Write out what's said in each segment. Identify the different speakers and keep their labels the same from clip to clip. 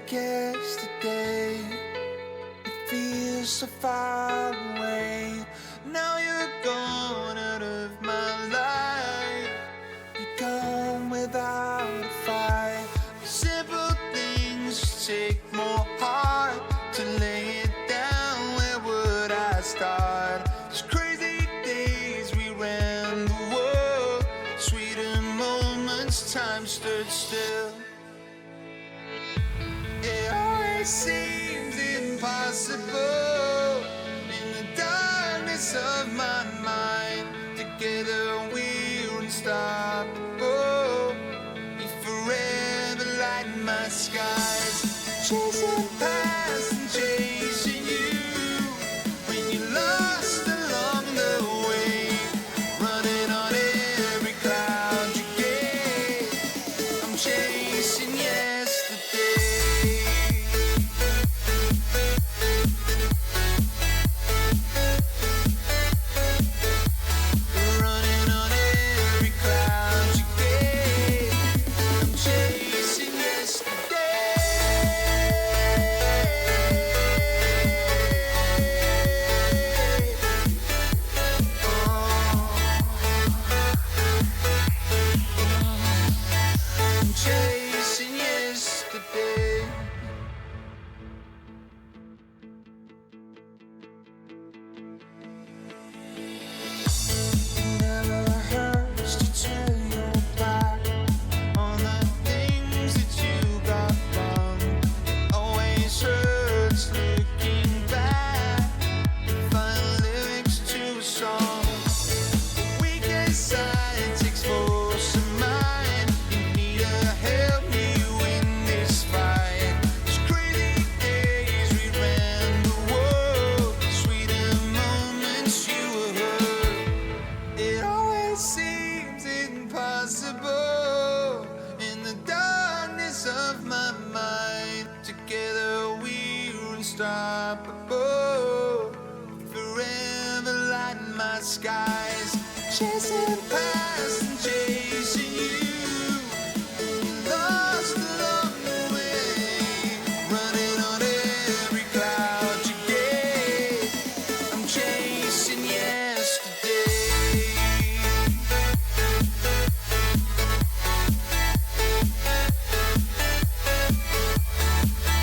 Speaker 1: like yesterday. It feels so far away. Now you're gone out of my life. You're gone without a fight. Simple things just take more heart to lay it down. Where would I start? These crazy days we ran the world. Sweeter moments, time stood still. It always seems impossible in the darkness of my mind. Together we're unstoppable. You forever light my skies. Chasing past and chasing you. When you're lost along the way, running on every cloud you get. I'm chasing yesterday. Running on every cloud you get. I'm chasing yesterday. I'm chasing yesterday. It never hurts to turn your back on the things that you got wrong. It always hurts looking back. Find lyrics to a song. The weakest side takes force of mind. You need to help me win this fight. These crazy days we ran the world. Sweeter moments you were hurt. It always seems impossible in the darkness of my mind. Together we're unstoppable. Forever lighting my skies. Chasing past and chasing you. Lost along the way. Running on every cloud you get. I'm chasing yesterday.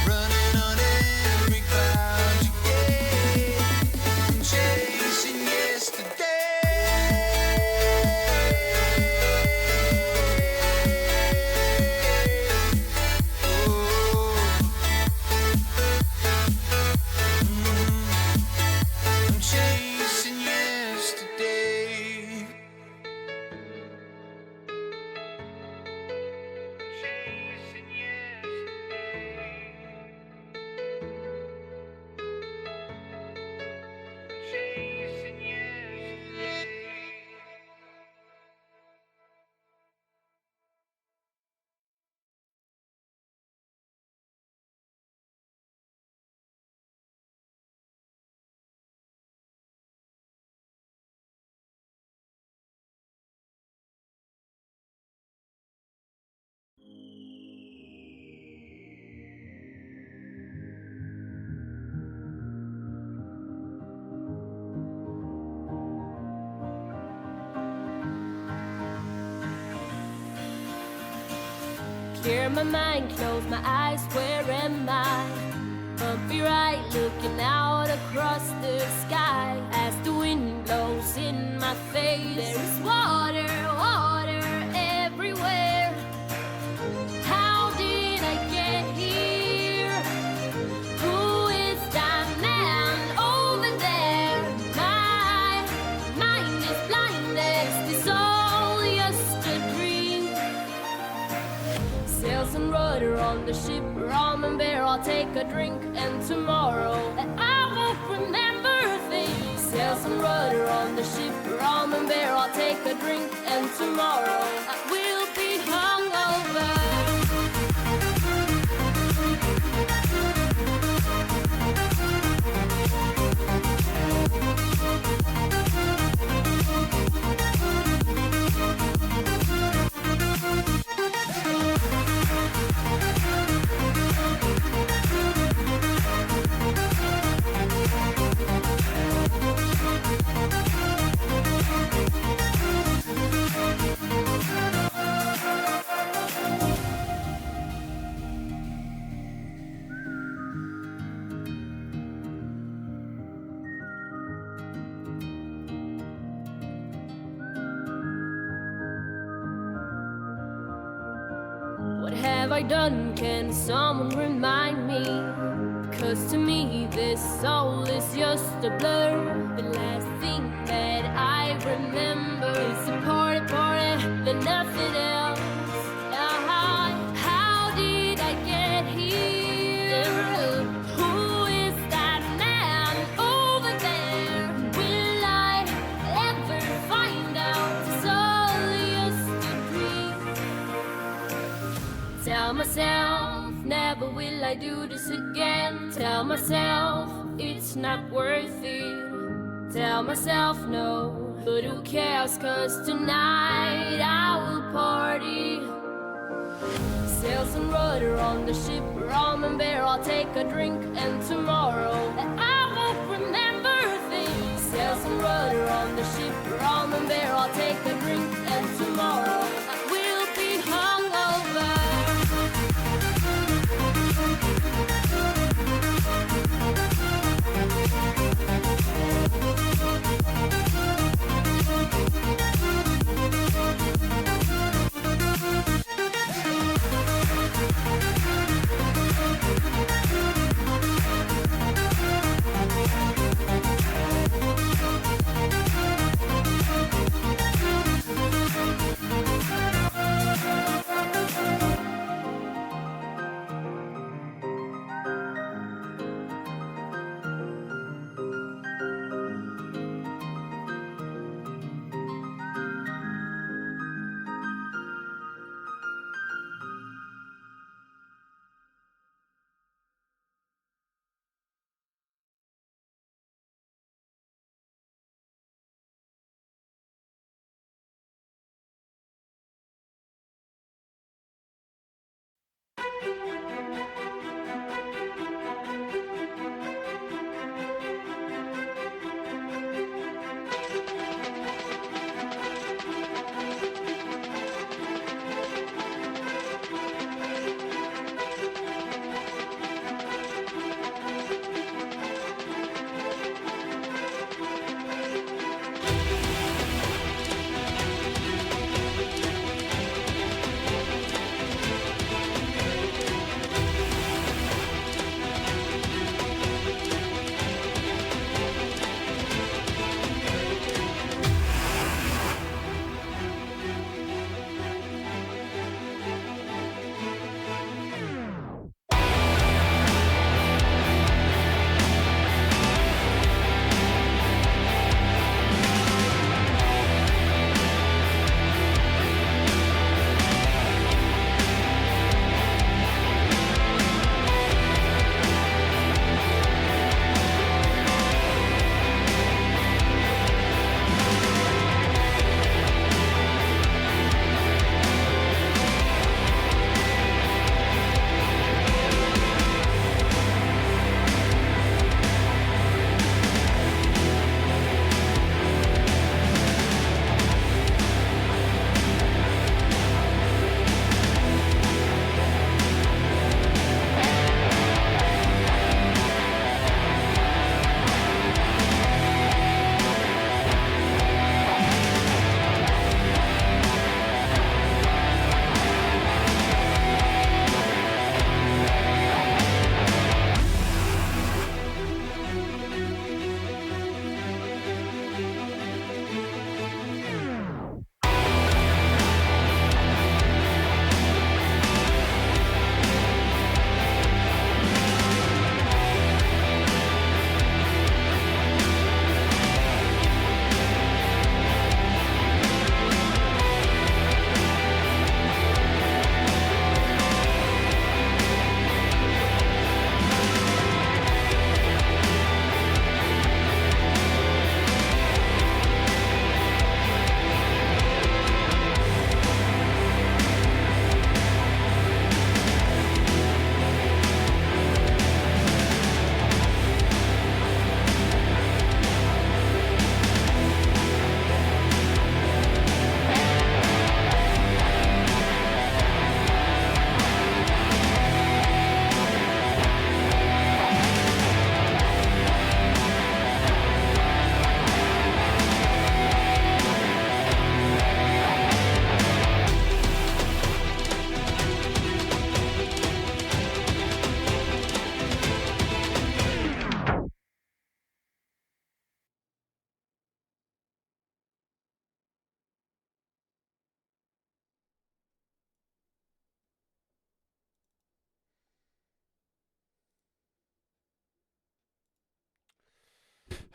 Speaker 1: Running on every cloud you get. I'm chasing yesterday. I'm chasing yesterday. Chasing yesterday.
Speaker 2: Clear my mind, close my eyes, where am I? Bumpy ride, looking out across the sky. As the wind blows in my face, there is water, water everywhere. How did I get here? Who is that man over there? My mind is blinded, is this all just a dream? Sails and rudder on the ship, rum and beer, I'll take a drink. And tomorrow, and I won't remember a thing. Sails and rudder on the ship, rum and beer, I'll take a drink. And tomorrow, I will be hungover. I done? Can someone remind me? Cause to me this all is just a blur. The last thing that I remember is a party, then nothing else. How did I get here? Who is that man over there? Will I ever find out? It's all just a dream. Tell myself, never will I do this again. Tell myself, it's not worth it. Tell myself no, but who cares? Cause tonight I will party. Sail some rudder on the ship, rum and beer, I'll take a drink. And tomorrow I won't remember things. Sail some rudder on the ship, rum and beer, I'll take a drink. And tomorrow I will be hungover.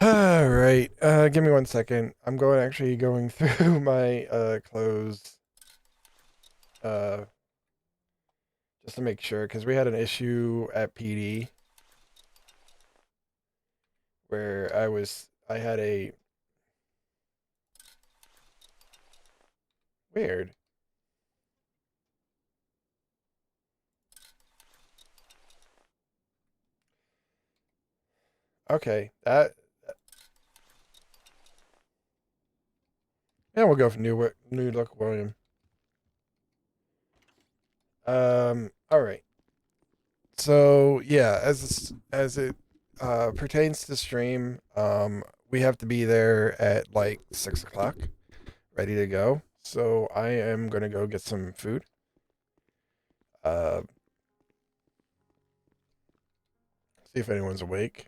Speaker 3: All right. Give me 1 second. I'm actually going through my clothes uh just to make sure because we had an issue at PD where I had a weird. Okay, that yeah, we'll go for New Look William. All right. So yeah, as it pertains to stream, we have to be there at like 6 o'clock, ready to go. So I am gonna go get some food. Uh, see if anyone's awake.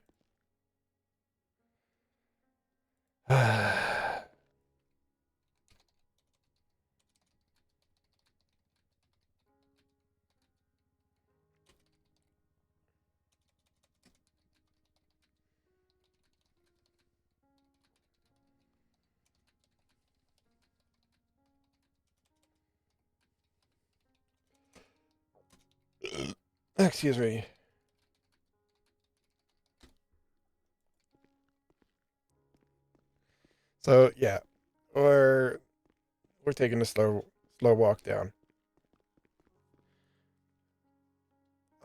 Speaker 3: Excuse me. So yeah, we're we're taking a slow walk down.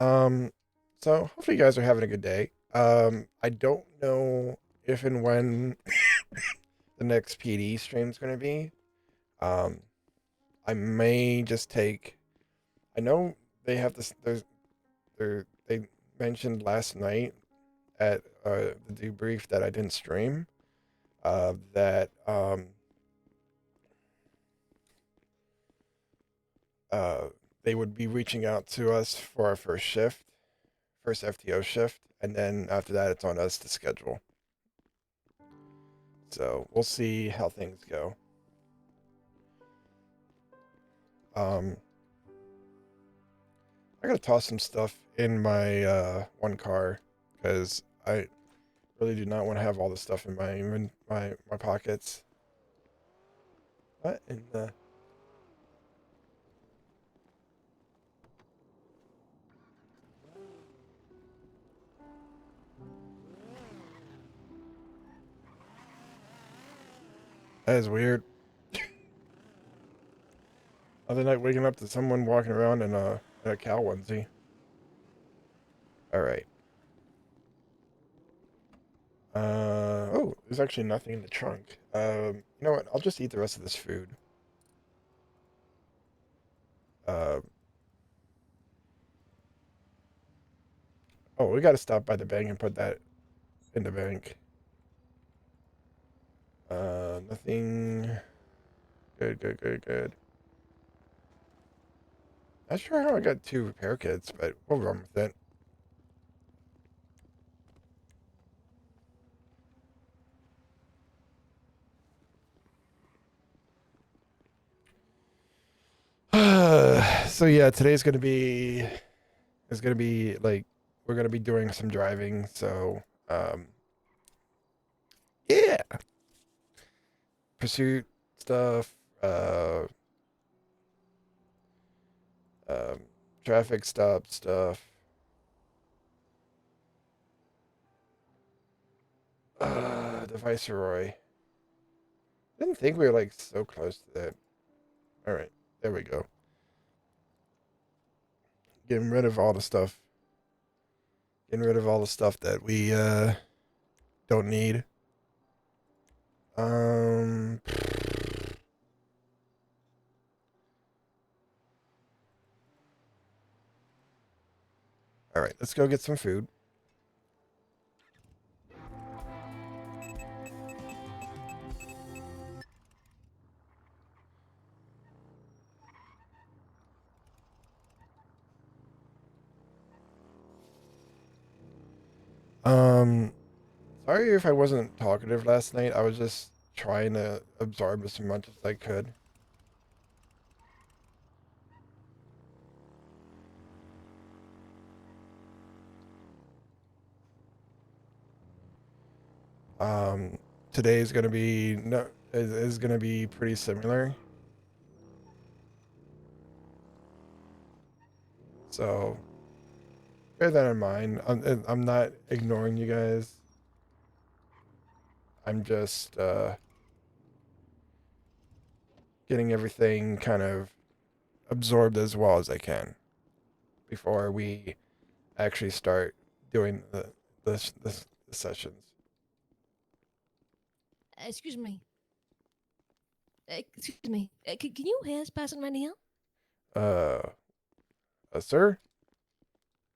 Speaker 3: Um, so hopefully you guys are having a good day. I don't know if and when the next PD stream is going to be. Um, I may just take. I know they have this. They mentioned last night at the debrief that I didn't stream. That uh, they would be reaching out to us for our first FTO shift, and then after that, it's on us to schedule. So we'll see how things go. Um, I gotta toss some stuff in my one car because I really do not want to have all the stuff in my pockets. What in the? That is weird. Other night waking up to someone walking around in a cow onesie. All right. Oh, there's actually nothing in the trunk. You know what? I'll just eat the rest of this food. Uh, oh, we gotta stop by the bank and put that in the bank. Nothing. Good, good, good, good. Not sure how I got two repair kits, but we'll run with it. So yeah, today's gonna be is gonna be like we're gonna be doing some driving. So yeah, pursuit stuff, um, traffic stop stuff. The Viceroy. Didn't think we were like so close to that. All right, there we go. Getting rid of all the stuff. Getting rid of all the stuff that we don't need. Um. All right, let's go get some food. Um, Sorry if I wasn't talkative last night. I was just trying to absorb as much as I could. Today is gonna be is gonna be pretty similar. So bear that in mind. I'm not ignoring you guys. I'm just getting everything kind of absorbed as well as I can before we actually start doing the sessions.
Speaker 4: Excuse me. Excuse me. Can you hear us passing right now?
Speaker 3: Uh, sir?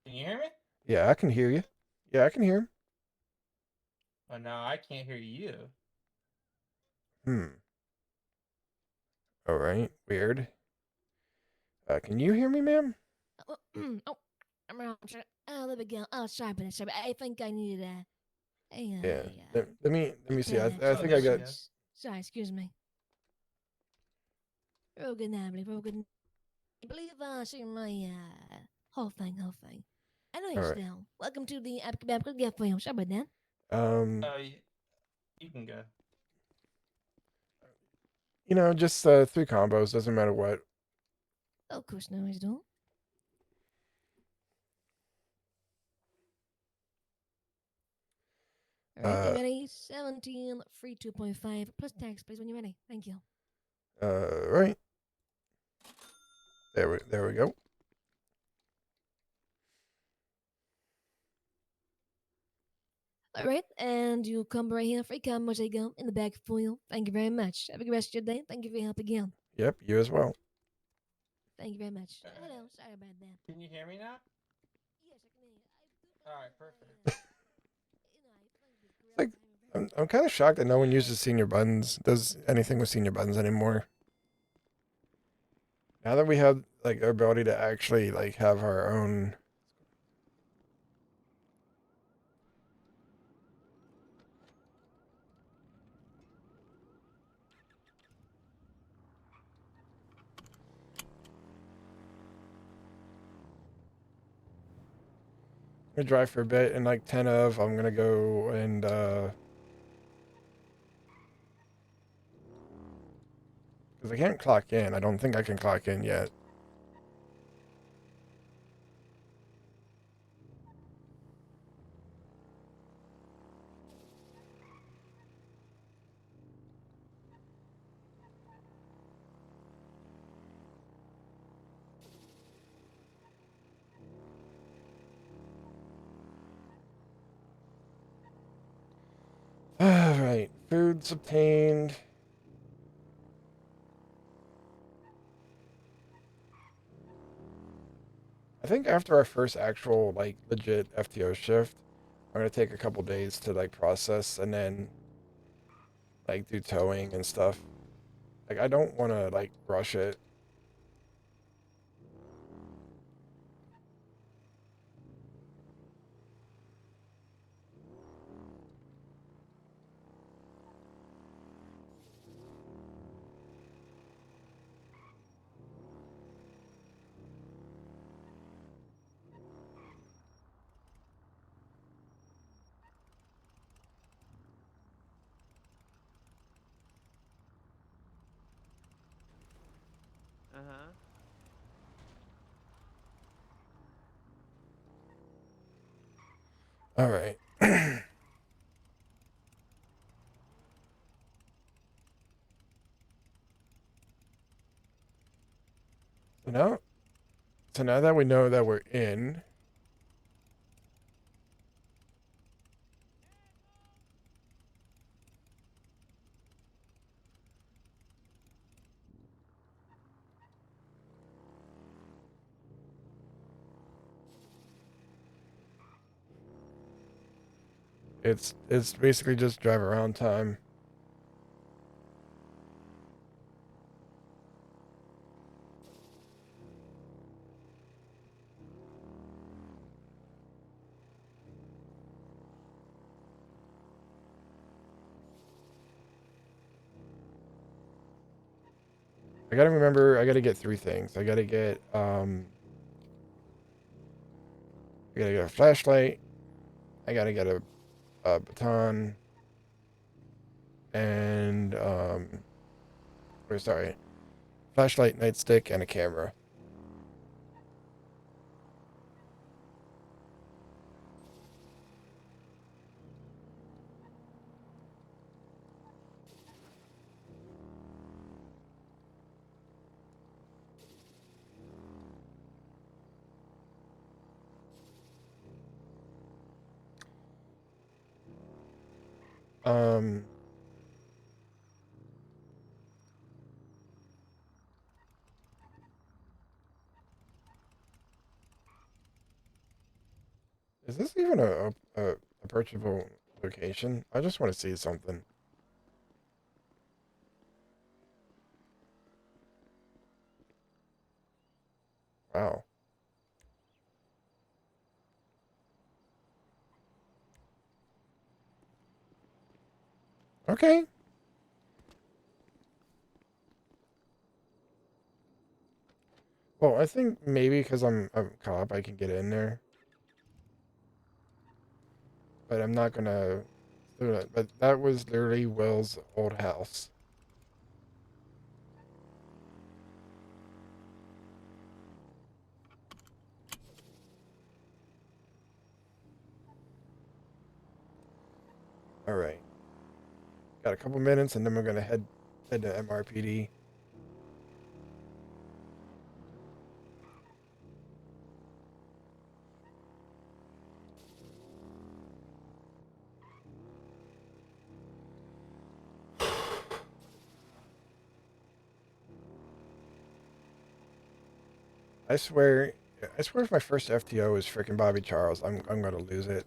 Speaker 5: Can you hear me?
Speaker 3: Yeah, I can hear you. Yeah, I can hear him.
Speaker 5: Oh no, I can't hear you.
Speaker 3: Hmm. All right. Weird. Can you hear me, ma'am?
Speaker 4: Oh, I'm wrong. Sorry. Oh, there we go. Oh, sorry about that. Sorry. I think I needed that.
Speaker 3: Yeah. Let me see. I
Speaker 5: Oh,
Speaker 3: think I
Speaker 5: there we
Speaker 3: got.
Speaker 5: go.
Speaker 4: Sorry, excuse me. Rogan Nably, Rogan. I believe I see my whole thing.
Speaker 3: All
Speaker 4: Anyways,
Speaker 3: right.
Speaker 4: now, welcome to the App Get Film. Sorry about that.
Speaker 5: Oh, you can go.
Speaker 3: Just 3 combos. Doesn't matter what.
Speaker 4: Of course, no worries at all. All right, get
Speaker 3: Uh,
Speaker 4: ready. 17, free 2.5 plus tax, please, when you're ready. Thank you.
Speaker 3: Right. There we go.
Speaker 4: All right, and you come right here. Free combos, they go in the back for you. Thank you very much. Have a good rest of your day. Thank you for your help again.
Speaker 3: Yep, you as well.
Speaker 4: Thank you very much.
Speaker 5: All right.
Speaker 4: Hello, sorry about that.
Speaker 5: Can you hear me now?
Speaker 4: Yes, I can hear you.
Speaker 5: All right, perfect.
Speaker 3: Like, I'm kind of shocked that no one uses senior buttons, does anything with senior buttons anymore. Now that we have like our ability to actually like have our own. I'm gonna drive for a bit and like 10 of I'm gonna go and because I can't clock in. I don't think I can clock in yet. Alright, foods obtained. I think after our first actual like legit FTO shift, I'm gonna take a couple days to like process and then like do towing and stuff. Like I don't wanna like rush it.
Speaker 6: Uh-huh.
Speaker 3: Alright. So now so now that we know that we're in, it's basically just drive around time. I gotta remember I gotta get 3 things. I gotta get I gotta get a flashlight, I gotta get a baton, and or sorry, flashlight, nightstick, and a camera. Um, is this even a approachable location? I just want to see something. Wow. Okay. Well, I think maybe because I'm a cop, I can get in there. But I'm not gonna do it. But that was literally Will's old house. All right. Got a couple minutes, and then we're gonna head to MRPD. I swear, I swear, if my first FTO is freaking Bobby Charles, I'm gonna lose it.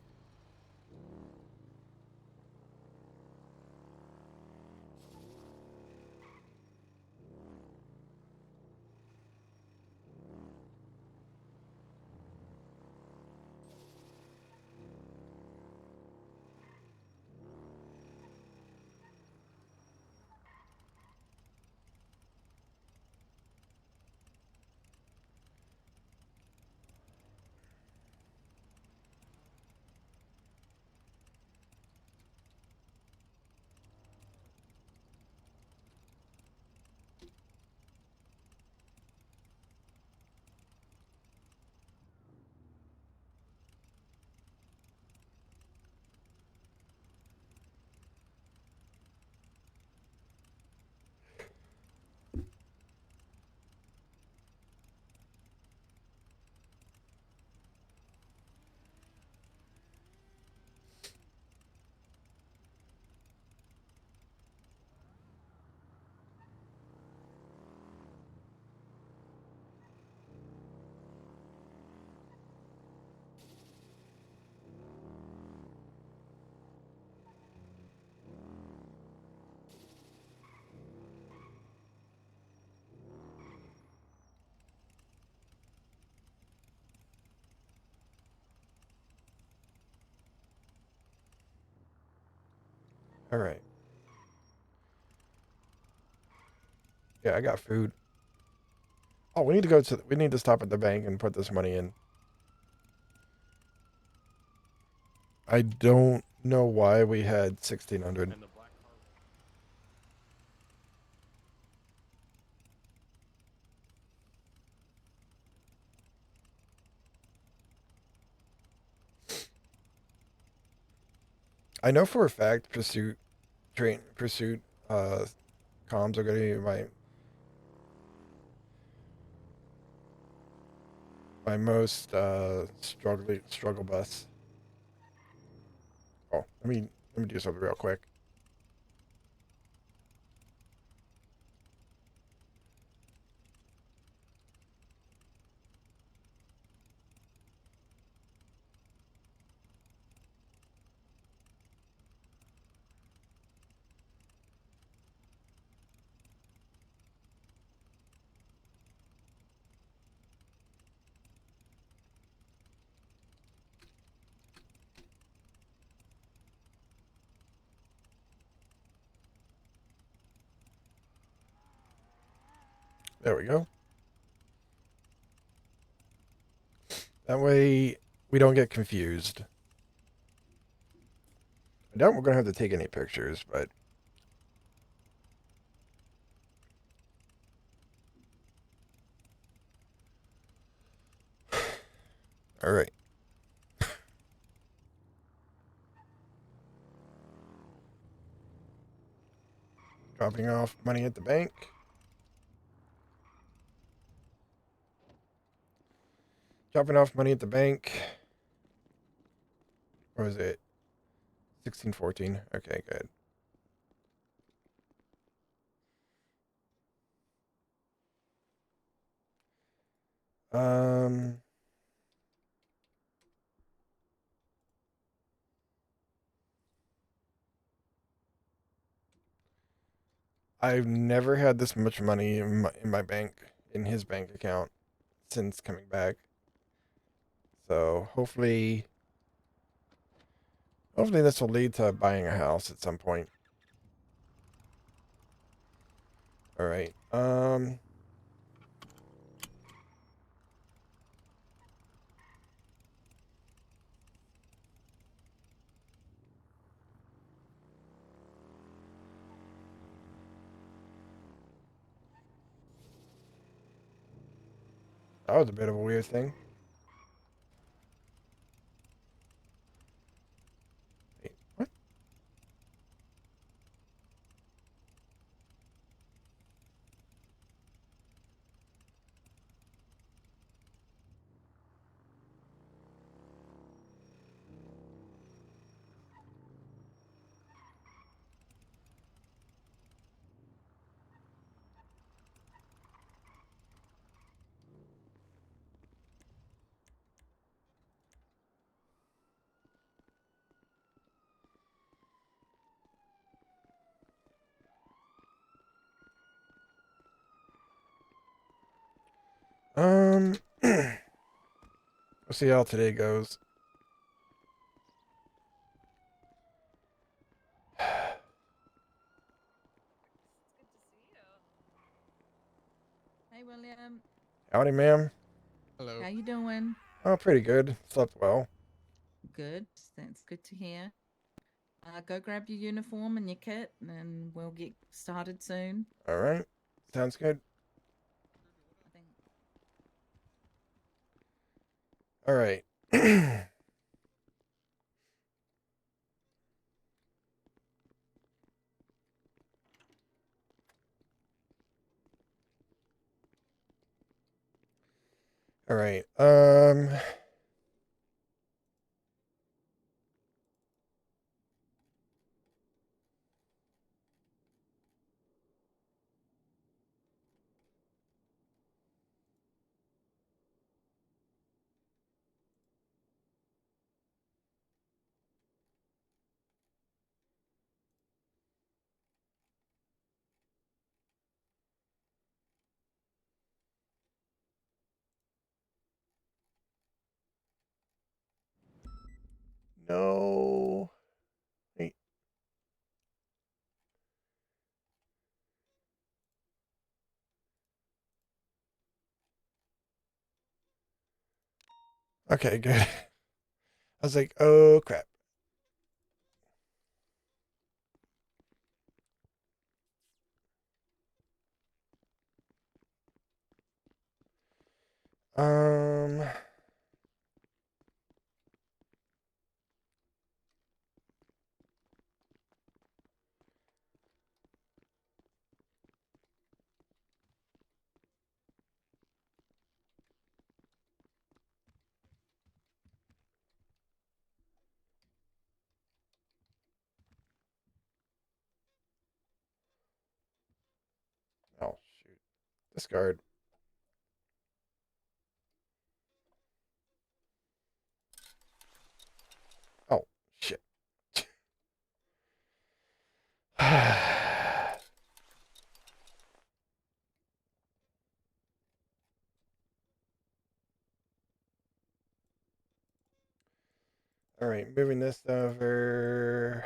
Speaker 3: All right. Yeah, I got food. Oh, we need to stop at the bank and put this money in. I don't know why we had 1,600. I know for a fact pursuit comms are gonna be my most struggle bus. Oh, let me do something real quick. There we go. That way we don't get confused. I doubt we're gonna have to take any pictures, but All right. Dropping off money at the bank. Dropping off money at the bank. What was it? 1614. Okay, good. Um, I've never had this much money in my bank, in his bank account, since coming back. So hopefully this will lead to buying a house at some point. All right. That was a bit of a weird thing. Wait, what? We'll see how today goes.
Speaker 6: Hey, William.
Speaker 3: Howdy, ma'am.
Speaker 6: How you doing?
Speaker 3: Oh, pretty good. Slept well.
Speaker 6: Good. That's good to hear. Go grab your uniform and your kit, and we'll get started soon.
Speaker 3: All right. Sounds good.
Speaker 6: I think.
Speaker 3: All right. All right. No. Wait. Okay, good. I was like, oh crap. Um. Oh shoot. Discard. Oh shit. All right, moving this over.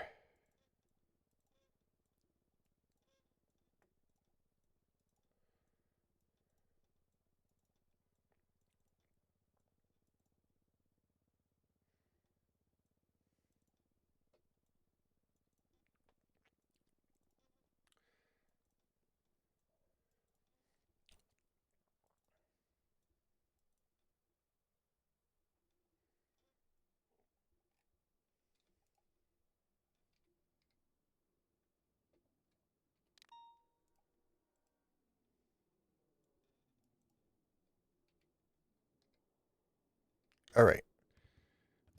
Speaker 3: All right.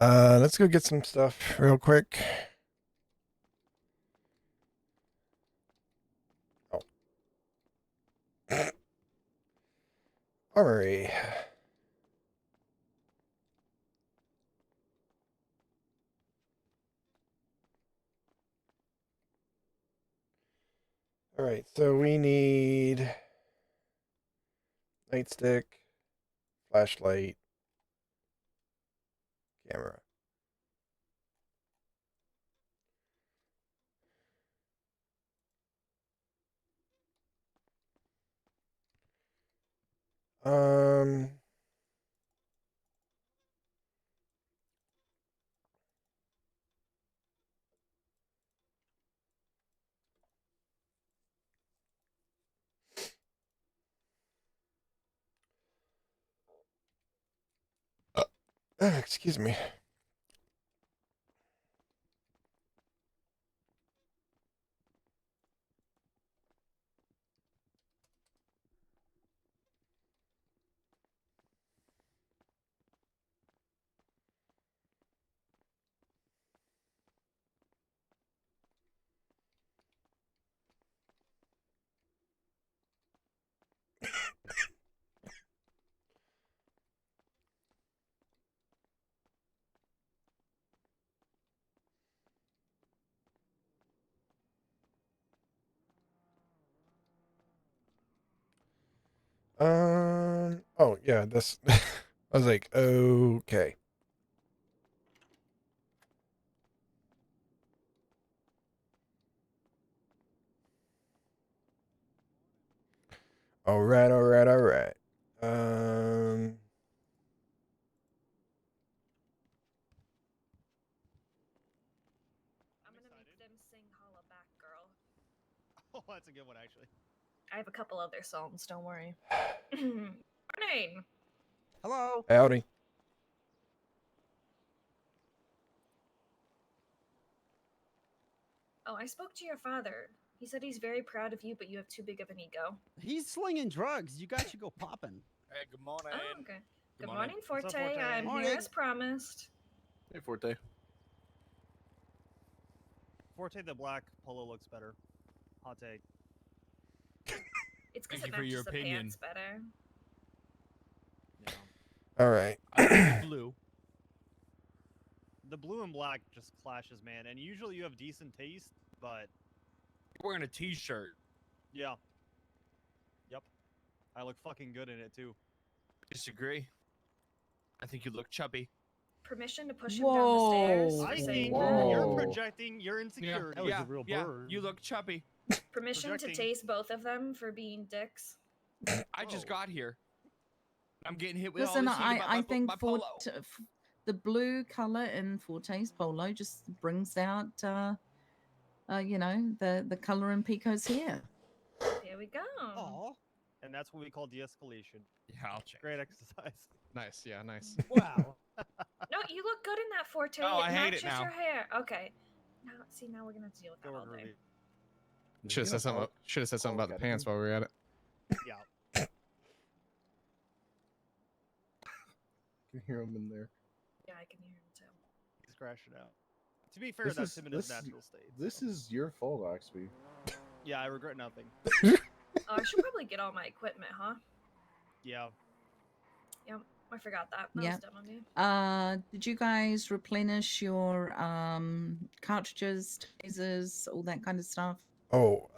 Speaker 3: Let's go get some stuff real quick. Oh. Armory. All right, so we need nightstick, flashlight, camera. Um, excuse me. Oh yeah, this. I was like, okay. All right, all right, all right.
Speaker 7: I'm gonna make them sing Holla Back Girl.
Speaker 8: Oh, that's a good one, actually.
Speaker 7: I have a couple other songs, don't worry. Morning!
Speaker 8: Hello.
Speaker 3: Howdy.
Speaker 7: Oh, I spoke to your father. He said he's very proud of you, but you have too big of an ego.
Speaker 8: He's slinging drugs. You guys should go popping.
Speaker 9: Hey, good morning.
Speaker 7: Oh, okay. Good
Speaker 9: morning.
Speaker 7: morning,
Speaker 8: What's
Speaker 7: Forte.
Speaker 8: up, Forte?
Speaker 7: I'm
Speaker 8: Morning.
Speaker 7: here as promised.
Speaker 9: Hey, Forte.
Speaker 8: Forte the black polo looks better. Hot take.
Speaker 7: It's because
Speaker 9: Thank
Speaker 7: it
Speaker 9: you for your
Speaker 7: matches the
Speaker 9: opinion.
Speaker 7: pants better.
Speaker 8: Yeah.
Speaker 3: All right.
Speaker 9: I like blue.
Speaker 8: The blue and black just clashes, man. And usually you have decent taste, but
Speaker 9: You're wearing a t-shirt.
Speaker 8: yeah. Yep. I look fucking good in it too.
Speaker 9: Disagree. I think you look chubby.
Speaker 7: Permission to push him down the stairs
Speaker 6: Whoa.
Speaker 7: for
Speaker 8: I
Speaker 7: saying
Speaker 8: think
Speaker 7: that.
Speaker 8: you're
Speaker 10: Whoa.
Speaker 8: projecting your insecurity.
Speaker 10: was a real burn.
Speaker 9: You look chubby.
Speaker 7: Permission to
Speaker 8: projecting.
Speaker 7: taste both of them for being dicks.
Speaker 9: I just
Speaker 8: Whoa.
Speaker 9: got here. I'm getting hit with
Speaker 6: Listen,
Speaker 9: all this heat about
Speaker 6: I
Speaker 9: my,
Speaker 6: think
Speaker 9: my polo.
Speaker 6: the blue color in Forte's polo just brings out, you know, the color in Pico's hair.
Speaker 7: Here we go.
Speaker 8: Aw. And that's what we call de-escalation.
Speaker 9: Yeah, I'll check.
Speaker 8: Great exercise.
Speaker 10: Nice, yeah, nice.
Speaker 8: Wow.
Speaker 7: No, you look good in that Forte.
Speaker 9: Oh, I
Speaker 7: it
Speaker 9: hate it
Speaker 7: matches
Speaker 9: now.
Speaker 7: your hair. Okay. Now, see, now we're gonna deal with that
Speaker 8: Go
Speaker 7: all
Speaker 8: work,
Speaker 7: day.
Speaker 8: Ruby.
Speaker 10: Should have said something. Should have said something about the pants while we were at it.
Speaker 8: Yeah.
Speaker 10: Can hear him in there.
Speaker 7: Yeah, I can hear him too.
Speaker 8: He's crashing out. To be fair, that's him in his natural state.
Speaker 10: This is your fault, Oxby.
Speaker 8: Yeah, I regret nothing.
Speaker 7: Oh, I should probably get all my equipment, huh?
Speaker 8: Yeah.
Speaker 7: Yep, I forgot that. That
Speaker 6: Yeah.
Speaker 7: was dumb of me.
Speaker 6: Did you guys replenish your cartridges, tasers, all that kind of stuff?
Speaker 3: Oh,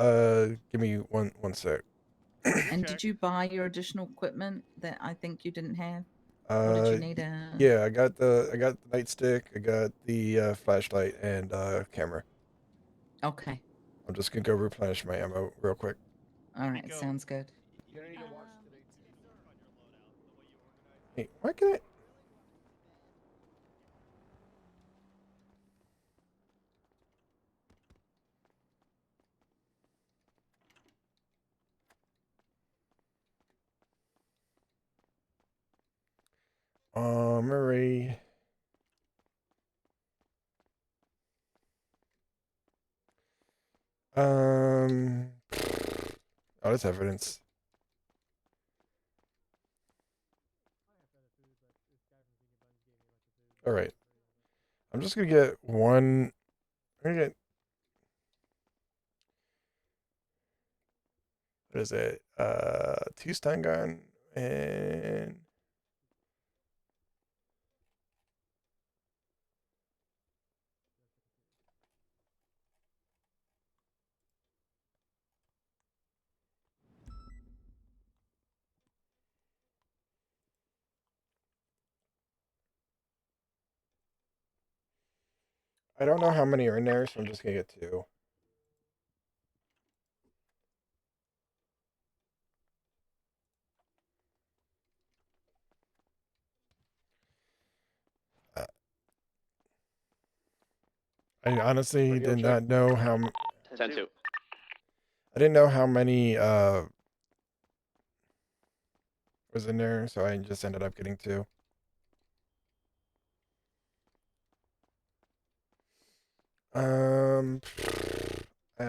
Speaker 3: give me one sec.
Speaker 6: And
Speaker 8: Okay.
Speaker 6: did you buy your additional equipment that I think you didn't have? Or did you need a?
Speaker 3: Yeah, I got the nightstick, I got the flashlight and camera.
Speaker 6: Okay.
Speaker 3: I'm just gonna go replenish my ammo real quick.
Speaker 6: All right.
Speaker 8: Nico.
Speaker 6: Sounds good.
Speaker 10: You're gonna need to watch today too.
Speaker 3: Hey, why can I? Armory. Oh, that's evidence. All right. I'm just gonna get one. I'm gonna get. What is it? 2 stun gun and. I don't know how many are in there, so I'm just gonna get 2. I honestly did not know how.
Speaker 11: 10-2.
Speaker 3: I didn't know how many was in there, so I just ended up getting 2.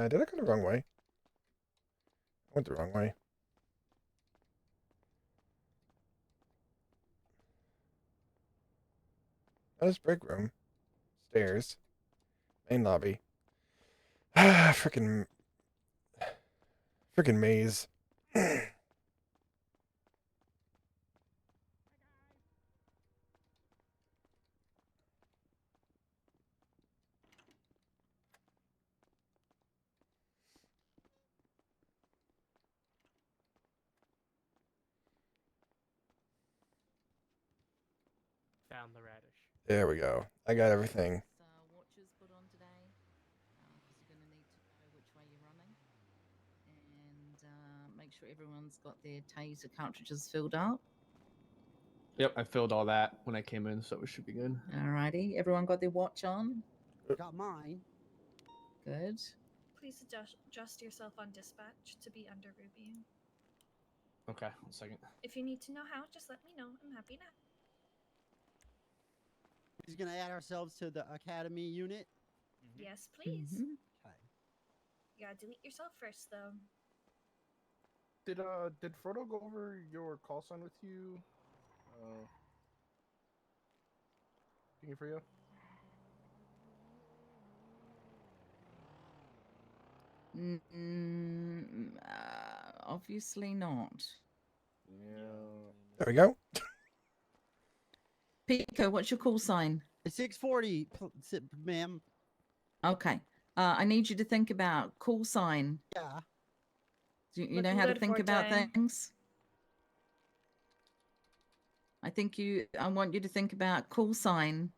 Speaker 3: Did I go the wrong way? I went the wrong way. That is break room. Stairs. Main lobby. Freaking maze.
Speaker 5: Found the radish.
Speaker 3: There we go. I got everything.
Speaker 6: Watches put on today, because you're going to need to know which way you're running, and make sure everyone's got their taser cartridges filled up.
Speaker 10: Yep, I filled all that when I came in, so it should be good.
Speaker 6: Alrighty, everyone got their watch on.
Speaker 12: Got mine.
Speaker 6: Good.
Speaker 7: Please adjust yourself on dispatch to be under review.
Speaker 10: Okay, 1 second.
Speaker 7: If you need to know how, just let me know. I'm happy to.
Speaker 12: He's gonna add ourselves to the academy unit.
Speaker 7: Yes, please.
Speaker 12: Okay.
Speaker 7: You gotta delete yourself first, though.
Speaker 10: Did Frodo go over your call sign with you? Thinking for you?
Speaker 6: Obviously not.
Speaker 10: Yeah.
Speaker 3: There we go.
Speaker 6: Pico, what's your call sign?
Speaker 12: It's 640, ma'am.
Speaker 6: Okay. I need you to think about call sign.
Speaker 12: Yeah.
Speaker 6: Do you know how to
Speaker 7: Looking
Speaker 6: think
Speaker 7: good,
Speaker 6: about
Speaker 7: Forte.
Speaker 6: things? I want you to think about call sign,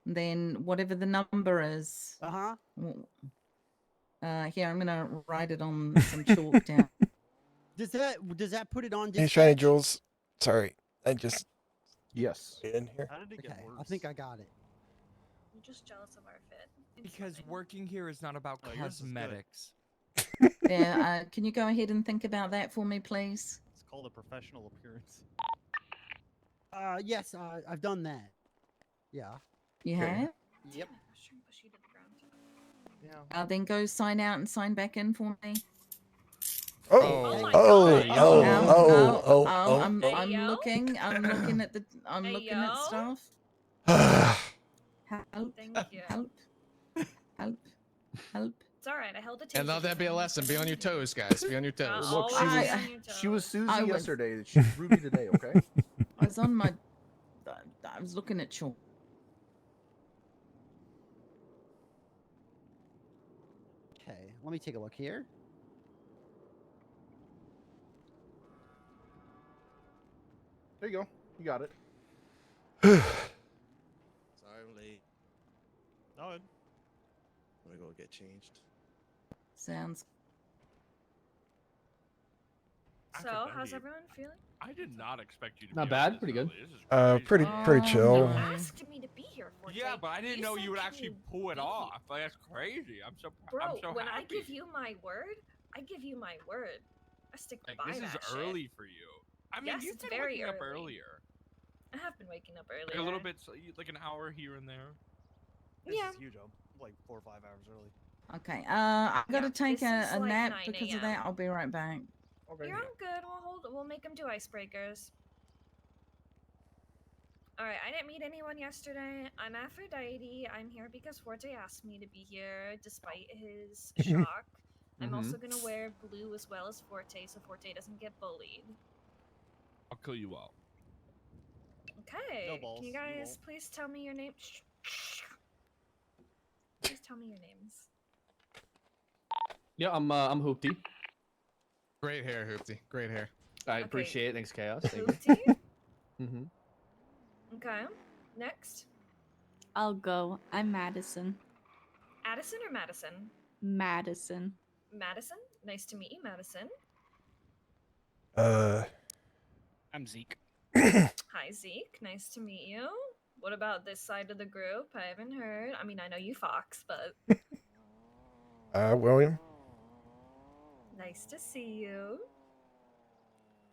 Speaker 6: then whatever the number is.
Speaker 12: Uh-huh.
Speaker 6: Here, I'm gonna write it on some chalk down.
Speaker 12: Does that put it on
Speaker 3: Hey,
Speaker 12: dispatch?
Speaker 3: Shiny Jules. Sorry. I just.
Speaker 10: Yes.
Speaker 3: Get in here.
Speaker 8: How did it
Speaker 12: Okay,
Speaker 8: get worse?
Speaker 12: I think I got it.
Speaker 7: I'm just jealous of our fit. It's
Speaker 9: Because
Speaker 7: fine.
Speaker 9: working here is not about
Speaker 8: Oh, yours is good.
Speaker 9: cosmetics.
Speaker 6: Yeah, can you go ahead and think about that for me, please?
Speaker 8: It's called a professional appearance.
Speaker 12: Yes, I've done that. Yeah.
Speaker 6: You
Speaker 10: Okay.
Speaker 6: have?
Speaker 12: Yep.
Speaker 7: Damn it, I was trying to push you to the ground.
Speaker 9: Yeah.
Speaker 6: Then go sign out and sign back in for me.
Speaker 3: Oh,
Speaker 7: Oh my
Speaker 3: oh,
Speaker 7: God.
Speaker 3: oh.
Speaker 6: I'm
Speaker 7: Hey, yo.
Speaker 6: looking at the
Speaker 7: Hey,
Speaker 6: looking at
Speaker 7: yo.
Speaker 6: stuff.
Speaker 3: Oh.
Speaker 6: Help,
Speaker 7: Thank you.
Speaker 6: help.
Speaker 7: It's alright, I held a taser.
Speaker 10: And let that be a lesson. Be on your toes, guys. Be on your toes.
Speaker 12: Look,
Speaker 7: Always
Speaker 12: she
Speaker 7: be
Speaker 12: was
Speaker 7: on your
Speaker 10: She was
Speaker 7: toes.
Speaker 10: Susie
Speaker 6: I was-
Speaker 10: yesterday. She's Ruby today. Okay.
Speaker 6: I was on my I was looking at chalk.
Speaker 12: Okay, let me take a look here.
Speaker 10: There you go. You got it.
Speaker 9: Sorry I'm late.
Speaker 8: No,
Speaker 9: I'm gonna go get changed.
Speaker 6: Sounds
Speaker 7: So, how's everyone feeling?
Speaker 5: I did not expect you to.
Speaker 10: Not
Speaker 5: be
Speaker 10: bad,
Speaker 5: this
Speaker 10: pretty good.
Speaker 5: early. This is
Speaker 3: Pretty
Speaker 6: Oh,
Speaker 3: chill.
Speaker 7: You
Speaker 6: no.
Speaker 7: asked me to be here for
Speaker 5: Yeah, but I didn't know you would actually pull it off. Like, that's crazy. I'm so
Speaker 7: Bro, when
Speaker 5: happy.
Speaker 7: I give you my word, I give you my word. I stick
Speaker 5: Like,
Speaker 7: by
Speaker 5: this
Speaker 7: that
Speaker 5: is
Speaker 7: shit.
Speaker 5: early for you. I mean,
Speaker 7: Yes,
Speaker 5: you've
Speaker 7: it's
Speaker 5: been
Speaker 7: very
Speaker 5: waking up
Speaker 7: early.
Speaker 5: earlier.
Speaker 7: I have been waking up earlier.
Speaker 5: Like a little bit, like an hour here and there.
Speaker 8: this
Speaker 7: Yeah.
Speaker 8: is huge. I'm like 4 or 5 hours early.
Speaker 6: Okay. I gotta
Speaker 7: Yeah,
Speaker 6: take
Speaker 7: this is
Speaker 6: a
Speaker 7: like
Speaker 6: nap
Speaker 7: 9
Speaker 6: because of that.
Speaker 7: a.m.
Speaker 6: I'll be right back.
Speaker 10: Okay.
Speaker 7: You're all good. We'll make them do icebreakers. Alright, I didn't meet anyone yesterday. I'm Aphrodite. I'm here because Forte asked me to be here despite his shock. I'm also gonna wear blue as well as Forte so Forte doesn't get bullied.
Speaker 9: I'll kill you all.
Speaker 7: Okay.
Speaker 8: No balls,
Speaker 7: Can you
Speaker 8: you
Speaker 7: guys
Speaker 8: won't.
Speaker 7: please tell me your name? Please tell me your names.
Speaker 10: Yeah, I'm Hoopty.
Speaker 11: Great hair, Hoopty. Great hair.
Speaker 10: I
Speaker 7: Okay.
Speaker 10: appreciate it. Thanks, Chaos. Thank you.
Speaker 7: Hoopty?
Speaker 10: Mm-hmm.
Speaker 7: Okay. Next.
Speaker 13: I'll go. I'm Madison.
Speaker 7: Addison or Madison?
Speaker 13: Madison.
Speaker 7: Madison? Nice to meet you, Madison.
Speaker 5: I'm Zeke.
Speaker 7: Hi, Zeke. Nice to meet you. What about this side of the group? I haven't heard. I mean, I know you Fox, but
Speaker 3: William.
Speaker 7: nice to see you.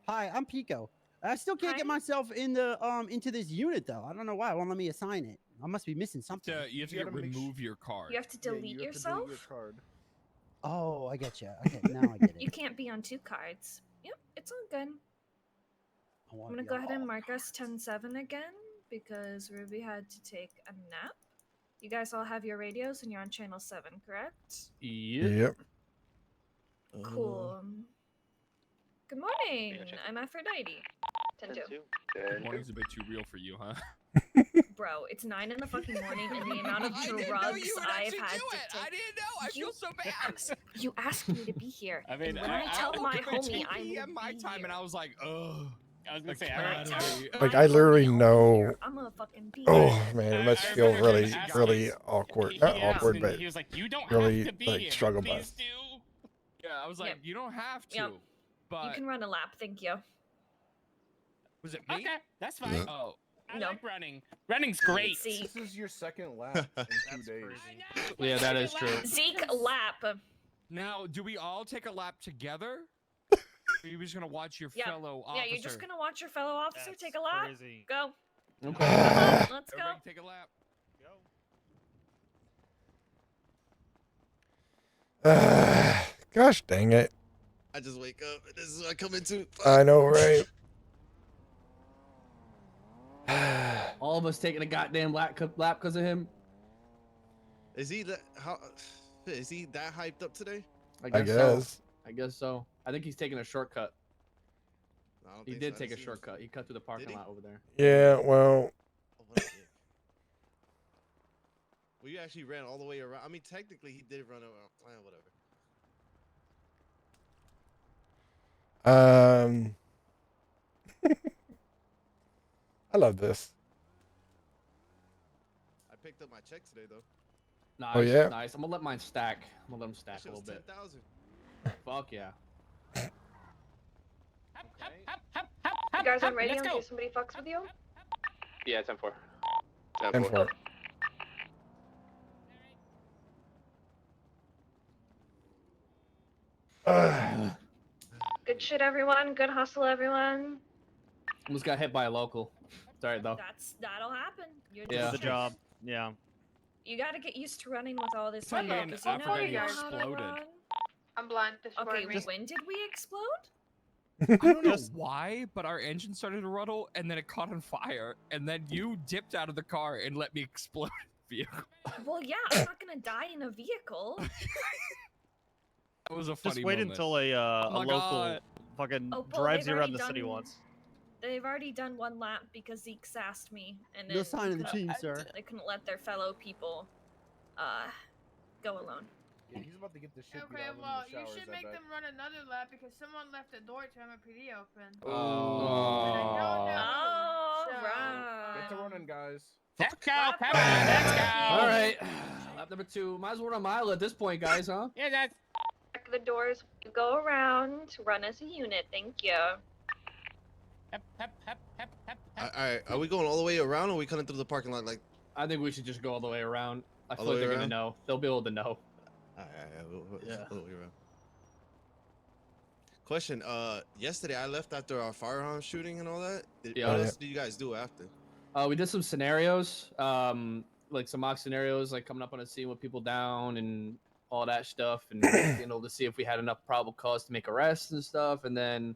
Speaker 12: Hi, I'm Pico. I still can't get
Speaker 7: Hi.
Speaker 12: myself in the into this unit though. I don't know why. It won't let me assign it. I must be missing something.
Speaker 9: You have to
Speaker 11: gotta make
Speaker 9: remove your card.
Speaker 7: You have to delete yourself?
Speaker 11: card.
Speaker 12: Oh, I get you. Okay, now I get
Speaker 7: You
Speaker 12: it.
Speaker 7: can't be on 2 cards. Yep, it's all good.
Speaker 12: I wanna
Speaker 7: I'm gonna
Speaker 12: be
Speaker 7: go
Speaker 12: on
Speaker 7: ahead and
Speaker 12: all
Speaker 7: mark us 10-7 again because Ruby had to take a nap. You guys all have your radios and you're on channel 7, correct?
Speaker 10: Yep.
Speaker 7: Cool. Good morning. I'm Aphrodite. 10-2.
Speaker 9: Good morning's a bit too real for you, huh?
Speaker 7: Bro, it's 9 in the fucking morning and the amount of
Speaker 9: I didn't know
Speaker 7: drugs
Speaker 9: you would
Speaker 7: I've
Speaker 9: actually
Speaker 7: had
Speaker 9: do
Speaker 7: to
Speaker 9: it.
Speaker 7: take.
Speaker 9: I didn't know. I feel so bad.
Speaker 7: You asked me to be here.
Speaker 5: I mean,
Speaker 7: and when I tell
Speaker 5: I
Speaker 7: my
Speaker 9: woke up at
Speaker 7: homie
Speaker 9: 2
Speaker 7: I'm
Speaker 9: p.m. my time, and I was like, ugh.
Speaker 5: I was gonna
Speaker 9: Like,
Speaker 5: say,
Speaker 9: get
Speaker 7: when I
Speaker 9: out of
Speaker 7: tell
Speaker 9: here.
Speaker 3: Like,
Speaker 7: my
Speaker 3: I literally
Speaker 7: homie I'll be
Speaker 3: know-
Speaker 7: here, I'm gonna fucking be
Speaker 3: Oh
Speaker 7: here.
Speaker 3: man, it
Speaker 5: I-
Speaker 3: must
Speaker 5: I
Speaker 3: feel
Speaker 5: remember
Speaker 3: really,
Speaker 5: him asking
Speaker 3: really
Speaker 5: us-
Speaker 3: awkward.
Speaker 5: he
Speaker 3: Not
Speaker 5: asked
Speaker 3: awkward,
Speaker 5: and
Speaker 3: but
Speaker 5: he was like, "You don't
Speaker 3: really,
Speaker 5: have to be
Speaker 3: like,
Speaker 5: here.
Speaker 3: struggle
Speaker 5: Please
Speaker 3: bus.
Speaker 5: do."
Speaker 9: Yeah, I was like,
Speaker 7: Yep.
Speaker 9: you don't have to.
Speaker 7: Yep.
Speaker 9: But
Speaker 7: You can run a lap, thank you.
Speaker 9: was it me?
Speaker 5: Okay, that's fine.
Speaker 9: Oh,
Speaker 5: I
Speaker 7: No.
Speaker 5: like running. Running's great.
Speaker 7: See,
Speaker 11: This is your second lap in 2
Speaker 5: That's
Speaker 11: days.
Speaker 5: crazy.
Speaker 10: Yeah, that is true.
Speaker 7: Zeke lap.
Speaker 9: now do we all take a lap together? Or are you just gonna watch your
Speaker 7: Yeah.
Speaker 9: fellow officer?
Speaker 7: Yeah, you're just gonna watch your fellow officer
Speaker 8: That's
Speaker 7: take a lap.
Speaker 8: crazy.
Speaker 7: Go.
Speaker 10: Okay.
Speaker 7: Come on, let's go.
Speaker 9: Everybody take a lap.
Speaker 8: Go.
Speaker 3: Gosh dang it.
Speaker 11: I just wake up and this is what I come into.
Speaker 3: I know, right?
Speaker 10: All of us taking a goddamn lap because of him.
Speaker 11: Is he that is he that hyped up today?
Speaker 3: I
Speaker 10: So.
Speaker 3: guess.
Speaker 10: I guess so. I think he's taking a shortcut.
Speaker 11: I don't
Speaker 10: He
Speaker 11: think
Speaker 10: did
Speaker 11: so. I
Speaker 10: take a
Speaker 11: didn't see him.
Speaker 10: shortcut. He cut through the parking
Speaker 11: he?
Speaker 10: lot over there.
Speaker 3: Yeah, well,
Speaker 11: Oh, what a dick. Well, you actually ran all the way around. I mean, technically, he did run around. Whatever.
Speaker 3: I love this.
Speaker 11: I picked up my check today, though.
Speaker 10: Nice,
Speaker 3: Oh, yeah?
Speaker 10: nice. I'm gonna let mine stack. I'm gonna let them
Speaker 11: That
Speaker 10: stack a
Speaker 11: shit was
Speaker 10: little bit.
Speaker 11: 10,000.
Speaker 10: Fuck yeah.
Speaker 7: You guys on
Speaker 5: Let's
Speaker 7: radio in
Speaker 5: go.
Speaker 7: case somebody fucks with you?
Speaker 10: Yeah, 10-4.
Speaker 3: 10-4.
Speaker 7: Good shit, everyone. Good hustle, everyone.
Speaker 10: Almost got hit by a local. Sorry though.
Speaker 7: That'll happen. You're
Speaker 10: Yeah.
Speaker 8: That's the
Speaker 7: just-
Speaker 8: job. Yeah.
Speaker 7: You gotta get used to running with all this
Speaker 9: Fucking
Speaker 7: info, 'cause you know
Speaker 9: Aphrodite
Speaker 7: you know how to
Speaker 9: exploded.
Speaker 7: run.
Speaker 14: I'm blind.
Speaker 7: Okay, when did we explode?
Speaker 9: I don't know
Speaker 8: Just-
Speaker 9: why, but our engine started to rattle, and then it caught on fire, and then you dipped out of the car and let me explode the vehicle.
Speaker 7: Well, yeah, I'm not gonna die in a vehicle.
Speaker 9: That was a funny
Speaker 8: Just wait
Speaker 9: moment.
Speaker 8: until a
Speaker 9: my
Speaker 8: local
Speaker 9: God.
Speaker 8: fucking
Speaker 7: Oh, Paul,
Speaker 8: drives
Speaker 7: they've
Speaker 8: you around
Speaker 7: already
Speaker 8: the city
Speaker 7: done-
Speaker 8: once.
Speaker 7: They've already done one lap because Zeke sassed me, and
Speaker 12: No
Speaker 7: then
Speaker 12: sign of the team, sir.
Speaker 7: they couldn't let their fellow people, go alone.
Speaker 11: Yeah, he's about to get the shit beat
Speaker 14: Okay,
Speaker 11: out of him
Speaker 14: well,
Speaker 11: in the showers,
Speaker 14: you should
Speaker 11: I
Speaker 14: make
Speaker 11: bet.
Speaker 14: them run another lap because someone left the door to MPD open.
Speaker 10: Oh.
Speaker 14: And I don't know.
Speaker 7: All
Speaker 14: so,
Speaker 7: right.
Speaker 11: Get to running, guys.
Speaker 5: Let's go. Come on. Let's go.
Speaker 10: All right. Lap number 2. Might as well run a mile at this point, guys, huh?
Speaker 5: Yeah, that's.
Speaker 7: Check the doors. You go around. Run as a unit. Thank you.
Speaker 5: Hep, hep, hep, hep, hep, hep.
Speaker 11: Alright, are we going all the way around or are we cutting through the parking lot? Like,
Speaker 10: I think we should just go all the way around. I
Speaker 11: All
Speaker 10: feel
Speaker 11: the
Speaker 10: like
Speaker 11: way
Speaker 10: they're gonna
Speaker 11: around?
Speaker 10: know. They'll be able to know.
Speaker 11: alright,
Speaker 10: Yeah.
Speaker 11: all the way around. Question, yesterday I left after our firearm shooting and all that.
Speaker 10: Yeah.
Speaker 11: What
Speaker 3: Oh,
Speaker 11: else did you guys do after?
Speaker 10: We did some scenarios, like some mock scenarios, like coming up on a scene with people down and all that stuff, and to see if we had enough probable cause to make arrests and stuff. And then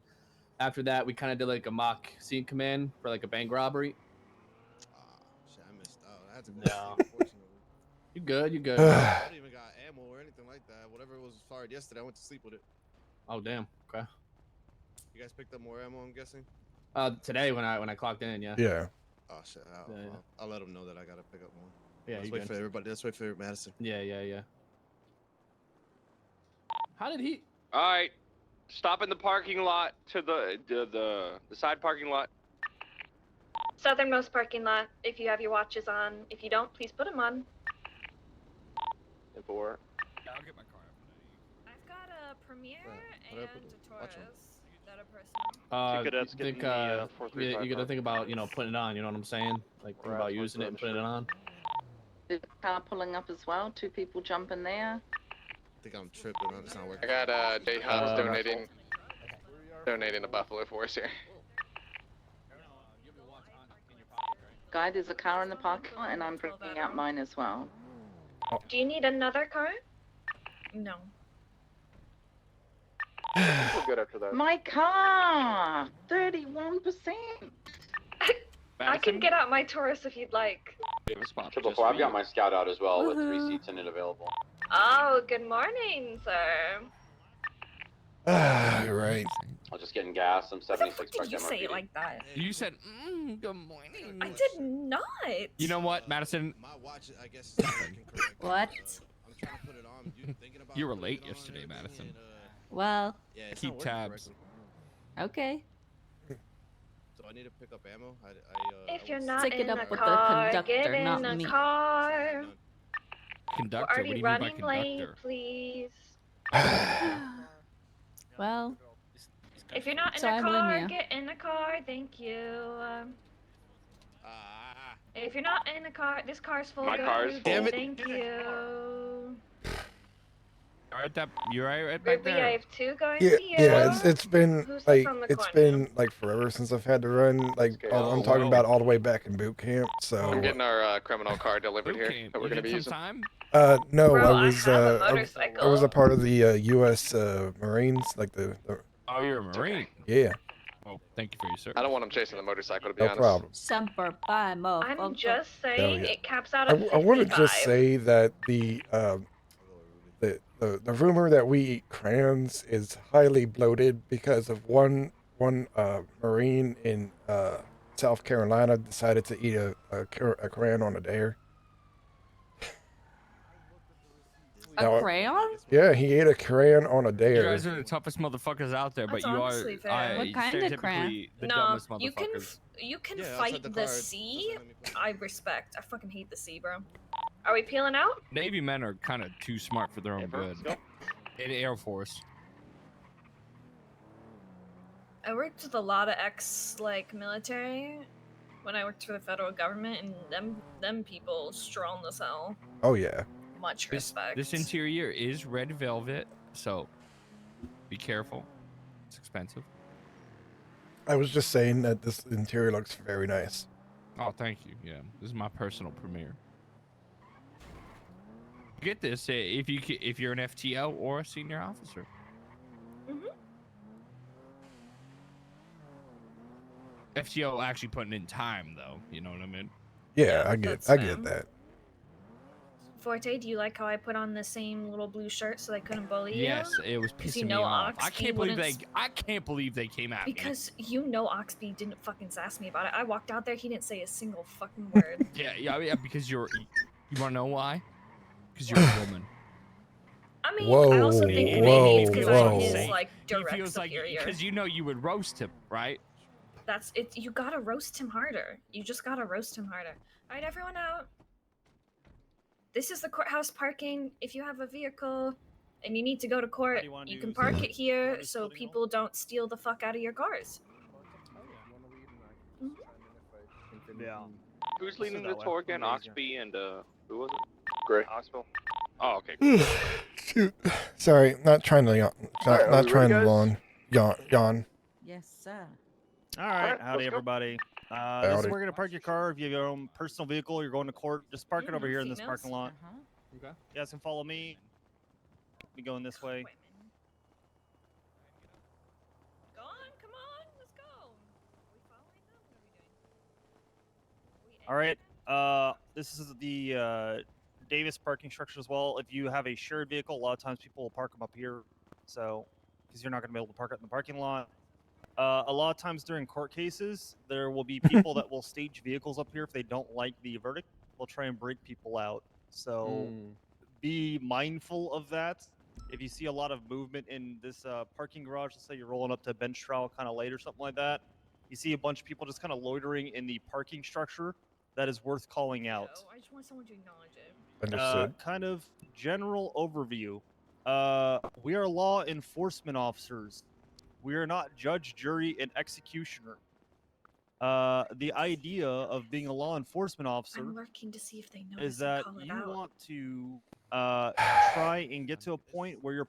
Speaker 10: after that, we kind of did like a mock scene command for like a bank robbery.
Speaker 11: to go
Speaker 10: No.
Speaker 11: see, unfortunately.
Speaker 10: You good? You good?
Speaker 11: I don't even got ammo or anything like that. Whatever was fired yesterday, I went to sleep with it.
Speaker 10: Oh damn. Okay.
Speaker 11: You guys picked up more ammo, I'm guessing?
Speaker 10: Today when I clocked in, yeah.
Speaker 3: Yeah.
Speaker 11: Oh shit!
Speaker 10: Yeah, yeah.
Speaker 11: I'll let them know that I gotta pick up more.
Speaker 10: Yeah,
Speaker 11: Let's
Speaker 10: you
Speaker 11: wait
Speaker 10: good.
Speaker 11: for everybody. Let's wait for Madison.
Speaker 10: Yeah. How did he?
Speaker 15: All right, stop in the parking lot to the side parking lot.
Speaker 7: Southernmost parking lot. If you have your watches on. If you don't, please put them on.
Speaker 15: And for
Speaker 9: Yeah, I'll get my car after that.
Speaker 7: I've got a Premier
Speaker 11: What
Speaker 7: and
Speaker 11: happened?
Speaker 7: a
Speaker 11: Watch 'em.
Speaker 7: Taurus that are personal.
Speaker 10: You
Speaker 15: cadets
Speaker 10: think
Speaker 15: getting the, 435
Speaker 10: you gotta think about putting it on. You know what I'm saying? Like think about using it and putting it on.
Speaker 6: The car pulling up as well. 2 people jumping there.
Speaker 11: I think I'm tripping. It's not working.
Speaker 15: I got Day Hunt's donating the Buffalo Force here.
Speaker 6: Guy, there's a car in the parking lot, and I'm bringing out mine as well.
Speaker 7: Do you need another car? No.
Speaker 15: We're good after that.
Speaker 6: My car! 31%!
Speaker 7: I can get out my Taurus if you'd like.
Speaker 15: Triple four, I've got my Scout out as well with 3 seats in it available.
Speaker 7: Oh, good morning, sir.
Speaker 3: Right.
Speaker 15: I'm just getting gas. I'm 76
Speaker 7: Did you say it like that?
Speaker 9: You said, good morning.
Speaker 7: I did not.
Speaker 9: You know what, Madison?
Speaker 11: My watch, I guess, is not working correctly.
Speaker 13: What?
Speaker 11: I'm trying to put it on. Thinking about
Speaker 9: You were
Speaker 11: putting
Speaker 9: late
Speaker 11: it on
Speaker 9: yesterday,
Speaker 11: and everything,
Speaker 9: Madison.
Speaker 13: Well,
Speaker 11: yeah, it's
Speaker 9: Keep
Speaker 11: not working
Speaker 9: tabs.
Speaker 11: correctly.
Speaker 13: okay.
Speaker 11: So I need to pick up ammo.
Speaker 7: If you're
Speaker 11: was-
Speaker 7: not
Speaker 13: Take it
Speaker 7: in
Speaker 13: up
Speaker 7: a
Speaker 13: with the
Speaker 7: car,
Speaker 13: conductor,
Speaker 7: get in
Speaker 13: not
Speaker 7: a
Speaker 13: me.
Speaker 7: car. We're
Speaker 9: Conductor? What do
Speaker 7: already
Speaker 9: you mean by
Speaker 7: running late,
Speaker 9: conductor?
Speaker 7: please.
Speaker 13: Well,
Speaker 7: If you're not in
Speaker 13: So
Speaker 7: a
Speaker 13: I blame
Speaker 7: car,
Speaker 13: you.
Speaker 7: get in a car. Thank you. If you're not in a car, this car's full.
Speaker 15: My
Speaker 7: go
Speaker 15: car's
Speaker 7: Ruby,
Speaker 15: full.
Speaker 7: Thank you.
Speaker 9: You're right back
Speaker 7: Ruby,
Speaker 9: there.
Speaker 7: I have 2 going
Speaker 3: Yeah,
Speaker 7: to you.
Speaker 3: it's been
Speaker 7: Who's this
Speaker 3: like
Speaker 7: on the
Speaker 3: it's
Speaker 7: corner?
Speaker 3: been like forever since I've had to run. Like I'm talking about all the way back in boot camp. So
Speaker 15: I'm getting our criminal car delivered here that we're
Speaker 9: You
Speaker 15: gonna be
Speaker 9: had
Speaker 15: using.
Speaker 9: some time?
Speaker 3: no,
Speaker 7: Bro,
Speaker 3: I was
Speaker 7: I have a
Speaker 3: I
Speaker 7: motorcycle.
Speaker 3: was a part of the U.S. Marines, like the
Speaker 9: Oh, you're a Marine.
Speaker 3: yeah.
Speaker 9: Oh, thank you for your service.
Speaker 15: I don't want him chasing the motorcycle, to be
Speaker 3: No
Speaker 15: honest.
Speaker 3: problem.
Speaker 13: Semper Fi, motherfucker.
Speaker 7: I'm just
Speaker 3: Hell
Speaker 7: saying
Speaker 3: yeah.
Speaker 7: it caps out
Speaker 3: I,
Speaker 7: at 55.
Speaker 3: I want to just say that the rumor that we eat crayons is highly bloated because of one Marine in South Carolina decided to eat a crayon on a dare. Now,
Speaker 13: Crayon?
Speaker 3: Yeah, he ate a crayon on a
Speaker 9: You
Speaker 3: dare.
Speaker 9: guys are the toughest motherfuckers out there, but
Speaker 7: That's
Speaker 9: you are
Speaker 7: honestly fair.
Speaker 13: What kind of crayon?
Speaker 9: stereotypically the
Speaker 7: No,
Speaker 9: dumbest
Speaker 7: you can
Speaker 9: motherfuckers.
Speaker 7: you can
Speaker 11: Yeah, outside
Speaker 7: fight
Speaker 11: the
Speaker 7: the
Speaker 11: car,
Speaker 7: sea.
Speaker 11: doesn't let me play.
Speaker 7: I respect. I fucking hate the sea, bro. Are we peeling out?
Speaker 9: Navy men are kind of too smart for their own good. In Air Force.
Speaker 7: I worked with a lot of military when I worked for the federal government, and them people strong as hell.
Speaker 3: Oh yeah.
Speaker 7: Much respect.
Speaker 9: This interior is red velvet, so be careful. It's expensive.
Speaker 3: I was just saying that this interior looks very nice.
Speaker 9: Oh, thank you. Yeah, this is my personal premiere. Get this if you're an FTO or a senior officer. FTO actually putting in time though. You know what I mean?
Speaker 3: Yeah, I
Speaker 7: that's
Speaker 3: get
Speaker 7: fair.
Speaker 3: that.
Speaker 7: Forte, do you like how I put on the same little blue shirt so they couldn't bully you?
Speaker 9: Yes, it was
Speaker 7: 'Cause
Speaker 9: pissing
Speaker 7: you
Speaker 9: me
Speaker 7: know
Speaker 9: off. I
Speaker 7: Oxby
Speaker 9: can't believe
Speaker 7: wouldn't
Speaker 9: I can't believe they came at me.
Speaker 7: Because you know Oxby didn't fucking sass me about it. I walked out there, he didn't say a single fucking word.
Speaker 9: Yeah, because you wanna know why? Because you're a woman.
Speaker 7: I mean, I also think maybe it's because I'm his
Speaker 9: He
Speaker 7: direct
Speaker 9: feels like
Speaker 7: superior.
Speaker 9: because you know you would roast him, right?
Speaker 7: That's it. You gotta roast him harder. You just gotta roast him harder. All right, everyone out. This is the courthouse parking. If you have a vehicle and you need to go to court, you can park it here so people don't steal the fuck out of your cars.
Speaker 8: Yeah.
Speaker 15: Who's leading the
Speaker 8: that way.
Speaker 15: tour again?
Speaker 8: Amazing.
Speaker 15: Oxby and who was it? Gray. Oxville. Oh, okay.
Speaker 3: Shoot. Sorry, not trying to yawn.
Speaker 15: Alright, are
Speaker 3: Not
Speaker 15: we
Speaker 3: trying
Speaker 15: ready,
Speaker 3: to yawn.
Speaker 6: Yes, sir.
Speaker 8: All right,
Speaker 15: Alright,
Speaker 8: howdy
Speaker 15: let's go.
Speaker 8: everybody. This is
Speaker 3: Howdy.
Speaker 8: where you're gonna park your car. If you have your own personal vehicle, you're going to court. Just park it over here in this
Speaker 7: females?
Speaker 8: parking lot.
Speaker 6: Uh-huh.
Speaker 10: Okay.
Speaker 8: You guys can follow me. Be going this way.
Speaker 7: Go on, come on, let's go. Are we following them? What are we doing?
Speaker 8: All right. This is the Davis parking structure as well. If you have a shared vehicle, a lot of times people will park them up here, so because you're not going to be able to park it in the parking lot. A lot of times during court cases, there will be people that will stage vehicles up here if they don't like the verdict. They'll try and break people out. So be mindful of that. If you see a lot of movement in this parking garage, let's say you're rolling up to bench trial kind of late or something like that, you see a bunch of people just kind of loitering in the parking structure, that is worth calling out.
Speaker 7: I just want someone to acknowledge it.
Speaker 3: Understood.
Speaker 8: Kind of general overview. We are law enforcement officers. We are not judge, jury, and executioner. The idea of being a law enforcement officer
Speaker 7: I'm lurking to see if they
Speaker 8: is
Speaker 7: notice
Speaker 8: that
Speaker 7: and call it
Speaker 8: you
Speaker 7: out.
Speaker 8: want to try and get to a point where you're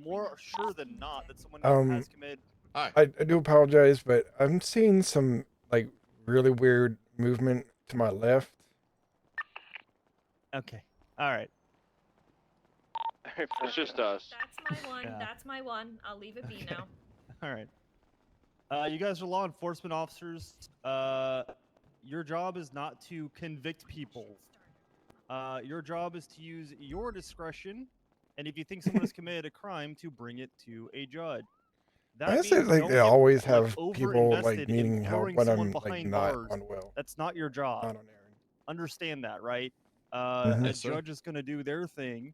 Speaker 8: more sure than not that someone has committed.
Speaker 3: I do apologize, but I'm seeing some like really weird movement to my left.
Speaker 8: Okay. All right.
Speaker 15: It's just us.
Speaker 7: That's my one.
Speaker 8: Yeah.
Speaker 7: That's my one. I'll leave it be now.
Speaker 8: All right. You guys are law enforcement officers. Your job is not to convict people. Your job is to use your discretion, and if you think someone has committed a crime, to bring it to a judge. That
Speaker 3: I say
Speaker 8: means
Speaker 3: like
Speaker 8: don't
Speaker 3: they
Speaker 8: get,
Speaker 3: always
Speaker 8: like,
Speaker 3: have people like
Speaker 8: over-invested in
Speaker 3: meaning how
Speaker 8: throwing
Speaker 3: when
Speaker 8: someone
Speaker 3: I'm like
Speaker 8: behind
Speaker 3: not
Speaker 8: bars.
Speaker 3: on well.
Speaker 8: That's not your job.
Speaker 3: Not on errand.
Speaker 8: Understand that, right?
Speaker 3: Mhm.
Speaker 8: A
Speaker 3: Yes, sir.
Speaker 8: judge is going to do their thing,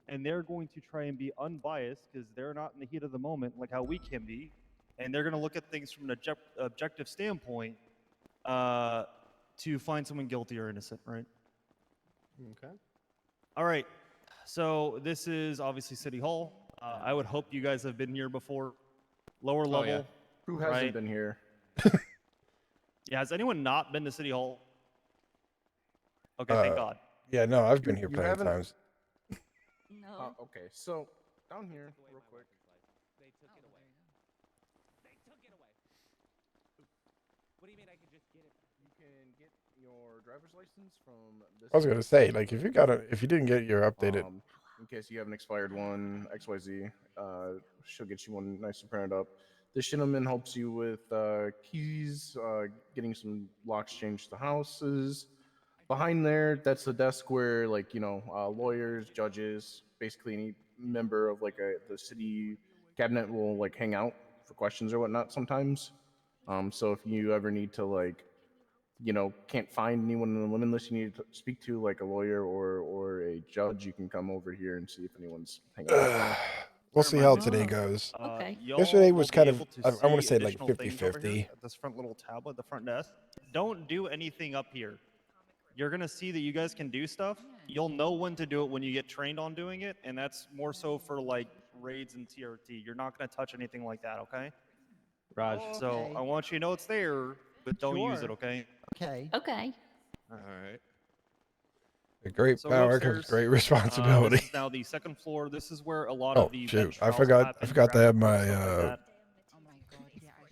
Speaker 8: and they're going to try and be unbiased because they're not in the heat of the moment like how we can be, and they're going to look at things from an objective standpoint to find someone guilty or innocent, right?
Speaker 10: Okay.
Speaker 8: All right. So this is obviously City Hall. I would hope you guys have been here before. Lower
Speaker 16: Oh,
Speaker 8: level.
Speaker 16: yeah. Who hasn't
Speaker 8: right?
Speaker 16: been here?
Speaker 8: Yeah, has anyone not been to City Hall? Okay, thank God.
Speaker 3: Yeah, no, I've been here
Speaker 16: You
Speaker 3: plenty of
Speaker 16: haven't?
Speaker 3: times.
Speaker 13: No.
Speaker 16: Okay, so down here, real quick.
Speaker 5: They took it away. They took it away. What do you mean I can just get it?
Speaker 16: You can get your driver's license from this.
Speaker 3: I was gonna say like if you didn't get your updated.
Speaker 16: In case you have an expired one, XYZ, she'll get you one nice and printed up. This gentleman helps you with keys, getting some locks changed to the houses. Behind there, that's the desk where, like, lawyers, judges, basically any member of like the city cabinet will like hang out for questions or whatnot sometimes. So if you ever need to can't find anyone in the limit list you need to speak to, like a lawyer or a judge, you can come over here and see if anyone's hanging out there.
Speaker 3: We'll see how today goes.
Speaker 13: Okay.
Speaker 3: Yesterday was kind of,
Speaker 8: Able to
Speaker 3: I want to
Speaker 8: see
Speaker 3: say like
Speaker 8: additional things over here
Speaker 3: 50-50.
Speaker 8: at this front little tab at the front desk. Don't do anything up here. You're gonna see that you guys can do stuff. You'll know when to do it when you get trained on doing it, and that's more so for like raids and TRT. You're not gonna touch anything like that, okay?
Speaker 10: Raj.
Speaker 8: So
Speaker 12: Okay.
Speaker 8: I want you to know it's there, but don't use it,
Speaker 12: Sure.
Speaker 8: okay?
Speaker 12: Okay.
Speaker 13: Okay.
Speaker 8: All right.
Speaker 3: A great
Speaker 8: So go
Speaker 3: power comes
Speaker 8: upstairs.
Speaker 3: great responsibility.
Speaker 8: This is now the second floor. This is where a lot
Speaker 3: Oh
Speaker 8: of the
Speaker 3: shoot!
Speaker 8: bench
Speaker 3: I
Speaker 8: trials
Speaker 3: forgot.
Speaker 8: happen,
Speaker 3: I forgot to have
Speaker 8: traffic
Speaker 3: my.
Speaker 8: courts, stuff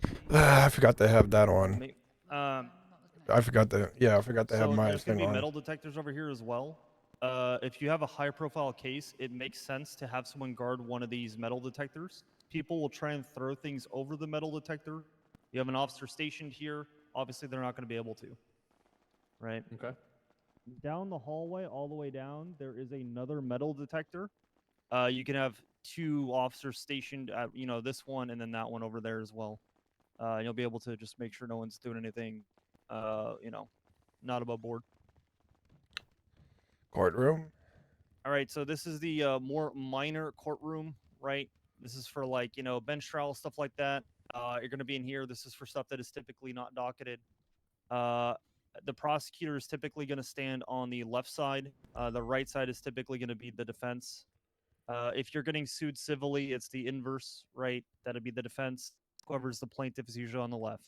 Speaker 8: like that.
Speaker 3: I forgot to have that on.
Speaker 8: Um,
Speaker 3: I forgot to. Yeah, I forgot to have
Speaker 8: so
Speaker 3: my
Speaker 8: there's going
Speaker 3: thing
Speaker 8: to be
Speaker 3: on.
Speaker 8: metal detectors over here as well. If you have a high-profile case, it makes sense to have someone guard one of these metal detectors. People will try and throw things over the metal detector. You have an officer stationed here. Obviously, they're not going to be able to. Right?
Speaker 10: Okay.
Speaker 8: Down the hallway, all the way down, there is another metal detector. You can have two officers stationed at, this one and then that one over there as well. You'll be able to just make sure no one's doing anything, not above board.
Speaker 3: Courtroom.
Speaker 8: All right, so this is the more minor courtroom, right? This is for like, bench trial, stuff like that. You're going to be in here. This is for stuff that is typically not docketed. The prosecutor is typically going to stand on the left side. The right side is typically going to be the defense. If you're getting sued civilly, it's the inverse, right? That'd be the defense. Whoever's the plaintiff is usually on the left.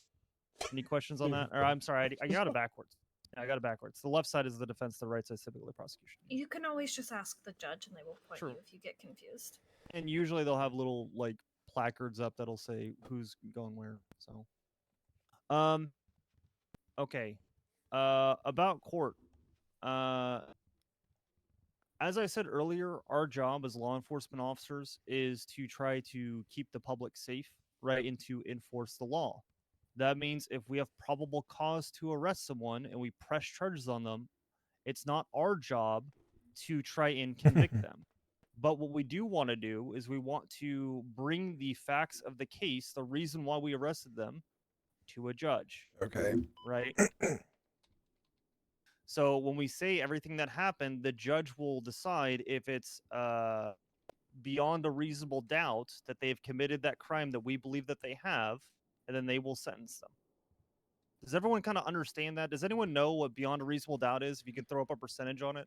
Speaker 8: Any questions on that? Or I'm sorry, I got it backwards. I got it backwards. The left side is the defense. The right side is typically the prosecution.
Speaker 7: You can always just ask the judge and they will point
Speaker 8: True.
Speaker 7: you if you get confused.
Speaker 8: And usually they'll have little like placards up that'll say who's going where. So, okay. About court. As I said earlier, our job as law enforcement officers is to try to keep the public safe, right, and to enforce the law. That means if we have probable cause to arrest someone and we press charges on them, it's not our job to try and convict them. But what we do want to do is we want to bring the facts of the case, the reason why we arrested them, to a judge.
Speaker 3: Okay.
Speaker 8: Right? So when we say everything that happened, the judge will decide if it's beyond a reasonable doubt that they've committed that crime that we believe that they have, and then they will sentence them. Does everyone kind of understand that? Does anyone know what beyond a reasonable doubt is? If you can throw up a percentage on it,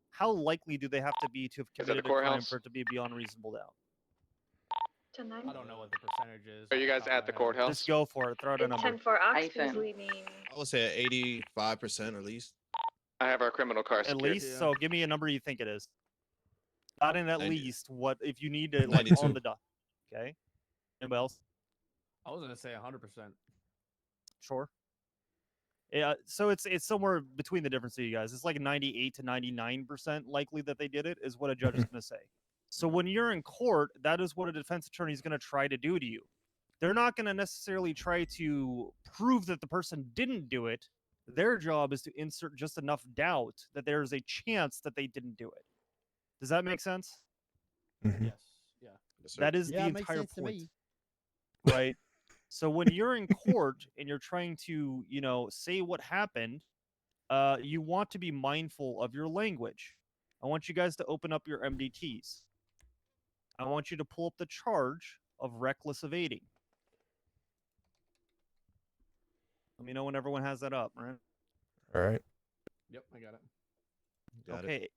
Speaker 8: how likely do they have to be to have
Speaker 15: Is that the
Speaker 8: committed a crime
Speaker 15: courthouse?
Speaker 8: for it to be beyond reasonable doubt?
Speaker 10: I don't know what the percentage is.
Speaker 15: Are you guys at the courthouse?
Speaker 8: Just go for it. Throw out a
Speaker 7: It's
Speaker 8: number.
Speaker 7: 10 for Ox
Speaker 11: Ethan.
Speaker 7: is leaving.
Speaker 11: I would say 85% at least.
Speaker 15: I have our criminal car
Speaker 8: At
Speaker 15: secured.
Speaker 8: least, so give me a number you think it is. Not in at
Speaker 11: 90.
Speaker 8: least. What if you need to like
Speaker 11: 92.
Speaker 8: on the dot? Okay. Anybody else?
Speaker 10: I was gonna say 100%.
Speaker 8: Sure. Yeah, so it's somewhere between the difference of you guys. It's like 98 to 99% likely that they did it is what a judge is going to say. So when you're in court, that is what a defense attorney is going to try to do to you. They're not going to necessarily try to prove that the person didn't do it. Their job is to insert just enough doubt that there is a chance that they didn't do it. Does that make sense?
Speaker 3: Mhm.
Speaker 10: Yes. Yeah.
Speaker 8: That is
Speaker 12: Yeah,
Speaker 8: the
Speaker 12: it makes
Speaker 8: entire
Speaker 12: sense to
Speaker 8: point.
Speaker 12: me.
Speaker 8: Right? So when you're in court and you're trying to, say what happened, you want to be mindful of your language. I want you guys to open up your MDTs. I want you to pull up the charge of reckless evading. Let me know when everyone has that up, right?
Speaker 3: All right.
Speaker 10: Yep, I got it.
Speaker 11: Got it.
Speaker 8: Okay.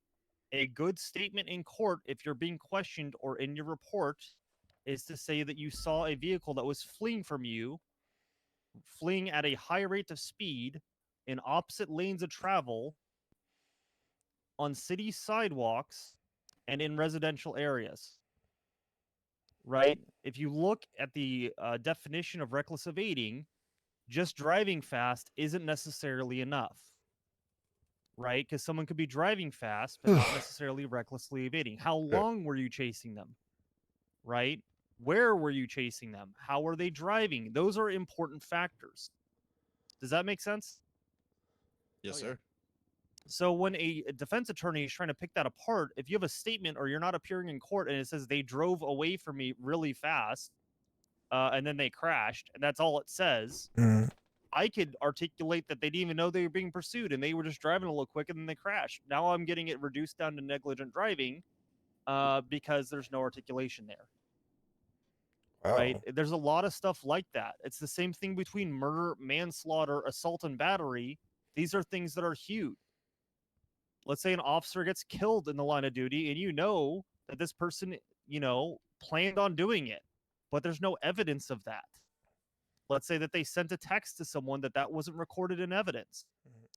Speaker 8: A good statement in court, if you're being questioned or in your report, is to say that you saw a vehicle that was fleeing from you, fleeing at a high rate of speed in opposite lanes of travel on city sidewalks and in residential areas. Right? If you look at the definition of reckless evading, just driving fast isn't necessarily enough. Right? Because someone could be driving fast, but not necessarily recklessly evading. How long were you chasing them? Right? Where were you chasing them? How were they driving? Those are important factors. Does that make sense?
Speaker 11: Yes, sir.
Speaker 8: So when a defense attorney is trying to pick that apart, if you have a statement or you're not appearing in court and it says they drove away from me really fast and then they crashed, and that's all it says,
Speaker 3: Mhm.
Speaker 8: I could articulate that they didn't even know they were being pursued and they were just driving a little quick and then they crashed. Now I'm getting it reduced down to negligent driving because there's no articulation there.
Speaker 3: Wow.
Speaker 8: Right? There's a lot of stuff like that. It's the same thing between murder, manslaughter, assault, and battery. These are things that are huge. Let's say an officer gets killed in the line of duty and you know that this person, planned on doing it, but there's no evidence of that. Let's say that they sent a text to someone that wasn't recorded in evidence.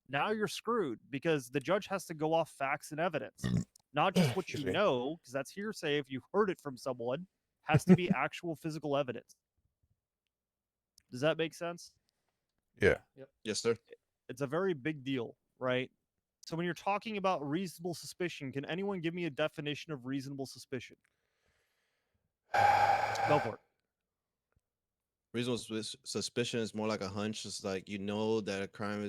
Speaker 8: Now you're screwed because the judge has to go off facts and evidence, not just what you
Speaker 3: Excuse me.
Speaker 8: know, because that's hearsay if you heard it from someone. Has to be actual physical evidence. Does that make sense?
Speaker 3: Yeah.
Speaker 10: Yep.
Speaker 11: Yes, sir.
Speaker 8: It's a very big deal, right? So when you're talking about reasonable suspicion, can anyone give me a definition of reasonable suspicion? Go for it.
Speaker 11: Reasonable suspicion is more like a hunch. It's like you know that a crime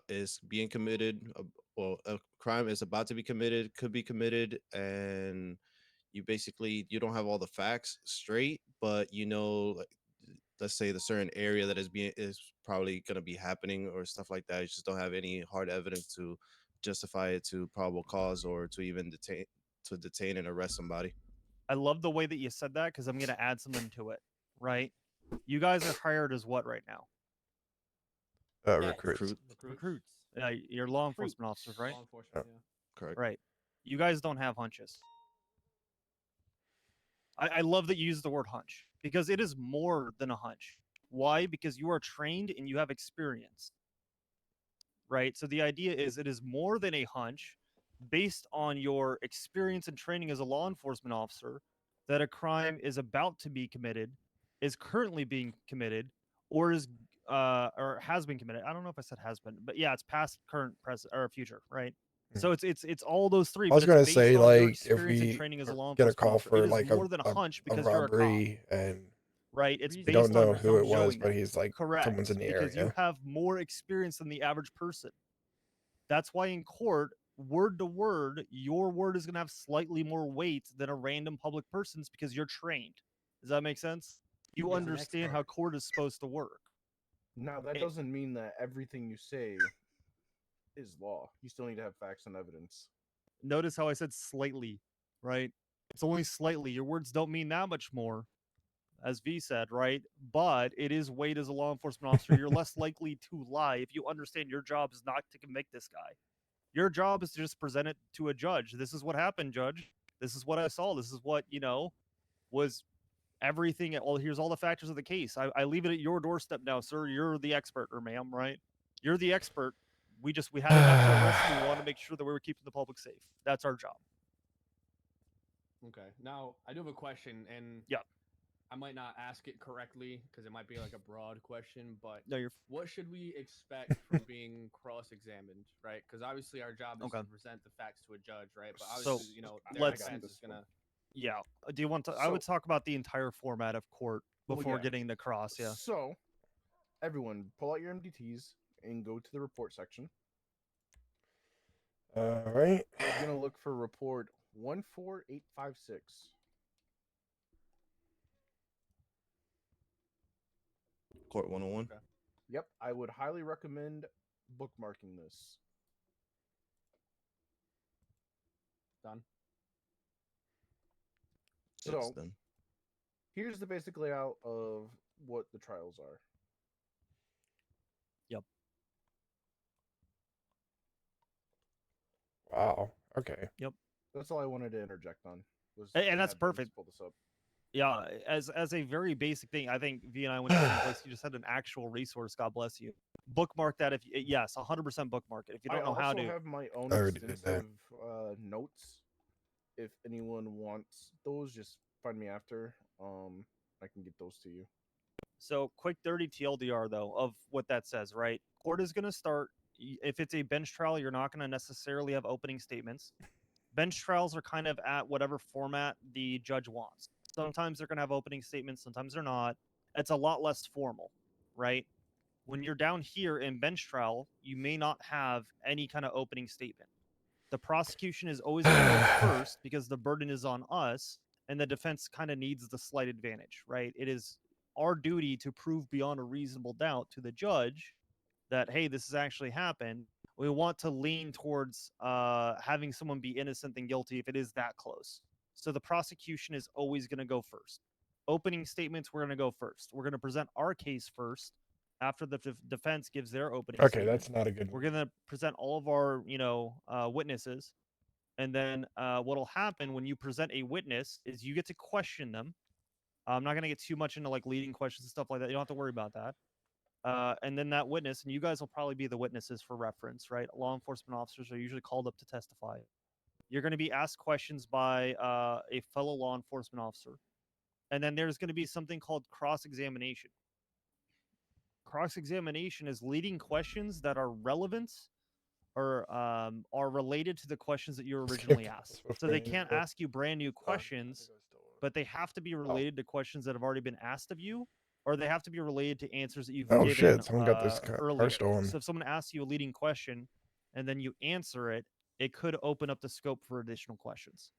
Speaker 11: is being committed, or a crime is about to be committed, could be committed, and you don't have all the facts straight, but like, let's say the certain area that is probably going to be happening or stuff like that. You just don't have any hard evidence to justify it to probable cause or to even detain and arrest somebody.
Speaker 8: I love the way that you said that because I'm going to add something to it, right? You guys are hired as what right now?
Speaker 3: Recruits.
Speaker 10: Recruits.
Speaker 8: You're law enforcement officers, right?
Speaker 10: Law enforcement, yeah.
Speaker 11: Correct.
Speaker 8: Right. You guys don't have hunches. I love that you use the word hunch because it is more than a hunch. Why? Because you are trained and you have experience. Right? So the idea is it is more than a hunch based on your experience and training as a law enforcement officer that a crime is about to be committed, is currently being committed, or or has been committed. I don't know if I said has been, but yeah, it's past, current, present, or future, right? So it's all those three.
Speaker 3: I was
Speaker 8: but it's
Speaker 3: gonna
Speaker 8: based
Speaker 3: say,
Speaker 8: on your
Speaker 3: like, if
Speaker 8: experience and
Speaker 3: we
Speaker 8: training as a law
Speaker 3: get a
Speaker 8: enforcement
Speaker 3: call
Speaker 8: officer.
Speaker 3: for
Speaker 8: It is
Speaker 3: like
Speaker 8: more than a hunch because you're a cop.
Speaker 3: robbery and
Speaker 8: right? It's
Speaker 3: You don't
Speaker 8: based on
Speaker 3: know who it was,
Speaker 8: showing
Speaker 3: but
Speaker 8: that.
Speaker 3: he's like
Speaker 8: Correct,
Speaker 3: someone's in the
Speaker 8: because you
Speaker 3: area.
Speaker 8: have more experience than the average person. That's why in court, word to word, your word is going to have slightly more weight than a random public person's because you're trained. Does that make sense? You
Speaker 12: He's an
Speaker 8: understand how
Speaker 12: expert.
Speaker 8: court is supposed to work.
Speaker 16: Now that
Speaker 8: It-
Speaker 16: doesn't mean that everything you say is law. You still need to have facts and evidence.
Speaker 8: Notice how I said slightly, right? It's only slightly. Your words don't mean that much more, as V said, right? But it is weight as a law enforcement officer. You're less likely to lie if you understand your job is not to convict this guy. Your job is to just present it to a judge. This is what happened, judge. This is what I saw. This is what, was everything. All here's all the factors of the case. I leave it at your doorstep now, sir. You're the expert, or ma'am, right? You're the expert. We had enough to arrest you. We want to make sure that we were keeping the public safe. That's our job.
Speaker 10: Okay. Now I do have a question, and
Speaker 8: yeah,
Speaker 10: I might not ask it correctly because it might be like a broad question. But
Speaker 8: no,
Speaker 10: what should we expect from being cross-examined, right? Because obviously our job is to present the facts to a judge, right? But obviously, their defense is gonna.
Speaker 8: Yeah. Do you want to? I would talk about the entire format of court before getting the cross. Yeah.
Speaker 16: So, everyone, pull out your MDTs and go to the report section.
Speaker 3: All right.
Speaker 16: We're gonna look for report 14856.
Speaker 11: Court 101.
Speaker 10: Okay.
Speaker 16: Yep, I would highly recommend bookmarking this.
Speaker 10: Done.
Speaker 16: So, here's the basic layout of what the trials are.
Speaker 8: Yep.
Speaker 3: Wow. Okay.
Speaker 8: Yep.
Speaker 16: That's all I wanted to interject on.
Speaker 8: And that's
Speaker 16: have Vince
Speaker 8: perfect.
Speaker 16: Pull this up.
Speaker 8: Yeah, as a very basic thing, I think V and I went to the same place. You just had an actual resource. God bless you. Bookmark that yes, 100% bookmark it. If you don't know how to.
Speaker 16: I also have my own
Speaker 3: I already did
Speaker 16: extensive notes. If anyone wants those, just find me after. I can get those to you.
Speaker 8: So quick dirty TLDR though of what that says, right? Court is going to start. If it's a bench trial, you're not going to necessarily have opening statements. Bench trials are kind of at whatever format the judge wants. Sometimes they're going to have opening statements, sometimes they're not. It's a lot less formal, right? When you're down here in bench trial, you may not have any kind of opening statement. The prosecution is always going to go first because the burden is on us, and the defense kind of needs the slight advantage, right? It is our duty to prove beyond a reasonable doubt to the judge that, hey, this has actually happened. We want to lean towards having someone be innocent than guilty if it is that close. So the prosecution is always going to go first. Opening statements, we're going to go first. We're going to present our case first after the defense gives their opening
Speaker 3: Okay,
Speaker 8: statement.
Speaker 3: that's not a good
Speaker 8: We're going to present all of our, witnesses. And then what'll happen when you present a witness is you get to question them. I'm not going to get too much into like leading questions and stuff like that. You don't have to worry about that. And then that witness, and you guys will probably be the witnesses for reference, right? Law enforcement officers are usually called up to testify. You're going to be asked questions by a fellow law enforcement officer. And then there's going to be something called cross-examination. Cross-examination is leading questions that are relevant or are related to the questions that you were originally asked. So they can't ask you brand new questions, but they have to be related to questions that have already been asked of you, or they have to be related to answers that you've
Speaker 3: Oh
Speaker 8: given
Speaker 3: shit! Someone got this
Speaker 8: earlier.
Speaker 3: car stolen.
Speaker 8: So if someone asks you a leading question and then you answer it, it could open up the scope for additional questions.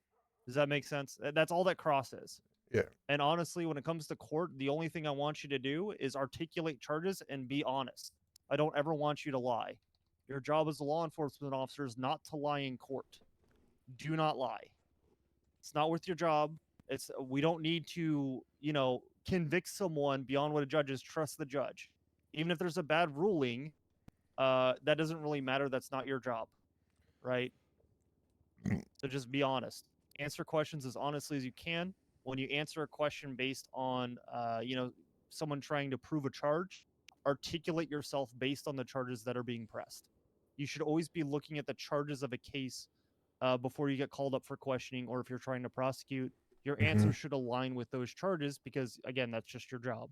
Speaker 8: Does that make sense? That's all that cross is.
Speaker 3: Yeah.
Speaker 8: And honestly, when it comes to court, the only thing I want you to do is articulate charges and be honest. I don't ever want you to lie. Your job as a law enforcement officer is not to lie in court. Do not lie. It's not worth your job. We don't need to, convict someone beyond what a judge is. Trust the judge. Even if there's a bad ruling, that doesn't really matter. That's not your job, right? So just be honest. Answer questions as honestly as you can. When you answer a question based on, someone trying to prove a charge, articulate yourself based on the charges that are being pressed. You should always be looking at the charges of a case before you get called up for questioning, or if you're trying to prosecute, your answer should align with those charges because, again, that's just your job,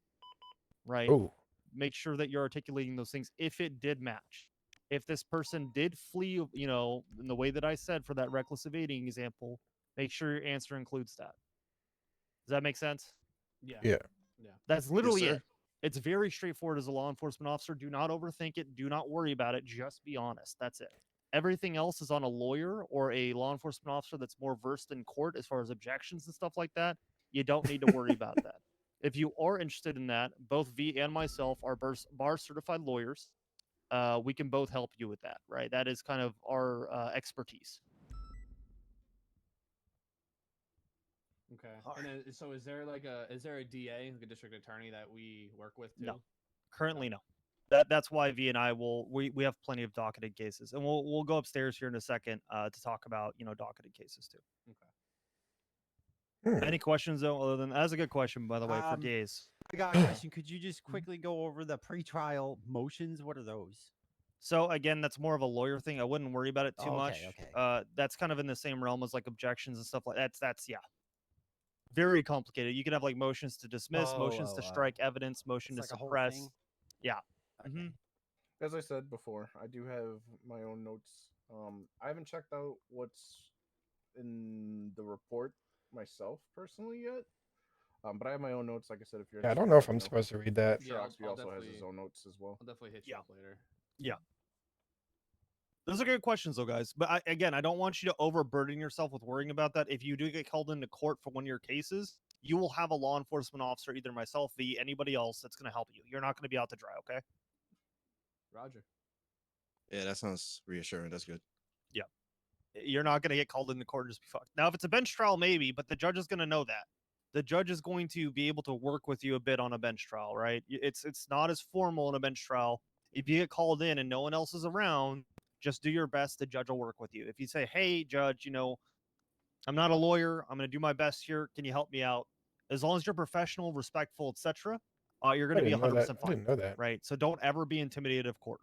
Speaker 8: right?
Speaker 3: Oh.
Speaker 8: Make sure that you're articulating those things if it did match. If this person did flee, in the way that I said for that reckless evading example, make sure your answer includes that. Does that make sense?
Speaker 10: Yeah.
Speaker 3: Yeah.
Speaker 10: Yeah.
Speaker 8: That's literally
Speaker 11: sir.
Speaker 8: it. It's very straightforward as a law enforcement officer. Do not overthink it. Do not worry about it. Just be honest. That's it. Everything else is on a lawyer or a law enforcement officer that's more versed in court as far as objections and stuff like that. You don't need to worry about that. If you are interested in that, both V and myself are bar certified lawyers. We can both help you with that, right? That is kind of our expertise.
Speaker 10: Okay. And then, so is there like a DA, like a district attorney that we work with too?
Speaker 8: No, currently no. That's why V and I we have plenty of docketed cases, and we'll go upstairs here in a second to talk about docketed cases too.
Speaker 10: Okay.
Speaker 8: Any questions though? Other than that's a good question, by the way, for DAs.
Speaker 12: I got a question. Could you just quickly go over the pretrial motions? What are those?
Speaker 8: So again, that's more of a lawyer thing. I wouldn't worry about it too
Speaker 12: Okay,
Speaker 8: much.
Speaker 12: okay.
Speaker 8: That's kind of in the same realm as like objections and stuff like that. That's yeah, very complicated. You can have like motions to dismiss, motions to strike evidence, motion to
Speaker 12: It's like a whole
Speaker 8: suppress.
Speaker 12: thing?
Speaker 8: Yeah.
Speaker 12: Okay.
Speaker 16: As I said before, I do have my own notes. I haven't checked out what's in the report myself personally yet. But I have my own notes. Like I said, if you're
Speaker 3: Yeah, I don't
Speaker 16: interested,
Speaker 3: know if
Speaker 16: let me
Speaker 3: I'm supposed to read that.
Speaker 16: I'm sure
Speaker 10: Yeah,
Speaker 16: Oxby
Speaker 10: I'll
Speaker 16: also has his
Speaker 10: definitely-
Speaker 16: own notes as well.
Speaker 10: I'll definitely hit you up later.
Speaker 8: Yeah. Those are good questions, though, guys. But I don't want you to overburden yourself with worrying about that. If you do get called into court for one of your cases, you will have a law enforcement officer, either myself, V, anybody else, that's going to help you. You're not going to be out to dry, okay?
Speaker 10: Roger.
Speaker 11: Yeah, that sounds reassuring. That's good.
Speaker 8: Yeah. You're not going to get called into court and just be fucked. Now, if it's a bench trial, maybe, but the judge is going to know that. The judge is going to be able to work with you a bit on a bench trial, right? It's not as formal in a bench trial. If you get called in and no one else is around, just do your best. The judge will work with you. If you say, hey, judge, I'm not a lawyer. I'm going to do my best here. Can you help me out? As long as you're professional, respectful, etc., you're going to be 100% fine.
Speaker 3: I didn't know that.
Speaker 8: Right? So don't ever be intimidated of court.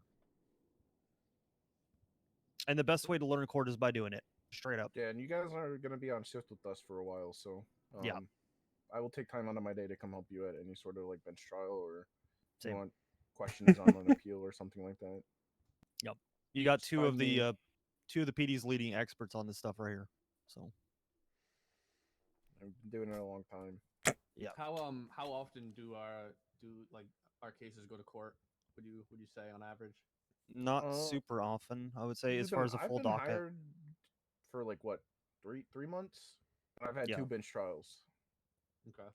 Speaker 8: And the best way to learn court is by doing it. Straight up.
Speaker 16: Yeah, and you guys are going to be on shift with us for a while, so
Speaker 8: Yeah.
Speaker 16: I will take time out of my day to come help you at any sort of like bench trial or if you
Speaker 8: Same.
Speaker 16: want questions on an appeal or something like that.
Speaker 8: Yep. You got
Speaker 16: Just
Speaker 8: two of
Speaker 16: find me-
Speaker 8: the PD's leading experts on this stuff right here. So
Speaker 16: I've been doing it a long time.
Speaker 8: yeah.
Speaker 10: How often do our cases go to court? Would you say on average?
Speaker 8: Not super often, I would say, as far as a full
Speaker 16: I've been
Speaker 8: docket.
Speaker 16: hired for like what, three months? And I've had
Speaker 8: Yeah.
Speaker 16: 2 bench trials.
Speaker 10: Okay.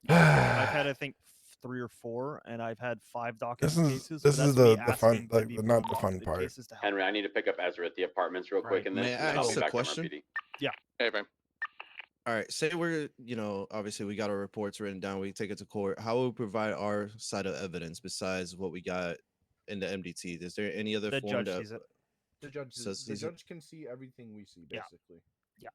Speaker 8: I've had, I think, 3 or 4, and I've had 5 docket cases.
Speaker 3: This
Speaker 8: but
Speaker 3: is
Speaker 8: that's me
Speaker 3: the fun,
Speaker 8: asking to
Speaker 3: like
Speaker 8: be
Speaker 3: the,
Speaker 8: put
Speaker 3: not
Speaker 8: on
Speaker 3: the fun
Speaker 8: docketed
Speaker 3: part.
Speaker 8: cases to help.
Speaker 15: Henry, I need to pick up Ezra at the apartments real quick, and then
Speaker 11: May I
Speaker 15: I'll
Speaker 11: ask
Speaker 15: be
Speaker 11: a
Speaker 15: back
Speaker 11: question?
Speaker 15: to MRPD.
Speaker 8: Yeah.
Speaker 15: Hey, man.
Speaker 11: All right. Say we're, obviously we got our reports written down. We take it to court. How will we provide our side of evidence besides what we got in the MDT? Is there any other
Speaker 8: The
Speaker 11: form
Speaker 8: judge
Speaker 11: that
Speaker 8: sees it.
Speaker 16: The judge,
Speaker 11: says
Speaker 16: the
Speaker 11: sees it?
Speaker 16: judge can see everything we see,
Speaker 8: Yeah.
Speaker 16: basically.
Speaker 8: Yeah.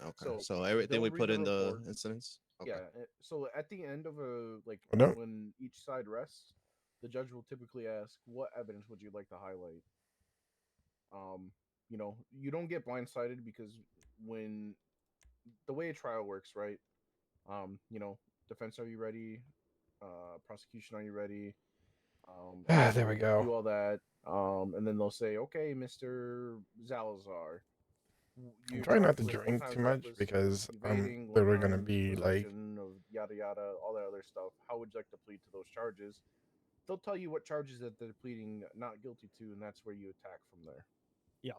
Speaker 11: Okay. So everything
Speaker 16: they'll
Speaker 11: we
Speaker 16: read
Speaker 11: put
Speaker 16: the
Speaker 11: in the
Speaker 16: report.
Speaker 11: incidents. Okay.
Speaker 16: Yeah. So at the end of
Speaker 3: Oh, no.
Speaker 16: when each side rests, the judge will typically ask, "What evidence would you like to highlight?" You don't get blindsided because when the way a trial works, right? Defense, are you ready? Prosecution, are you ready?
Speaker 3: There we go.
Speaker 16: Do all that, and then they'll say, "Okay, Mr. Salazar."
Speaker 3: I'm trying not to drink too much because I'm literally going to be like,
Speaker 16: of yada yada, all that other stuff. How would you like to plead to those charges? They'll tell you what charges that they're pleading not guilty to, and that's where you attack from there.
Speaker 8: Yeah.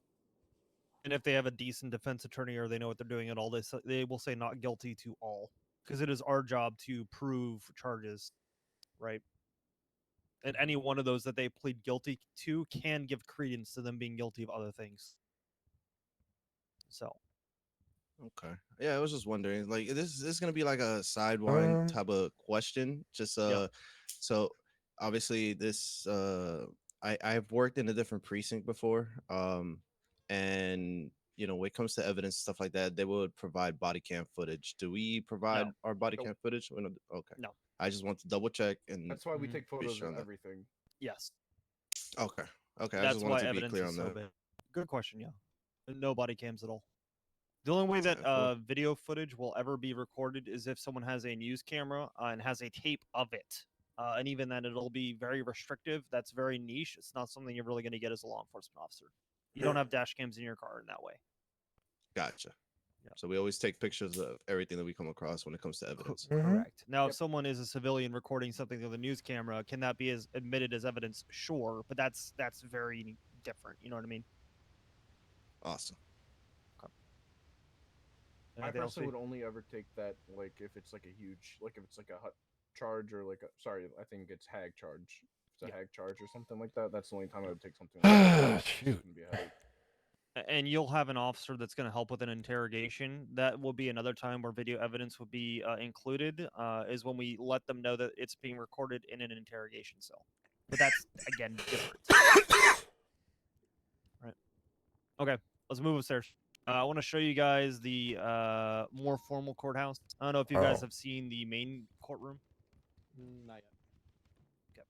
Speaker 8: And if they have a decent defense attorney or they know what they're doing at all, they will say not guilty to all, because it is our job to prove charges, right? And any one of those that they plead guilty to can give credence to them being guilty of other things. So
Speaker 11: Okay. Yeah, I was just wondering, like, this is gonna be like a sidewind type of question. Just so obviously this I've worked in a different precinct before. And when it comes to evidence stuff like that, they would provide body cam footage. Do we provide our body cam footage? Or no? Okay.
Speaker 8: No.
Speaker 11: I just want to double check, and
Speaker 16: That's why we take
Speaker 11: be
Speaker 16: photos
Speaker 11: sure
Speaker 16: of
Speaker 11: on that.
Speaker 16: everything.
Speaker 8: yes,
Speaker 11: Okay. Okay. I
Speaker 8: that's
Speaker 11: just
Speaker 8: why
Speaker 11: wanted to be
Speaker 8: evidence
Speaker 11: clear
Speaker 8: is
Speaker 11: on
Speaker 8: so
Speaker 11: that.
Speaker 8: big. Good question. Yeah, no body cams at all. The only way that
Speaker 11: Okay, cool.
Speaker 8: video footage will ever be recorded is if someone has a news camera and has a tape of it. And even then, it'll be very restrictive. That's very niche. It's not something you're really going to get as a law enforcement officer. You don't have dash cams in your car in that way.
Speaker 11: Gotcha. So we always take pictures of everything that we come across when it comes to evidence.
Speaker 8: Correct. Now, if someone is a civilian recording something with a news camera, can that be as admitted as evidence? Sure, but that's very different. You know what I mean?
Speaker 11: Awesome.
Speaker 16: I
Speaker 8: Anything else,
Speaker 16: personally
Speaker 8: Steve?
Speaker 16: would only ever take that like if it's like a huge, like if it's like a hut charge or like a, sorry, I think it's hag charge. If it's a hag charge or something like that, that's the only time I would take something like that. It's just
Speaker 3: Shoot.
Speaker 16: gonna be a headache.
Speaker 8: And you'll have an officer that's going to help with an interrogation. That will be another time where video evidence would be included, is when we let them know that it's being recorded in an interrogation cell. But that's, again, different. Right. Okay, let's move upstairs. I want to show you guys the more formal courthouse. I don't know if you guys
Speaker 3: Oh.
Speaker 8: have seen the main courtroom.
Speaker 10: Not yet.
Speaker 8: Okay.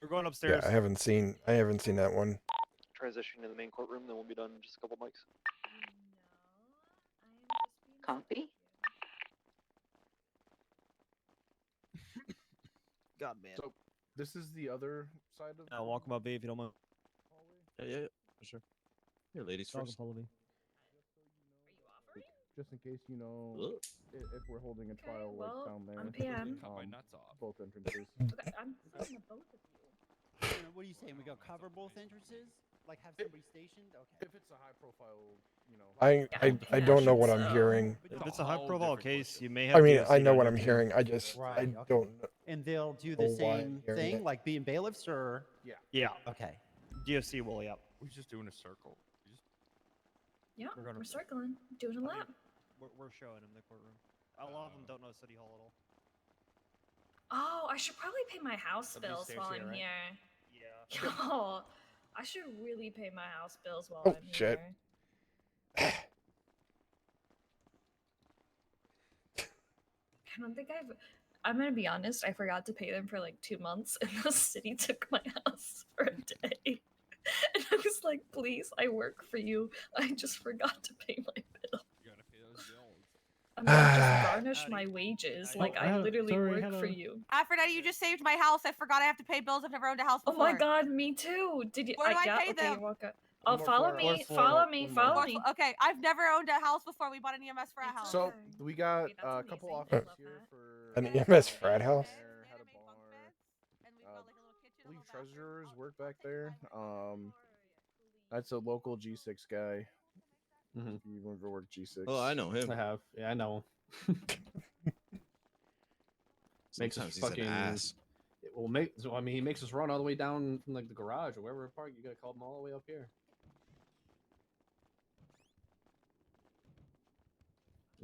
Speaker 8: We're going
Speaker 3: Yeah,
Speaker 8: upstairs.
Speaker 3: I haven't seen that one.
Speaker 8: Transition to the main courtroom, then we'll be done in just a couple mics.
Speaker 13: Copy.
Speaker 8: God, man.
Speaker 16: So this is the other side of.
Speaker 8: Walk them up, B, if you don't mind.
Speaker 11: Yeah, for sure. Here, ladies first.
Speaker 16: Just in case you know if we're holding a trial
Speaker 7: well,
Speaker 16: like down there.
Speaker 7: I'm PM.
Speaker 9: Cut my nuts off.
Speaker 16: Both entrances.
Speaker 7: Okay, I'm fine with both of you.
Speaker 12: What are you saying? We go cover both entrances? Like have somebody stationed? Okay.
Speaker 16: If it's a high profile, you know.
Speaker 3: I don't know what I'm hearing.
Speaker 8: If it's a high-profile case, you may
Speaker 3: I
Speaker 8: have.
Speaker 3: mean,
Speaker 8: DOC
Speaker 3: I know
Speaker 8: down
Speaker 3: what
Speaker 8: here
Speaker 3: I'm
Speaker 8: too.
Speaker 3: hearing. I just I
Speaker 12: Right, okay.
Speaker 3: don't know.
Speaker 12: And they'll do
Speaker 3: know
Speaker 12: the
Speaker 3: why I'm
Speaker 12: same
Speaker 3: hearing
Speaker 12: thing,
Speaker 3: it.
Speaker 12: like being bailiffs, or
Speaker 16: Yeah.
Speaker 8: Yeah.
Speaker 12: okay.
Speaker 8: DOC will, yeah.
Speaker 9: We're just doing a circle.
Speaker 7: Yeah,
Speaker 8: We're gonna-
Speaker 7: we're circling, doing a lap.
Speaker 8: We're showing them the courtroom. A lot of them don't know City Hall at all.
Speaker 7: Oh, I should probably pay my house
Speaker 8: Somebody
Speaker 7: bills
Speaker 8: stays
Speaker 7: while
Speaker 8: here,
Speaker 7: I'm
Speaker 8: right?
Speaker 7: here.
Speaker 8: Yeah.
Speaker 7: Yo, I should really pay my house bills while
Speaker 3: Oh,
Speaker 7: I'm
Speaker 3: shit.
Speaker 7: here. I don't think I'm gonna be honest, I forgot to pay them for like 2 months and the city took my house for a day. And I was like, please, I work for you. I just forgot to pay my bill.
Speaker 9: You gotta pay those bills.
Speaker 7: I'm gonna just garnish my wages. Like I literally work for you.
Speaker 14: Aphrodite, you just saved my house. I forgot I have to pay bills. I've never owned a house
Speaker 7: Oh
Speaker 14: before.
Speaker 7: my god, me too. Did you?
Speaker 14: Where do I
Speaker 7: yeah,
Speaker 14: pay
Speaker 7: okay,
Speaker 14: them?
Speaker 7: you're welcome. Oh,
Speaker 16: One more
Speaker 7: follow
Speaker 16: floor up.
Speaker 7: me,
Speaker 16: Fourth floor
Speaker 7: follow
Speaker 16: up,
Speaker 7: me,
Speaker 16: one more.
Speaker 7: follow me.
Speaker 14: Okay, I've never owned a house before. We bought an EMS for a house.
Speaker 16: So we got
Speaker 7: Okay, that's
Speaker 16: a couple
Speaker 7: amazing. I
Speaker 16: officers
Speaker 7: love
Speaker 16: here
Speaker 7: that.
Speaker 16: for.
Speaker 3: An EMS frat house?
Speaker 16: Had a bar. I believe treasurers work back there. That's a local G6 guy.
Speaker 10: Mhm.
Speaker 16: If you ever work G6.
Speaker 11: Oh, I know him.
Speaker 10: I have. Yeah, I know him. Makes us
Speaker 11: Sometimes he's
Speaker 10: fucking
Speaker 11: an ass.
Speaker 10: It will make. So, I mean, he makes us run all the way down from like the garage or wherever we park. You gotta call him all the way up here.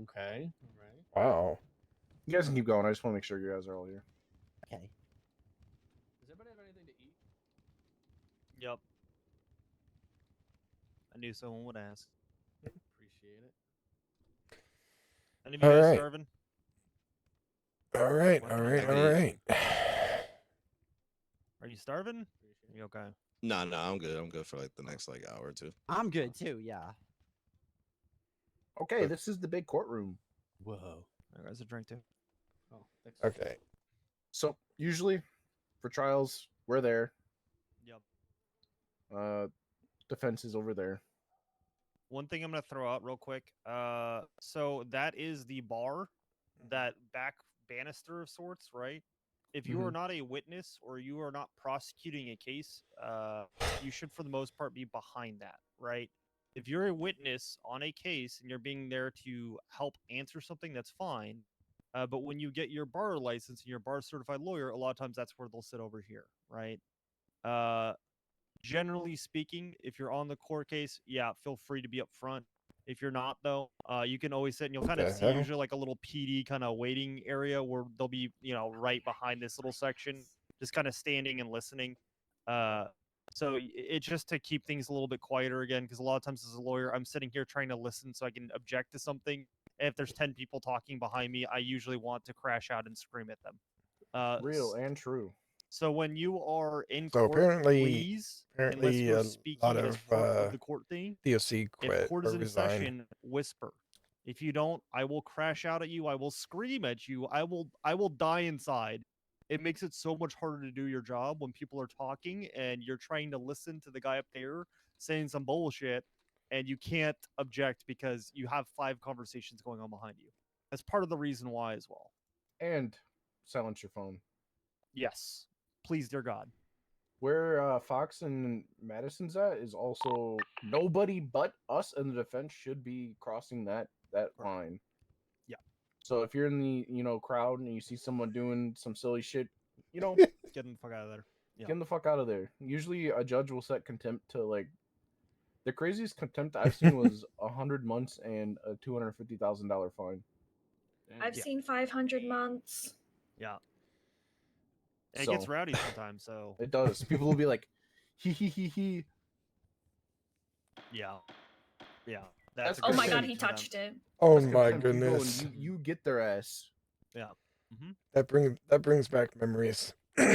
Speaker 10: Okay. All right.
Speaker 3: Wow.
Speaker 16: You guys can keep going. I just want to make sure you guys are all here.
Speaker 12: Okay.
Speaker 10: Does everybody have anything to eat?
Speaker 8: Yep. I knew someone would ask.
Speaker 10: Appreciate it.
Speaker 8: Any of you
Speaker 3: All
Speaker 8: guys
Speaker 3: right.
Speaker 8: starving?
Speaker 3: All right.
Speaker 8: What
Speaker 3: All
Speaker 8: the
Speaker 3: right.
Speaker 8: heck?
Speaker 3: All right.
Speaker 8: Are you starving? You okay?
Speaker 11: No, I'm good. I'm good for like the next like hour or two.
Speaker 12: I'm good too. Yeah.
Speaker 16: Okay, this is the big courtroom.
Speaker 12: Whoa.
Speaker 8: There's a drink too.
Speaker 10: Oh, thanks.
Speaker 3: Okay.
Speaker 16: So usually, for trials, we're there.
Speaker 8: Yep.
Speaker 16: Defense is over there.
Speaker 8: One thing I'm gonna throw out real quick. So that is the bar, that back banister of sorts, right? If you are not a witness or you are not prosecuting a case, you should, for the most part, be behind that, right? If you're a witness on a case and you're being there to help answer something, that's fine. But when you get your bar license and your bar certified lawyer, a lot of times that's where they'll sit over here, right? Generally speaking, if you're on the court case, yeah, feel free to be up front. If you're not, though, you can always sit and you'll kind of
Speaker 3: the
Speaker 8: see
Speaker 3: hell?
Speaker 8: usually like a little PD kind of waiting area where they'll be, right behind this little section, just kind of standing and listening. So it's just to keep things a little bit quieter again, because a lot of times as a lawyer, I'm sitting here trying to listen so I can object to something. And if there's 10 people talking behind me, I usually want to crash out and scream at them.
Speaker 16: Real and true.
Speaker 8: So when you are in
Speaker 3: So
Speaker 8: court,
Speaker 3: apparently,
Speaker 8: please, unless
Speaker 3: apparently
Speaker 8: you're
Speaker 3: a
Speaker 8: speaking
Speaker 3: lot
Speaker 8: as
Speaker 3: of
Speaker 8: part of the court thing,
Speaker 3: DOC
Speaker 8: if
Speaker 3: quit
Speaker 8: court
Speaker 3: or
Speaker 8: is in
Speaker 3: resigned.
Speaker 8: session, whisper. If you don't, I will crash out at you. I will scream at you. I will die inside. It makes it so much harder to do your job when people are talking and you're trying to listen to the guy up there saying some bullshit. and you can't object because you have 5 conversations going on behind you. That's part of the reason why as well.
Speaker 16: And silence your phone.
Speaker 8: Yes, please, dear God.
Speaker 16: Where Fox and Madison's at is also nobody but us in the defense should be crossing that line.
Speaker 8: Yeah.
Speaker 16: So if you're in the crowd and you see someone doing some silly shit,
Speaker 8: Get the fuck out of there. Yeah.
Speaker 16: get them the fuck out of there. Usually a judge will set contempt to like the craziest contempt I've seen was 100 months and a $250,000 fine.
Speaker 7: I've
Speaker 8: Yeah.
Speaker 7: seen 500 months.
Speaker 8: Yeah. And it gets
Speaker 16: So-
Speaker 8: rowdy sometimes, so
Speaker 16: It does. People will be like, he.
Speaker 8: yeah. Yeah.
Speaker 16: That's
Speaker 7: Oh my
Speaker 16: contempt
Speaker 7: god, he
Speaker 16: for them.
Speaker 7: touched it.
Speaker 3: Oh
Speaker 16: That's
Speaker 3: my
Speaker 16: contempt. You go and
Speaker 3: goodness.
Speaker 16: you get their ass.
Speaker 8: Yeah. Mm-hmm.
Speaker 3: That brings back memories.
Speaker 8: All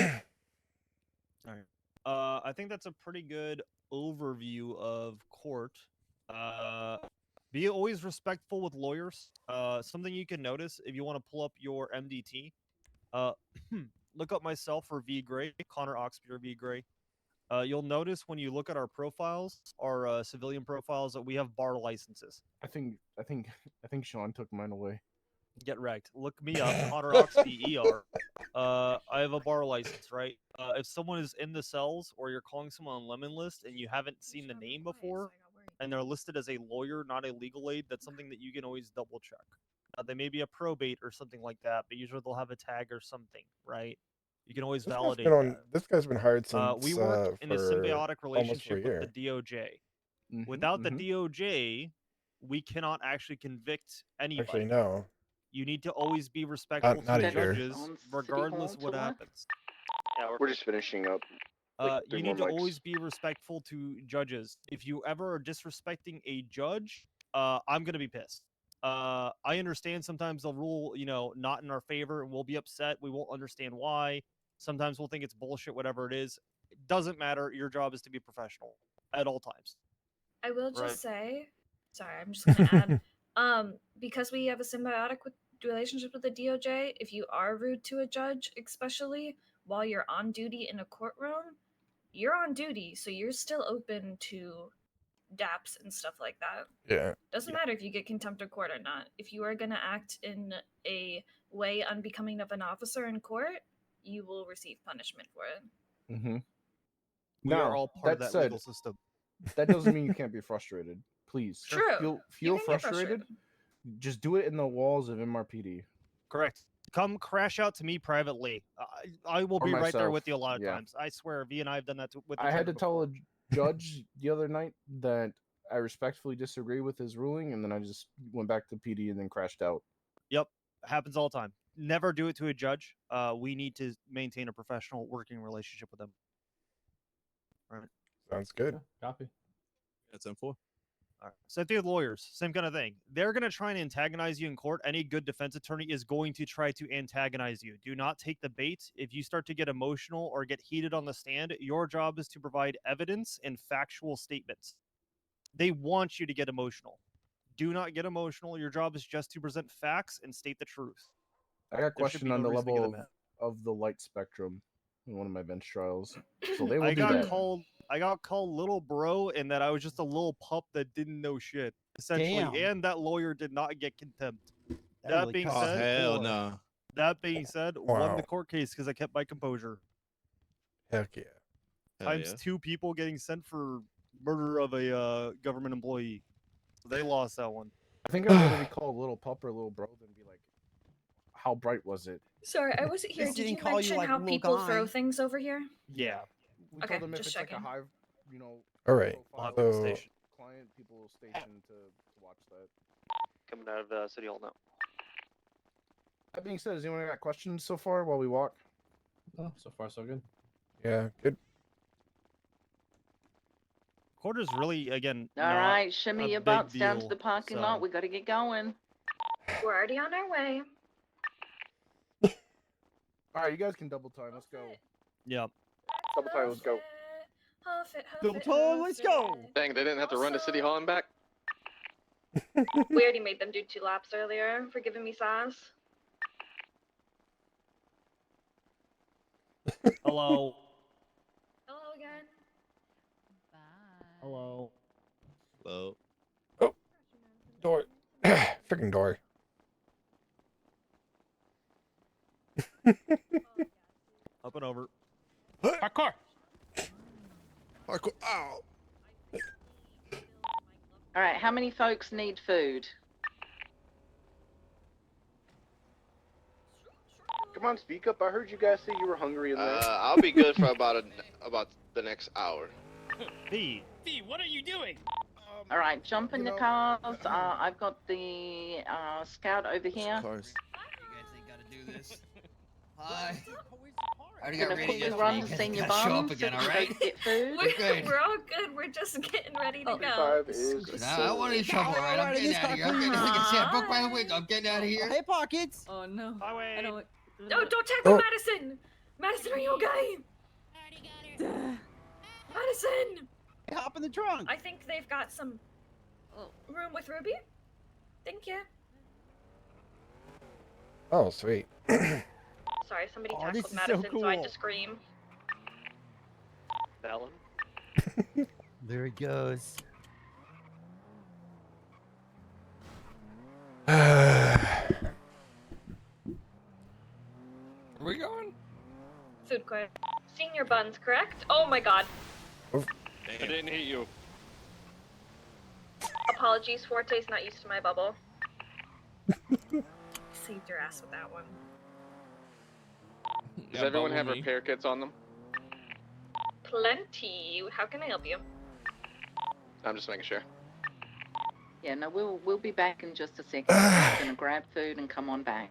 Speaker 8: right. I think that's a pretty good overview of court. Be always respectful with lawyers. Something you can notice if you want to pull up your MDT. Look up myself for V Gray, Connor Oxbeer V Gray. You'll notice when you look at our profiles, our civilian profiles, that we have bar licenses.
Speaker 16: I think Sean took mine away.
Speaker 8: Get wrecked. Look me up, Connor Oxbeer. I have a bar license, right? If someone is in the cells or you're calling someone on lemon list and you haven't seen the name before, and they're listed as a lawyer, not a legal aid, that's something that you can always double check. They may be a probate or something like that, but usually they'll have a tag or something, right? You can always validate that.
Speaker 3: This guy's been hired since
Speaker 8: We work in a
Speaker 3: for
Speaker 8: symbiotic
Speaker 3: almost for a
Speaker 8: relationship
Speaker 3: year.
Speaker 8: with the DOJ. Without the DOJ, we cannot actually convict anybody.
Speaker 3: Actually, no.
Speaker 8: You need to always be respectful
Speaker 3: not
Speaker 8: to
Speaker 3: a year.
Speaker 8: judges, regardless what happens.
Speaker 15: Yeah, we're just finishing up.
Speaker 8: You need to always be respectful to judges. If you ever are disrespecting a judge, I'm gonna be pissed. I understand sometimes they'll rule, not in our favor, and we'll be upset. We won't understand why. Sometimes we'll think it's bullshit, whatever it is. It doesn't matter. Your job is to be professional at all times.
Speaker 7: I will just
Speaker 8: Right.
Speaker 7: say, sorry, I'm just gonna add, because we have a symbiotic relationship with the DOJ, if you are rude to a judge, especially while you're on duty in a courtroom, you're on duty, so you're still open to daps and stuff like that.
Speaker 3: Yeah.
Speaker 7: Doesn't matter if you get contempt of court or not. If you are gonna act in a way unbecoming of an officer in court, you will receive punishment for it.
Speaker 16: Mm-hmm.
Speaker 8: We are all part of that legal system.
Speaker 16: That doesn't mean you can't be frustrated. Please,
Speaker 7: True.
Speaker 16: Feel
Speaker 7: You can get
Speaker 16: frustrated. Just do it in the walls of MRPD.
Speaker 8: Correct. Come crash out to me privately. I will
Speaker 16: Or
Speaker 8: be right there
Speaker 16: myself,
Speaker 8: with you a lot of
Speaker 16: yeah.
Speaker 8: times. I swear, V and I have done that with each
Speaker 16: I had
Speaker 8: other
Speaker 16: to tell
Speaker 8: before.
Speaker 16: a judge the other night that I respectfully disagree with his ruling, and then I just went back to PD and then crashed out.
Speaker 8: Yep, happens all the time. Never do it to a judge. We need to maintain a professional working relationship with them. Right.
Speaker 3: Sounds good.
Speaker 10: Copy.
Speaker 11: That's M4.
Speaker 8: All right. Same thing with lawyers. Same kind of thing. They're going to try and antagonize you in court. Any good defense attorney is going to try to antagonize you. Do not take the bait. If you start to get emotional or get heated on the stand, your job is to provide evidence and factual statements. They want you to get emotional. Do not get emotional. Your job is just to present facts and state the truth.
Speaker 16: I got
Speaker 8: There should
Speaker 16: questioned
Speaker 8: be
Speaker 16: on
Speaker 8: no
Speaker 16: the
Speaker 8: reason to get
Speaker 16: level
Speaker 8: them
Speaker 16: of the light spectrum in one of my bench trials, so they will
Speaker 8: I
Speaker 16: do
Speaker 8: got
Speaker 16: that.
Speaker 8: called little bro, and that I was just a little pup that didn't know shit, essentially.
Speaker 12: Damn.
Speaker 8: And that lawyer did not get contempt.
Speaker 12: That
Speaker 8: That
Speaker 12: really
Speaker 8: being
Speaker 12: cuts
Speaker 11: Oh
Speaker 8: said,
Speaker 11: hell no!
Speaker 8: that being said, won
Speaker 3: Wow.
Speaker 8: the court case because I kept my composure.
Speaker 3: Heck yeah.
Speaker 11: Hell
Speaker 8: Times
Speaker 11: yeah.
Speaker 8: 2 people getting sent for murder of a government employee. They lost that one.
Speaker 16: I think I'd rather be called little pup or little bro than be like, how bright was it?
Speaker 7: Sorry, I wasn't here.
Speaker 12: Just
Speaker 7: Did you
Speaker 12: didn't call you,
Speaker 7: mention
Speaker 12: like,
Speaker 7: how
Speaker 12: little
Speaker 7: people throw
Speaker 12: guy.
Speaker 7: things over here?
Speaker 8: Yeah.
Speaker 16: We
Speaker 7: Okay,
Speaker 16: told them if
Speaker 7: just
Speaker 16: it's like
Speaker 7: checking.
Speaker 16: a high,
Speaker 3: All right.
Speaker 16: profile
Speaker 8: Level
Speaker 3: So
Speaker 8: station.
Speaker 16: client, people will station to watch that.
Speaker 15: Coming out of City Hall now.
Speaker 16: That being said, has anyone got questions so far while we walk?
Speaker 10: Oh, so far so good.
Speaker 3: yeah, good.
Speaker 8: Court is really, again,
Speaker 13: All
Speaker 8: not
Speaker 13: right, shimmy
Speaker 8: a
Speaker 13: your
Speaker 8: big
Speaker 13: butts down to
Speaker 8: deal,
Speaker 13: the parking
Speaker 8: so-
Speaker 13: lot. We got to get going.
Speaker 7: We're already on our way.
Speaker 16: All right, you guys can double time. Let's go.
Speaker 8: Yeah.
Speaker 16: Double time. Let's go.
Speaker 7: Huff it, huff
Speaker 12: Double
Speaker 7: it,
Speaker 12: time,
Speaker 7: huff
Speaker 12: let's
Speaker 7: it.
Speaker 12: go.
Speaker 15: Dang, they didn't have to run to City Hall and back.
Speaker 7: We already made them do 2 laps earlier for giving me sauce.
Speaker 8: Hello.
Speaker 7: Hello again.
Speaker 8: Hello.
Speaker 11: Hello.
Speaker 3: freaking door.
Speaker 8: Up and over.
Speaker 9: Parkour.
Speaker 11: Parkour. Ow.
Speaker 6: All right, how many folks need food?
Speaker 15: Come on, speak up. I heard you guys say you were hungry in there.
Speaker 17: I'll be good for about the next hour.
Speaker 8: V.
Speaker 5: V, what are you doing?
Speaker 6: All right, jump in the cars. I've got the scout over here.
Speaker 11: Cars.
Speaker 5: You guys ain't gotta do this. Hi. I already
Speaker 6: Gonna
Speaker 5: got ready
Speaker 6: quickly
Speaker 5: yesterday.
Speaker 6: run
Speaker 5: You
Speaker 6: to
Speaker 5: guys
Speaker 6: senior
Speaker 5: gotta show
Speaker 6: bum
Speaker 5: up
Speaker 6: so
Speaker 5: again,
Speaker 6: we can
Speaker 5: alright?
Speaker 6: go get food.
Speaker 5: Good.
Speaker 7: We're all good. We're just getting ready to go.
Speaker 15: 5 is
Speaker 5: Nah, I don't want any trouble, alright? I'm getting out of here. I'm getting like I said, I broke my window. I'm getting out of here.
Speaker 12: Hey, Pockets.
Speaker 6: Oh no.
Speaker 8: Highway.
Speaker 6: I don't.
Speaker 7: No, don't tackle
Speaker 3: Oh.
Speaker 7: Madison! Madison, are you okay? Madison!
Speaker 12: Hey, hop in the trunk.
Speaker 7: I think they've got some room with Ruby. Thank you.
Speaker 3: Oh, sweet.
Speaker 7: Sorry, somebody
Speaker 12: Oh, this
Speaker 7: tackled
Speaker 12: is so
Speaker 7: Madison, so I had
Speaker 12: cool.
Speaker 7: to scream.
Speaker 15: Valen.
Speaker 12: There it goes.
Speaker 9: Where we going?
Speaker 7: Food court. Senior buns, correct? Oh my god.
Speaker 15: I didn't hit you.
Speaker 7: Apologies, Forte's not used to my bubble. Saved your ass with that one.
Speaker 15: Does everyone have repair kits on them?
Speaker 7: Plenty. How can I help you?
Speaker 15: I'm just making sure.
Speaker 6: Yeah, no, we'll be back in just a second. I'm gonna grab food and come on back.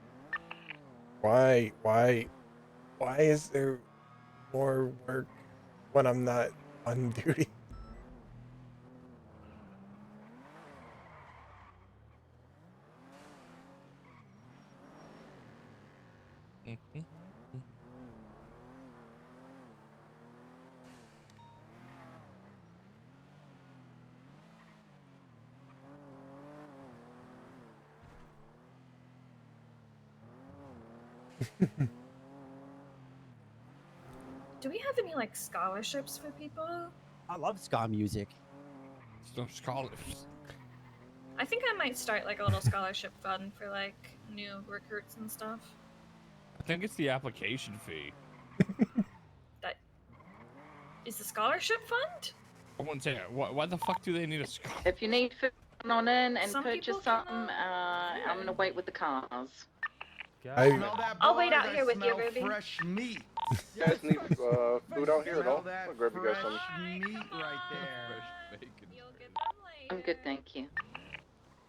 Speaker 3: Why is there more work when I'm not on duty?
Speaker 7: Do we have any like scholarships for people?
Speaker 12: I love ska music.
Speaker 9: No scholars.
Speaker 7: I think I might start like a little scholarship fund for like new recruits and stuff.
Speaker 9: I think it's the application fee.
Speaker 7: That is the scholarship fund?
Speaker 9: I wouldn't say it. Why the fuck do they need a scholarship?
Speaker 6: If you need food, come on in and
Speaker 7: Some
Speaker 6: purchase
Speaker 7: people
Speaker 6: some. I'm gonna wait with the cars.
Speaker 7: I'll wait out here with you, Ruby.
Speaker 18: Fresh meat.
Speaker 15: You guys need food out here at all? I'll grab you guys some.
Speaker 18: Fresh meat right there.
Speaker 7: You'll get them later.
Speaker 6: I'm good, thank you.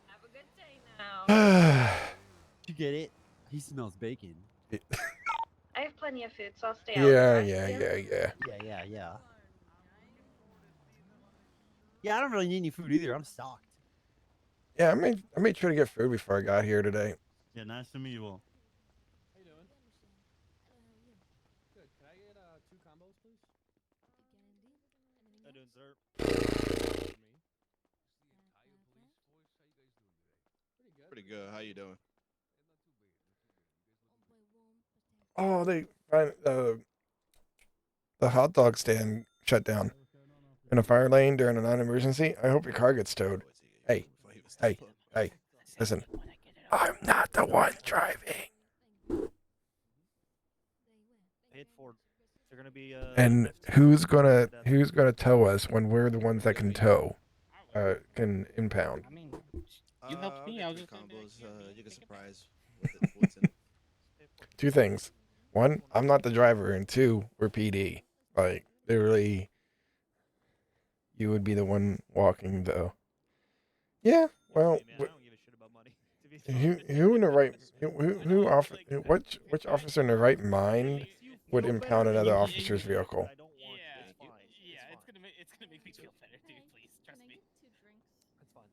Speaker 7: Have a good day now.
Speaker 12: You get it? He smells bacon.
Speaker 7: I have plenty of food, so I'll stay out.
Speaker 3: Yeah,
Speaker 7: for the
Speaker 3: yeah,
Speaker 7: rest of you.
Speaker 3: yeah.
Speaker 12: Yeah, I don't really need any food either. I'm stocked.
Speaker 3: Yeah, I made sure to get food before I got here today.
Speaker 18: Yeah, nice to meet you all.
Speaker 10: How you doing? Good. Can I get 2 combos, please?
Speaker 8: How doing, sir?
Speaker 11: Pretty good. How you doing?
Speaker 3: Oh, they the hot dog stand shut down in a fire lane during a non-emergency. I hope your car gets towed. Hey, listen. I'm not the one driving.
Speaker 8: Paid for. They're gonna be.
Speaker 3: And who's gonna tow us when we're the ones that can tow, can impound?
Speaker 5: I mean, you helped me. I was just
Speaker 11: combos. You get surprised with what's in it.
Speaker 3: Two things. One, I'm not the driver, and two, we're PD. Like, literally, you would be the one walking though. Yeah, well,
Speaker 8: Hey, man, I don't give a shit about money. To be
Speaker 3: who in the right, which officer in the right mind would impound another officer's vehicle?
Speaker 5: Yeah, it's gonna make me feel better, dude. Please trust me.
Speaker 10: That's fine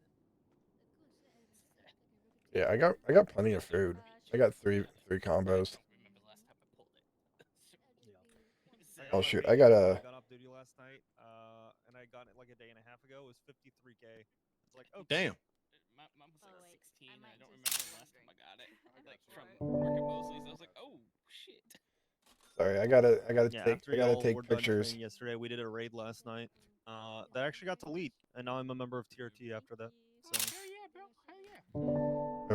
Speaker 10: then.
Speaker 3: Yeah, I got plenty of food. I got three combos. Oh shoot, I got a.
Speaker 8: I got off duty last night, and I got it like a day and a half ago. It was 53K. It's like, oh
Speaker 11: damn.
Speaker 5: Mine was like 16. I don't remember the last time I got it. Like from working Mosley's, I was like, oh shit.
Speaker 3: Sorry, I gotta
Speaker 8: yeah,
Speaker 3: take
Speaker 8: after
Speaker 3: I gotta
Speaker 8: y'all
Speaker 3: take
Speaker 8: were done
Speaker 3: pictures.
Speaker 8: training yesterday, we did a raid last night. That actually got to lead, and now I'm a member of TRT after that. So.
Speaker 5: Hell yeah, bro. Hell yeah.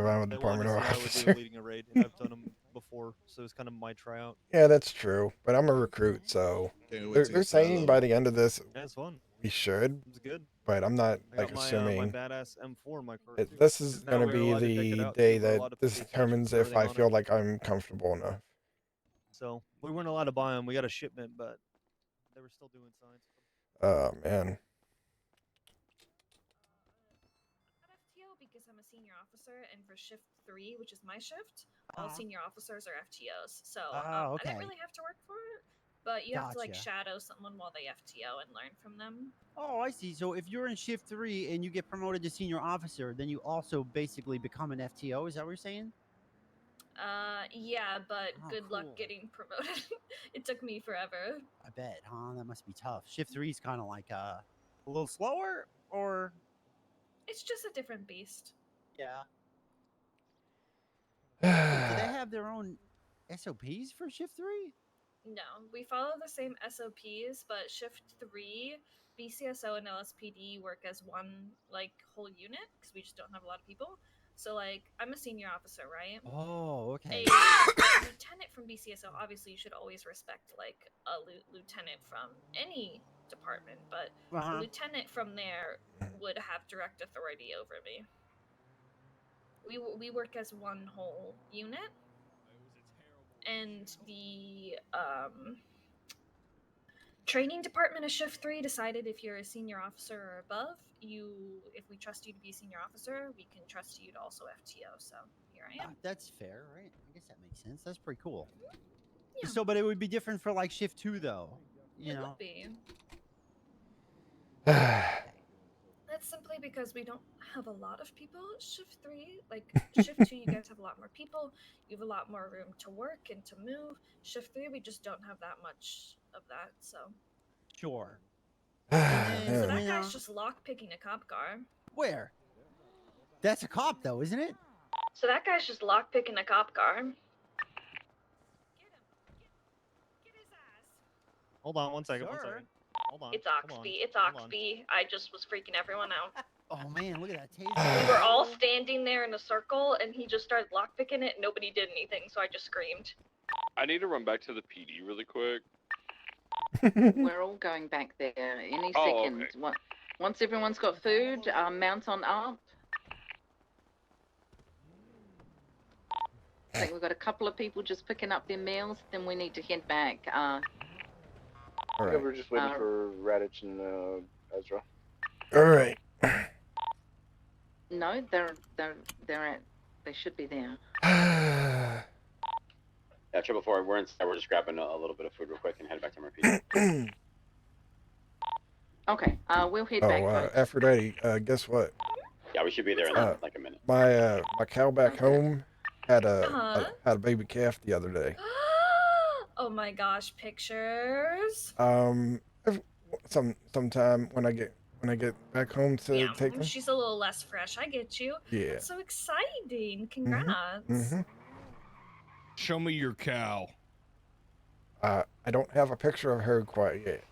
Speaker 3: I'm a
Speaker 8: They wanted
Speaker 3: department
Speaker 8: to see how I would
Speaker 3: officer.
Speaker 8: do leading a raid, and I've done them before, so it's kind of my tryout.
Speaker 3: Yeah, that's true. But I'm a recruit, so
Speaker 11: Can't wait
Speaker 3: they're,
Speaker 11: to
Speaker 3: they're
Speaker 11: get to that
Speaker 3: saying by
Speaker 11: level.
Speaker 3: the end of this
Speaker 8: Yeah, it's fun.
Speaker 3: we should,
Speaker 8: It's good.
Speaker 3: but I'm not
Speaker 8: I
Speaker 3: like
Speaker 8: got my my
Speaker 3: assuming.
Speaker 8: badass M4 in my car too.
Speaker 3: This is
Speaker 8: 'Cause now
Speaker 3: gonna
Speaker 8: we're
Speaker 3: be
Speaker 8: allowed to take it
Speaker 3: the
Speaker 8: out,
Speaker 3: day
Speaker 8: too. We're
Speaker 3: that
Speaker 8: allowed to put
Speaker 3: this
Speaker 8: the attachments
Speaker 3: determines
Speaker 8: and
Speaker 3: if I
Speaker 8: everything on
Speaker 3: feel
Speaker 8: it.
Speaker 3: like I'm comfortable enough.
Speaker 8: So we weren't allowed to buy them. We got a shipment, but they were still doing science.
Speaker 3: Oh man.
Speaker 7: FTO because I'm a senior officer, and for shift 3, which is my shift, all senior officers are FTOs. So I
Speaker 12: okay.
Speaker 7: didn't really have to work for it, but you have to like
Speaker 12: Gotcha.
Speaker 7: shadow someone while they FTO and learn from them.
Speaker 12: Oh, I see. So if you're in shift 3 and you get promoted to senior officer, then you also basically become an FTO. Is that what you're saying?
Speaker 7: Yeah, but
Speaker 12: Oh,
Speaker 7: good luck getting promoted. It took me forever.
Speaker 12: I bet, huh? That must be tough. Shift 3 is kind of like a little slower, or
Speaker 7: It's just a different beast.
Speaker 12: yeah. Wait, do they have their own SOPs for shift 3?
Speaker 7: No, we follow the same SOPs, but shift 3, BCSO and LSPD work as one like whole unit because we just don't have a lot of people. So like I'm a senior officer, right?
Speaker 12: Oh, okay.
Speaker 7: A lieutenant from BCSO, obviously you should always respect like a lieutenant from any department, but a lieutenant from there would have direct authority over me. We work as one whole unit, and the training department of shift 3 decided if you're a senior officer or above, if we trust you to be a senior officer, we can trust you to also FTO. So here I am.
Speaker 12: That's fair, right? I guess that makes sense. That's pretty cool.
Speaker 7: Yeah.
Speaker 12: So, but it would be different for like shift 2, though. You know.
Speaker 7: Would be. That's simply because we don't have a lot of people. Shift 3, like shift 2, you guys have a lot more people. You have a lot more room to work and to move. Shift 3, we just don't have that much of that. So.
Speaker 12: Sure.
Speaker 7: So that guy's just lockpicking a cop car.
Speaker 12: Where? That's a cop, though, isn't it?
Speaker 7: So that guy's just lockpicking a cop car.
Speaker 8: Hold on, 1 second. 1 second. Hold on.
Speaker 7: It's Oxby. It's Oxby. I just was freaking everyone out.
Speaker 12: Oh man, look at that taser.
Speaker 7: We were all standing there in a circle, and he just started lockpicking it, and nobody did anything, so I just screamed.
Speaker 15: I need to run back to the PD really quick.
Speaker 13: We're all going back there any
Speaker 15: Oh,
Speaker 13: second.
Speaker 15: okay.
Speaker 13: Once everyone's got food, mount on up. I think we've got a couple of people just picking up their meals, then we need to head back.
Speaker 3: All
Speaker 16: Yeah,
Speaker 3: right.
Speaker 16: we're just waiting for Radich and Ezra.
Speaker 3: All right.
Speaker 13: No, they're at. They should be there.
Speaker 19: Yeah, Triple Four, we're inside. We're just grabbing a little bit of food real quick and head back to MRP.
Speaker 13: Okay, we'll head back. folks.
Speaker 3: Aphrodite, guess what?
Speaker 19: Yeah, we should be there in like a minute.
Speaker 3: My cow back home had a baby calf the other day.
Speaker 7: Oh my gosh, pictures.
Speaker 3: Sometime when I get back home to take them.
Speaker 7: She's a little less fresh. I get you.
Speaker 3: Yeah.
Speaker 7: That's so exciting. Congrats.
Speaker 3: Mm-hmm.
Speaker 9: Show me your cow.
Speaker 3: I don't have a picture of her quite yet.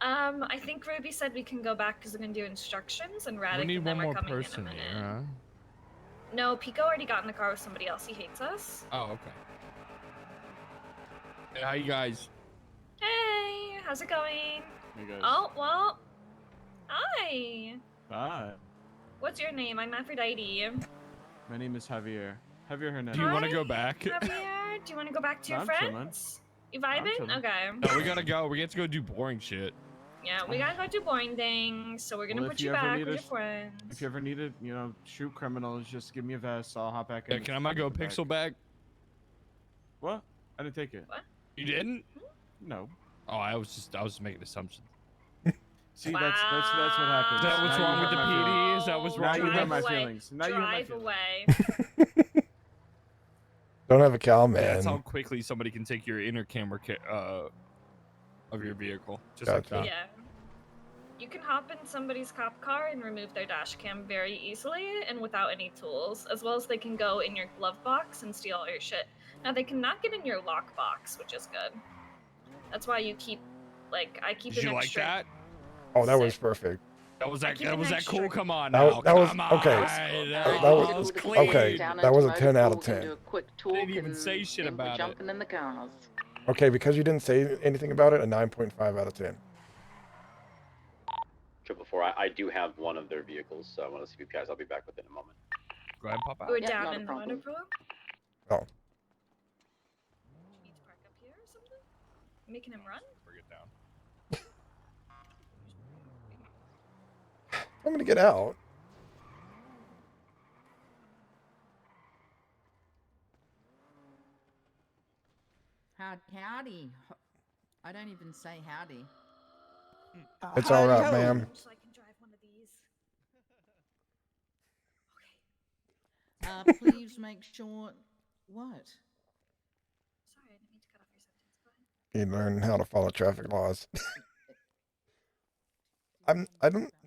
Speaker 7: I think Ruby said we can go back because we're gonna do instructions, and Radic
Speaker 9: We need
Speaker 7: and
Speaker 9: one
Speaker 7: them are
Speaker 9: more
Speaker 7: coming
Speaker 9: person
Speaker 7: in a minute.
Speaker 9: here, huh?
Speaker 7: No, Pico already got in the car with somebody else. He hates us.
Speaker 9: Oh, okay. Hey, how you guys?
Speaker 7: Hey, how's it going?
Speaker 18: Hey guys.
Speaker 7: Oh, well, hi.
Speaker 18: Hi.
Speaker 7: What's your name? I'm Aphrodite.
Speaker 18: My name is Javier. Javier Hernandez.
Speaker 9: Do you want to go back?
Speaker 7: Javier, do you want to go back to
Speaker 18: No,
Speaker 7: your
Speaker 18: I'm chilling.
Speaker 7: friends? You vibing?
Speaker 18: chilling.
Speaker 7: Okay.
Speaker 9: No, we gotta go. We get to go do boring shit.
Speaker 7: Yeah, we gotta go do boring things, so we're gonna
Speaker 18: Well,
Speaker 7: put
Speaker 18: if
Speaker 7: you
Speaker 18: you ever
Speaker 7: back
Speaker 18: need
Speaker 7: with your
Speaker 18: us-
Speaker 7: friends.
Speaker 18: If you ever need to, shoot criminals, just give me a vest. I'll hop back in.
Speaker 9: Yeah, can I go pixel back?
Speaker 18: What? I didn't take it.
Speaker 7: What?
Speaker 9: You didn't?
Speaker 18: No.
Speaker 9: Oh, I was just making assumptions.
Speaker 18: See, that's what happens.
Speaker 9: Is that what's
Speaker 18: Now
Speaker 9: wrong
Speaker 18: you
Speaker 9: with the
Speaker 18: hurt my
Speaker 9: PD?
Speaker 18: feelings.
Speaker 9: Is that what's
Speaker 18: Now
Speaker 9: wrong
Speaker 18: you
Speaker 9: with
Speaker 18: hurt
Speaker 9: it?
Speaker 18: my
Speaker 7: away.
Speaker 18: feelings. Now you hurt my
Speaker 7: Drive
Speaker 18: feelings.
Speaker 7: away.
Speaker 3: Don't have a cow, man.
Speaker 9: Yeah, that's how quickly somebody can take your inner camera of your vehicle, just like that.
Speaker 7: Yeah. You can hop in somebody's cop car and remove their dash cam very easily and without any tools, as well as they can go in your glove box and steal all your shit. Now they cannot get in your lock box, which is good. That's why you keep, I keep
Speaker 9: Did
Speaker 7: an
Speaker 9: you like
Speaker 7: extra.
Speaker 9: that?
Speaker 3: Oh, that was perfect.
Speaker 9: Was
Speaker 7: keep
Speaker 9: that
Speaker 7: a
Speaker 9: was
Speaker 7: nice
Speaker 9: that cool?
Speaker 7: streak.
Speaker 9: Come on
Speaker 3: That,
Speaker 9: now.
Speaker 3: that was
Speaker 9: Come
Speaker 3: okay.
Speaker 9: on.
Speaker 3: That was
Speaker 13: All the
Speaker 9: clean.
Speaker 3: okay.
Speaker 13: down
Speaker 3: That
Speaker 13: into
Speaker 3: was a 10 out of
Speaker 13: motorpool, can
Speaker 3: 10.
Speaker 13: do a quick
Speaker 9: I
Speaker 13: talk,
Speaker 9: didn't even
Speaker 13: and
Speaker 9: say shit
Speaker 13: then we're
Speaker 9: about it.
Speaker 13: jumping in the cars.
Speaker 3: Okay, because you didn't say anything about it, a 9.5 out of 10.
Speaker 19: 444, I do have one of their vehicles, so I want to see you guys. I'll be back within a moment.
Speaker 9: Go ahead, pop out.
Speaker 7: We're
Speaker 13: Yeah,
Speaker 7: down
Speaker 13: not a
Speaker 7: in the
Speaker 13: problem.
Speaker 7: motor pool.
Speaker 3: Oh.
Speaker 7: Do you need to park up here or something? Making him run?
Speaker 9: Bring it down.
Speaker 3: I'm gonna get out.
Speaker 6: Howdy. I don't even say howdy.
Speaker 3: It's all right, ma'am.
Speaker 7: So I can drive one of these.
Speaker 6: Please make sure. What?
Speaker 7: Sorry, I didn't mean to cut off your sentence. Go ahead.
Speaker 3: You learn how to follow traffic laws. I'm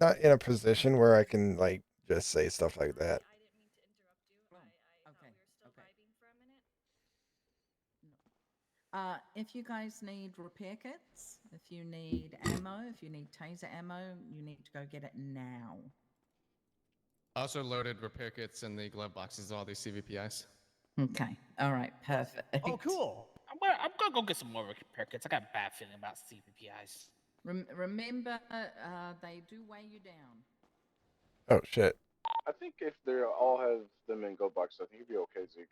Speaker 3: not in a position where I can like just say stuff like that.
Speaker 7: I didn't mean to interrupt you. I thought we were still vibing for a minute.
Speaker 6: If you guys need repair kits, if you need ammo, if you need taser ammo, you need to go get it now.
Speaker 20: Also loaded repair kits in the glove boxes, all these CVPIs.
Speaker 6: Okay. All right. Perfect.
Speaker 12: Oh, cool.
Speaker 5: I'm gonna go get some more repair kits. I got a bad feeling about CPPIs.
Speaker 6: Remember, they do weigh you down.
Speaker 3: Oh shit.
Speaker 16: I think if they all have them in go box, I think you'd be okay, Zeke.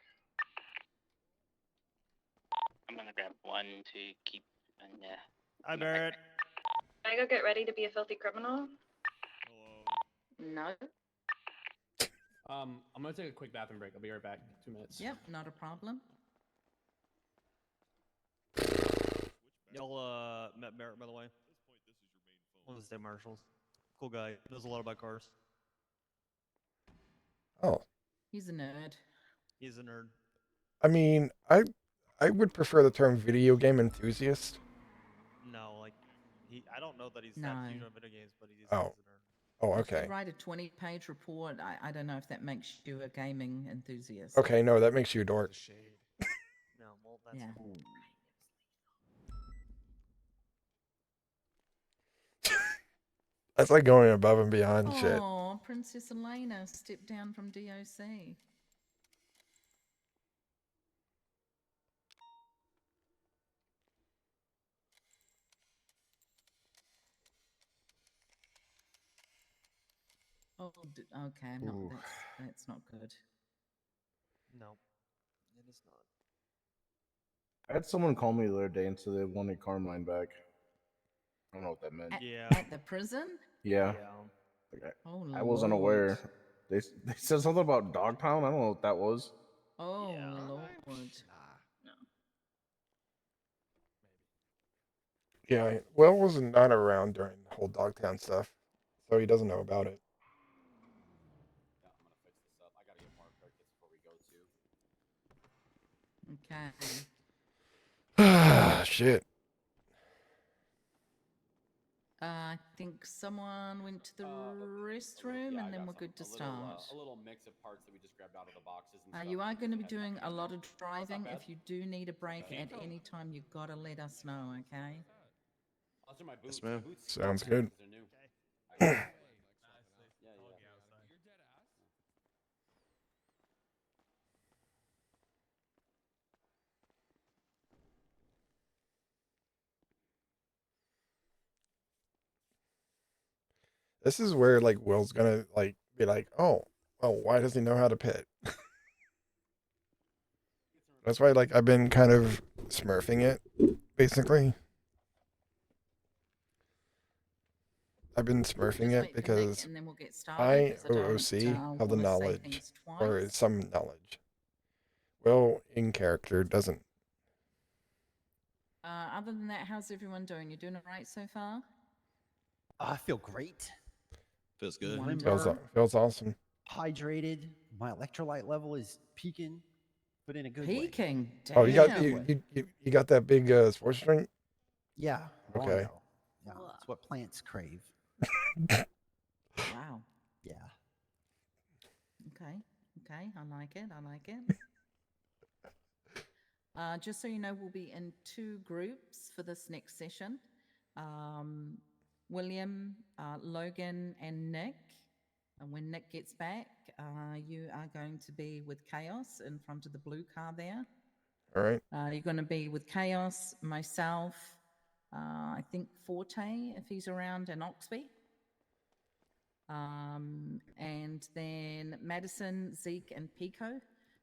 Speaker 5: I'm gonna grab one to keep in there.
Speaker 8: Hi, Barrett.
Speaker 7: Can I go get ready to be a filthy criminal?
Speaker 13: No.
Speaker 10: I'm gonna take a quick bathroom break. I'll be right back. 2 minutes.
Speaker 6: Yep, not a problem.
Speaker 8: Y'all met Barrett, by the way. One of the state marshals. Cool guy. Knows a lot about cars.
Speaker 3: Oh.
Speaker 6: He's a nerd.
Speaker 8: He's a nerd.
Speaker 3: I mean, I would prefer the term video game enthusiast.
Speaker 8: No, like I don't know that he's
Speaker 6: No.
Speaker 8: that huge on video games, but he's
Speaker 3: Oh.
Speaker 8: a nerd.
Speaker 3: Oh,
Speaker 6: If
Speaker 3: okay.
Speaker 6: you write a 20-page report, I don't know if that makes you a gaming enthusiast.
Speaker 3: Okay, no, that makes you a dork.
Speaker 8: No, well, that's
Speaker 6: Yeah.
Speaker 3: That's like going above and beyond shit.
Speaker 6: Oh, Princess Elena stepped down from DOC. Oh, okay.
Speaker 16: Ooh.
Speaker 6: That's not good.
Speaker 8: No, it is not.
Speaker 16: I had someone call me the other day and said they wanted Carmine back. I don't know what that meant.
Speaker 6: At the prison?
Speaker 16: Yeah. Like, I wasn't aware. They said something about Dogtown. I don't know what that was.
Speaker 6: Oh, Lord.
Speaker 3: Yeah, Will was not around during the whole Dogtown stuff, so he doesn't know about it.
Speaker 10: Yeah, I'm gonna fix this up. I gotta get more repair kits before we go too.
Speaker 6: Okay.
Speaker 3: Shit.
Speaker 6: I think someone went to the restroom, and then we're good to start.
Speaker 10: A little mix of parts that we just grabbed out of the boxes and stuff.
Speaker 6: You are going to be doing a lot of driving. If you do need a break at any time, you gotta let us know, okay?
Speaker 10: Those are my boots.
Speaker 11: Yes, ma'am.
Speaker 10: My boots
Speaker 3: Sounds
Speaker 10: suck
Speaker 3: good.
Speaker 10: 'cause they're new. Yeah.
Speaker 3: This is where like Will's gonna like be like, oh, why does he know how to pit? That's why like I've been kind of smurfing it, basically. I've been smurfing it because
Speaker 6: and then we'll get started,
Speaker 3: I
Speaker 6: 'cause I don't,
Speaker 3: OOC have the
Speaker 6: wanna say
Speaker 3: knowledge,
Speaker 6: things
Speaker 3: or
Speaker 6: twice.
Speaker 3: some knowledge. Will in character doesn't.
Speaker 6: Other than that, how's everyone doing? You doing all right so far?
Speaker 12: I feel great.
Speaker 11: Feels good.
Speaker 3: Feels awesome.
Speaker 12: Hydrated. My electrolyte level is peaking, but in a good way.
Speaker 6: Peaking.
Speaker 3: Oh, you got
Speaker 6: Damn.
Speaker 3: you got that big sports drink?
Speaker 12: Yeah.
Speaker 3: Okay.
Speaker 12: Rondo. Yeah, it's what plants crave.
Speaker 6: Wow.
Speaker 12: Yeah.
Speaker 6: Okay. Okay. I like it. I like it. Just so you know, we'll be in 2 groups for this next session. William, Logan, and Nick. And when Nick gets back, you are going to be with Chaos in front of the blue car there.
Speaker 3: All right.
Speaker 6: You're going to be with Chaos, myself, I think Forte, if he's around, and Oxby. And then Madison, Zeke, and Pico.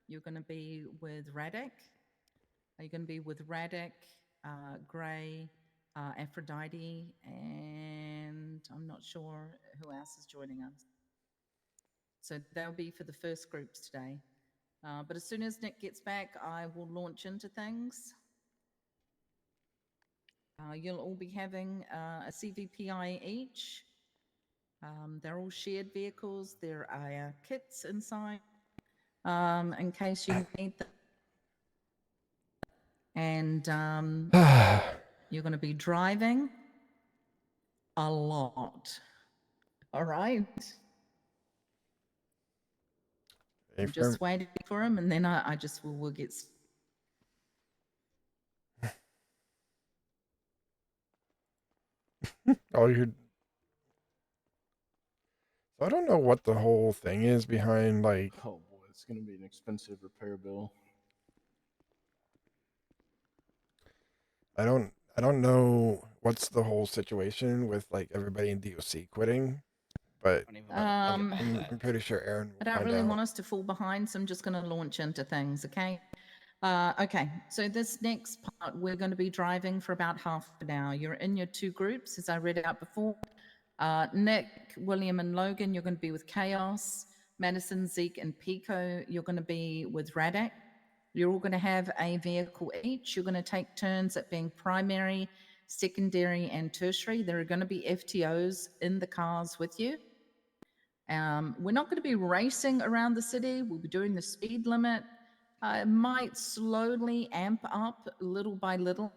Speaker 6: You're going to be with Radek. You're going to be with Radek, Gray, Aphrodite, and I'm not sure who else is joining us. So they'll be for the first groups today. But as soon as Nick gets back, I will launch into things. You'll all be having a CVPI each. They're all shared vehicles. There are kits inside in case you need them. And you're going to be driving a lot. All right. I'm just waiting for him, and then I just will get.
Speaker 3: Oh, you. So I don't know what the whole thing is behind like.
Speaker 16: Oh boy, it's gonna be an expensive repair bill.
Speaker 3: I don't know what's the whole situation with like everybody in DOC quitting, but I'm pretty sure Aaron will
Speaker 6: I don't
Speaker 3: find
Speaker 6: really
Speaker 3: out.
Speaker 6: want us to fall behind, so I'm just going to launch into things, okay? Okay, so this next part, we're going to be driving for about half an hour. You're in your two groups, as I read out before. Nick, William, and Logan, you're going to be with Chaos. Madison, Zeke, and Pico, you're going to be with Radek. You're all going to have a vehicle each. You're going to take turns at being primary, secondary, and tertiary. There are going to be FTOs in the cars with you. We're not going to be racing around the city. We'll be doing the speed limit. It might slowly amp up little by little.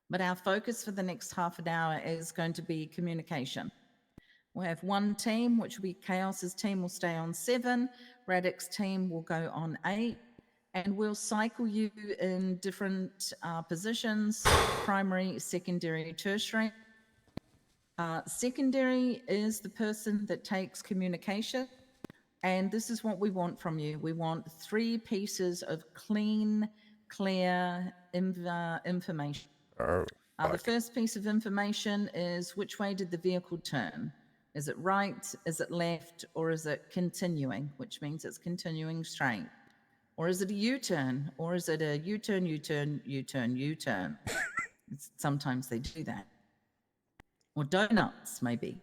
Speaker 6: But our focus for the next half an hour is going to be communication. We'll have one team, which will be Chaos's team will stay on 7. Radek's team will go on 8. And we'll cycle you in different positions, primary, secondary, tertiary. Secondary is the person that takes communication. And this is what we want from you. We want 3 pieces of clean, clear information. The first piece of information is which way did the vehicle turn? Is it right? Is it left? Or is it continuing, which means it's continuing straight? Or is it a U-turn? Or is it a U-turn, U-turn, U-turn, U-turn? Sometimes they do that. Or donuts, maybe.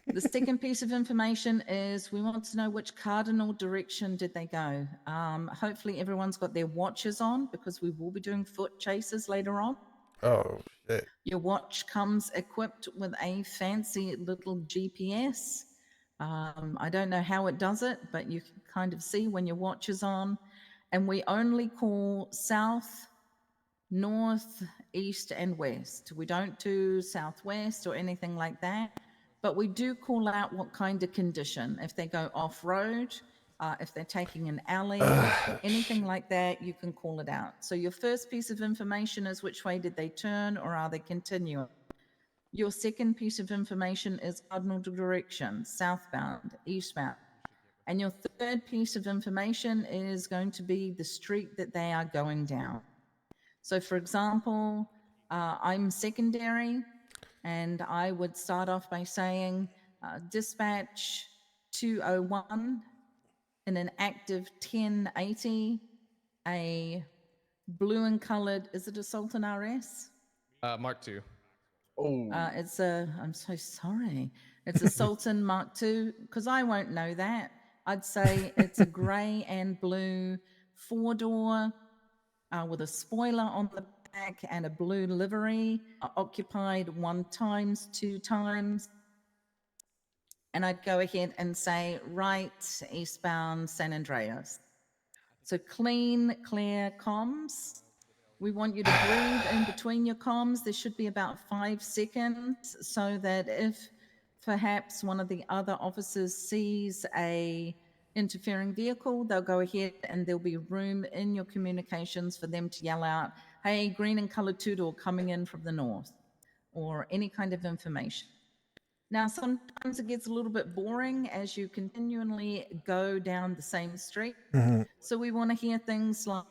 Speaker 6: The second piece of information is we want to know which cardinal direction did they go. Hopefully everyone's got their watches on because we will be doing foot chases later on.
Speaker 3: Oh, shit.
Speaker 6: Your watch comes equipped with a fancy little GPS. I don't know how it does it, but you can kind of see when your watch is on. And we only call south, north, east, and west. We don't do southwest or anything like that, but we do call out what kind of condition. If they go off-road, if they're taking an alley, anything like that, you can call it out. So your first piece of information is which way did they turn or are they continuing? Your second piece of information is cardinal direction, southbound, eastbound. And your third piece of information is going to be the street that they are going down. So for example, I'm secondary, and I would start off by saying, dispatch 201 in an active 1080, a blue and colored, is it a Sultan RS?
Speaker 20: Mark II.
Speaker 16: Oh.
Speaker 6: It's a, I'm so sorry. It's a Sultan Mark II, because I won't know that. I'd say it's a gray and blue 4-door with a spoiler on the back and a blue livery, occupied 1 times, 2 times. And I'd go ahead and say right eastbound San Andreas. So clean, clear comms. We want you to breathe in between your comms. There should be about 5 seconds so that if perhaps one of the other officers sees a interfering vehicle, they'll go ahead and there'll be room in your communications for them to yell out, hey, green and colored 2-door coming in from the north. or any kind of information. Now, sometimes it gets a little bit boring as you continually go down the same street. So we want to hear things like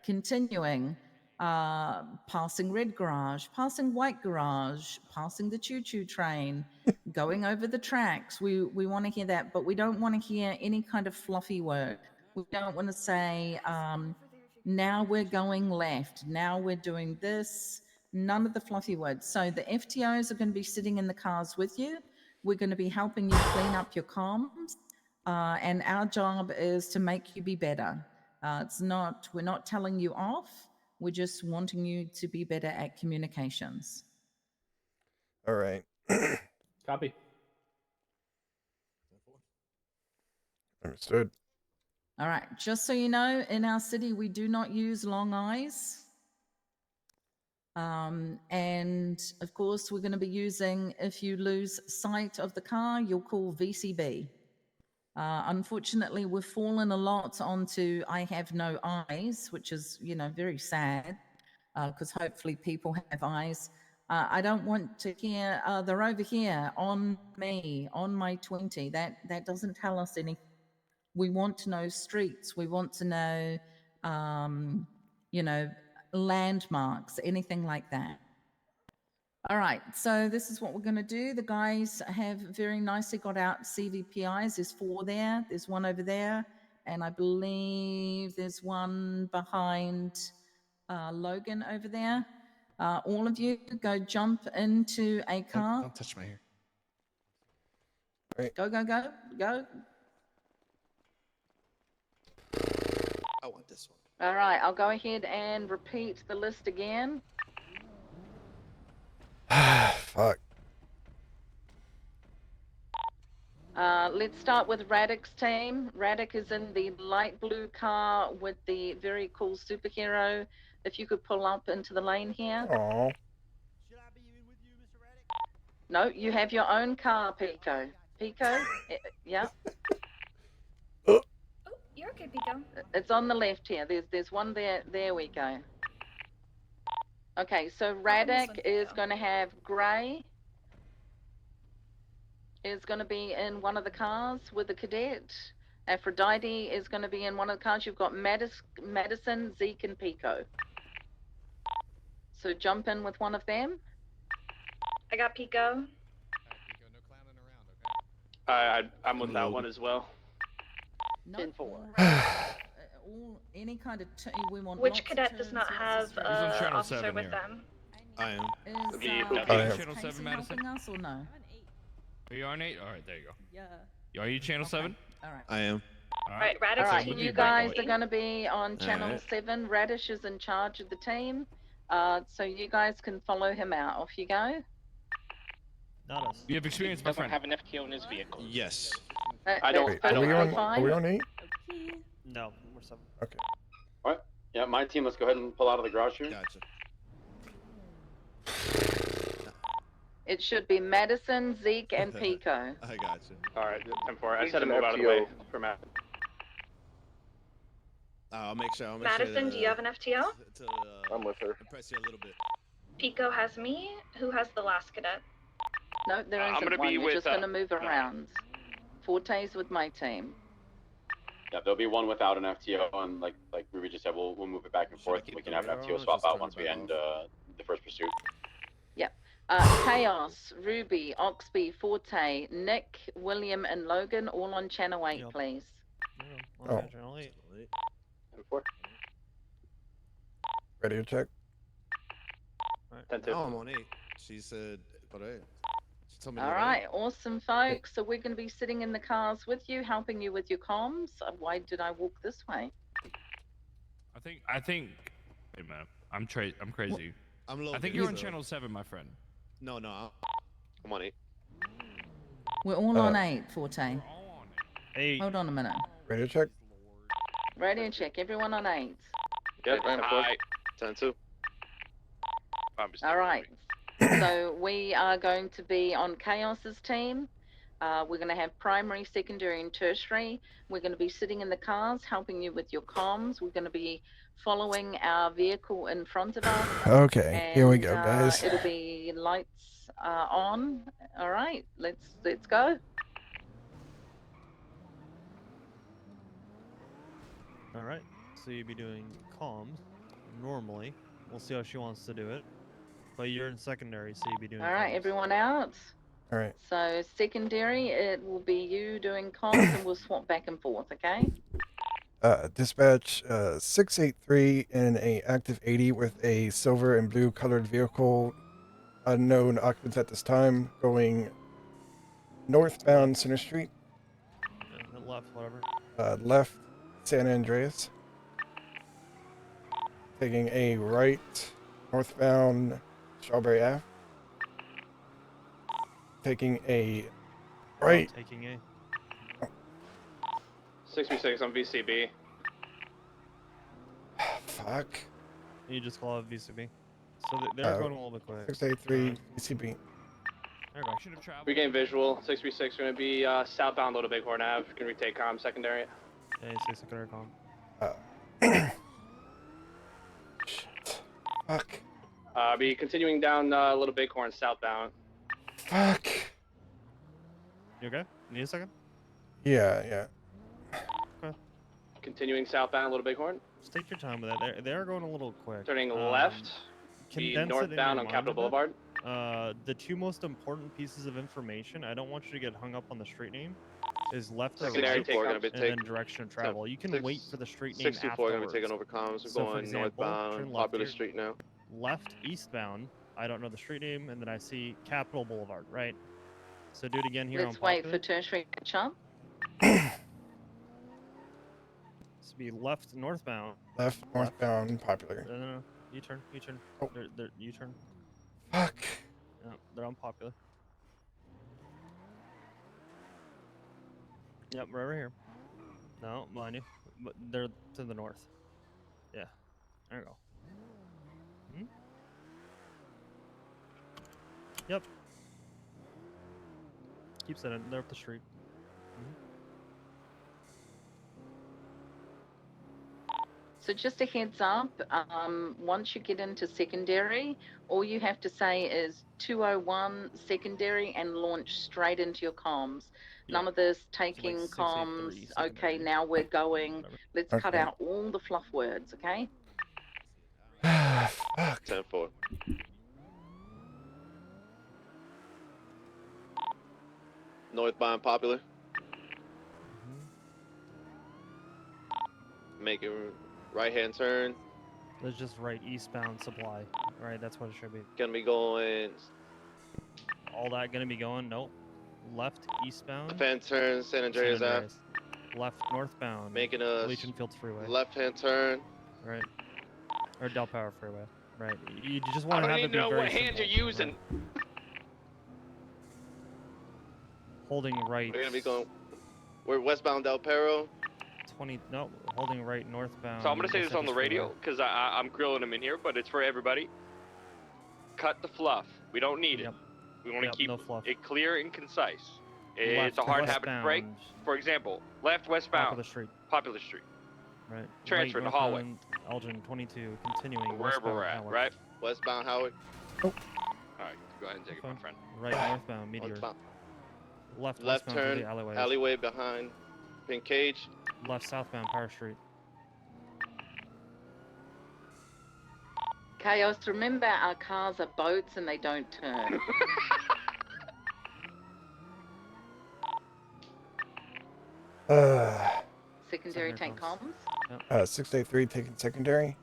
Speaker 6: continuing, passing red garage, passing white garage, passing the choo-choo train, going over the tracks. We want to hear that, but we don't want to hear any kind of fluffy word. We don't want to say, now we're going left, now we're doing this. None of the fluffy words. So the FTOs are going to be sitting in the cars with you. We're going to be helping you clean up your comms. And our job is to make you be better. We're not telling you off. We're just wanting you to be better at communications.
Speaker 3: All right.
Speaker 10: Copy.
Speaker 3: Understood.
Speaker 6: All right. Just so you know, in our city, we do not use long eyes. And of course, we're going to be using, if you lose sight of the car, you'll call VCB. Unfortunately, we've fallen a lot onto I have no eyes, which is, very sad, because hopefully people have eyes. I don't want to hear, they're over here on me, on my 20. That doesn't tell us anything. We want to know streets. We want to know, landmarks, anything like that. All right, so this is what we're going to do. The guys have very nicely got out CVPIs. There's 4 there. There's 1 over there. And I believe there's 1 behind Logan over there. All of you go jump into a car.
Speaker 20: Don't touch my hair.
Speaker 3: Right.
Speaker 6: Go.
Speaker 11: I want this one.
Speaker 13: All right, I'll go ahead and repeat the list again.
Speaker 3: Fuck.
Speaker 13: Let's start with Radek's team. Radek is in the light blue car with the very cool superhero. If you could pull up into the lane here.
Speaker 3: Aww.
Speaker 13: No, you have your own car, Pico. Pico? Yeah.
Speaker 7: Oh, you're okay, Pico.
Speaker 13: It's on the left here. There's one there. There we go. Okay, so Radek is going to have Gray. Is going to be in one of the cars with the cadet. Aphrodite is going to be in one of the cars. You've got Madison, Zeke, and Pico. So jump in with one of them.
Speaker 7: I got Pico.
Speaker 15: I'm with that one as well.
Speaker 13: 10-4.
Speaker 6: Any kind of we want.
Speaker 7: Which cadet does not have
Speaker 9: on
Speaker 7: an
Speaker 9: channel
Speaker 7: officer
Speaker 9: 7
Speaker 7: with
Speaker 9: here.
Speaker 7: them?
Speaker 11: I am.
Speaker 6: Is
Speaker 9: Channel 7, Madison?
Speaker 6: helping us or no?
Speaker 9: Are you on 8? All right, there you go.
Speaker 6: Yeah.
Speaker 9: Are you channel 7?
Speaker 6: All right.
Speaker 11: I am.
Speaker 9: All
Speaker 7: Right, Radek's
Speaker 13: All right,
Speaker 7: team
Speaker 13: you
Speaker 7: is
Speaker 13: guys
Speaker 7: Brady.
Speaker 13: are going to be on channel
Speaker 11: Alright.
Speaker 13: 7. Radish is in charge of the team. So you guys can follow him out. Off you go.
Speaker 8: Not us.
Speaker 9: You have experience, my
Speaker 19: Doesn't
Speaker 9: friend.
Speaker 19: have an FTO in his vehicle.
Speaker 11: Yes.
Speaker 19: I don't-
Speaker 3: Wait,
Speaker 19: I
Speaker 3: are
Speaker 19: don't
Speaker 3: we
Speaker 19: have
Speaker 3: on?
Speaker 13: fine.
Speaker 3: Are we on 8?
Speaker 8: No, we're 7.
Speaker 3: Okay.
Speaker 19: All right. Yeah, my team. Let's go ahead and pull out of the garage here.
Speaker 11: Gotcha.
Speaker 13: It should be Madison, Zeke, and Pico.
Speaker 11: I gotcha.
Speaker 19: All right, 10-4. I
Speaker 15: Needs
Speaker 19: said to
Speaker 15: an
Speaker 19: move out of the way
Speaker 15: FTO.
Speaker 19: for Matt.
Speaker 11: I'll make sure.
Speaker 7: Madison, do you have an FTO?
Speaker 15: I'm with her.
Speaker 11: Impress you a little bit.
Speaker 7: Pico has me. Who has the last cadet?
Speaker 13: No, there
Speaker 15: I'm
Speaker 13: isn't
Speaker 15: gonna
Speaker 13: one.
Speaker 15: be
Speaker 13: You're
Speaker 15: with,
Speaker 13: just going to move around. Forte's with my team.
Speaker 19: Yeah, there'll be one without an FTO, and like Ruby just said, we'll move it back and forth, and we can have an FTO swap out once we end the first pursuit.
Speaker 13: Yep. Chaos, Ruby, Oxby, Forte, Nick, William, and Logan, all on channel 8, please.
Speaker 3: Oh.
Speaker 8: Channel 8.
Speaker 19: 10-4.
Speaker 3: Ready to check?
Speaker 19: 10-2.
Speaker 11: No, I'm on 8. She said, but she told me.
Speaker 13: All right, awesome, folks. So we're going to be sitting in the cars with you, helping you with your comms. Why did I walk this way?
Speaker 9: I think. Wait a minute. I'm crazy.
Speaker 11: I'm low.
Speaker 9: I think you're on channel 7, my friend.
Speaker 11: No.
Speaker 15: I'm on 8.
Speaker 6: We're all on 8, Forte.
Speaker 8: Hey.
Speaker 6: Hold on a minute.
Speaker 3: Ready to check?
Speaker 13: Radio check. Everyone on 8.
Speaker 15: Good. 10-2.
Speaker 13: All right. So we are going to be on Chaos's team. We're going to have primary, secondary, and tertiary. We're going to be sitting in the cars, helping you with your comms. We're going to be following our vehicle in front of us.
Speaker 3: Okay, here we go,
Speaker 13: And,
Speaker 3: guys.
Speaker 13: It'll be lights on. All right, let's go.
Speaker 8: All right. So you'd be doing comms normally. We'll see how she wants to do it. But you're in secondary, so you'd be doing
Speaker 13: All right,
Speaker 8: comms.
Speaker 13: everyone out.
Speaker 3: All right.
Speaker 13: So secondary, it will be you doing comms, and we'll swap back and forth. Okay.
Speaker 3: Dispatch 683 in a active 80 with a silver and blue colored vehicle, unknown occupants at this time, going northbound Center Street,
Speaker 8: Left, whatever.
Speaker 3: left San Andreas, taking a right northbound Strawberry Ave, taking a right.
Speaker 8: Taking a
Speaker 19: 66 on VCB.
Speaker 3: Fuck.
Speaker 8: You just call it VCB. So they're going a little bit quick.
Speaker 3: 683 VCB.
Speaker 8: There you go.
Speaker 9: Should have traveled.
Speaker 19: Regain visual. 636 going to be southbound Little Bighorn Ave. Can retake comm secondary.
Speaker 8: Yeah, say secondary comm.
Speaker 3: Shit. Fuck.
Speaker 19: Be continuing down Little Bighorn southbound.
Speaker 3: Fuck.
Speaker 8: You okay? Need a second?
Speaker 3: Yeah.
Speaker 8: Okay.
Speaker 19: Continuing southbound Little Bighorn.
Speaker 8: Just take your time with that. They're going a little quick.
Speaker 19: Turning left. Be
Speaker 8: Condense it in
Speaker 19: northbound
Speaker 8: your
Speaker 19: on Capitol
Speaker 8: mind a bit.
Speaker 19: Boulevard.
Speaker 8: The two most important pieces of information, I don't want you to get hung up on the street name, is left or
Speaker 17: Secondary
Speaker 8: right,
Speaker 17: take gonna be
Speaker 8: and
Speaker 17: take-
Speaker 8: then direction of travel. You can wait for the street name
Speaker 17: 624 going to
Speaker 8: afterwards.
Speaker 17: be taking over comms. We're
Speaker 8: So, for
Speaker 17: going
Speaker 8: example,
Speaker 17: northbound
Speaker 8: turn left
Speaker 17: Popular
Speaker 8: here.
Speaker 17: Street now.
Speaker 8: Left eastbound, I don't know the street name, and then I see Capitol Boulevard, right? So do it again here
Speaker 13: Let's
Speaker 8: on
Speaker 13: wait
Speaker 8: Popular.
Speaker 13: for tertiary to catch up.
Speaker 8: This would be left northbound.
Speaker 3: Left northbound Popular.
Speaker 8: No. U-turn.
Speaker 3: Oh.
Speaker 8: They're U-turn.
Speaker 3: Fuck.
Speaker 8: Yeah, they're on Popular. Yep, right over here. No, mind you. But they're to the north. Yeah. There you go. Hmm? Yep. Keep sending. They're up the street.
Speaker 13: So just a heads up, once you get into secondary, all you have to say is 201 secondary and launch straight into your comms. None of this taking
Speaker 8: 683
Speaker 13: comms, okay, now we're going. Let's cut
Speaker 3: Okay.
Speaker 13: out all the fluff words, okay?
Speaker 3: Fuck.
Speaker 17: 10-4. Northbound Popular. Make it right hand turn.
Speaker 8: There's just right eastbound supply. Right, that's what it should be.
Speaker 17: Gonna be going
Speaker 8: All that gonna be going? Nope. Left eastbound.
Speaker 17: left hand turn San Andreas Ave.
Speaker 8: Left northbound.
Speaker 17: Making a
Speaker 8: Legion Fields Freeway.
Speaker 17: left hand turn.
Speaker 8: Right. Or Del Power Freeway. Right. You just
Speaker 19: I
Speaker 8: want to
Speaker 19: don't
Speaker 8: have
Speaker 19: even
Speaker 8: it be
Speaker 19: know
Speaker 8: very
Speaker 19: what hands
Speaker 8: simple.
Speaker 19: you're using.
Speaker 8: Right. Holding right.
Speaker 17: We're gonna be going. We're westbound Del Perro.
Speaker 8: 20. No, holding right northbound.
Speaker 19: So I'm gonna say this on the
Speaker 8: Pacific
Speaker 19: radio
Speaker 8: Freeway.
Speaker 19: because I'm grilling him in here, but it's for everybody. Cut the fluff. We don't need it. We want to
Speaker 8: Yep,
Speaker 19: keep
Speaker 8: no fluff.
Speaker 19: it clear and concise.
Speaker 8: Left
Speaker 19: It's a hard habit to break.
Speaker 8: westbound.
Speaker 19: For example, left westbound.
Speaker 8: Popular Street.
Speaker 19: Popular Street.
Speaker 8: Right.
Speaker 19: Transfer
Speaker 8: right
Speaker 19: to hallway.
Speaker 8: northbound Elgin 22. Continuing.
Speaker 19: Wherever
Speaker 8: westbound
Speaker 19: we're at,
Speaker 8: Howard.
Speaker 19: right?
Speaker 17: Westbound Howard.
Speaker 19: All right, go ahead and take it, my
Speaker 8: Fine.
Speaker 19: friend.
Speaker 8: Right northbound Meteor.
Speaker 17: Northbound.
Speaker 8: Left
Speaker 17: Left
Speaker 8: westbound through
Speaker 17: turn
Speaker 8: the alleyway.
Speaker 17: alleyway behind Pink Cage.
Speaker 8: Left southbound Power Street.
Speaker 13: Chaos, remember our cars are boats and they don't turn. Secondary tank comms.
Speaker 3: 683 taking secondary.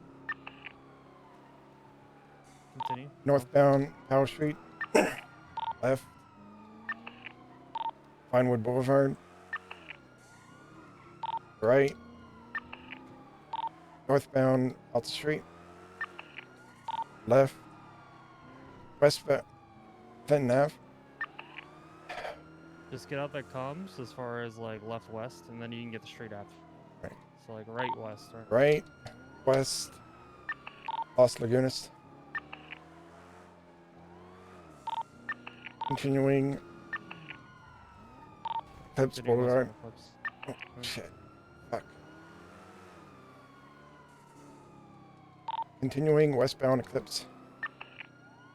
Speaker 8: Continue.
Speaker 3: Northbound Power Street. Left. Pinewood Boulevard. Right. Northbound Alta Street. Left. Westbound Fenton Ave.
Speaker 8: Just get out that comms as far as like left west, and then you can get the street after.
Speaker 3: Right.
Speaker 8: So like right west, right?
Speaker 3: Right. West. Los Lagunas. Continuing Eclipse
Speaker 8: Continuing
Speaker 3: Boulevard.
Speaker 8: westbound Eclipse.
Speaker 3: Oh, shit. Fuck. Continuing westbound Eclipse.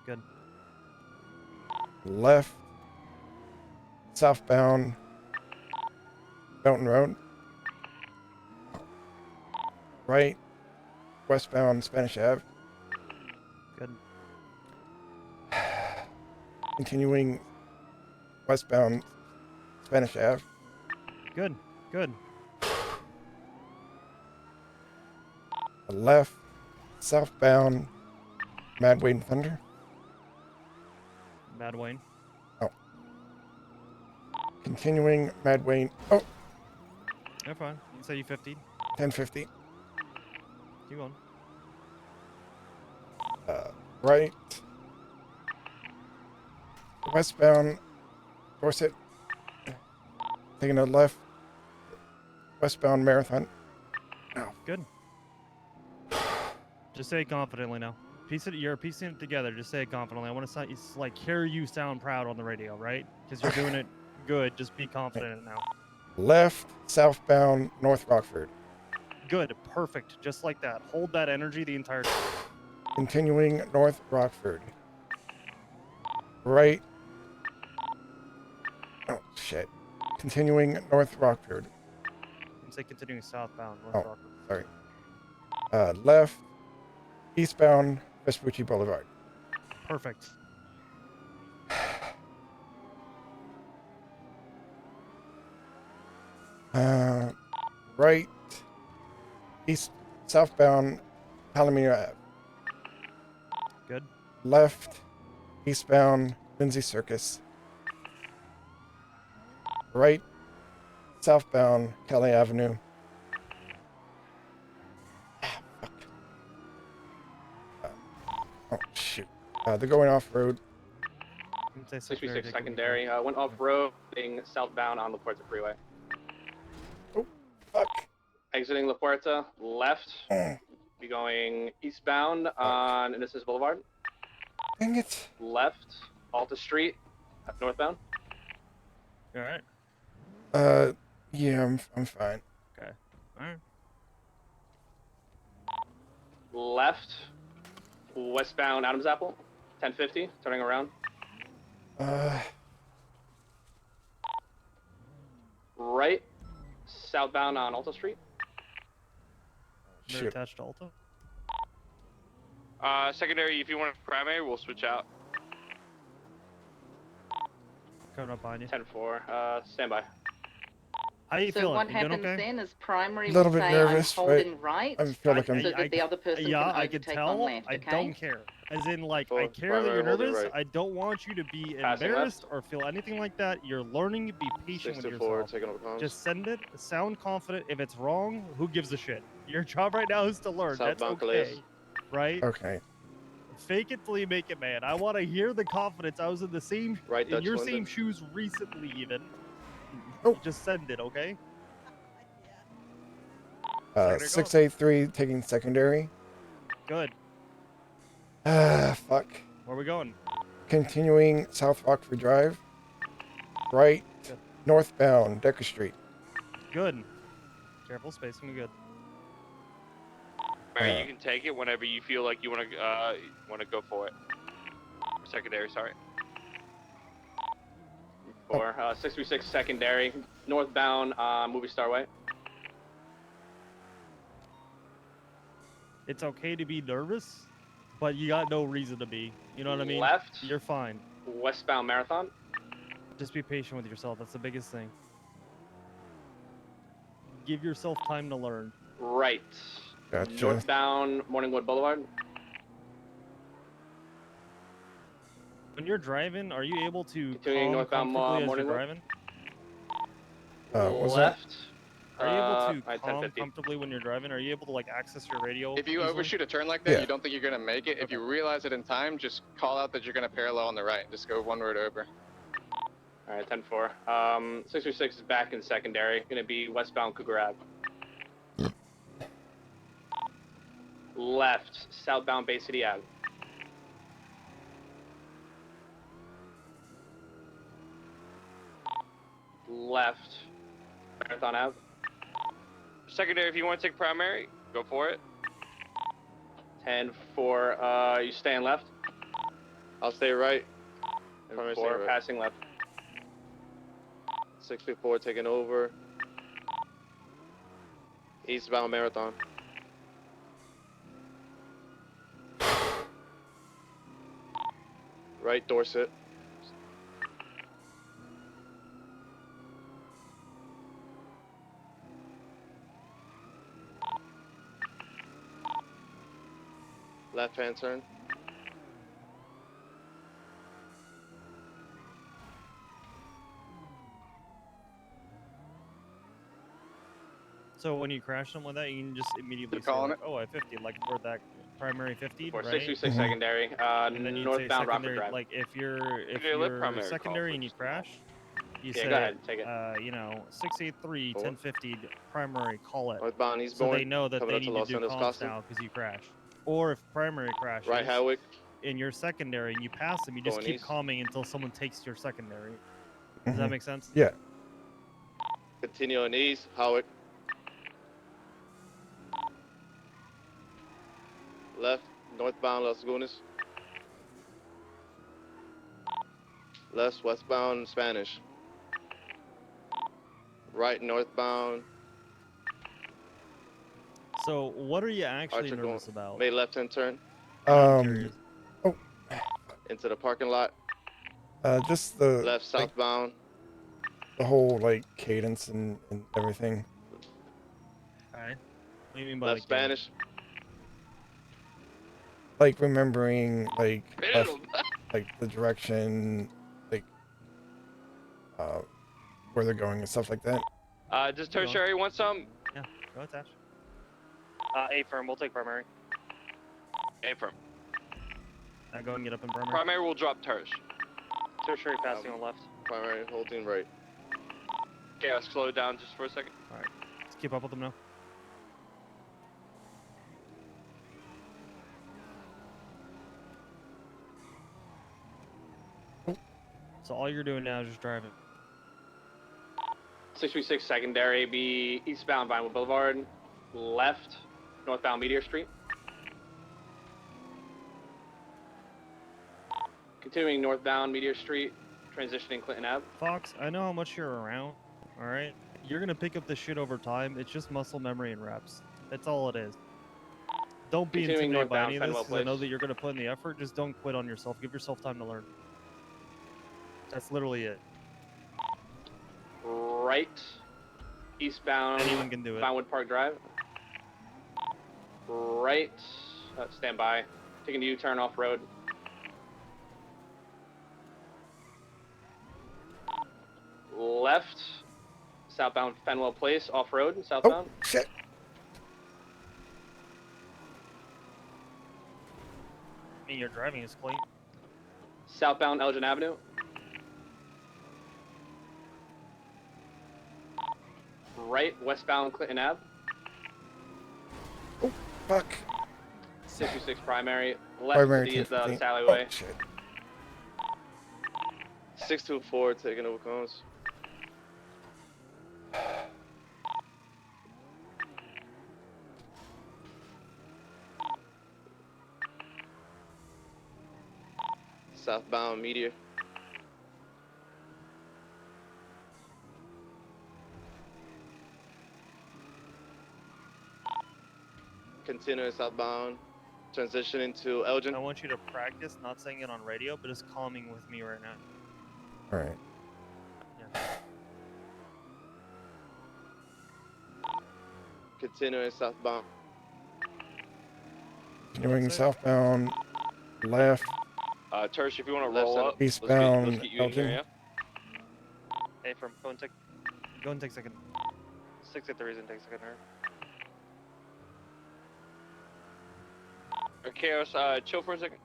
Speaker 8: Good.
Speaker 3: Left. Southbound Mountain Road. Right. Westbound Spanish Ave.
Speaker 8: Good.
Speaker 3: Continuing westbound Spanish Ave.
Speaker 8: Good. Good.
Speaker 3: Left. Southbound Mad Wayne Thunder.
Speaker 8: Mad Wayne.
Speaker 3: Oh. Continuing Mad Wayne. Oh,
Speaker 8: You're fine. You say you 50.
Speaker 3: 1050.
Speaker 8: Keep going.
Speaker 3: Right. Westbound Dorset. Taking a left. Westbound Marathon.
Speaker 8: Good. Just say it confidently now. You're piecing it together. Just say it confidently. I want to like hear you sound proud on the radio, right? Because you're doing it good. Just be confident in it now.
Speaker 3: Left. Southbound North Rockford.
Speaker 8: Good. Perfect. Just like that. Hold that energy the entire time.
Speaker 3: Continuing North Rockford. Right. Oh, shit. Continuing North Rockford.
Speaker 8: You say continuing southbound. North
Speaker 3: Oh,
Speaker 8: Rockford.
Speaker 3: sorry. Left. Eastbound Vespucci Boulevard.
Speaker 8: Perfect.
Speaker 3: Right. Southbound Palomino Ave.
Speaker 8: Good.
Speaker 3: Left. Eastbound Lindsay Circus. Right. Southbound Kelly Avenue. Oh, shoot. They're going off-road.
Speaker 19: 66 secondary. Went off-road, heading southbound on La Puerta Freeway.
Speaker 3: Oh, fuck.
Speaker 19: Exiting La Puerta, left. Be going eastbound on Innocence Boulevard.
Speaker 3: Dang it.
Speaker 19: Left, Alta Street, northbound.
Speaker 8: You all right?
Speaker 3: Yeah, I'm fine.
Speaker 8: Okay. All right.
Speaker 19: Left, westbound Adams Apple, 1050, turning around. Right, southbound on Alta Street.
Speaker 8: They're attached to Alta.
Speaker 15: Secondary, if you want primary, we'll switch out.
Speaker 8: Coming up behind you.
Speaker 19: 10-4, stand by.
Speaker 8: How you
Speaker 13: So
Speaker 8: feeling?
Speaker 13: what
Speaker 8: You doing
Speaker 13: happens
Speaker 8: okay?
Speaker 13: then is primary
Speaker 3: Little
Speaker 13: will
Speaker 3: bit
Speaker 13: say
Speaker 3: nervous,
Speaker 13: I'm
Speaker 3: but
Speaker 13: holding right,
Speaker 3: I feel like
Speaker 13: so
Speaker 3: I'm.
Speaker 13: that the other person
Speaker 8: Yeah,
Speaker 13: can
Speaker 8: I can
Speaker 13: overtake
Speaker 8: tell.
Speaker 13: on left.
Speaker 8: I
Speaker 13: Okay.
Speaker 8: don't care. As in, like, I
Speaker 19: Forward,
Speaker 8: care that you're
Speaker 19: primary, hold it
Speaker 8: nervous.
Speaker 19: right.
Speaker 8: I don't want you to be
Speaker 19: Passing
Speaker 8: embarrassed
Speaker 19: left.
Speaker 8: or feel anything like that. You're learning to be patient with
Speaker 19: 624,
Speaker 8: yourself.
Speaker 19: taking over comms.
Speaker 8: Just send it. Sound confident. If it's wrong, who gives a shit? Your job right now is to learn. That's
Speaker 19: Southbound
Speaker 8: okay,
Speaker 19: Calais.
Speaker 8: right?
Speaker 3: Okay.
Speaker 8: Fake it till you make it, man. I want to hear the confidence. I was in the same,
Speaker 19: Right,
Speaker 8: in
Speaker 19: Dutch
Speaker 8: your
Speaker 19: London.
Speaker 8: same shoes recently, even.
Speaker 3: Oh.
Speaker 8: Just send it, okay?
Speaker 3: 683 taking secondary.
Speaker 8: Good.
Speaker 3: Fuck.
Speaker 8: Where are we going?
Speaker 3: Continuing South Rockford Drive. Right.
Speaker 8: Good.
Speaker 3: Northbound Decker Street.
Speaker 8: Good. Careful, spacing. Good.
Speaker 15: Mary, you can take it whenever you feel like you want to go for it. Secondary, sorry.
Speaker 19: 636 secondary, northbound Movie Star Way.
Speaker 8: It's okay to be nervous, but you got no reason to be. You know what I mean?
Speaker 19: Left.
Speaker 8: You're fine.
Speaker 19: Westbound Marathon.
Speaker 8: Just be patient with yourself. That's the biggest thing. Give yourself time to learn.
Speaker 19: Right.
Speaker 3: Gotcha.
Speaker 19: Northbound Morningwood Boulevard.
Speaker 8: When you're driving, are you able to
Speaker 19: Continuing
Speaker 8: calm
Speaker 19: northbound
Speaker 8: comfortably as
Speaker 19: Morningwood.
Speaker 8: you're driving?
Speaker 3: What's that?
Speaker 19: Left.
Speaker 8: Are you able to
Speaker 19: right,
Speaker 8: calm
Speaker 19: 1050.
Speaker 8: comfortably when you're driving? Are you able to like access your radio?
Speaker 20: If you
Speaker 8: easily?
Speaker 20: overshoot a turn like that,
Speaker 3: Yeah.
Speaker 20: you don't think you're gonna make it. If you realize it in time, just call out that you're gonna parallel on the right. Just go one road over.
Speaker 19: All right, 10-4. 636 is back in secondary. Going to be westbound Cougar Ave. Left, southbound Bay City Ave. left, Marathon Ave.
Speaker 15: Secondary, if you want to take primary, go for it.
Speaker 19: 10-4, you staying left?
Speaker 17: I'll stay right.
Speaker 19: And
Speaker 17: Primary
Speaker 19: 4,
Speaker 17: stay right.
Speaker 19: passing left.
Speaker 17: 654 taking over. Eastbound Marathon. Right Dorset. Left hand turn.
Speaker 8: So when you crash them with that, you can just immediately say,
Speaker 19: calling
Speaker 8: like, oh, I 50, like for that primary 50,
Speaker 19: For
Speaker 8: right?
Speaker 19: 626 secondary,
Speaker 8: And then you'd say
Speaker 19: northbound Rockford
Speaker 8: secondary,
Speaker 19: Drive.
Speaker 8: like if you're
Speaker 15: Yeah, let primary call
Speaker 8: secondary
Speaker 15: for
Speaker 8: and you
Speaker 15: just a moment.
Speaker 8: crash, you
Speaker 19: Yeah,
Speaker 8: say,
Speaker 19: go ahead, take it.
Speaker 8: 683
Speaker 17: Four.
Speaker 8: 1050 primary, call it.
Speaker 17: Northbound
Speaker 8: So
Speaker 17: Eastbourne.
Speaker 8: they know that
Speaker 17: coming
Speaker 8: they
Speaker 17: up to
Speaker 8: need to
Speaker 17: Los
Speaker 8: do
Speaker 17: Angeles
Speaker 8: comps
Speaker 17: Costa.
Speaker 8: now because you crashed. Or if primary crashes,
Speaker 17: Right Howick.
Speaker 8: in your secondary and you pass them, you just
Speaker 17: Going
Speaker 8: keep
Speaker 17: east.
Speaker 8: calming until someone takes your secondary. Does that make sense?
Speaker 3: Yeah.
Speaker 17: Continuing east, Howick. Left, northbound Las Lagunas. Left, westbound Spanish. Right, northbound.
Speaker 8: So what are you actually
Speaker 17: Archer
Speaker 8: nervous
Speaker 17: going,
Speaker 8: about?
Speaker 17: made left hand turn into the parking lot.
Speaker 3: Just the
Speaker 17: Left southbound.
Speaker 3: the whole like cadence and everything.
Speaker 8: Okay. What do you mean by
Speaker 17: Left
Speaker 8: the cadence?
Speaker 17: Spanish.
Speaker 3: Like remembering like like the direction, like where they're going and stuff like that.
Speaker 15: Does tertiary want some?
Speaker 8: Yeah, go attach.
Speaker 5: A firm, we'll take primary.
Speaker 15: A firm.
Speaker 8: Now go and get up in primary.
Speaker 15: Primary will drop tersh.
Speaker 5: Tertiary passing on left.
Speaker 17: Primary holding right.
Speaker 15: Okay, I'll slow it down just for a second.
Speaker 8: Alright, let's keep up with them now. So all you're doing now is just driving.
Speaker 19: 636 secondary, be eastbound Vinewood Boulevard, left, northbound Meteor Street. Continuing northbound Meteor Street, transitioning Clinton Ave.
Speaker 8: Fox, I know how much you're around, alright? You're gonna pick up this shit over time. It's just muscle memory and reps. That's all it is. Don't be
Speaker 19: Continuing
Speaker 8: intimidated by
Speaker 19: northbound
Speaker 8: any of this,
Speaker 19: Fenwell
Speaker 8: because I know
Speaker 19: Place.
Speaker 8: that you're gonna put in the effort. Just don't quit on yourself. Give yourself time to learn. That's literally it.
Speaker 19: Right, eastbound
Speaker 8: Anyone can do it.
Speaker 19: Vinewood Park Drive. Right, stand by, taking the U-turn off road. Left, southbound Fenwell Place, off road, southbound.
Speaker 3: Oh shit!
Speaker 8: I mean, your driving is clean.
Speaker 19: Southbound Elgin Avenue. Right, westbound Clinton Ave.
Speaker 3: Oh, fuck.
Speaker 19: 626 primary, left
Speaker 3: Primary
Speaker 19: to the
Speaker 3: 215.
Speaker 19: alleyway.
Speaker 3: Oh, shit.
Speaker 17: 624 taking over cones. Southbound Meteor. Continuing southbound, transitioning to Elgin.
Speaker 8: I want you to practice not saying it on radio, but just calming with me right now.
Speaker 3: All right.
Speaker 8: Yeah.
Speaker 17: Continuing southbound.
Speaker 3: Continuing southbound, left,
Speaker 15: Tersh, if you want to
Speaker 17: Left
Speaker 15: roll
Speaker 17: center.
Speaker 15: up,
Speaker 3: Eastbound
Speaker 15: let's get you in here,
Speaker 3: Elgin.
Speaker 15: yeah?
Speaker 5: A firm, go and take.
Speaker 8: Go and take second.
Speaker 5: 683 and take secondary.
Speaker 15: Chaos, chill for a second.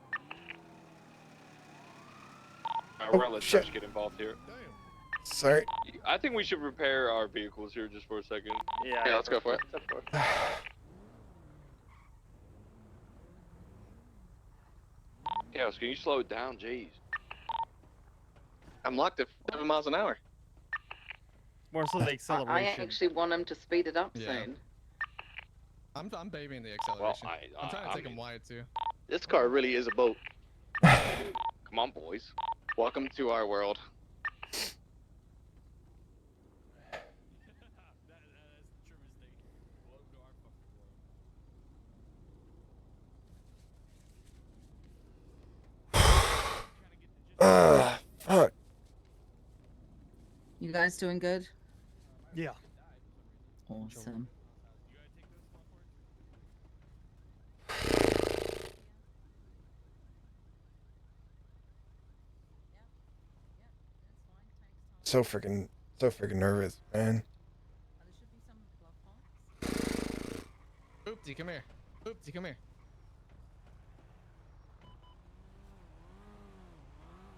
Speaker 15: Alright,
Speaker 3: Oh,
Speaker 15: we're gonna let
Speaker 3: shit.
Speaker 15: Tersh get involved here.
Speaker 3: Sorry.
Speaker 15: I think we should repair our vehicles here just for a second.
Speaker 5: Yeah,
Speaker 19: let's go for it.
Speaker 15: Chaos, can you slow it down? Jeez.
Speaker 20: I'm locked at 7 miles an hour.
Speaker 8: More so the
Speaker 13: I
Speaker 8: acceleration.
Speaker 13: actually want him to speed it up
Speaker 21: Yeah.
Speaker 13: soon.
Speaker 21: I'm babying the acceleration. I'm trying to take him wide too.
Speaker 17: This car really is a boat.
Speaker 20: Come on, boys. Welcome to our world.
Speaker 3: Fuck.
Speaker 6: You guys doing good?
Speaker 8: Yeah.
Speaker 6: Awesome.
Speaker 3: So freaking nervous, man.
Speaker 21: Oopsie, come here. Oopsie, come here.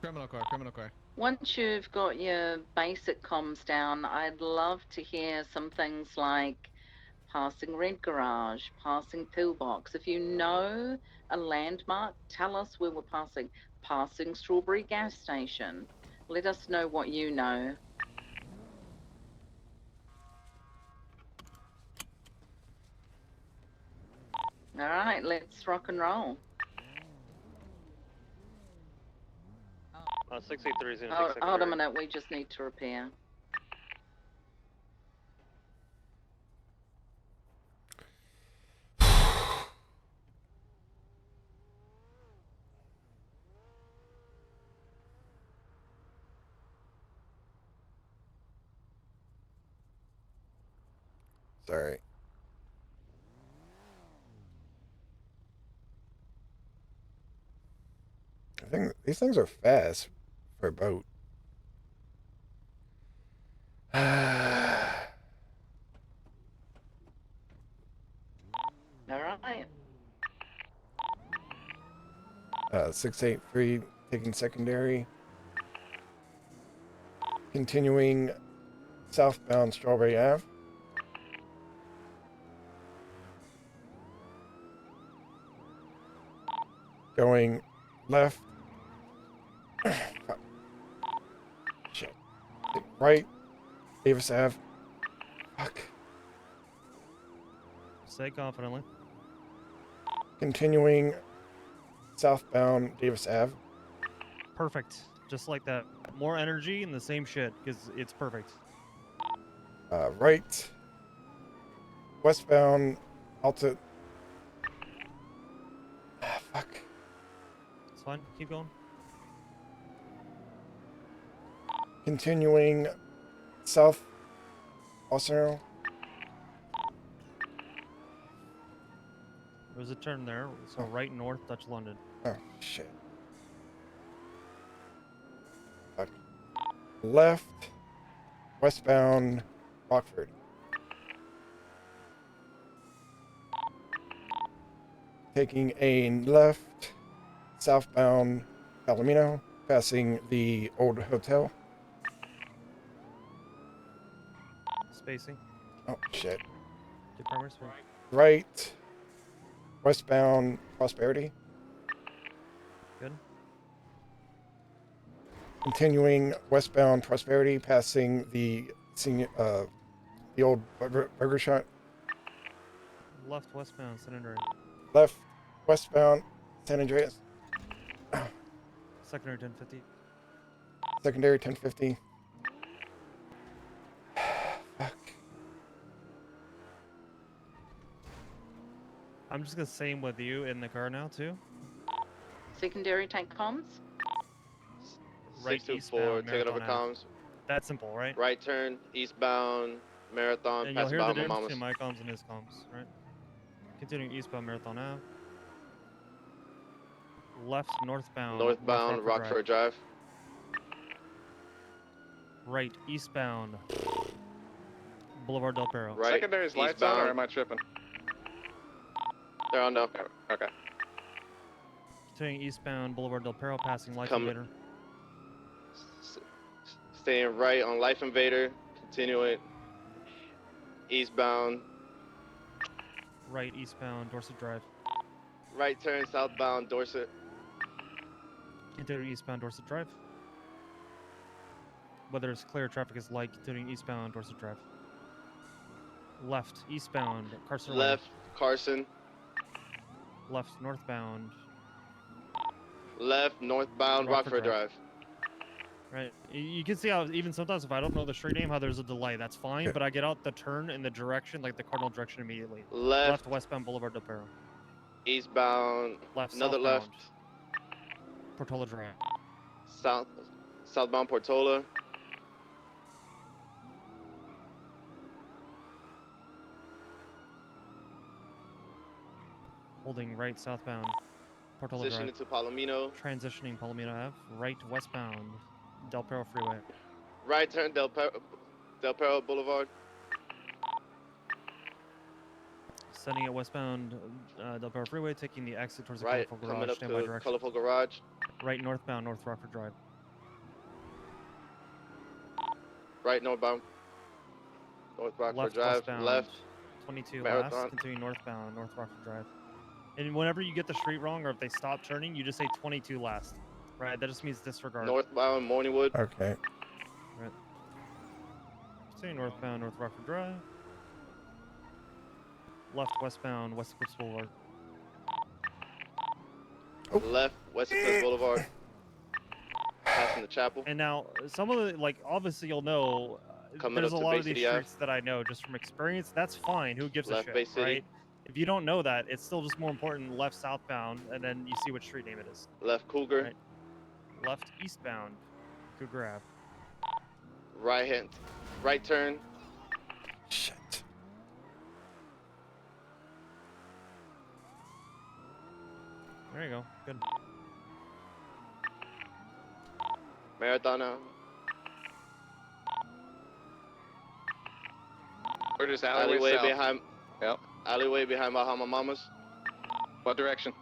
Speaker 21: Criminal car, criminal car.
Speaker 13: Once you've got your basic comms down, I'd love to hear some things like passing red garage, passing pillbox. If you know a landmark, tell us where we're passing. Passing strawberry gas station. Let us know what you know. All right, let's rock and roll.
Speaker 15: 683 is going to
Speaker 13: Hold,
Speaker 15: take
Speaker 13: hold a
Speaker 15: secondary.
Speaker 13: minute, we just need to repair.
Speaker 3: Sorry. I think these things are fast for a boat.
Speaker 13: All right.
Speaker 3: 683 taking secondary. Continuing southbound Strawberry Ave. Going left. Shit. Right. Davis Ave. Fuck.
Speaker 8: Say confidently.
Speaker 3: Continuing southbound Davis Ave.
Speaker 8: Perfect. Just like that. More energy and the same shit, because it's perfect.
Speaker 3: Right. Westbound Alta. Fuck.
Speaker 8: It's fine. Keep going.
Speaker 3: Continuing south Arsenal.
Speaker 8: There's a turn there. So right north, Dutch London.
Speaker 3: Oh, shit. Fuck. Left. Westbound Rockford. Taking a left. Southbound Palomino. Passing the old hotel.
Speaker 8: Spacing.
Speaker 3: Oh, shit.
Speaker 8: Get primary speed.
Speaker 3: Right. Westbound Prosperity.
Speaker 8: Good.
Speaker 3: Continuing westbound Prosperity, passing the senior, the old burger shop.
Speaker 8: Left westbound, San Andreas.
Speaker 3: Left westbound San Andreas.
Speaker 8: Secondary 1050.
Speaker 3: Secondary 1050. Fuck.
Speaker 8: I'm just gonna same with you in the car now too.
Speaker 13: Secondary tank comms.
Speaker 8: Right
Speaker 17: 624,
Speaker 8: eastbound,
Speaker 17: taking over
Speaker 8: Marathon Ave.
Speaker 17: comms.
Speaker 8: That's simple, right?
Speaker 17: Right turn, eastbound, Marathon,
Speaker 8: And you'll
Speaker 17: pass
Speaker 8: hear the
Speaker 17: by my
Speaker 8: difference
Speaker 17: mama's.
Speaker 8: between my comms and his comms, right? Continuing eastbound Marathon Ave. Left northbound.
Speaker 17: Northbound,
Speaker 8: North
Speaker 17: Rockford Drive.
Speaker 8: Right eastbound. Boulevard Del Perro.
Speaker 17: Right,
Speaker 20: Secondary's lights on, or
Speaker 17: eastbound.
Speaker 20: am I tripping?
Speaker 17: They're on no.
Speaker 20: Okay.
Speaker 8: Continuing eastbound Boulevard Del Perro, passing Life
Speaker 17: Come-
Speaker 8: Invader.
Speaker 17: Staying right on Life Invader. Continuing eastbound.
Speaker 8: Right eastbound Dorset Drive.
Speaker 17: Right turn, southbound, Dorset.
Speaker 8: Continuing eastbound Dorset Drive. whether it's clear, traffic is light, continuing eastbound, Dorset Drive. Left, eastbound, Carson Way.
Speaker 17: Left, Carson.
Speaker 8: Left, northbound.
Speaker 17: Left, northbound, Rockford Drive.
Speaker 8: Right. You can see how even sometimes if I don't know the street name, how there's a delay. That's fine,
Speaker 3: Okay.
Speaker 8: but I get out the turn in the direction, like the cardinal direction immediately.
Speaker 17: Left,
Speaker 8: westbound Boulevard Del Perro.
Speaker 17: Eastbound.
Speaker 8: Left,
Speaker 17: Another
Speaker 8: southbound.
Speaker 17: left.
Speaker 8: Portola Drive.
Speaker 17: Southbound Portola.
Speaker 8: Holding right, southbound. Portola
Speaker 17: Position
Speaker 8: Drive.
Speaker 17: into Palomino.
Speaker 8: Transitioning Palomino Ave. Right, westbound. Del Perro Freeway.
Speaker 17: Right turn Del Perro Boulevard.
Speaker 8: Sending it westbound Del Perro Freeway, taking the exit towards the
Speaker 17: Right,
Speaker 8: Colorful
Speaker 17: coming
Speaker 8: Garage.
Speaker 17: up
Speaker 8: Standby
Speaker 17: to
Speaker 8: direction.
Speaker 17: Colorful Garage.
Speaker 8: Right, northbound North Rockford Drive.
Speaker 17: Right, northbound. North Rockford
Speaker 8: Left,
Speaker 17: Drive.
Speaker 8: westbound.
Speaker 17: Left.
Speaker 8: 22
Speaker 17: Marathon.
Speaker 8: last, continuing northbound North Rockford Drive. And whenever you get the street wrong, or if they stop turning, you just say 22 last. Right, that just means disregard.
Speaker 17: Northbound Morningwood.
Speaker 3: Okay.
Speaker 8: Right. Continuing northbound North Rockford Drive. Left, westbound West Eclipse Boulevard.
Speaker 17: Left, West Eclipse Boulevard. Passing the chapel.
Speaker 8: And now, some of the, like, obviously you'll know,
Speaker 17: Coming
Speaker 8: there's
Speaker 17: up
Speaker 8: a
Speaker 17: to
Speaker 8: lot
Speaker 17: Bay
Speaker 8: of these
Speaker 17: City Ave.
Speaker 8: streets that I know just from experience. That's fine. Who gives
Speaker 17: Left
Speaker 8: a
Speaker 17: Bay
Speaker 8: shit,
Speaker 17: City.
Speaker 8: right? If you don't know that, it's still just more important left southbound, and then you see what street name it is.
Speaker 17: Left Cougar.
Speaker 8: Right. Left eastbound, Cougar Ave.
Speaker 17: Right turn.
Speaker 3: Shit.
Speaker 8: There you go. Good.
Speaker 17: Marathon now.
Speaker 20: We're just alleyway south.
Speaker 17: behind.
Speaker 20: Yep.
Speaker 17: Alleyway behind Bahama Mamas.
Speaker 20: What direction?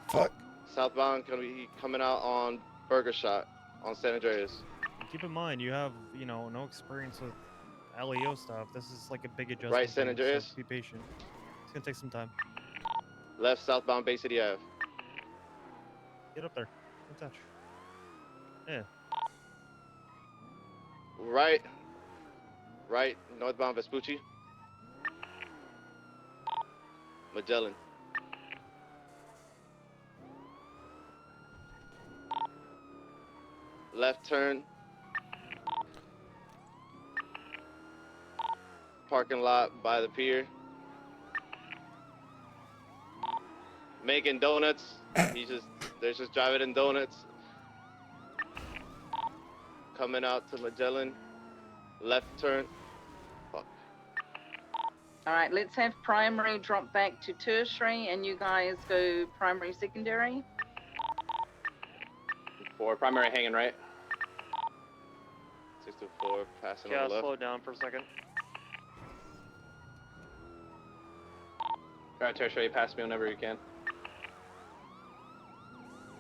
Speaker 3: Fuck.
Speaker 17: Southbound gonna be coming out on Burger Shot on San Andreas.
Speaker 8: Keep in mind, you have, you know, no experience with LEO stuff. This is like a big adjustment.
Speaker 17: Right, San
Speaker 8: thing, so
Speaker 17: Andreas.
Speaker 8: be patient. It's gonna take some time.
Speaker 17: Left southbound Bay City Ave.
Speaker 8: Get up there. In touch. Yeah.
Speaker 17: Right, northbound Vespucci. Magellan. Left turn. Parking lot by the pier. Making donuts. They're just driving in donuts. Coming out to Magellan. Left turn. Fuck.
Speaker 13: All right, let's have primary drop back to tertiary, and you guys go primary, secondary.
Speaker 19: For primary hanging right.
Speaker 17: 624, passing
Speaker 8: Yeah,
Speaker 17: on the left.
Speaker 8: slow down for a second.
Speaker 19: Alright, tertiary, pass me whenever you can.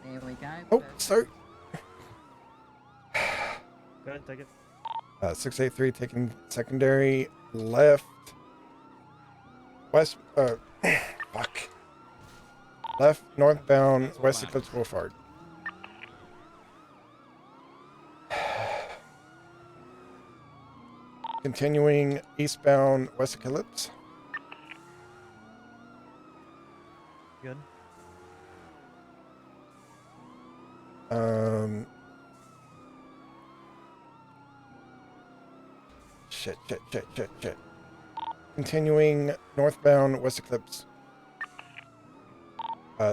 Speaker 6: There we go.
Speaker 3: Oh, sorry.
Speaker 8: Go ahead, take it.
Speaker 3: 683 taking secondary left. West. Fuck. Left northbound West Eclipse Boulevard. Continuing eastbound West Eclipse.
Speaker 8: Good.
Speaker 3: Shit. Continuing northbound West Eclipse.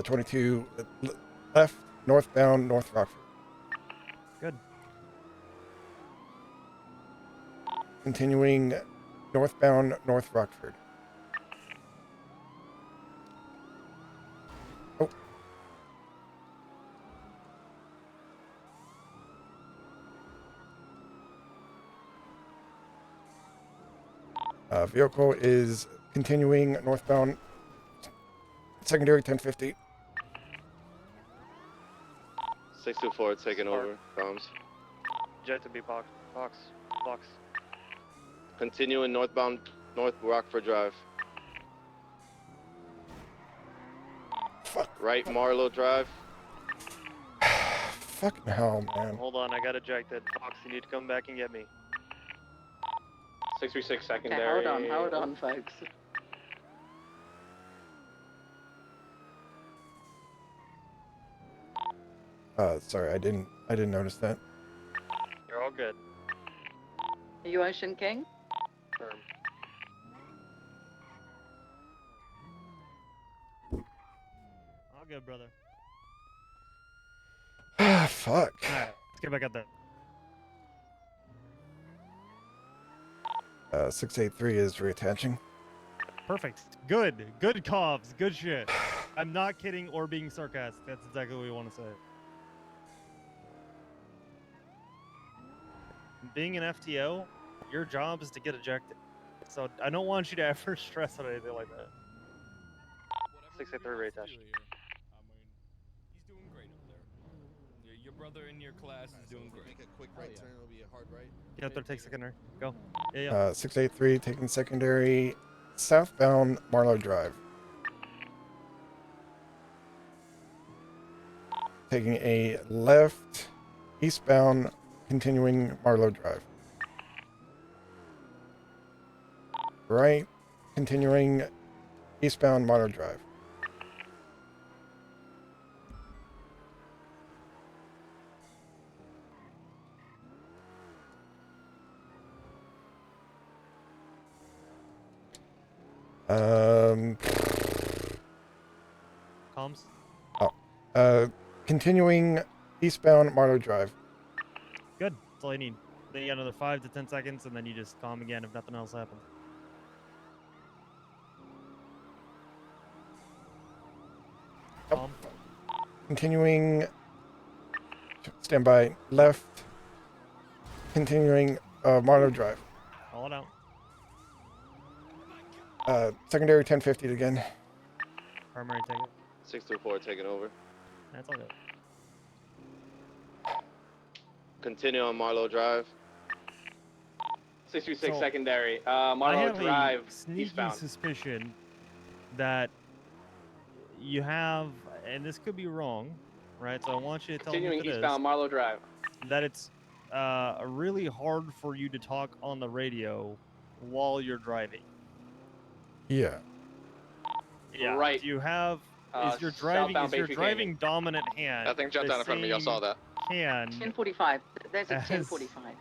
Speaker 3: 22 left northbound North Rockford.
Speaker 8: Good.
Speaker 3: Continuing northbound North Rockford. Oh. Vehicle is continuing northbound secondary 1050.
Speaker 17: 624 taking over. Comms.
Speaker 8: Jet to be box.
Speaker 17: Continuing northbound North Rockford Drive. Right Marlow Drive.
Speaker 3: fucking hell, man.
Speaker 8: Hold on, I got ejected. Fox, you need to come back and get me.
Speaker 19: 636
Speaker 13: Okay,
Speaker 19: secondary.
Speaker 13: hold on, folks.
Speaker 3: Sorry, I didn't notice that.
Speaker 8: You're all good.
Speaker 13: Are you Ocean King?
Speaker 8: Firm. All good, brother.
Speaker 3: Ah, fuck.
Speaker 8: Alright, let's get back out there.
Speaker 3: 683 is reattaching.
Speaker 8: Perfect. Good. Good comms. Good shit. I'm not kidding or being sarcastic. That's exactly what we want to say. Being an FTO, your job is to get ejected. So I don't want you to ever stress on anything like that. 683 reattach.
Speaker 9: He's doing great up there. Your brother in your class is doing great.
Speaker 11: Make a quick right turn. It'll be a hard right.
Speaker 8: Get up there, take secondary. Go. Yeah.
Speaker 3: 683 taking secondary southbound Marlowe Drive. Taking a left eastbound continuing Marlowe Drive. Right continuing eastbound Marlowe Drive.
Speaker 8: Comms?
Speaker 3: Continuing eastbound Marlowe Drive.
Speaker 8: Good. That's all you need. Then you got another 5 to 10 seconds, and then you just calm again if nothing else happens. Calm.
Speaker 3: Continuing standby left. Continuing Marlowe Drive.
Speaker 8: Call it out.
Speaker 3: Secondary 1050 again.
Speaker 8: Primary ticket.
Speaker 17: 624 taking over.
Speaker 8: That's all good.
Speaker 17: Continue on Marlowe Drive.
Speaker 19: 636
Speaker 8: So,
Speaker 19: secondary.
Speaker 8: I
Speaker 19: Marlowe
Speaker 8: have
Speaker 19: Drive,
Speaker 8: a sneaky
Speaker 19: eastbound.
Speaker 8: suspicion that you have, and this could be wrong, right? So I want you to tell me
Speaker 19: Continuing
Speaker 8: if it is,
Speaker 19: eastbound Marlowe Drive.
Speaker 8: that it's really hard for you to talk on the radio while you're driving.
Speaker 3: Yeah.
Speaker 8: Yeah.
Speaker 19: Right.
Speaker 8: Do you have? Is your
Speaker 19: southbound
Speaker 8: driving
Speaker 19: Baytree
Speaker 8: driving dominant hand?
Speaker 20: That thing jumped
Speaker 8: the
Speaker 20: out in front of me. Y'all saw
Speaker 8: same
Speaker 20: that.
Speaker 8: Hand
Speaker 13: 1045. There's a
Speaker 8: As-
Speaker 13: 1045.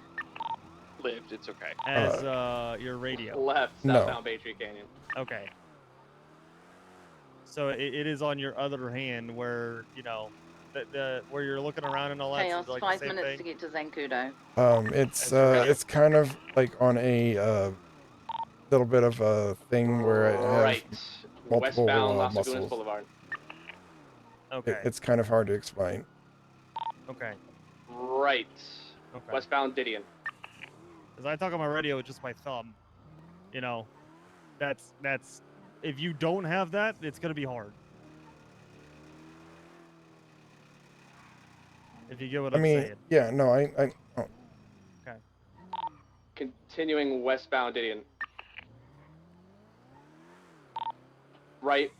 Speaker 15: Lived. It's okay.
Speaker 8: as your radio.
Speaker 19: Left,
Speaker 3: No.
Speaker 19: southbound Baytree Canyon.
Speaker 8: Okay. So it is on your other hand where the where you're looking around and all that.
Speaker 13: Chaos,
Speaker 8: So like
Speaker 13: 5
Speaker 8: the same
Speaker 13: minutes
Speaker 8: thing.
Speaker 13: to get to Zancudo.
Speaker 3: It's kind of like on a little bit of a thing where it has
Speaker 19: Right.
Speaker 3: multiple
Speaker 19: Westbound Las Lagunas
Speaker 3: muscles.
Speaker 19: Boulevard.
Speaker 8: Okay.
Speaker 3: It's kind of hard to explain.
Speaker 8: Okay.
Speaker 19: Right.
Speaker 8: Okay.
Speaker 19: Westbound Didion.
Speaker 8: Because I talk on my radio with just my thumb. That's if you don't have that, it's gonna be hard. If you get what I'm saying.
Speaker 3: Yeah, no, I oh,
Speaker 8: Okay.
Speaker 19: Continuing westbound Didion. Right,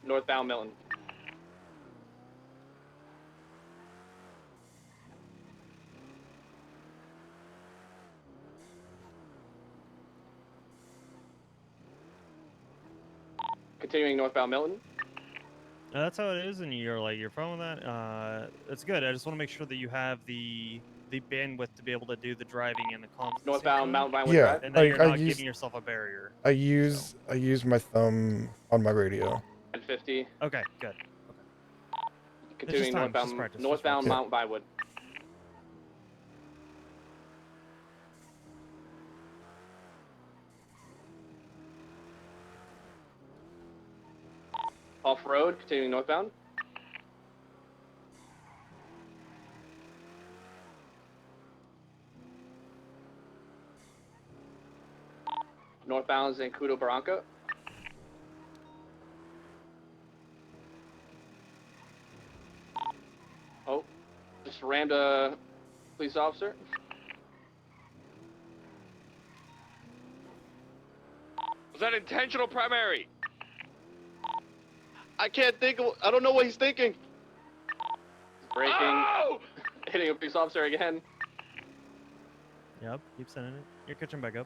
Speaker 19: northbound Milton. Continuing northbound Milton.
Speaker 8: That's how it is, and you're fine with that. That's good. I just want to make sure that you have the bandwidth to be able to do the driving and the comms. at the same
Speaker 19: Northbound
Speaker 8: time,
Speaker 19: Mount Vinewood
Speaker 3: yeah.
Speaker 19: Drive.
Speaker 8: and that you're
Speaker 3: I
Speaker 8: not
Speaker 3: use
Speaker 8: giving yourself a barrier.
Speaker 3: I use my thumb on my radio.
Speaker 19: And 50.
Speaker 8: Okay, good.
Speaker 19: Continuing
Speaker 8: time,
Speaker 19: northbound,
Speaker 8: just practice,
Speaker 19: northbound
Speaker 3: practice.
Speaker 19: Mount Vinewood. Off road, continuing northbound. Northbound Zancudo Barranca. Oh, just rammed a police officer.
Speaker 15: Was that intentional, primary?
Speaker 17: I can't think. I don't know what he's thinking.
Speaker 19: Braking.
Speaker 15: Oh!
Speaker 1: hitting a police officer again.
Speaker 8: Yep, keep sending it. You're catching back up.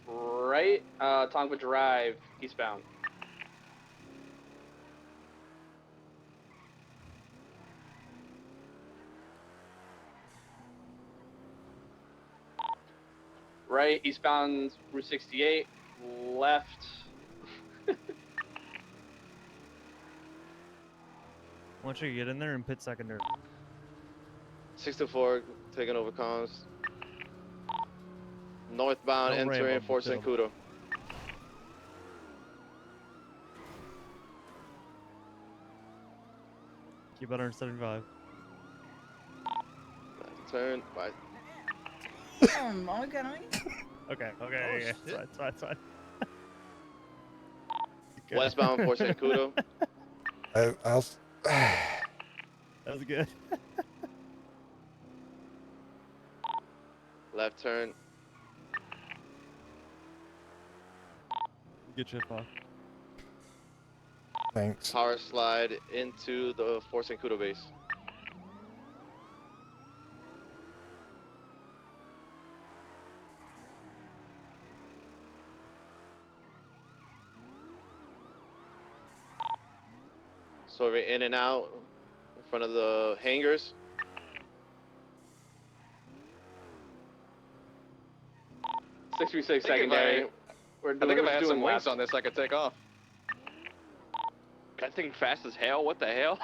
Speaker 1: Right, Tonga Drive, eastbound. Right, eastbound Route 68, left.
Speaker 8: Why don't you get in there and pit secondary?
Speaker 17: 6-4, taking over comms. Northbound,
Speaker 8: Don't
Speaker 17: entering
Speaker 8: ramble,
Speaker 17: Fort
Speaker 8: pit 'em.
Speaker 17: Sancudo.
Speaker 8: Keep it 175.
Speaker 17: Turn, right.
Speaker 6: Okay.
Speaker 8: Okay,
Speaker 11: Oh,
Speaker 8: yeah,
Speaker 11: shit.
Speaker 8: it's fine. Good.
Speaker 17: Westbound Fort Sancudo.
Speaker 3: I'll.
Speaker 8: That was good.
Speaker 17: Left turn.
Speaker 8: Good shit, Bob.
Speaker 3: Thanks.
Speaker 17: Power slide into the Fort Sancudo base. So we're in and out in front of the hangars.
Speaker 1: Six three six
Speaker 20: I think
Speaker 1: secondary.
Speaker 20: I think if I had some wings on this, I could take off.
Speaker 15: That thing fast as hell. What the hell?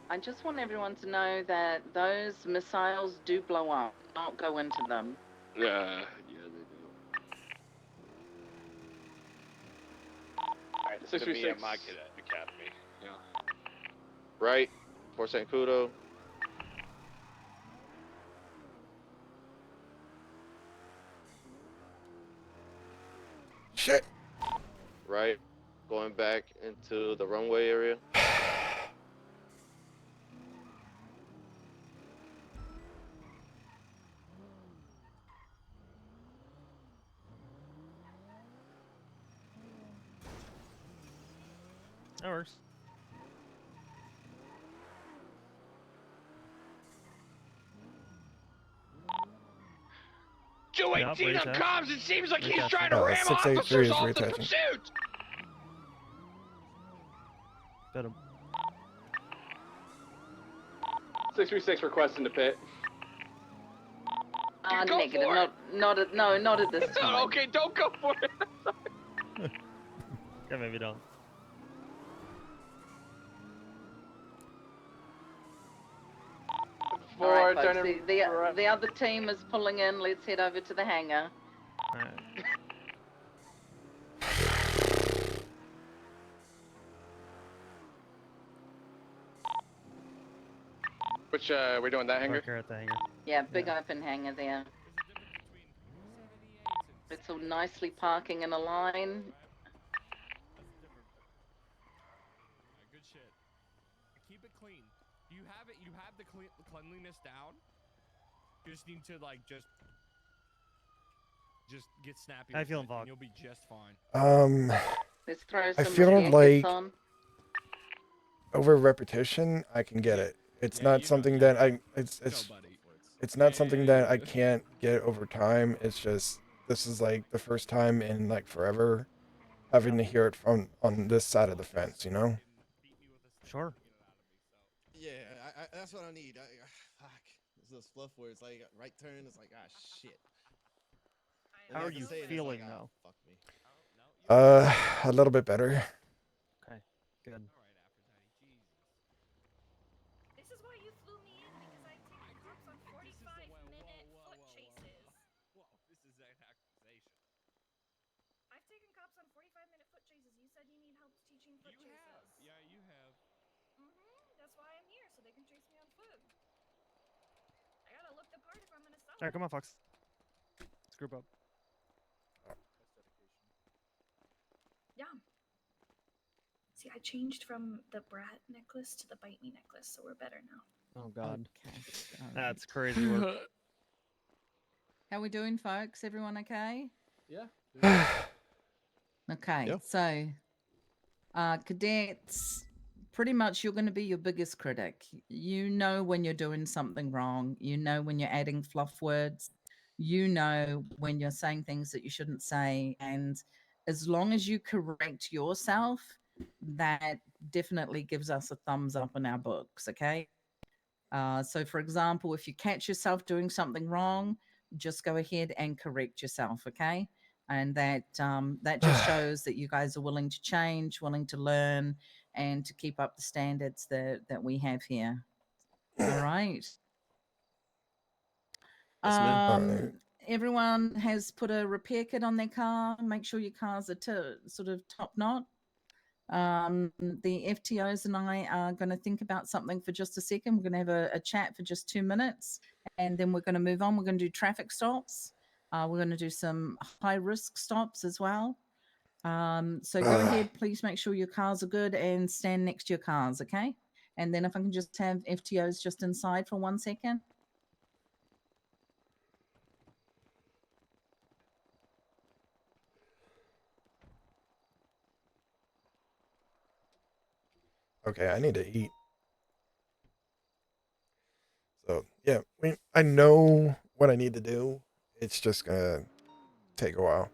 Speaker 13: I just want everyone to know that those missiles do blow up. Don't go into them.
Speaker 15: Yeah, they do.
Speaker 1: Alright,
Speaker 15: Listen to me
Speaker 1: 636.
Speaker 15: at my academy. Yeah.
Speaker 17: Right, Fort Sancudo.
Speaker 3: Shit.
Speaker 17: Right, going back into the runway area.
Speaker 8: That works.
Speaker 15: Joe
Speaker 8: Yeah,
Speaker 15: 18 on
Speaker 8: retouch.
Speaker 15: comms. It seems like he's
Speaker 8: Retouch.
Speaker 15: trying to ram
Speaker 3: 683
Speaker 15: officers
Speaker 3: is
Speaker 15: off the
Speaker 3: retouching.
Speaker 15: pursuit.
Speaker 8: Got him.
Speaker 1: 636 requesting to pit.
Speaker 15: Go
Speaker 13: Negative.
Speaker 15: for it.
Speaker 13: Not at this time.
Speaker 15: Okay, don't go for it.
Speaker 8: Okay, maybe don't.
Speaker 13: All right,
Speaker 1: Forward,
Speaker 13: folks,
Speaker 1: turning
Speaker 13: the other team is pulling in. Let's head over to the hangar.
Speaker 8: Alright.
Speaker 20: Which, we're doing that hanger?
Speaker 8: Parker at the hangar.
Speaker 13: Yeah, big open hangar there. It's all nicely parking in a line.
Speaker 9: Good shit. Keep it clean. You have it. You have the cleanliness down. You just need to like just get snappy.
Speaker 8: How you
Speaker 9: with
Speaker 8: feeling,
Speaker 9: it,
Speaker 8: Vog?
Speaker 9: and you'll be just fine.
Speaker 13: Let's throw
Speaker 3: I
Speaker 13: some
Speaker 3: feel
Speaker 13: jackets
Speaker 3: like
Speaker 13: on.
Speaker 3: over repetition, I can get it. It's not something that I. It's not something that I can't get over time. It's just this is like the first time in like forever having to hear it from on this side of the fence. You know.
Speaker 8: Sure.
Speaker 11: Yeah, that's what I need. Fuck. It's those fluff where it's like right turn. It's like shit. And
Speaker 8: How
Speaker 11: I
Speaker 8: are
Speaker 11: have to
Speaker 8: you
Speaker 11: say it, it's
Speaker 8: feeling
Speaker 11: like,
Speaker 8: now?
Speaker 11: Fuck me.
Speaker 3: A little bit better.
Speaker 8: Okay. Good.
Speaker 7: This is why you flew me in, because I've taken cops on 45-minute foot chases.
Speaker 9: Whoa, this is an accusation.
Speaker 7: I've taken cops on 45-minute foot chases. You said you need help teaching foot chases.
Speaker 9: Yeah, you have.
Speaker 7: That's why I'm here, so they can chase me on foot. I gotta look the part if I'm gonna sell.
Speaker 8: Alright, come on, Fox. Let's group up.
Speaker 7: Yeah. See, I changed from the brat necklace to the bite me necklace, so we're better now.
Speaker 8: Oh God.
Speaker 6: Okay. all right.
Speaker 8: That's crazy work.
Speaker 6: How we doing, folks? Everyone okay?
Speaker 10: Yeah.
Speaker 6: Okay,
Speaker 11: Yeah.
Speaker 6: so cadets, pretty much you're going to be your biggest critic. You know when you're doing something wrong. You know when you're adding fluff words. You know when you're saying things that you shouldn't say. And as long as you correct yourself, that definitely gives us a thumbs up in our books. Okay. So, for example, if you catch yourself doing something wrong, just go ahead and correct yourself. Okay. And that just shows that you guys are willing to change, willing to learn, and to keep up the standards that we have here. All right.
Speaker 11: Yes, ma'am.
Speaker 6: Um, everyone has put a repair kit on their car. Make sure your cars are sort of top notch. The FTOs and I are going to think about something for just a second. We're going to have a chat for just 2 minutes, and then we're going to move on. We're going to do traffic stops. We're going to do some high risk stops as well. So go ahead, please make sure your cars are good and stand next to your cars, okay? And then if I can just have FTOs just inside for 1 second.
Speaker 3: Okay, I need to eat. So yeah, I know what I need to do. It's just gonna take a while.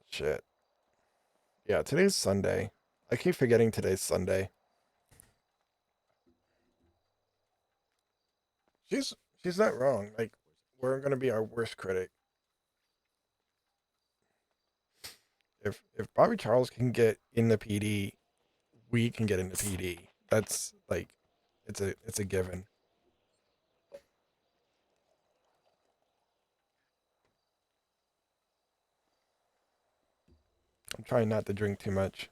Speaker 3: Shit. Yeah, today's Sunday. I keep forgetting today's Sunday. She's not wrong. Like, we're gonna be our worst critic. If Bobby Charles can get in the PD, we can get in the PD. That's like, it's a given. I'm trying not to drink too much.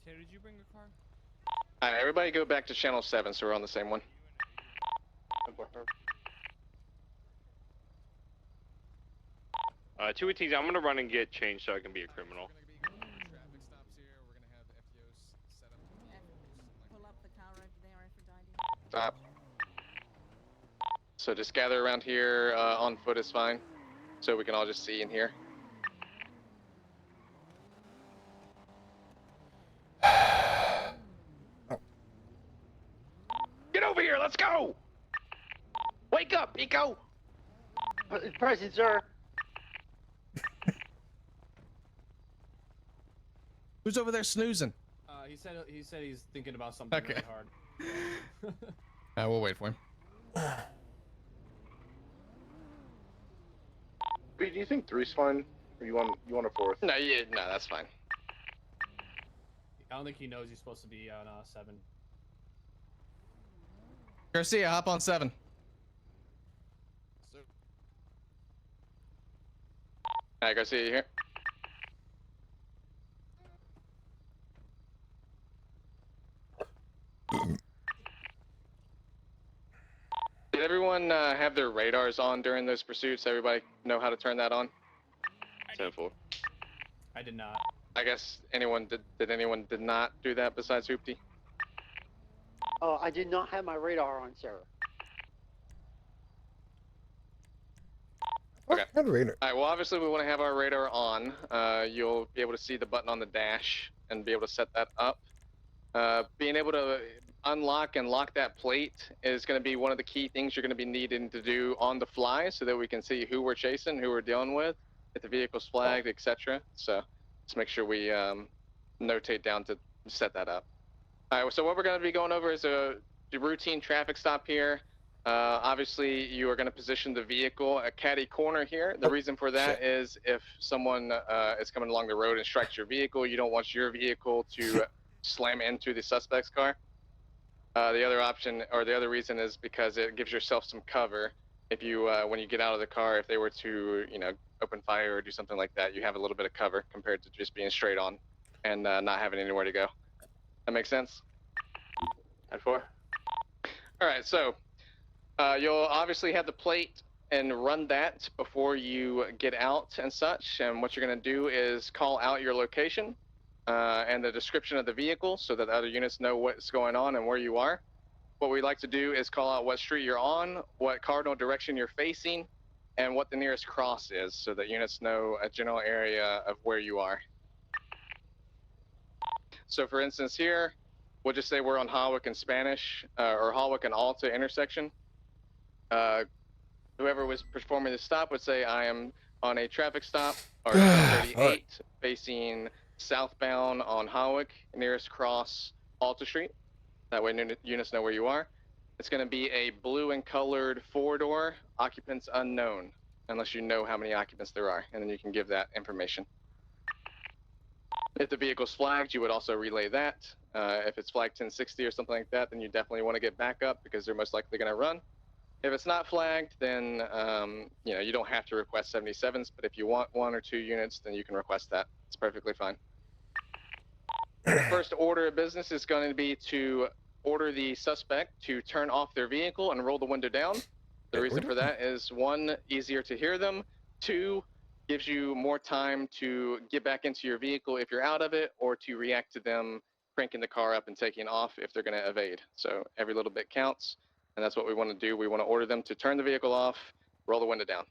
Speaker 9: Terry, did you bring a car?
Speaker 20: All right, everybody go back to channel 7 so we're on the same one.
Speaker 15: Two ETs, I'm gonna run and get changed so I can be a criminal.
Speaker 21: Traffic stops here. We're gonna have the FTOs set up.
Speaker 6: Pull up the car over there, Aphrodite.
Speaker 20: Stop. So just gather around here on foot is fine, so we can all just see and hear. Get over here, let's go! Wake up, Pico!
Speaker 17: Present, sir.
Speaker 11: Who's over there snoozing?
Speaker 10: He said he's thinking about something really hard.
Speaker 21: We'll wait for him.
Speaker 16: Do you think 3's fine? Or you want a 4th?
Speaker 20: No, that's fine.
Speaker 10: I don't think he knows he's supposed to be on 7.
Speaker 21: Garcia, hop on 7.
Speaker 20: All right, Garcia, you here? Did everyone have their radars on during those pursuits? Everybody know how to turn that on? 10-4.
Speaker 10: I did not.
Speaker 20: I guess anyone did anyone did not do that besides Hoopty?
Speaker 17: Oh, I did not have my radar on, sir.
Speaker 3: Okay. Radar.
Speaker 20: All right. Well, obviously we want to have our radar on. You'll be able to see the button on the dash and be able to set that up. Being able to unlock and lock that plate is going to be one of the key things you're going to be needing to do on the fly, so that we can see who we're chasing, who we're dealing with, if the vehicle's flagged, etc. So let's make sure we notate down to set that up. All right. So what we're going to be going over is a routine traffic stop here. Obviously, you are going to position the vehicle at catty corner here. The reason for that is if someone is coming along the road and strikes your vehicle, you don't want your vehicle to slam into the suspect's car. The other option, or the other reason, is because it gives yourself some cover. If you, when you get out of the car, if they were to, open fire or do something like that, you have a little bit of cover compared to just being straight on and not having anywhere to go. That makes sense? 10-4. All right, so you'll obviously have the plate and run that before you get out and such. And what you're going to do is call out your location and the description of the vehicle so that the other units know what's going on and where you are. What we like to do is call out what street you're on, what cardinal direction you're facing, and what the nearest cross is so that units know a general area of where you are. So for instance here, we'll just say we're on Hawick and Spanish, or Hawick and Alta intersection. Whoever was performing the stop would say, I am on a traffic stop, or 1038, facing southbound on Hawick, nearest cross, Alta Street. That way units know where you are. It's going to be a blue and colored 4-door, occupants unknown, unless you know how many occupants there are, and then you can give that information. If the vehicle's flagged, you would also relay that. If it's flagged 1060 or something like that, then you definitely want to get back up because they're most likely going to run. If it's not flagged, then you don't have to request 77s, but if you want 1 or 2 units, then you can request that. It's perfectly fine. The first order of business is going to be to order the suspect to turn off their vehicle and roll the window down. The reason for that is 1, easier to hear them, 2, gives you more time to get back into your vehicle if you're out of it, or to react to them cranking the car up and taking off if they're going to evade. So every little bit counts, and that's what we want to do. We want to order them to turn the vehicle off, roll the window down.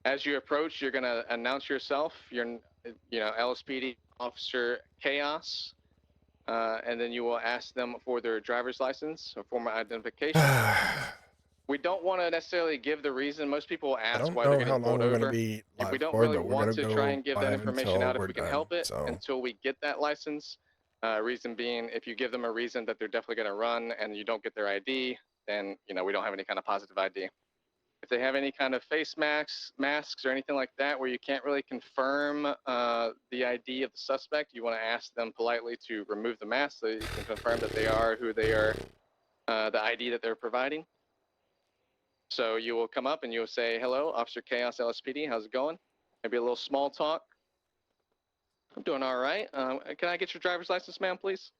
Speaker 20: As you approach, you're going to announce yourself. You're, LSPD Officer Chaos, and then you will ask them for their driver's license or form of identification. We don't want to necessarily give the reason. Most people
Speaker 3: I
Speaker 20: ask
Speaker 3: don't
Speaker 20: why they're
Speaker 3: know how
Speaker 20: getting
Speaker 3: long
Speaker 20: pulled
Speaker 3: we're going to
Speaker 20: over.
Speaker 3: be live
Speaker 20: We don't
Speaker 3: for,
Speaker 20: really
Speaker 3: but we're
Speaker 20: want
Speaker 3: going
Speaker 20: to
Speaker 3: to
Speaker 20: try
Speaker 3: go
Speaker 20: and give that
Speaker 3: live
Speaker 20: information
Speaker 3: until
Speaker 20: out if
Speaker 3: we're
Speaker 20: we can
Speaker 3: done.
Speaker 20: help it
Speaker 3: So
Speaker 20: until we get that license. Reason being, if you give them a reason that they're definitely going to run and you don't get their ID, then we don't have any kind of positive ID. If they have any kind of face masks or anything like that where you can't really confirm the ID of the suspect, you want to ask them politely to remove the mask so you can confirm that they are who they are, the ID that they're providing. So you will come up and you will say, hello, Officer Chaos LSPD, how's it going? Maybe a little small talk. I'm doing all right. Can I get your driver's license, ma'am, please?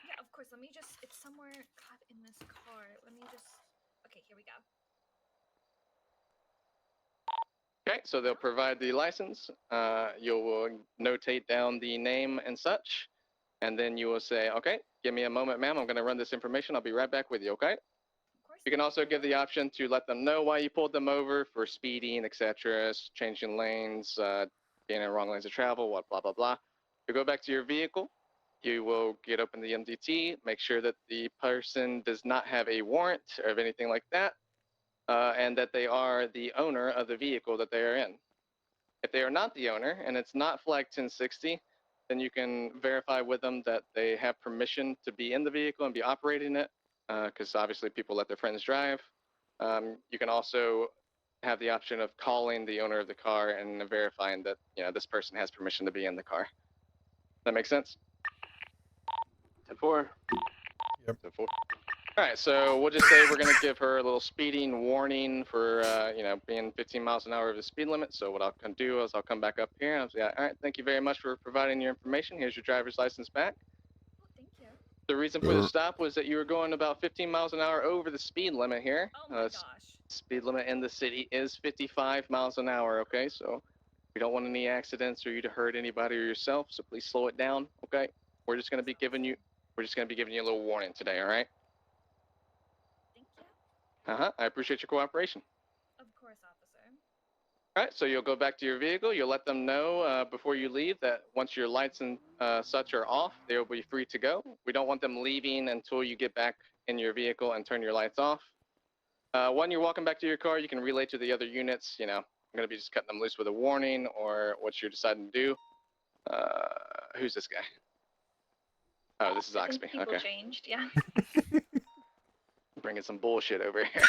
Speaker 7: Yeah, of course. Let me just. It's somewhere caught in this car. Let me just. Okay, here we go.
Speaker 20: Okay, so they'll provide the license. You'll notate down the name and such, and then you will say, okay, give me a moment, ma'am. I'm going to run this information. I'll be right back with you, okay? You can also give the option to let them know why you pulled them over for speeding, etc., changing lanes, being in wrong lanes of travel, what, blah, blah, blah. You go back to your vehicle. You will get open the MDT, make sure that the person does not have a warrant or of anything like that, and that they are the owner of the vehicle that they are in. If they are not the owner and it's not flagged 1060, then you can verify with them that they have permission to be in the vehicle and be operating it, because obviously people let their friends drive. You can also have the option of calling the owner of the car and verifying that this person has permission to be in the car. That makes sense?
Speaker 1: 10-4.
Speaker 3: Yep.
Speaker 20: 10-4. All right, so we'll just say we're going to give her a little speeding warning for, being 15 miles an hour over the speed limit. So what I'll do is I'll come back up here and I'll say, all right, thank you very much for providing your information. Here's your driver's license back.
Speaker 7: Oh, thank you.
Speaker 20: The reason for the stop was that you were going about 15 miles an hour over the speed limit here.
Speaker 7: Oh my gosh.
Speaker 20: Speed limit in the city is 55 miles an hour, okay? So we don't want any accidents or you to hurt anybody or yourself, so please slow it down, okay? We're just going to be giving you a little warning today, all right?
Speaker 7: Thank you.
Speaker 20: I appreciate your cooperation.
Speaker 7: Of course, officer.
Speaker 20: All right, so you'll go back to your vehicle. You'll let them know before you leave that once your lights and such are off, they will be free to go. We don't want them leaving until you get back in your vehicle and turn your lights off. When you're walking back to your car, you can relay to the other units. You know, I'm going to be just cutting them loose with a warning or what you're deciding to do. Who's this guy? Oh, this is
Speaker 7: I think
Speaker 20: Oxby.
Speaker 7: people
Speaker 20: Okay.
Speaker 7: changed, yeah.
Speaker 20: Bringing some bullshit over here.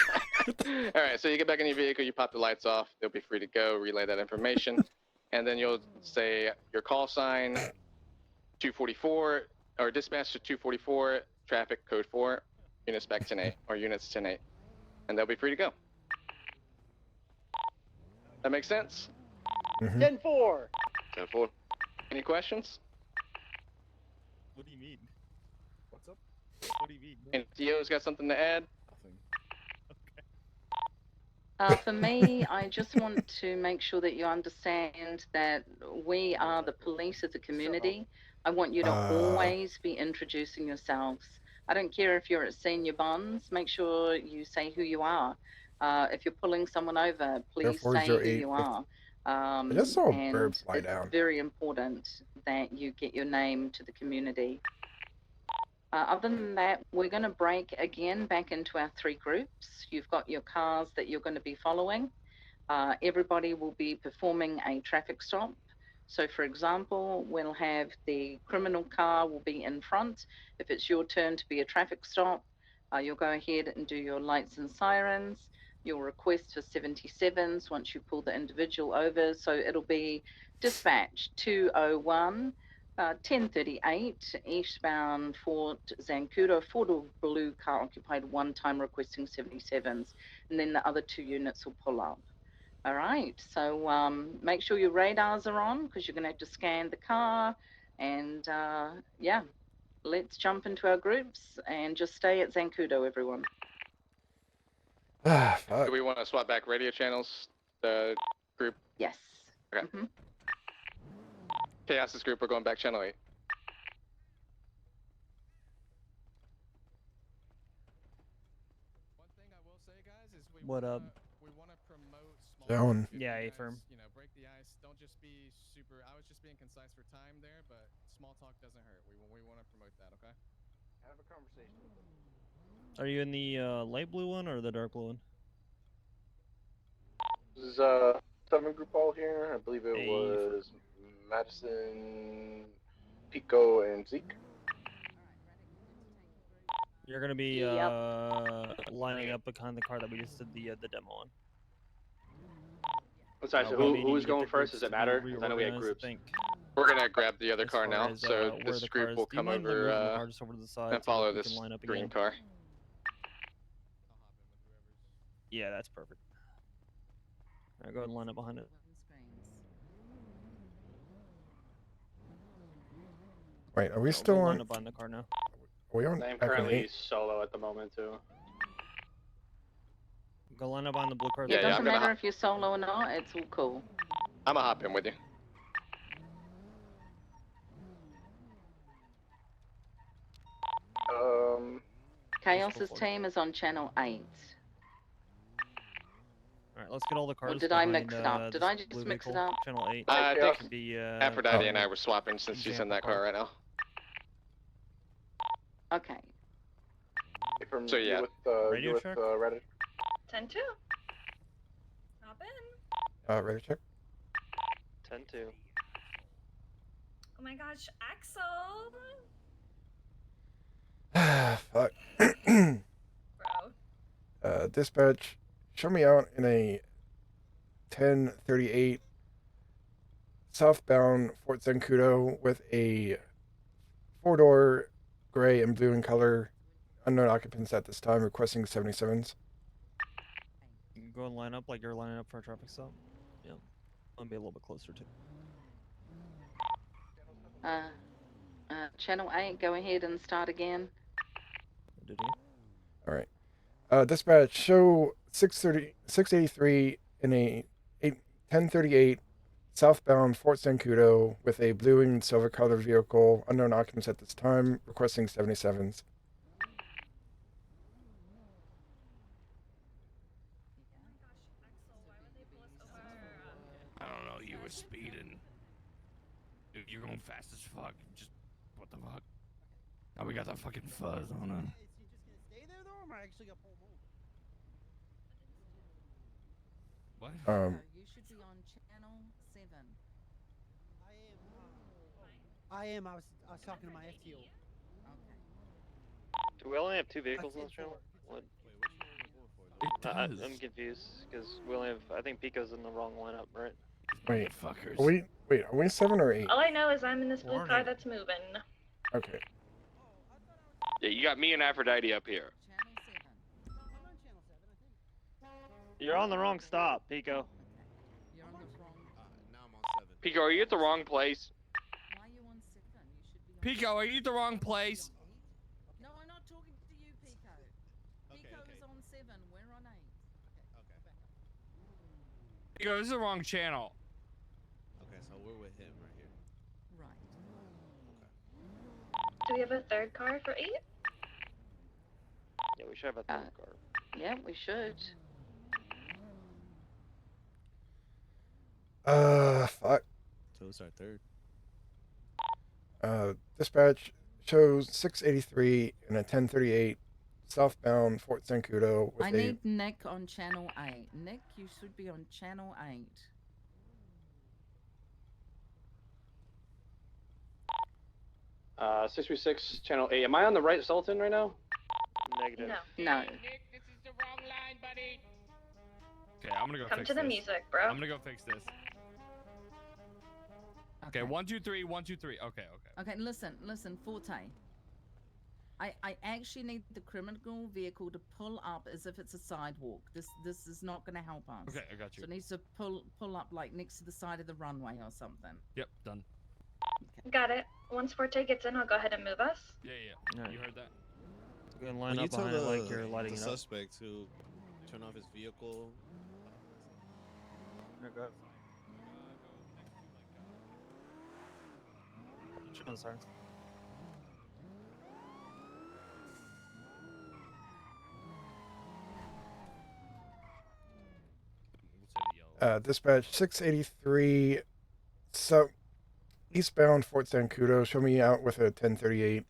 Speaker 20: All right, so you get back in your vehicle, you pop the lights off, they'll be free to go, relay that information, and then you'll say your call sign 244 or dispatch to 244, traffic code 4, units back 10-8 or units 10-8, and they'll be free to go. That makes sense?
Speaker 17: 10-4. 10-4.
Speaker 20: Any questions?
Speaker 8: What do you mean?
Speaker 16: What's up?
Speaker 8: What do you mean?
Speaker 20: Any TO's got something to add?
Speaker 16: Nothing.
Speaker 13: For me, I just want to make sure that you understand that we are the police as a community. I want you to always be introducing yourselves. I don't care if you're at senior bonds, make sure you say who you are. If you're pulling someone over, please say who
Speaker 3: 0408.
Speaker 13: you are.
Speaker 3: I just saw a bird
Speaker 13: And
Speaker 3: fly
Speaker 13: it's
Speaker 3: down.
Speaker 13: very important that you get your name to the community. Other than that, we're going to break again back into our 3 groups. You've got your cars that you're going to be following. Everybody will be performing a traffic stop. So for example, we'll have the criminal car will be in front. If it's your turn to be a traffic stop, you'll go ahead and do your lights and sirens. You'll request for 77s once you pull the individual over. So it'll be dispatch 201, 1038, eastbound Fort Zancudo, Fort Blue car occupied, one time requesting 77s. And then the other 2 units will pull up. All right, so make sure your radars are on because you're going to have to scan the car. And yeah, let's jump into our groups and just stay at Zancudo, everyone.
Speaker 20: Do we want to swap back radio channels? The group?
Speaker 13: Yes.
Speaker 20: Okay. Chaos's group, we're going back channel 8.
Speaker 9: One thing I will say, guys, is we
Speaker 8: What up?
Speaker 9: We want to promote small
Speaker 3: Down.
Speaker 9: talk. If
Speaker 8: Yeah,
Speaker 9: you
Speaker 8: A-firm.
Speaker 9: guys, you know, break the ice. Don't just be super. I was just being concise for time there, but small talk doesn't hurt. We want to promote that, okay?
Speaker 16: Have a conversation with them.
Speaker 8: Are you in the light blue one or the dark blue one?
Speaker 16: This is 7 group all here. I believe it
Speaker 8: Hey,
Speaker 16: was Madison, Pico, and Zeke.
Speaker 8: You're gonna be
Speaker 13: Yep.
Speaker 8: lining up behind the car that we just did the demo on.
Speaker 1: Sorry, so
Speaker 8: we may need
Speaker 1: who's
Speaker 8: to get
Speaker 1: going
Speaker 8: the
Speaker 1: first?
Speaker 8: groups
Speaker 1: Does
Speaker 8: to
Speaker 1: it
Speaker 8: be
Speaker 1: matter? Because I know we had
Speaker 8: reorganized,
Speaker 1: groups.
Speaker 8: I think.
Speaker 20: We're going to grab the other
Speaker 8: As
Speaker 20: car
Speaker 8: far
Speaker 20: now,
Speaker 8: as,
Speaker 20: so
Speaker 8: where
Speaker 20: this
Speaker 8: the
Speaker 20: group
Speaker 8: cars-
Speaker 20: will
Speaker 8: do you
Speaker 20: come
Speaker 8: mind, like, moving the
Speaker 20: over
Speaker 8: car just over to the side
Speaker 20: and
Speaker 8: so
Speaker 20: follow
Speaker 8: we
Speaker 20: this
Speaker 8: can line up
Speaker 20: green
Speaker 8: again?
Speaker 20: car.
Speaker 8: Yeah, that's perfect. Alright, go ahead and line up behind it.
Speaker 3: Wait, are we
Speaker 8: Go
Speaker 3: still
Speaker 8: line
Speaker 3: on?
Speaker 8: up behind the car now.
Speaker 3: Are we on?
Speaker 1: I'm
Speaker 3: back on
Speaker 1: currently
Speaker 3: 8?
Speaker 1: solo at the moment too.
Speaker 8: Go line up behind the blue car.
Speaker 13: It doesn't matter if you're solo or not, it's all cool.
Speaker 20: I'm going to hop in with you.
Speaker 13: Chaos's team is on channel 8.
Speaker 8: Alright, let's get all the cars
Speaker 13: Or did I
Speaker 8: behind,
Speaker 13: mix it up? Did
Speaker 8: this
Speaker 13: I just
Speaker 8: blue
Speaker 13: mix it
Speaker 8: vehicle,
Speaker 13: up?
Speaker 8: Channel 8.
Speaker 20: I think
Speaker 8: Should be,
Speaker 20: Aphrodite and I were swapping since she's in
Speaker 8: example
Speaker 20: that car right now.
Speaker 13: Okay.
Speaker 20: So yeah.
Speaker 8: Radio check?
Speaker 16: Reddit.
Speaker 7: 10-2. Hop in.
Speaker 3: Radio check.
Speaker 15: 10-2.
Speaker 7: Oh my gosh, Axel!
Speaker 3: Fuck.
Speaker 7: Bro.
Speaker 3: Dispatch, show me out in a 1038 southbound Fort Zancudo with a 4-door gray and blue in color. Unknown occupants at this time, requesting 77s.
Speaker 8: You can go and line up like you're lining up for a traffic stop. Yeah. I'll be a little bit closer too.
Speaker 13: Channel 8, go ahead and start again.
Speaker 3: All right. Dispatch, show 683 in a 1038 southbound Fort Zancudo with a blue and silver colored vehicle. Unknown occupants at this time, requesting 77s.
Speaker 9: speeding. Dude, you're going fast as fuck. Just what the fuck? Now we got that fucking fuzz on it.
Speaker 12: Is he just gonna stay there though, or am I actually gonna pull him over?
Speaker 9: What?
Speaker 6: You should be on channel 7.
Speaker 12: I am. I was talking to my FTO.
Speaker 6: Okay.
Speaker 1: Do we only have 2 vehicles on this channel? What?
Speaker 9: It does.
Speaker 1: I'm confused because we only have. I think Pico's in the wrong lineup, right?
Speaker 3: Wait,
Speaker 9: fuckers.
Speaker 3: Are we 7 or 8?
Speaker 7: All I know is I'm in this blue
Speaker 8: Warning.
Speaker 7: car that's moving.
Speaker 3: Okay.
Speaker 15: Yeah, you got me and Aphrodite up here.
Speaker 6: Channel 7.
Speaker 12: I'm on channel 7, I think.
Speaker 1: You're on the wrong stop, Pico.
Speaker 6: You're on the wrong.
Speaker 11: Now I'm on 7.
Speaker 15: Pico, are you at the wrong place?
Speaker 6: Why are you on 7? You should be on.
Speaker 9: Pico, are you at the wrong place?
Speaker 6: No, I'm not talking to you, Pico. Pico is on 7. We're on 8.
Speaker 9: Pico, this is the wrong channel.
Speaker 11: Okay, so we're with him right here.
Speaker 6: Right.
Speaker 7: Do we have a third car for 8?
Speaker 1: Yeah, we should have a third car.
Speaker 13: Yeah, we should.
Speaker 3: Fuck.
Speaker 11: So it's our third.
Speaker 3: Dispatch shows 683 and a 1038 southbound Fort Zancudo with
Speaker 6: I
Speaker 3: a
Speaker 6: need Nick on channel 8. Nick, you should be on channel 8.
Speaker 19: Uh, 636 channel 8. Am I on the right Sultan right now?
Speaker 1: Negative.
Speaker 13: No.
Speaker 9: Okay, I'm gonna go
Speaker 7: Come
Speaker 9: fix
Speaker 7: to the
Speaker 9: this.
Speaker 7: music, bro.
Speaker 9: I'm gonna go fix this. Okay, 1, 2, 3, 1, 2, 3. Okay.
Speaker 6: Okay, listen, Forte. I actually need the criminal vehicle to pull up as if it's a sidewalk. This is not going to help us.
Speaker 9: Okay, I got you.
Speaker 6: So it needs to pull up like next to the side of the runway or something.
Speaker 9: Yep, done.
Speaker 7: Got it. Once Forte gets in, I'll go ahead and move us.
Speaker 9: Yeah.
Speaker 1: Alright.
Speaker 9: You heard that?
Speaker 1: Go and
Speaker 11: When
Speaker 1: line
Speaker 11: you
Speaker 1: up
Speaker 11: tell
Speaker 1: behind it like you're lighting
Speaker 11: the
Speaker 1: it up.
Speaker 11: suspect to turn off his vehicle.
Speaker 1: Okay.
Speaker 8: Turn on the sirens.
Speaker 3: Dispatch 683 eastbound Fort Zancudo. Show me out with a 1038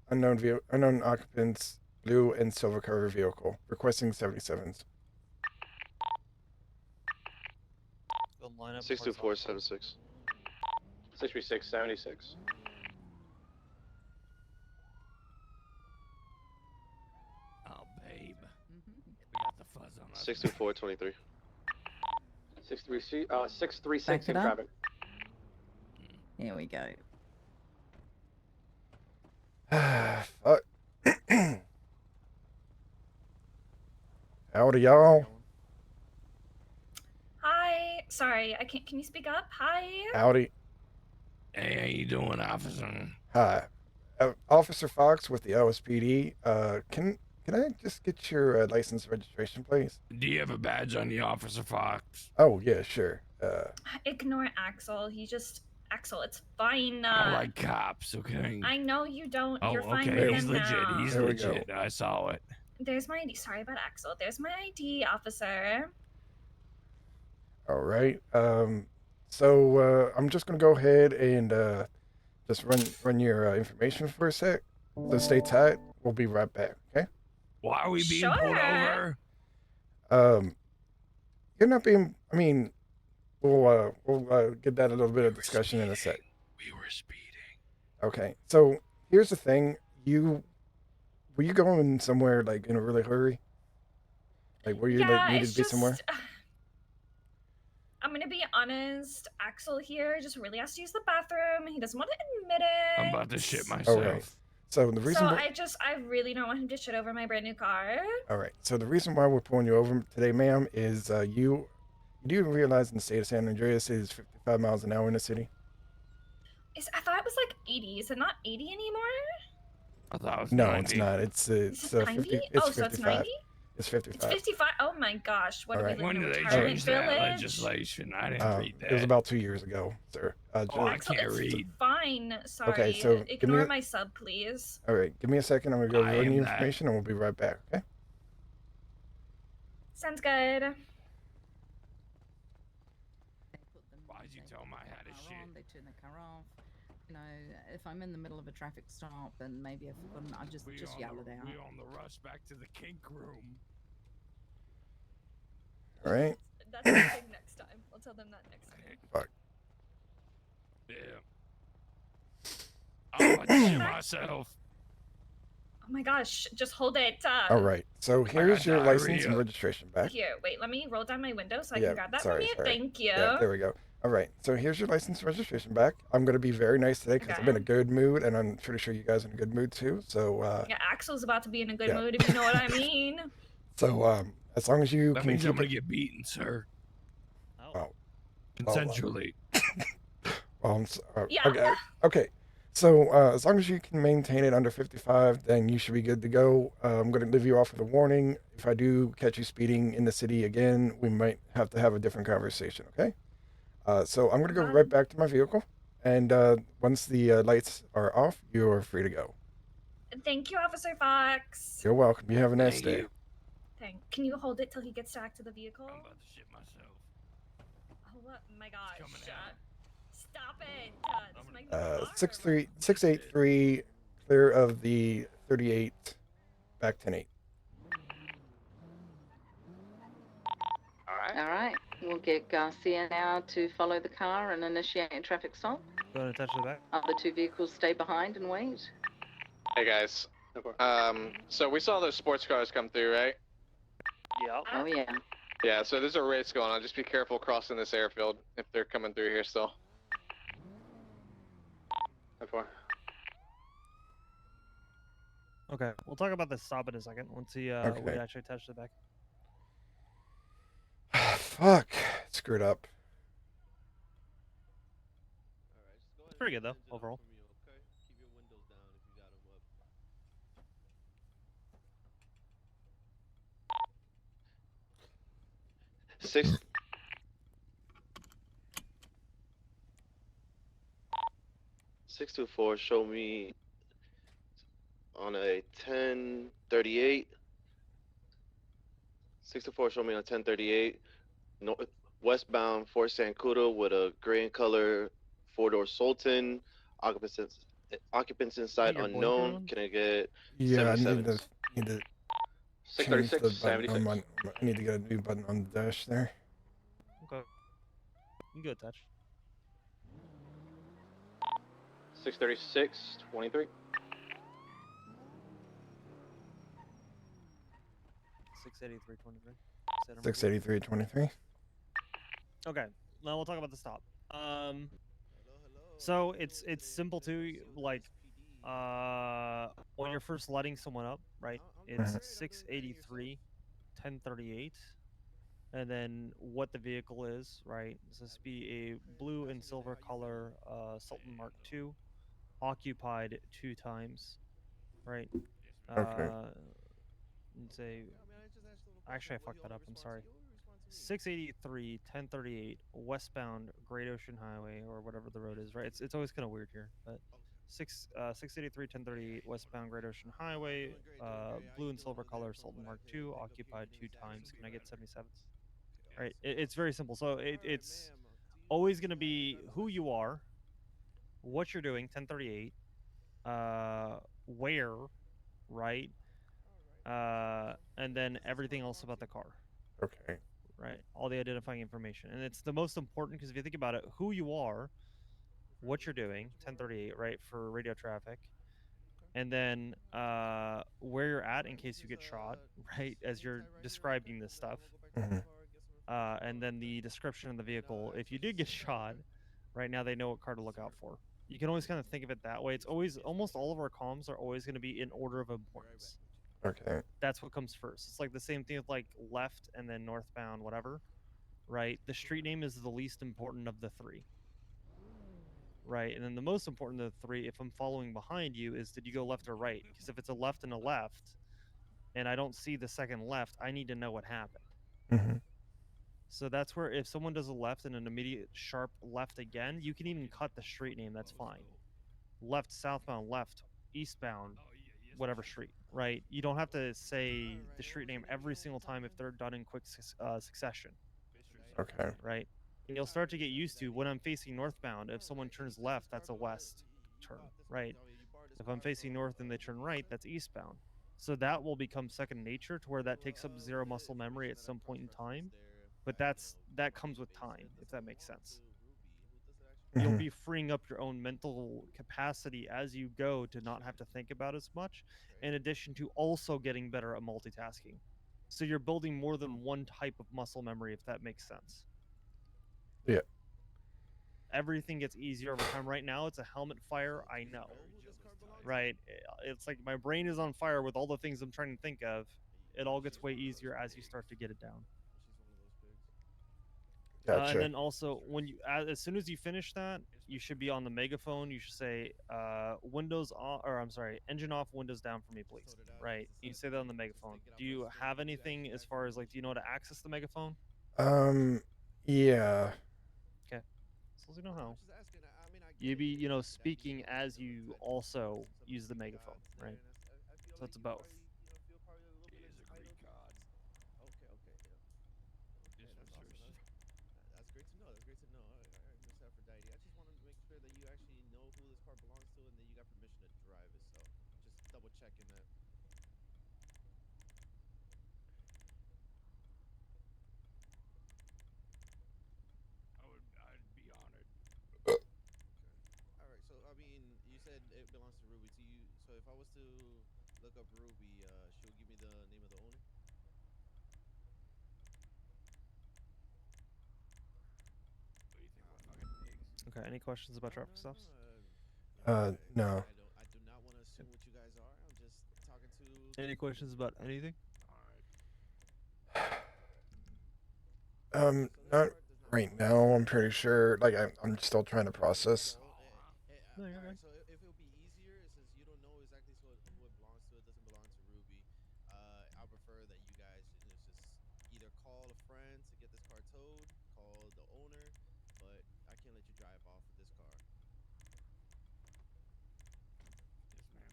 Speaker 3: unknown occupants, blue and silver cover vehicle. Requesting 77s.
Speaker 1: Go line up.
Speaker 17: 62476.
Speaker 19: 636 76.
Speaker 9: Oh, babe. We got the fuzz on us.
Speaker 17: 62423.
Speaker 19: 636
Speaker 6: Back
Speaker 19: in
Speaker 6: it up.
Speaker 19: traffic.
Speaker 6: Here we go.
Speaker 3: Fuck. Howdy, y'all.
Speaker 7: Hi. Sorry, I can't. Can you speak up? Hi.
Speaker 3: Howdy.
Speaker 9: Hey, how you doing, officer?
Speaker 3: Hi. Officer Fox with the OSPD. Can I just get your license and registration, please?
Speaker 9: Do you have a badge on you, Officer Fox?
Speaker 3: Oh, yeah, sure.
Speaker 7: Ignore Axel. Axel, it's fine.
Speaker 9: I like cops, okay?
Speaker 7: I know you don't.
Speaker 9: Oh,
Speaker 7: You're fine
Speaker 9: okay,
Speaker 7: with
Speaker 9: he's
Speaker 7: them
Speaker 9: legit.
Speaker 7: now.
Speaker 9: He's
Speaker 3: There we go.
Speaker 9: legit. I saw it.
Speaker 7: There's my ID. Sorry about Axel. There's my ID, officer.
Speaker 3: All right. So I'm just gonna go ahead and just run your information for a sec. So stay tight. We'll be right back. Okay.
Speaker 9: Why are we being pulled over?
Speaker 3: You're not being. I mean, we'll get that a little bit of discussion in a sec.
Speaker 9: We were speeding.
Speaker 3: Okay. So here's the thing. Were you going somewhere like in a really hurry? Like were you like needed
Speaker 7: it's
Speaker 3: to be somewhere?
Speaker 7: just- I'm gonna be honest. Axel here just really has to use the bathroom. He doesn't want to admit it.
Speaker 9: I'm about to shit myself.
Speaker 3: Okay. So the reason.
Speaker 7: So
Speaker 3: why-
Speaker 7: I really don't want him to shit over my brand new car.
Speaker 3: All right. So the reason why we're pulling you over today, ma'am, is you do realize in the state of San Andreas it is 55 miles an hour in the city.
Speaker 7: I thought it was like 80. Is it not 80 anymore?
Speaker 9: I thought it was
Speaker 3: No,
Speaker 9: 90.
Speaker 3: it's not. It's
Speaker 7: Is it 90?
Speaker 3: 50.
Speaker 7: Oh,
Speaker 3: It's
Speaker 7: so it's
Speaker 3: 55.
Speaker 7: 90?
Speaker 3: It's
Speaker 7: It's
Speaker 3: 55.
Speaker 7: 55. Oh my gosh. What
Speaker 3: All
Speaker 7: are
Speaker 3: right.
Speaker 7: we
Speaker 9: When
Speaker 7: living in
Speaker 9: did
Speaker 7: a
Speaker 9: they
Speaker 7: retirement
Speaker 9: change that
Speaker 7: village?
Speaker 9: legislation? I didn't read that.
Speaker 3: It was about 2 years ago, sir.
Speaker 9: Oh, I
Speaker 7: Axel,
Speaker 9: can't
Speaker 7: it's
Speaker 9: read.
Speaker 7: fine. Sorry.
Speaker 3: Okay, so give me
Speaker 7: Ignore
Speaker 3: a-
Speaker 7: my sub, please.
Speaker 3: All right. Give me a second. I'm gonna go
Speaker 9: I
Speaker 3: run
Speaker 9: am
Speaker 3: the
Speaker 9: that.
Speaker 3: information, and we'll be right back. Okay.
Speaker 7: Sounds good.
Speaker 9: Why'd you tell my
Speaker 6: turn the car off. You know, if I'm in the middle of a traffic stop and maybe I've forgotten, I just yell it out.
Speaker 9: We on the rush back to the kink room.
Speaker 3: All right.
Speaker 7: That's the thing next time. I'll tell them that next time.
Speaker 3: Fuck.
Speaker 9: Yeah. I'm about to shit myself.
Speaker 7: Oh my gosh, just hold it.
Speaker 3: All right. So here's your license and
Speaker 9: diarrhea.
Speaker 3: registration back.
Speaker 7: Here, wait, let me roll down my window so I
Speaker 3: Yeah.
Speaker 7: can grab that
Speaker 3: Sorry.
Speaker 7: from you.
Speaker 3: Sorry.
Speaker 7: Thank you.
Speaker 3: Yeah. There we go. All right. So here's your license and registration back. I'm gonna be very nice today because I'm in a good mood, and I'm pretty sure you guys are in a good mood too. So.
Speaker 7: Yeah, Axel's about to be in a good
Speaker 3: yeah.
Speaker 7: mood, if you know what I mean.
Speaker 3: So as long as you
Speaker 9: That
Speaker 3: can
Speaker 9: means
Speaker 3: keep
Speaker 9: I'm gonna
Speaker 3: it.
Speaker 9: get beaten, sir.
Speaker 3: Oh.
Speaker 9: Consensually.
Speaker 3: Well,
Speaker 7: Yeah.
Speaker 3: Okay. Okay. So as long as you can maintain it under 55, then you should be good to go. I'm going to leave you off with a warning. If I do catch you speeding in the city again, we might have to have a different conversation. Okay. So I'm going to go right back to my vehicle, and once the lights are off, you are free to go.
Speaker 7: Thank you, Officer Fox.
Speaker 3: You're welcome. You have a nice day.
Speaker 7: Can you hold it till he gets back to the vehicle?
Speaker 9: I'm about to shit myself.
Speaker 7: Oh my gosh. Stop it. This might be
Speaker 3: 683 clear of the 38 back 10-8.
Speaker 13: All right. We'll get Garcia now to follow the car and initiate a traffic stop.
Speaker 8: Go ahead and touch the back.
Speaker 13: Other two vehicles stay behind and wait.
Speaker 20: Hey guys. So we saw those sports cars come through, right?
Speaker 1: Yeah.
Speaker 13: Oh yeah.
Speaker 20: Yeah. So there's a race going on. Just be careful crossing this airfield if they're coming through here still.
Speaker 8: Okay, we'll talk about this stop in a second once we
Speaker 3: Okay.
Speaker 8: actually touch the back.
Speaker 3: Fuck. Screwed up.
Speaker 8: It's pretty good though, overall.
Speaker 17: Six. 624, show me on a 1038. 624, show me on 1038. North, westbound Fort Sancudo with a gray in color four-door Sultan. Occupants inside
Speaker 8: your blinker
Speaker 17: unknown.
Speaker 8: on?
Speaker 17: Can I get
Speaker 3: Yeah, I need
Speaker 17: 77s?
Speaker 3: to change
Speaker 17: 636,
Speaker 3: the button
Speaker 17: 76.
Speaker 3: on my. I need to get a new button on the dash there.
Speaker 8: Okay. You can go touch.
Speaker 20: 636, 23.
Speaker 8: 683.23.
Speaker 3: 683.23.
Speaker 8: Okay, now we'll talk about the stop. So it's simple too. Like, when you're first letting someone up, right? It's 683, 1038, and then what the vehicle is, right? This would be a blue and silver color Sultan Mark II, occupied 2 times, right?
Speaker 3: Okay.
Speaker 8: Let's say, actually, I fucked that up. I'm sorry. 683, 1038, westbound Great Ocean Highway, or whatever the road is, right? It's always kind of weird here, but 683, 1038, westbound Great Ocean Highway, blue and silver color Sultan Mark II, occupied 2 times. Can I get 77s? Right. It's very simple. So it's always going to be who you are, what you're doing, 1038, where, right? And then everything else about the car.
Speaker 3: Okay.
Speaker 8: Right, all the identifying information, and it's the most important because if you think about it, who you are, what you're doing, 1038, right, for radio traffic, and then where you're at in case you get shot, right, as you're describing this stuff, and then the description of the vehicle. If you did get shot, right now they know what car to look out for. You can always kind of think of it that way. It's always almost all of our comms are always going to be in order of importance.
Speaker 3: Okay.
Speaker 8: That's what comes first. It's like the same thing with like left and then northbound, whatever, right? The street name is the least important of the 3, right? And then the most important of the 3, if I'm following behind you, is did you go left or right? Because if it's a left and a left, and I don't see the second left, I need to know what happened. So that's where if someone does a left and an immediate sharp left again, you can even cut the street name. That's fine. Left, southbound, left, eastbound, whatever street, right? You don't have to say the street name every single time if they're done in quick succession.
Speaker 3: Okay.
Speaker 8: Right? And you'll start to get used to when I'm facing northbound. If someone turns left, that's a west turn, right? If I'm facing north and they turn right, that's eastbound. So that will become second nature to where that takes up zero muscle memory at some point in time. But that comes with time, if that makes sense. You'll
Speaker 3: Mhm.
Speaker 8: be freeing up your own mental capacity as you go to not have to think about as much, in addition to also getting better at multitasking. So you're building more than one type of muscle memory, if that makes sense.
Speaker 3: Yeah.
Speaker 8: Everything gets easier over time. Right now, it's a helmet fire. I know, right? It's like my brain is on fire with all the things I'm trying to think of. It all gets way easier as you start to get it down.
Speaker 3: Gotcha.
Speaker 8: And then also, when you as soon as you finish that, you should be on the megaphone. You should say, "Windows on," or I'm sorry, "Engine off, windows down for me, please." Right? You say that on the megaphone. Do you have anything as far as like, do you know how to access the megaphone?
Speaker 3: Yeah.
Speaker 8: Okay, so you know how. You be, speaking as you also use the megaphone, right? So it's both.
Speaker 9: He is a Greek god. Yes, Mr.
Speaker 11: That's great to know. That's great to know. All right, Miss Aphrodite. I just want to make sure that you actually know who this car belongs to and that you got permission to drive it. So just double checking that.
Speaker 9: I'd be honored.
Speaker 11: All right. So I mean, you said it belongs to Ruby. To you. So if I was to look up Ruby, she'll give me the name of the owner.
Speaker 9: What do you think about fucking pigs?
Speaker 8: Okay. Any questions about traffic stops?
Speaker 3: No.
Speaker 11: I do not want to assume what you guys are. I'm just talking to.
Speaker 8: Any questions about anything?
Speaker 3: Not right now. I'm pretty sure. Like, I'm still trying to process.
Speaker 8: No, you're
Speaker 11: Alright,
Speaker 8: right.
Speaker 11: so if it'll be easier, since you don't know exactly who it belongs to, it doesn't belong to Ruby. I prefer that you guys just either call a friend to get this car towed, call the owner, but I can't let you drive off with this car.
Speaker 9: Yes, ma'am.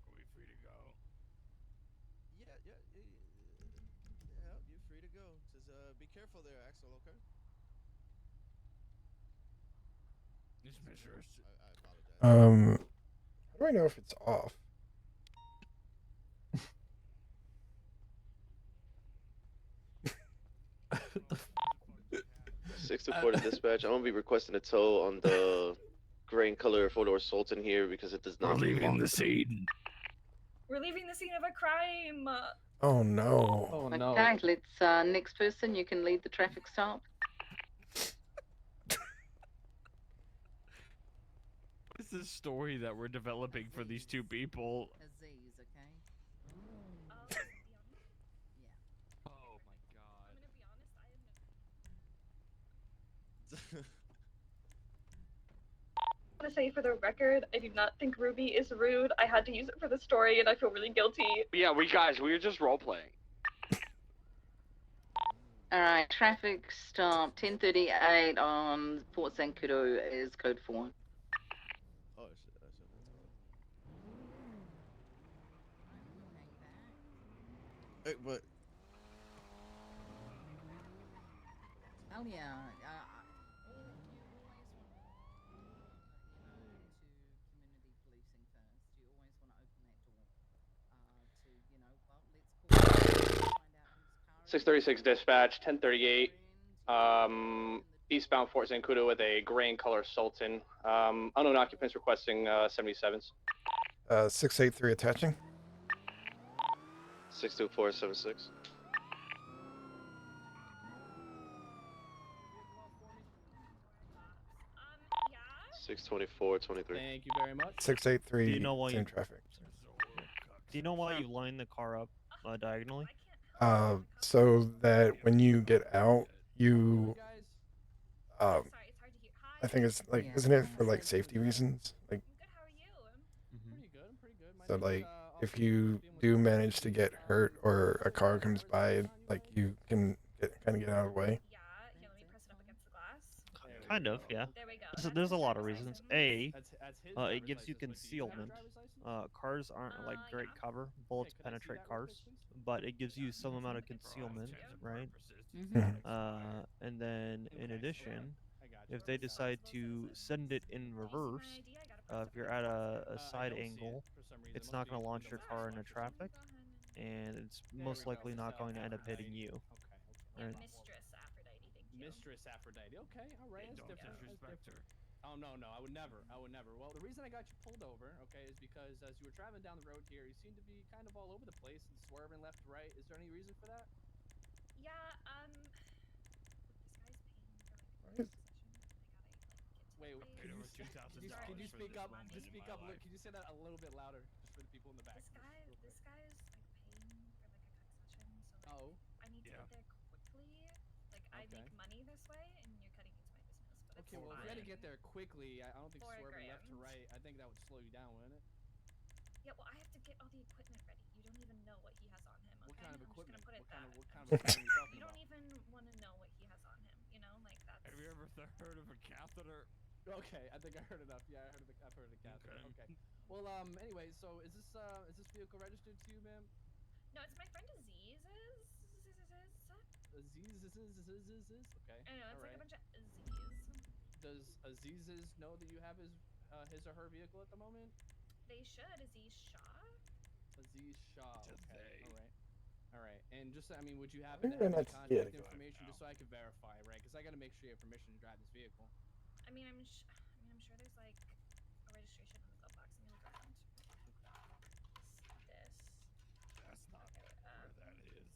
Speaker 9: Are we free to go?
Speaker 11: Yeah, you're free to go. Just be careful there, Axel. Okay.
Speaker 9: Yes, Mr.
Speaker 11: I apologize.
Speaker 3: How do I know if it's off?
Speaker 17: 624 to dispatch. I'm gonna be requesting a tow on the gray and color four-door Sultan here because it does not
Speaker 9: We're leaving
Speaker 17: belong
Speaker 9: the
Speaker 17: to me.
Speaker 9: scene.
Speaker 7: We're leaving the scene of a crime.
Speaker 3: Oh no.
Speaker 10: Oh no.
Speaker 13: Okay, let's next person. You can lead the traffic stop.
Speaker 9: What is this story that we're developing for these two people?
Speaker 6: Aziz, okay?
Speaker 9: Oh my god.
Speaker 7: I'm gonna be honest, I have no. I want to say for the record, I do not think Ruby is rude. I had to use it for the story, and I feel really guilty.
Speaker 15: Yeah, we were just role playing.
Speaker 13: All right, traffic stop 1038 on Fort Zancudo is code 4.
Speaker 11: Oh shit! I shouldn't have told. Hey, but
Speaker 6: Oh yeah. You always want to, you know, to community policing first. You always want to open that door to, well, let's call find out whose car it is.
Speaker 20: 636 dispatch, 1038. Eastbound Fort Zancudo with a gray and color Sultan. Unknown occupants requesting 77s.
Speaker 3: 683 attaching.
Speaker 17: 62476.
Speaker 7: Yeah.
Speaker 17: 62423.
Speaker 10: Thank you very much.
Speaker 3: 683.
Speaker 8: Do you know why
Speaker 3: same
Speaker 8: you
Speaker 3: traffic.
Speaker 8: Do you know why you line the car up diagonally?
Speaker 3: So that when you get out, you
Speaker 7: Sorry, it's hard to hear. Hi.
Speaker 3: I think it's like, isn't it for like safety reasons? Like,
Speaker 7: I'm good. How are you?
Speaker 10: Pretty good. I'm pretty good. My
Speaker 3: so
Speaker 10: name's,
Speaker 3: like if
Speaker 10: Officer
Speaker 3: you
Speaker 10: Being with
Speaker 3: do
Speaker 10: Fort
Speaker 3: manage to get hurt or a car comes by, like you can kind of get out of the way.
Speaker 7: Yeah. Here, let me press it up against the glass.
Speaker 10: you
Speaker 8: Kind of,
Speaker 10: go.
Speaker 8: yeah.
Speaker 7: There we go.
Speaker 8: There's a lot of reasons. A,
Speaker 10: That's his
Speaker 8: it
Speaker 10: driver's
Speaker 8: gives you
Speaker 10: license, but do you have
Speaker 8: concealment.
Speaker 10: driver's license?
Speaker 8: Cars aren't like great cover. Bullets
Speaker 10: could I see
Speaker 8: penetrate
Speaker 10: that real quick,
Speaker 8: cars,
Speaker 10: please?
Speaker 8: but it gives you some amount of concealment, right?
Speaker 3: Mhm.
Speaker 8: And then in addition, if they decide to send it in reverse, if you're at a side angle, it's not going to launch your car into traffic, and it's most likely not going to end up hitting you.
Speaker 10: Okay,
Speaker 8: Right?
Speaker 7: Mistress Aphrodite, thank you.
Speaker 10: Mistress Aphrodite. Okay, all right, that's
Speaker 9: don't
Speaker 10: different. That's
Speaker 9: disrespect
Speaker 10: different. Oh no, I would never. I would never. Well, the reason I got you pulled over, okay, is because as you were driving down the road here, you seemed to be kind of all over the place and swerving left to right. Is there any reason for that?
Speaker 7: Yeah,
Speaker 3: Right.
Speaker 10: Wait,
Speaker 9: Paid over $2,000
Speaker 10: can you
Speaker 9: for
Speaker 10: speak
Speaker 9: this
Speaker 10: up?
Speaker 9: moment
Speaker 10: Just
Speaker 9: in
Speaker 10: speak
Speaker 9: my
Speaker 10: up.
Speaker 9: life.
Speaker 10: Can you say that a little bit louder, just for the people in the back?
Speaker 7: This guy is like paying for like a cut session, so like I need to
Speaker 9: Yeah.
Speaker 7: get there quickly. Like I
Speaker 10: Okay.
Speaker 7: make money this way, and you're cutting into my business. But
Speaker 10: Okay, well, if you had to get there quickly, I don't think
Speaker 7: 4
Speaker 10: swerving left to
Speaker 7: grand.
Speaker 10: right. I think that would slow you down, wouldn't it?
Speaker 7: Yeah, well, I have to get all the equipment ready. You don't even know what he has on him. Okay?
Speaker 10: What kind of
Speaker 7: I'm
Speaker 10: equipment?
Speaker 7: Just gonna put it
Speaker 10: What kind
Speaker 7: that.
Speaker 10: of
Speaker 7: I'm
Speaker 10: equipment are you talking
Speaker 7: You don't
Speaker 10: about?
Speaker 7: even want to know what he has on him. You know, like that's.
Speaker 9: Have you ever heard of a catheter?
Speaker 10: Okay, I think I heard enough. Yeah, I've heard of the catheter. Okay. Well, anyway, so is this vehicle registered to you, ma'am?
Speaker 7: No, it's my friend Aziz's.
Speaker 10: Aziz. Okay.
Speaker 7: I know, it's
Speaker 10: all
Speaker 7: like
Speaker 10: right.
Speaker 7: a bunch of Aziz.
Speaker 10: Does Aziz's know that you have his or her vehicle at the moment?
Speaker 7: They should. Aziz Shaw.
Speaker 10: Aziz Shaw.
Speaker 9: Just
Speaker 10: Okay.
Speaker 9: they.
Speaker 10: All right. And just, I mean, would you happen
Speaker 3: Why
Speaker 10: to
Speaker 3: did I
Speaker 10: have his
Speaker 3: not see it
Speaker 10: contact
Speaker 3: again?
Speaker 10: information just so I could verify, right? Because I got to make sure you have permission to drive this vehicle.
Speaker 7: I mean, I'm sure there's like a registration in the glove box. Let me look around. This.
Speaker 9: That's not where that is.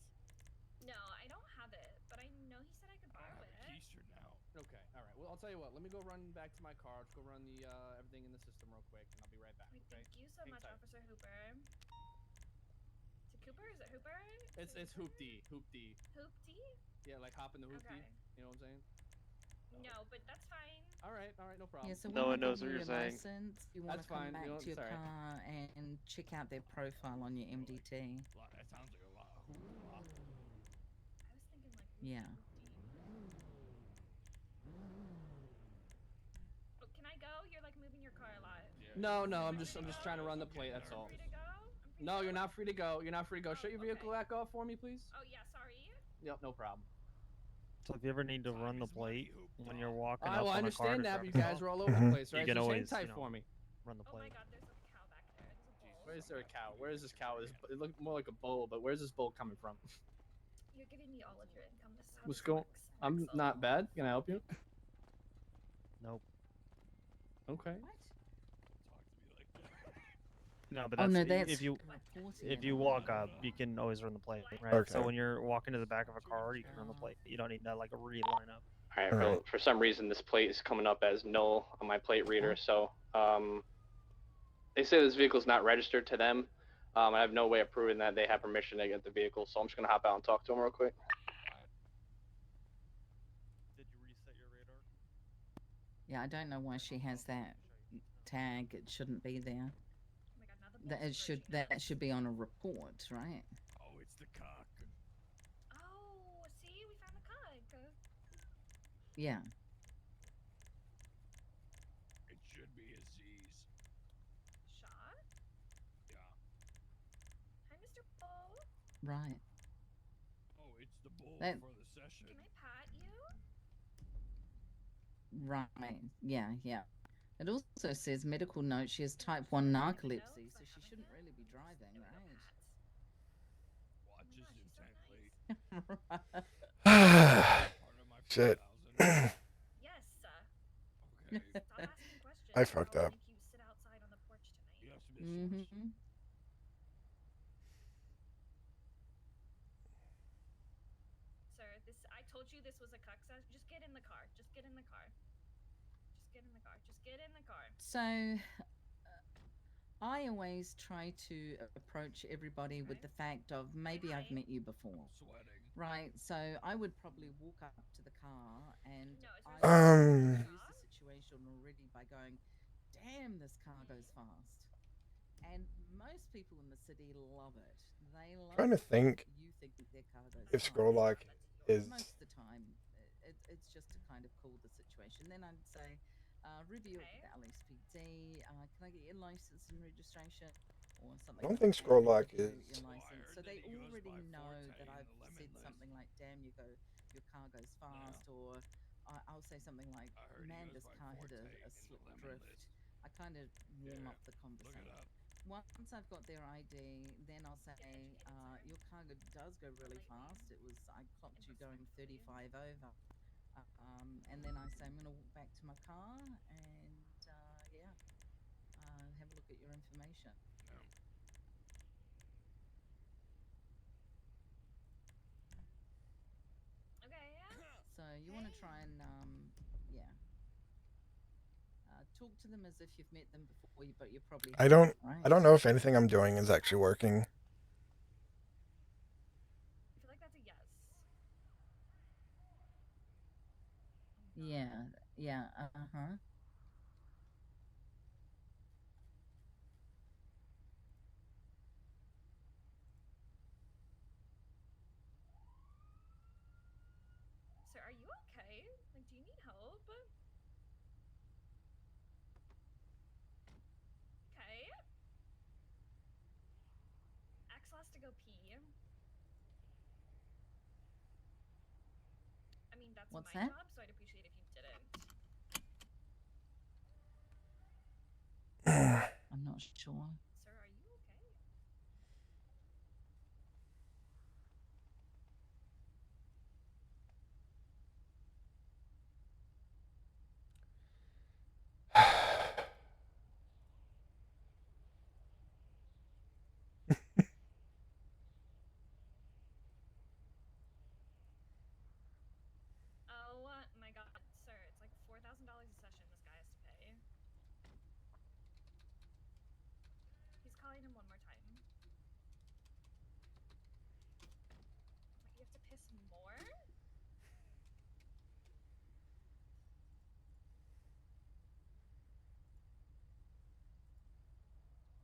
Speaker 7: No, I don't have it, but I know he said I could
Speaker 9: I
Speaker 7: borrow
Speaker 9: have a
Speaker 7: it.
Speaker 9: keister now.
Speaker 10: Okay. All right. Well, I'll tell you what. Let me go run back to my car. Let's go run the everything in the system real quick, and I'll be right back.
Speaker 7: Wait,
Speaker 10: Okay.
Speaker 7: thank you so
Speaker 10: Hang
Speaker 7: much,
Speaker 10: tight.
Speaker 7: Officer Hooper. Is it Cooper? Is it Hooper?
Speaker 10: It's hoopty.
Speaker 7: Hoopty?
Speaker 10: Yeah, like hop in the hoopty.
Speaker 7: Okay.
Speaker 10: You know what I'm saying?
Speaker 7: No, but that's fine.
Speaker 10: All right, no problem.
Speaker 6: Yeah, so
Speaker 1: No
Speaker 6: when
Speaker 1: one
Speaker 6: they
Speaker 1: knows
Speaker 6: give
Speaker 1: what
Speaker 6: you
Speaker 1: you're
Speaker 6: your
Speaker 1: saying.
Speaker 6: license, you want
Speaker 10: That's
Speaker 6: to come
Speaker 10: fine.
Speaker 6: back
Speaker 10: You know,
Speaker 6: to your
Speaker 10: it's all right.
Speaker 6: car and check out their profile on your MDT.
Speaker 9: That sounds like a lot of hoopla.
Speaker 7: I was thinking like.
Speaker 6: Yeah.
Speaker 7: Oh, can I go? You're like moving your car a lot.
Speaker 10: No, I'm just trying to run the plate. That's all.
Speaker 7: Free to go?
Speaker 10: No, you're not free to go. You're not free to go. Shut your vehicle back off for me, please.
Speaker 7: Oh yeah, sorry.
Speaker 10: Yep, no problem.
Speaker 8: So if you ever need to run the plate when you're walking
Speaker 10: I
Speaker 8: up on a car
Speaker 10: understand
Speaker 8: to
Speaker 10: that,
Speaker 8: drop
Speaker 10: but you
Speaker 8: it
Speaker 10: guys
Speaker 8: off,
Speaker 10: are all over the place,
Speaker 8: you
Speaker 10: right?
Speaker 8: can
Speaker 10: So hang
Speaker 8: always,
Speaker 10: tight for me.
Speaker 8: run the
Speaker 7: Oh my
Speaker 8: plate.
Speaker 7: god, there's like a cow back there. There's a bull.
Speaker 10: Where is there a cow? Where is this cow? It looked more like a bull, but where's this bull coming from?
Speaker 7: You're giving me all of your income. This is how
Speaker 10: What's
Speaker 7: this
Speaker 10: going?
Speaker 7: works.
Speaker 10: I'm not bad. Can I help you?
Speaker 8: Nope.
Speaker 10: Okay.
Speaker 8: No, but
Speaker 6: Oh,
Speaker 8: that's,
Speaker 6: no, that's
Speaker 8: if you
Speaker 6: reporting
Speaker 8: if
Speaker 6: it,
Speaker 8: you
Speaker 6: I
Speaker 8: walk
Speaker 6: think.
Speaker 8: up, you can always run the plate, right?
Speaker 3: Okay.
Speaker 8: So when you're walking to the back of a car, you can run the plate. You don't need to like reline up.
Speaker 20: All right.
Speaker 3: Alright.
Speaker 20: For some reason, this plate is coming up as null on my plate reader. So they say this vehicle is not registered to them. I have no way of proving that they have permission to get the vehicle. So I'm just gonna hop out and talk to them real quick.
Speaker 8: Did you reset your radar?
Speaker 6: Yeah, I don't know why she has that tag. It shouldn't be there.
Speaker 7: Oh my god, now the bull's
Speaker 6: That should be on a report, right?
Speaker 9: Oh, it's the cock.
Speaker 7: Oh, see, we found the cock.
Speaker 6: Yeah.
Speaker 9: It should be Aziz.
Speaker 7: Shaw?
Speaker 9: Yeah.
Speaker 7: Hi, Mr. Bull.
Speaker 6: Right.
Speaker 9: Oh, it's the bull
Speaker 6: That-
Speaker 9: for the session.
Speaker 7: Can I pat you?
Speaker 6: Right. Yeah. It also says medical note. She has type 1 narcolepsy, so she shouldn't really be driving, right?
Speaker 9: Watches intently.
Speaker 3: Shit.
Speaker 7: Yes.
Speaker 9: Okay.
Speaker 7: Stop asking questions.
Speaker 3: I fucked up.
Speaker 7: Make you sit outside on the porch tonight.
Speaker 9: You have some issues.
Speaker 6: Mm-hmm.
Speaker 7: Sir, I told you this was a cuck session. Just get in the car. Just get in the car. Just get in the car. Just get in the car.
Speaker 6: So, I always try to approach everybody with the fact of maybe I've met you before.
Speaker 9: Sweating.
Speaker 6: Right, so I would probably walk up to the car and I
Speaker 3: Um.
Speaker 6: would use the situation already by going, damn, this car goes fast. And most people in the city love it. They love
Speaker 3: Trying to
Speaker 6: it
Speaker 3: think
Speaker 6: when you think that their car goes
Speaker 3: if
Speaker 6: fast.
Speaker 3: Scroll Lock is
Speaker 6: Most of the time, it's just to kind of cool the situation. Then I'd say, review it with the LSPD. Can I get your license and registration? Or something
Speaker 3: I don't
Speaker 6: like
Speaker 3: think
Speaker 6: that.
Speaker 3: scroll lock
Speaker 6: Review
Speaker 3: is.
Speaker 6: your license. So they already know that I've said something like, "Damn, your car goes fast," or I'll say something like, "Man, this car hit a slip drift." I kind of warm up the conversation. Once I've got their ID, then I'll say, "Your car does go really fast. I clocked you going 35 over." And then I say, "I'm going to walk back to my car and have a look at your information."
Speaker 7: Okay, yeah.
Speaker 6: So you want to try and talk to them as if you've met them before, but you probably
Speaker 3: I
Speaker 6: haven't,
Speaker 3: don't.
Speaker 6: right?
Speaker 3: I don't know if anything I'm doing is actually working.
Speaker 7: I feel like that's a yes.
Speaker 6: Yeah, yeah, uh-huh.
Speaker 7: Sir, are you okay? Like, do you need help? Okay. Axel has to go pee. I mean, that's
Speaker 6: What's
Speaker 7: my
Speaker 6: that?
Speaker 7: job, so I'd appreciate if you didn't.
Speaker 6: I'm not sure.
Speaker 7: Sir, are you okay? Oh my god, sir, it's like $4,000 a session this guy has to pay. He's calling him one more time. What, you have to piss more?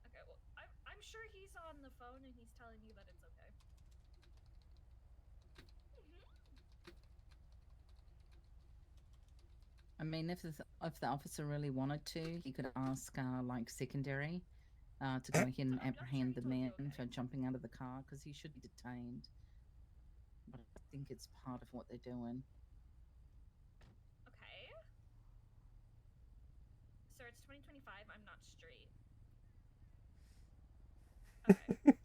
Speaker 7: Okay, well, I'm sure he's on the phone and he's telling you that it's okay.
Speaker 6: I mean, if the officer really wanted to, he could ask like secondary to go ahead and apprehend the man for jumping out of the car because he should be detained. But I think it's part of what they're doing.
Speaker 7: Okay. Sir, it's 2025. I'm not straight. Okay.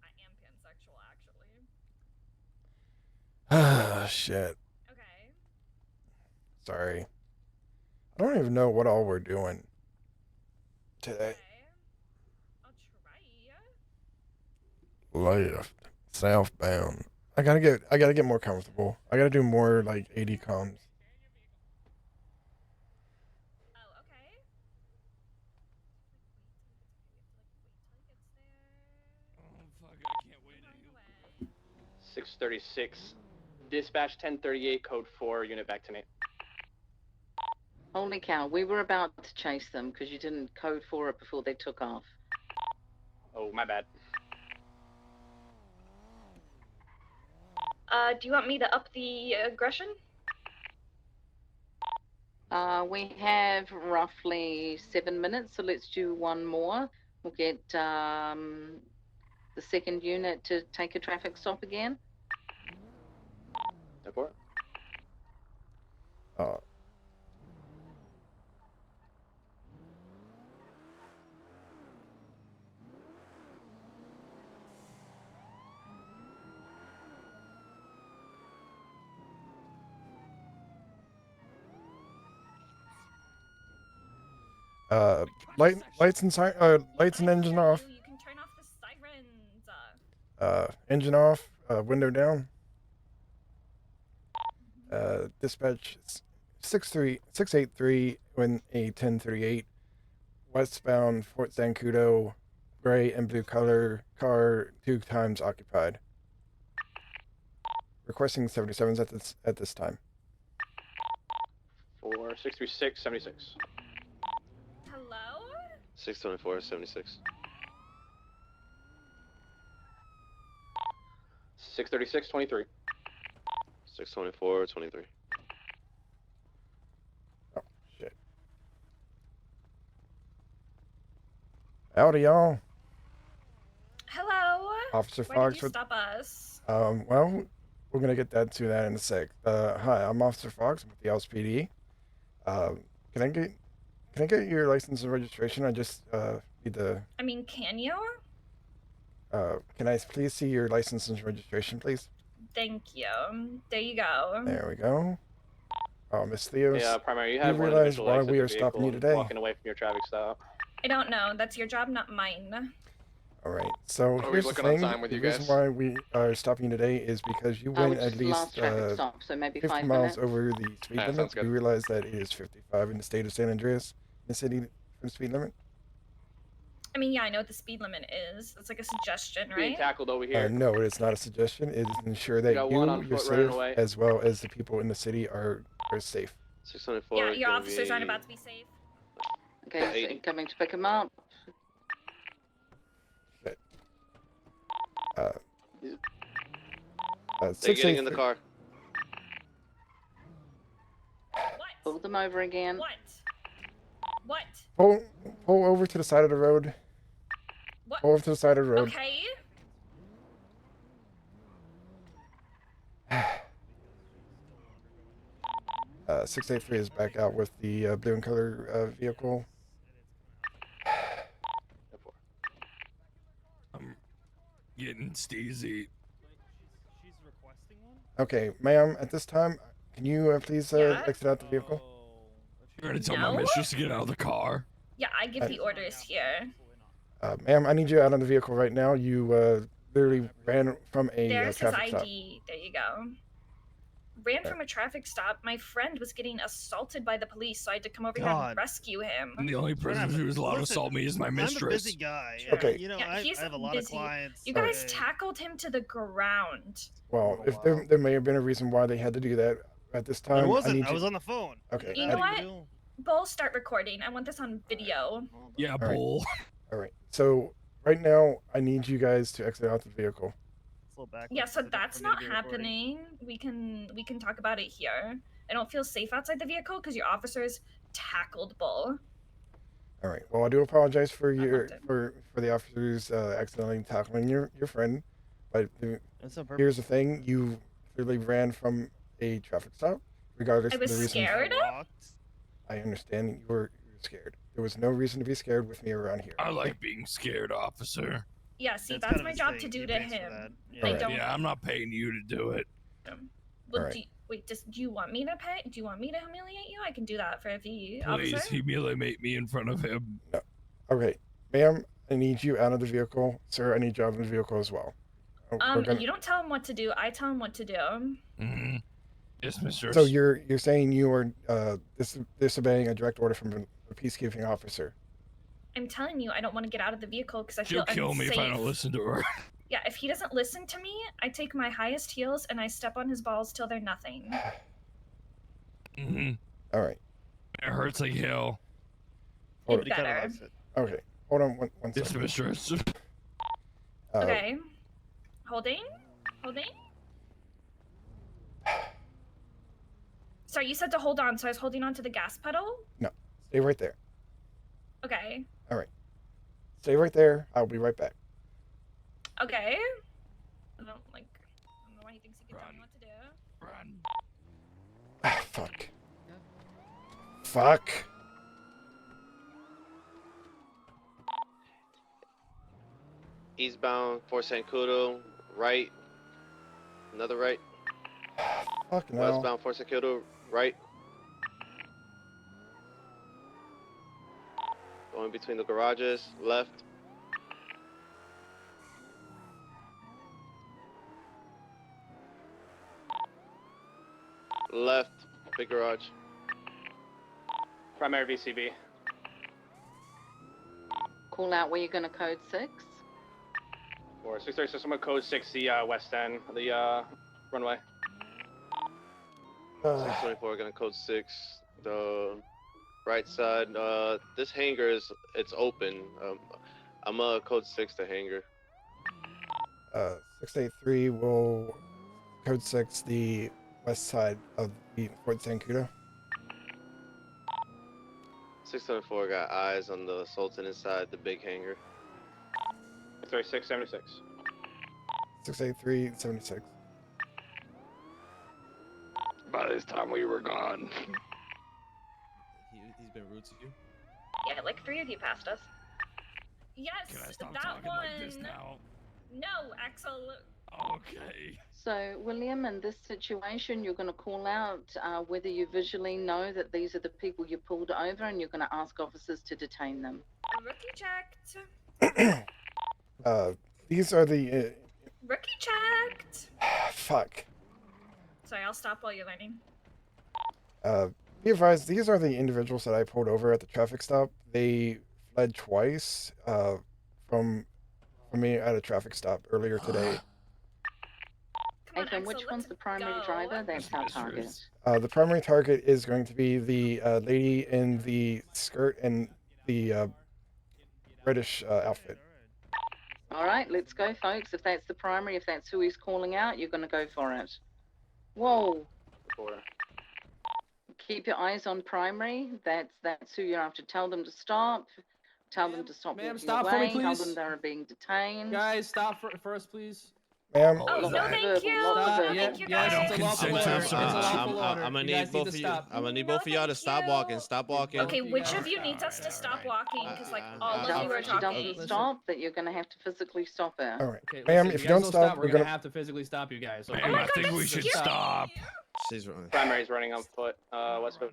Speaker 7: I am pansexual, actually.
Speaker 3: Ah, shit.
Speaker 7: Okay.
Speaker 3: Sorry. I don't even know what all we're doing today.
Speaker 7: I'll try.
Speaker 3: Left, southbound. I gotta get more comfortable. I gotta do more like 80 comms.
Speaker 7: Oh, okay.
Speaker 9: Oh fuck! I can't wait to
Speaker 5: 636. Dispatch 1038, code 4, unit back to me.
Speaker 13: Holy cow, we were about to chase them because you didn't code for it before they took off.
Speaker 5: Oh, my bad.
Speaker 7: Do you want me to up the aggression?
Speaker 13: We have roughly 7 minutes, so let's do one more. We'll get the second unit to take a traffic stop again.
Speaker 5: Go for it.
Speaker 3: Lights and lights and engine off.
Speaker 7: You can turn off the sirens.
Speaker 3: Engine off. Window down. Dispatch 683 when a 1038 westbound Fort Zancudo, gray and blue color car 2 times occupied. Requesting 77s at this time.
Speaker 5: 636, 76.
Speaker 7: Hello?
Speaker 17: 624, 76.
Speaker 19: 636-23.
Speaker 17: 624-23.
Speaker 3: Oh shit. Howdy, y'all.
Speaker 7: Hello.
Speaker 3: Officer
Speaker 7: Why
Speaker 3: Fox
Speaker 7: did you
Speaker 3: with.
Speaker 7: stop us?
Speaker 3: Well, we're gonna get to that in a sec. Hi, I'm Officer Fox. I'm with the LSPD. Can I get your license and registration? I just need the.
Speaker 7: I mean, can you?
Speaker 3: Can I please see your license and registration, please?
Speaker 7: Thank you. There you go.
Speaker 3: There we go. Oh, Miss Theos.
Speaker 15: Yeah, Primary, you
Speaker 3: do you
Speaker 15: have one
Speaker 3: realize
Speaker 15: individual
Speaker 3: why
Speaker 15: exit
Speaker 3: we
Speaker 15: your
Speaker 3: are stopping you
Speaker 15: vehicle and
Speaker 3: today?
Speaker 15: walking away from your traffic stop.
Speaker 7: I don't know. That's your job, not mine.
Speaker 3: All right. So
Speaker 20: Are we
Speaker 3: here's the
Speaker 20: looking on
Speaker 3: thing.
Speaker 20: time with
Speaker 3: The
Speaker 20: you
Speaker 3: reason
Speaker 20: guys?
Speaker 3: why we are stopping you today is because you went
Speaker 13: Which
Speaker 3: at
Speaker 13: is the last
Speaker 3: least
Speaker 13: traffic stop, so maybe
Speaker 3: 50
Speaker 13: 5
Speaker 3: miles
Speaker 13: minutes.
Speaker 3: over the speed
Speaker 20: Yeah,
Speaker 3: limit.
Speaker 20: sounds
Speaker 3: We
Speaker 20: good.
Speaker 3: realize that it is 55 in the state of San Andreas, the city for speed limit.
Speaker 7: I mean, yeah, I know what the speed limit is. It's like a suggestion,
Speaker 15: Being
Speaker 7: right?
Speaker 15: tackled over here.
Speaker 3: No, it's not a suggestion. It is to ensure that
Speaker 15: got one
Speaker 3: you,
Speaker 15: on
Speaker 3: your
Speaker 15: foot running
Speaker 3: safe,
Speaker 15: away.
Speaker 3: as well as the people in the city are safe.
Speaker 17: 624.
Speaker 7: Yeah, your
Speaker 17: gonna
Speaker 7: officers aren't
Speaker 17: be
Speaker 7: about to be safe.
Speaker 13: Okay,
Speaker 17: 80.
Speaker 13: so coming to pick him up.
Speaker 17: They're getting in the
Speaker 3: 683.
Speaker 17: car.
Speaker 13: Pull them over again.
Speaker 7: What? What?
Speaker 3: Pull over to the side of the road.
Speaker 7: What?
Speaker 3: Pull over to the side of the road.
Speaker 7: Okay.
Speaker 3: 683 is back out with the blue and color vehicle.
Speaker 9: I'm getting steezy.
Speaker 8: She's requesting one?
Speaker 3: Okay, ma'am, at this time, can you please
Speaker 7: Yeah?
Speaker 3: exit out the vehicle?
Speaker 9: You're gonna tell
Speaker 7: No?
Speaker 9: my mistress to get out of the car.
Speaker 7: Yeah, I give the orders here.
Speaker 3: Ma'am, I need you out on the vehicle right now. You literally ran from a
Speaker 7: There's his
Speaker 3: traffic stop.
Speaker 7: ID. There you go. Ran from a traffic stop. My friend was getting assaulted by the police, so I had to come over here
Speaker 8: God.
Speaker 7: and rescue him.
Speaker 9: And the only person who's allowed to assault me is my mistress.
Speaker 8: I'm a busy guy. Yeah,
Speaker 3: Okay.
Speaker 8: You know,
Speaker 7: Yeah,
Speaker 8: I
Speaker 7: he's
Speaker 8: have a lot
Speaker 7: busy.
Speaker 8: of clients.
Speaker 7: You guys
Speaker 8: okay.
Speaker 7: tackled him to the ground.
Speaker 3: Well, if there may have been a reason why they had to do that at this time.
Speaker 8: There
Speaker 3: I
Speaker 8: wasn't.
Speaker 3: need
Speaker 8: I
Speaker 3: you.
Speaker 8: was on the phone.
Speaker 3: Okay.
Speaker 7: You know what? Bull, start recording. I want this on video.
Speaker 9: Yeah,
Speaker 3: All right.
Speaker 9: bull.
Speaker 3: All right. So right now, I need you guys to exit out the vehicle.
Speaker 7: Yeah, so that's not happening. We can talk about it here. I don't feel safe outside the vehicle because your officers tackled Bull.
Speaker 3: All right. Well, I do apologize for for the officers accidentally tackling your friend, but here's the thing: you clearly ran from a traffic stop, regardless
Speaker 7: I
Speaker 3: of
Speaker 7: was
Speaker 3: the reason.
Speaker 7: scared.
Speaker 3: I understand you were scared. There was no reason to be scared with me around here.
Speaker 9: I like being scared, officer.
Speaker 7: Yeah, see,
Speaker 8: That's
Speaker 7: that's
Speaker 8: kind of
Speaker 7: my
Speaker 8: his
Speaker 7: job
Speaker 8: thing.
Speaker 7: to do
Speaker 8: He
Speaker 7: to
Speaker 8: pays for
Speaker 7: him.
Speaker 8: that.
Speaker 7: I
Speaker 3: Alright.
Speaker 7: don't.
Speaker 9: Yeah, I'm not paying you to do it.
Speaker 7: Well,
Speaker 3: Alright.
Speaker 7: wait, do you want me to pay? Do you want me to humiliate you? I can do that for the
Speaker 9: Please
Speaker 7: officer.
Speaker 9: humiliate me in front of him.
Speaker 3: No. Okay, ma'am, I need you out of the vehicle. Sir, I need you out of the vehicle as well. We're gonna-
Speaker 7: You don't tell him what to do. I tell him what to do.
Speaker 9: Mm-hmm. Yes, mistress.
Speaker 3: So you're saying you are disobeying a direct order from a peacekeeping officer.
Speaker 7: I'm telling you, I don't want to get out of the vehicle because I
Speaker 9: She'll
Speaker 7: feel
Speaker 9: kill me if I
Speaker 7: unsafe.
Speaker 9: don't listen to her.
Speaker 7: Yeah, if he doesn't listen to me, I take my highest heels and I step on his balls till they're nothing.
Speaker 9: Mm-hmm.
Speaker 3: All right.
Speaker 9: It hurts like hell.
Speaker 3: Hold
Speaker 7: It better.
Speaker 3: Okay. Hold on one
Speaker 9: Yes,
Speaker 3: second.
Speaker 9: mistress.
Speaker 7: Okay. Holding? Holding? Sorry, you said to hold on, so I was holding on to the gas pedal?
Speaker 3: No. Stay right there.
Speaker 7: Okay.
Speaker 3: All right. Stay right there. I'll be right back.
Speaker 7: Okay. I don't know why he thinks he can tell me what to do.
Speaker 9: Run.
Speaker 3: Ah, fuck. Fuck.
Speaker 17: Eastbound for Sancudo, right. Another right.
Speaker 3: Fuck no.
Speaker 17: Westbound for Sancudo, right. Going between the garages, left. Left, big garage.
Speaker 15: Primary VCB.
Speaker 13: Call out where you're going to code 6.
Speaker 15: Or 636, I'm gonna code 6, the west end of the runway.
Speaker 17: 624, gonna code 6. The right side. This hangar it's open. I'm code 6 the hangar.
Speaker 3: 683 will code 6 the west side of the Fort Sancudo.
Speaker 17: 604 got eyes on the Sultan inside the big hangar.
Speaker 15: 676.
Speaker 3: 683 76.
Speaker 15: By this time we were gone.
Speaker 11: He's been rude to you.
Speaker 7: Yeah, like 3 of you passed us. Yes,
Speaker 9: Can I stop
Speaker 7: that
Speaker 9: talking
Speaker 7: one.
Speaker 9: like this now?
Speaker 7: No, Axel.
Speaker 9: Okay.
Speaker 13: So, William, in this situation, you're going to call out whether you visually know that these are the people you pulled over, and you're going to ask officers to detain them.
Speaker 7: Rookie checked.
Speaker 3: These are the.
Speaker 7: Rookie checked.
Speaker 3: Fuck.
Speaker 7: Sorry, I'll stop while you're learning.
Speaker 3: Be advised, these are the individuals that I pulled over at the traffic stop. They fled twice from me at a traffic stop earlier today.
Speaker 13: Ethan, which one's the primary driver? That's our target.
Speaker 3: The primary target is going to be the lady in the skirt and the reddish outfit.
Speaker 13: All right, let's go, folks. If that's the primary, if that's who he's calling out, you're going to go for it. Whoa. Keep your eyes on primary. That's who you have to tell them to stop. Tell them to stop
Speaker 10: Ma'am,
Speaker 13: walking
Speaker 10: stop
Speaker 13: away.
Speaker 10: for me,
Speaker 13: Tell
Speaker 10: please.
Speaker 13: them they're being detained.
Speaker 10: Guys, stop for us, please.
Speaker 3: Ma'am.
Speaker 7: Oh, no, thank you.
Speaker 10: Stop.
Speaker 7: No,
Speaker 10: Yeah,
Speaker 7: thank you,
Speaker 10: yes,
Speaker 7: guys.
Speaker 10: it's a lawful order. It's a lawful order.
Speaker 11: I'm gonna
Speaker 10: You
Speaker 11: need
Speaker 10: guys
Speaker 11: both
Speaker 10: to
Speaker 11: of you.
Speaker 10: stop.
Speaker 11: I'm gonna need both of y'all to stop walking. Stop walking.
Speaker 7: Okay, which of you needs us to stop walking? Because, like, all of you are
Speaker 13: If she
Speaker 7: talking.
Speaker 13: doesn't stop, that you're going to have to physically stop her.
Speaker 3: All right.
Speaker 10: Okay,
Speaker 3: Ma'am,
Speaker 10: listen,
Speaker 3: if you
Speaker 10: guys
Speaker 3: don't stop,
Speaker 10: we're
Speaker 3: we're
Speaker 10: gonna
Speaker 3: gonna
Speaker 10: have to physically stop you guys.
Speaker 9: Ma'am, I think we should stop.
Speaker 11: She's running.
Speaker 15: Primary's running on foot. Westwood.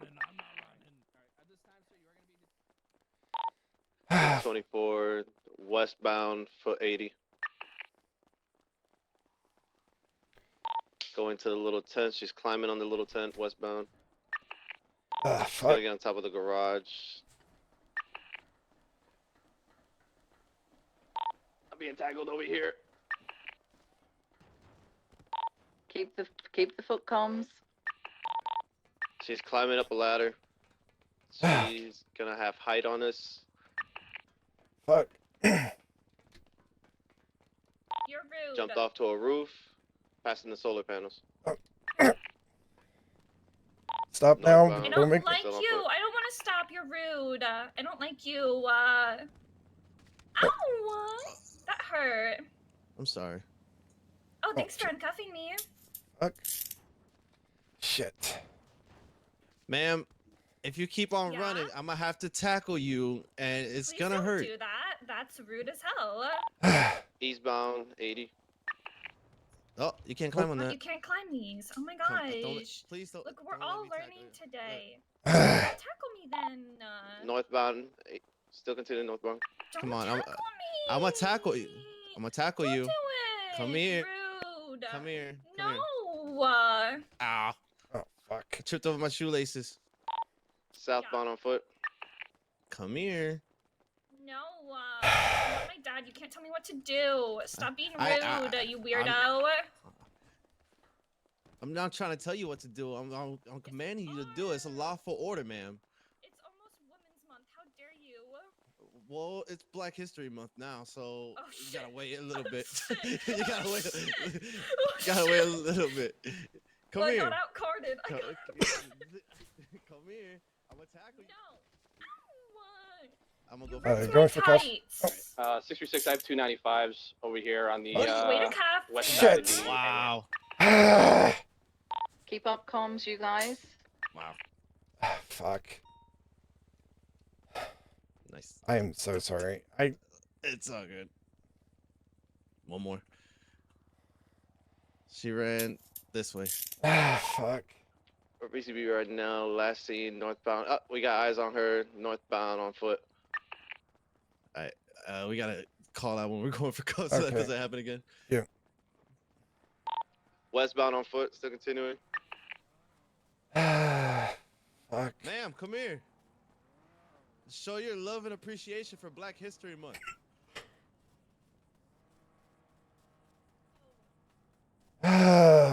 Speaker 17: 24 westbound, foot 80. Going to the little tent. She's climbing on the little tent westbound. She's
Speaker 3: fuck.
Speaker 17: gonna get on top of the garage. I'm being tackled over here.
Speaker 13: Keep the foot comms.
Speaker 17: She's climbing up a ladder. She's gonna have height on us.
Speaker 3: Fuck.
Speaker 7: You're rude.
Speaker 17: Jumped off to a roof, passing the solar panels.
Speaker 3: Stop now.
Speaker 17: Northbound.
Speaker 7: I
Speaker 3: Don't
Speaker 7: don't
Speaker 3: make.
Speaker 7: like you. I don't want to stop. You're rude. I don't like you. Ow! That hurt.
Speaker 11: I'm sorry.
Speaker 7: Oh, thanks for uncuffing me.
Speaker 3: Fuck. Shit.
Speaker 11: Ma'am, if you keep on
Speaker 7: Yeah?
Speaker 11: running, I'm gonna have to tackle you, and it's
Speaker 7: Please
Speaker 11: gonna
Speaker 7: don't
Speaker 11: hurt.
Speaker 7: do that. That's rude as hell.
Speaker 17: Eastbound, 80.
Speaker 11: Oh, you can't climb on
Speaker 7: Oh,
Speaker 11: that.
Speaker 7: you can't climb these. Oh my
Speaker 11: Come, don't-
Speaker 7: gosh.
Speaker 11: please don't.
Speaker 7: Look, we're
Speaker 11: don't let
Speaker 7: all
Speaker 11: me tackle
Speaker 7: learning
Speaker 11: you.
Speaker 7: today. Tackle me then.
Speaker 17: Northbound, still continuing northbound.
Speaker 11: Come on,
Speaker 7: tackle
Speaker 11: I'm gonna tackle you. I'm gonna tackle you.
Speaker 7: Do it.
Speaker 11: Come here.
Speaker 7: Rude.
Speaker 11: Come here.
Speaker 7: No.
Speaker 11: Come here. Ow.
Speaker 3: Oh fuck.
Speaker 11: I tripped over my shoelaces.
Speaker 17: Southbound on foot.
Speaker 11: Come here.
Speaker 7: No. I'm not my dad. You can't tell me what to do. Stop being rude, you weirdo.
Speaker 11: I'm not trying to tell you what to do. I'm commanding you to do it. It's a lawful order, ma'am.
Speaker 7: It's almost Women's Month. How dare you?
Speaker 11: Well, it's Black History Month now, so you gotta wait a little
Speaker 7: Oh,
Speaker 11: bit.
Speaker 7: shit.
Speaker 11: you gotta wait.
Speaker 7: Oh,
Speaker 11: You gotta wait a little bit. Come
Speaker 7: Well,
Speaker 11: here.
Speaker 7: I got outcarded.
Speaker 11: Come here. I'm gonna tackle you. I'm gonna go
Speaker 3: Going for cuff.
Speaker 15: 636, I have 295s over here on the
Speaker 7: Way to cuff.
Speaker 15: west side of
Speaker 3: Shit.
Speaker 15: the
Speaker 11: Wow.
Speaker 13: Keep up comms, you guys.
Speaker 11: Wow.
Speaker 3: Fuck.
Speaker 11: Nice.
Speaker 3: I am so sorry.
Speaker 11: It's all good. One more. She ran this way.
Speaker 3: Fuck.
Speaker 17: We're BCB right now. Last seen northbound. Oh, we got eyes on her. Northbound on foot.
Speaker 11: Alright. We gotta call out when we're going for calls so that
Speaker 3: Okay.
Speaker 11: doesn't happen again.
Speaker 3: Yeah.
Speaker 17: Westbound on foot. Still continuing.
Speaker 3: Fuck.
Speaker 11: Ma'am, come here. Show your love and appreciation for Black History Month.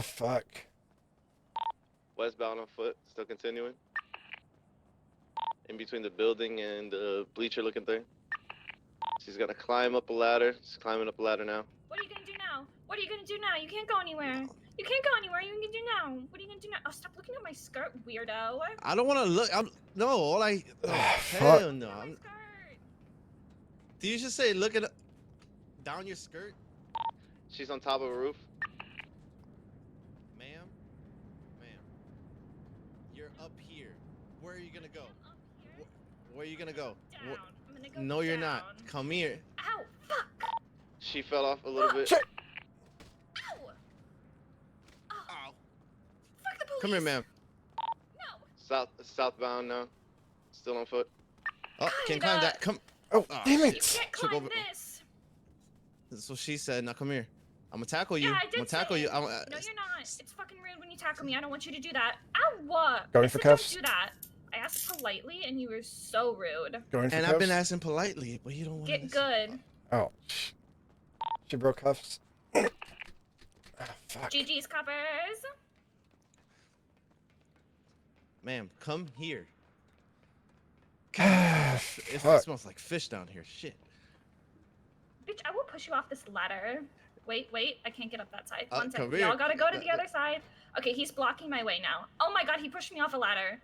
Speaker 3: Fuck.
Speaker 17: Westbound on foot. Still continuing. In between the building and the bleacher looking thing. She's gonna climb up a ladder. She's climbing up a ladder now.
Speaker 7: What are you gonna do now? What are you gonna do now? You can't go anywhere. You can't go anywhere. You can do now. What are you gonna do now? Oh, stop looking at my skirt, weirdo.
Speaker 11: I don't want to look. No, all I. No,
Speaker 3: Fuck.
Speaker 11: hell no. Do you just say look at down your skirt?
Speaker 17: She's on top of a roof.
Speaker 11: Ma'am, you're up here. Where are you gonna go? Where are you gonna go?
Speaker 7: I'm gonna go
Speaker 11: No, you're
Speaker 7: down.
Speaker 11: not. Come here.
Speaker 7: Ow! Fuck!
Speaker 17: She fell off a little bit.
Speaker 7: Ow!
Speaker 14: Fuck the police!
Speaker 11: Come here, ma'am.
Speaker 17: Southbound now. Still on foot.
Speaker 11: Oh, can't climb that. Come.
Speaker 3: Oh, damn
Speaker 7: You
Speaker 3: it!
Speaker 7: can't
Speaker 11: Trip
Speaker 7: climb
Speaker 11: over.
Speaker 7: this.
Speaker 11: That's what she said. Now come here. I'm gonna tackle you.
Speaker 7: Yeah, I
Speaker 11: I'm gonna
Speaker 7: did say
Speaker 11: tackle you.
Speaker 7: it. No, you're not. It's fucking rude when you tackle me. I don't want you to do that. Ow! What?
Speaker 3: Going
Speaker 7: I
Speaker 3: for
Speaker 7: said
Speaker 3: cuffs?
Speaker 7: Don't do that. I asked politely, and you were so rude.
Speaker 3: Going for
Speaker 11: And
Speaker 3: cuffs?
Speaker 11: I've been asking politely, but you don't want to.
Speaker 7: Get good.
Speaker 3: Oh. She broke cuffs. Ah, fuck.
Speaker 7: GG's, coppers.
Speaker 11: Ma'am, come here. It
Speaker 3: Fuck.
Speaker 11: smells like fish down here. Shit.
Speaker 7: Bitch, I will push you off this ladder. Wait, I can't get up that side. One
Speaker 11: come
Speaker 7: second.
Speaker 11: here.
Speaker 7: Y'all gotta go to the other side. Okay, he's blocking my way now. Oh my god, he pushed me off a ladder.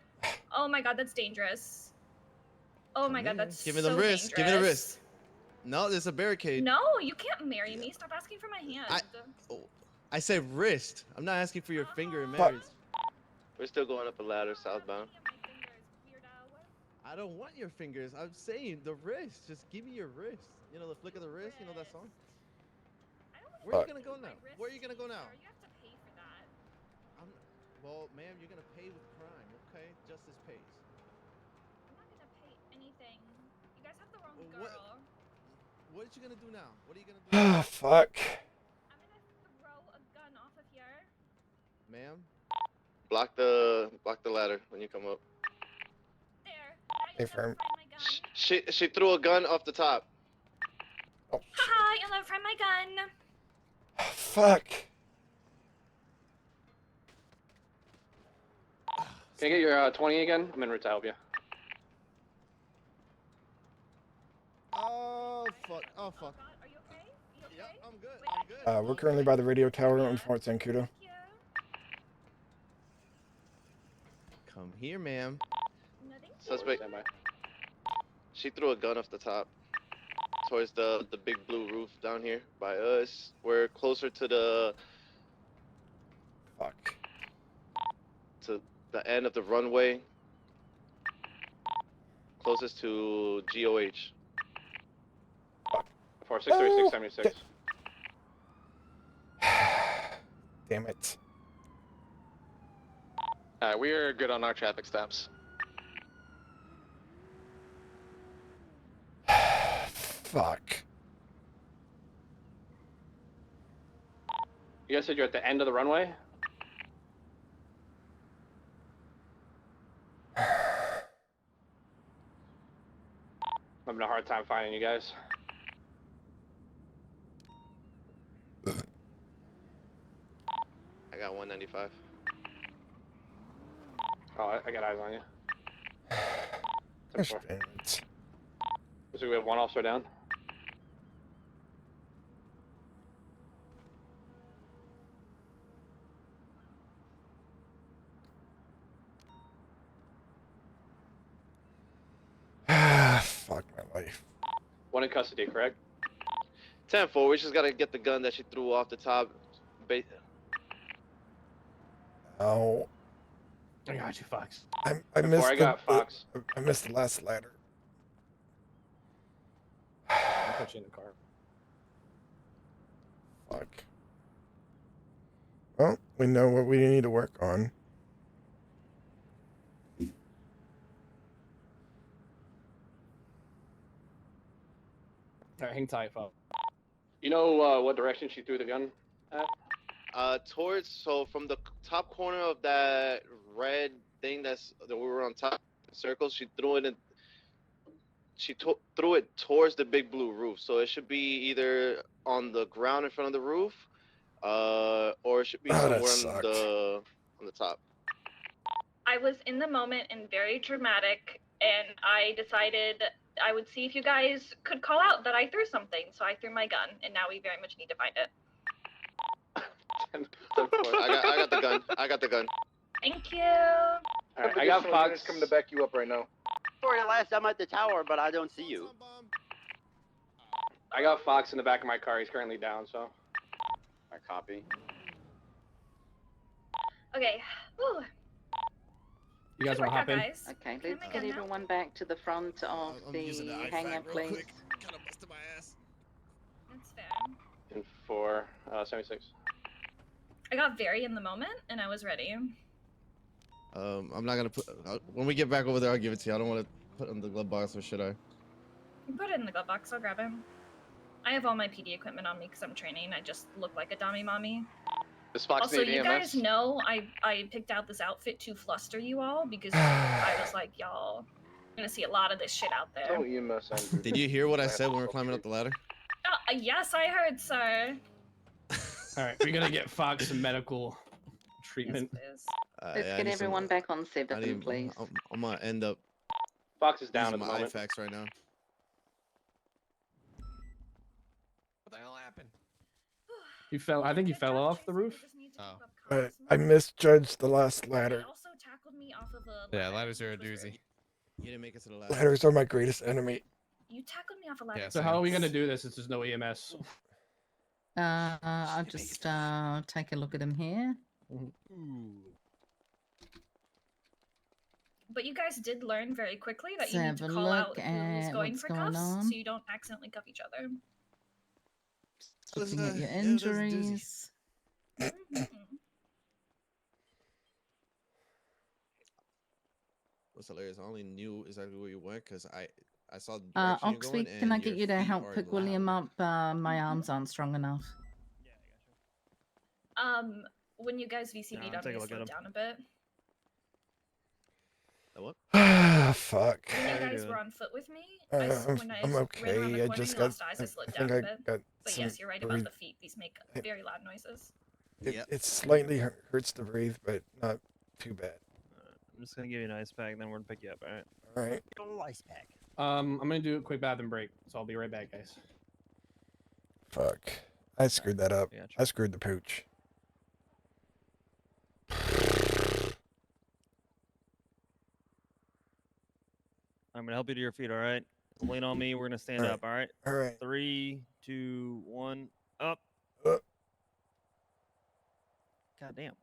Speaker 7: Oh my god, that's dangerous. Oh my god, that's
Speaker 11: Give me the
Speaker 7: so
Speaker 11: wrist. Give me the
Speaker 7: dangerous.
Speaker 11: wrist. No, there's a barricade.
Speaker 7: No, you can't marry me. Stop asking for my hand.
Speaker 11: I said wrist. I'm not asking for your finger in
Speaker 3: Fuck.
Speaker 11: marriage.
Speaker 17: We're still going up a ladder southbound.
Speaker 11: I don't want your fingers. I'm saying the wrist. Just give me your wrist. You know the flick of the wrist. You know that song. Where are you
Speaker 3: Fuck.
Speaker 11: gonna go now? Where are you gonna go now?
Speaker 7: You have to pay for that.
Speaker 11: Well, ma'am, you're gonna pay with crime. Okay, justice pays.
Speaker 7: I'm not gonna pay anything. You guys have the wrong
Speaker 11: What-
Speaker 7: girl.
Speaker 11: What are you gonna do now? What are you gonna do?
Speaker 3: Ah, fuck.
Speaker 7: I'm gonna throw a gun off of here.
Speaker 11: Ma'am.
Speaker 17: Block the ladder when you come up.
Speaker 7: There.
Speaker 3: Hey, firm.
Speaker 17: She threw a gun off the top.
Speaker 7: Haha, you'll never find my gun.
Speaker 3: Fuck.
Speaker 5: Can I get your 20 again? I'm en route to help you.
Speaker 11: Oh fuck. Oh fuck.
Speaker 7: Are you okay? You okay?
Speaker 11: Yeah, I'm good. I'm good.
Speaker 3: We're currently by the radio tower in Fort Zancudo.
Speaker 11: Come here, ma'am.
Speaker 17: Suspect. She threw a gun off the top. Towards the big blue roof down here by us. We're closer to the
Speaker 3: Fuck.
Speaker 17: to the end of the runway. Closest to GOH.
Speaker 5: 463676.
Speaker 3: Damn it.
Speaker 5: We are good on our traffic stops.
Speaker 3: Fuck.
Speaker 5: You guys said you're at the end of the runway? I'm having a hard time finding you guys.
Speaker 17: I got 195.
Speaker 5: Oh, I got eyes on you.
Speaker 3: Gosh damn it.
Speaker 5: So we have one officer down.
Speaker 3: Fuck my life.
Speaker 5: One in custody, correct?
Speaker 17: 10-4, we just gotta get the gun that she threw off the top.
Speaker 3: Oh.
Speaker 5: I got you, Fox.
Speaker 3: I missed
Speaker 5: I got Fox.
Speaker 3: I missed the last ladder.
Speaker 5: I'll put you in the car.
Speaker 3: Fuck. Well, we know what we need to work on.
Speaker 5: Alright, hang tight, Fox. You know what direction she threw the gun at?
Speaker 17: So from the top corner of that red thing that we were on top circle, she threw it in. Threw it towards the big blue roof. So it should be either on the ground in front of the roof, or it should be somewhere on the top.
Speaker 7: I was in the moment and very dramatic, and I decided I would see if you guys could call out that I threw something. So I threw my gun, and now we very much need to find it.
Speaker 17: I got the gun. I got the gun.
Speaker 7: Thank you.
Speaker 2: Alright, I got Fox.
Speaker 16: coming to back you up right now.
Speaker 2: Sorry, last I'm at the tower, but I don't see you.
Speaker 5: I got Fox in the back of my car. He's currently down, so.
Speaker 19: I copy.
Speaker 7: Okay. Whew.
Speaker 10: You guys want to hop in?
Speaker 7: Guys.
Speaker 13: Okay,
Speaker 7: Can I
Speaker 13: let's
Speaker 7: make
Speaker 13: get
Speaker 7: it now?
Speaker 13: everyone back to the front of the hangar, please.
Speaker 11: Kind of busted my ass.
Speaker 7: That's fair.
Speaker 5: In 4, 76.
Speaker 7: I got very in the moment, and I was ready.
Speaker 11: I'm not gonna put. When we get back over there, I'll give it to you. I don't want to put it in the glove box, or should I?
Speaker 7: You can put it in the glove box. I'll grab it. I have all my PD equipment on me because I'm training. I just look like a dummy mommy.
Speaker 20: Does Fox
Speaker 7: Also,
Speaker 20: need
Speaker 7: you
Speaker 20: EMS?
Speaker 7: guys know I picked out this outfit to fluster you all because I was like, y'all, I'm gonna see a lot of this shit out there.
Speaker 16: Oh, EMS.
Speaker 11: Did you hear what I said when we were climbing up the ladder?
Speaker 7: Yes, I heard, sir.
Speaker 10: All right, we're gonna get Fox some medical treatment.
Speaker 13: Let's get everyone back on 7, please.
Speaker 11: I'm gonna end up.
Speaker 5: Fox is down
Speaker 11: using
Speaker 5: at the
Speaker 11: my
Speaker 5: moment.
Speaker 11: IFAX right now.
Speaker 9: What the hell happened?
Speaker 10: You fell. I think you fell off the roof.
Speaker 9: Oh.
Speaker 3: I misjudged the last ladder.
Speaker 7: Also tackled me off of a
Speaker 9: Yeah, ladders are a doozy.
Speaker 11: You didn't make it to the ladder.
Speaker 3: Ladders are my greatest enemy.
Speaker 7: You tackled me off a ladder.
Speaker 10: So how are we gonna do this since there's no E EMS?
Speaker 6: I'll just take a look at him here.
Speaker 7: But you guys did learn very quickly that
Speaker 6: Let's
Speaker 7: you need to
Speaker 6: have a
Speaker 7: call out
Speaker 6: look
Speaker 7: who's
Speaker 6: at
Speaker 7: going
Speaker 6: what's
Speaker 7: for
Speaker 6: going
Speaker 7: cuffs,
Speaker 6: on.
Speaker 7: so you don't accidentally cuff each other.
Speaker 6: Looking at your injuries.
Speaker 11: What's hilarious? I only knew exactly where you went because I saw the direction you're
Speaker 6: Oxford,
Speaker 11: going.
Speaker 6: can I
Speaker 11: and
Speaker 6: get
Speaker 11: your
Speaker 6: you to
Speaker 11: feet
Speaker 6: help
Speaker 11: are
Speaker 6: pick
Speaker 11: loud.
Speaker 6: William up? My arms aren't strong enough.
Speaker 7: When you guys VCB'd
Speaker 8: I'll
Speaker 7: on
Speaker 8: take
Speaker 7: me,
Speaker 8: a look at
Speaker 7: slow
Speaker 8: him.
Speaker 7: down a bit.
Speaker 11: What?
Speaker 3: Ah, fuck.
Speaker 7: When you guys were on foot with me,
Speaker 3: I'm
Speaker 7: ran around
Speaker 3: okay.
Speaker 7: the
Speaker 3: I
Speaker 7: corner,
Speaker 3: just
Speaker 7: you
Speaker 3: got.
Speaker 7: lost eyes, I slowed
Speaker 3: I
Speaker 7: down
Speaker 3: think
Speaker 7: a
Speaker 3: I
Speaker 7: bit.
Speaker 3: got.
Speaker 7: But
Speaker 3: some
Speaker 7: yes, you're right about
Speaker 3: breathe-
Speaker 7: the feet. These make very loud noises.
Speaker 3: It slightly hurts to breathe, but not too bad.
Speaker 8: I'm just gonna give you an ice pack, then we're gonna pick you up. All right.
Speaker 3: All right.
Speaker 12: Little ice pack.
Speaker 10: I'm gonna do a quick bathroom break, so I'll be right back, guys.
Speaker 3: Fuck. I screwed that up. I screwed the pooch.
Speaker 8: I'm gonna help you to your feet. All right. Lean on me. We're gonna stand
Speaker 3: All right.
Speaker 8: up. All right.
Speaker 3: All right.
Speaker 8: 3, 2, 1, up.
Speaker 3: Up.
Speaker 8: God damn.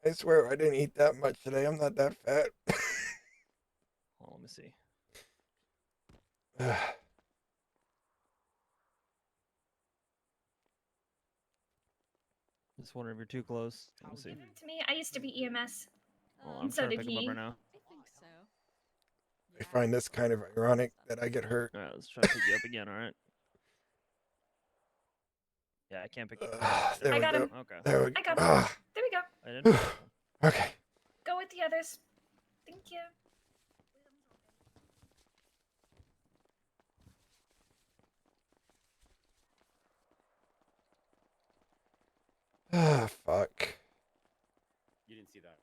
Speaker 3: I swear I didn't eat that much today. I'm not that fat.
Speaker 8: Hold on, let me see. Just wondering if you're too close. Let me see.
Speaker 7: To me, I used to be EMS.
Speaker 8: Well, I'm
Speaker 7: and so
Speaker 8: trying to
Speaker 7: did
Speaker 8: pick him up
Speaker 7: he.
Speaker 8: right now.
Speaker 3: I find this kind of ironic that I get hurt.
Speaker 8: All right, let's try to pick you up again. All right. Yeah, I can't pick you up.
Speaker 3: There
Speaker 7: I
Speaker 3: we
Speaker 7: got
Speaker 3: go.
Speaker 7: him.
Speaker 8: Okay.
Speaker 3: There we
Speaker 7: I got him.
Speaker 3: Ah.
Speaker 7: There we go.
Speaker 8: I didn't.
Speaker 3: Okay.
Speaker 7: Go with the others. Thank you.
Speaker 3: Ah, fuck.
Speaker 19: You didn't see that.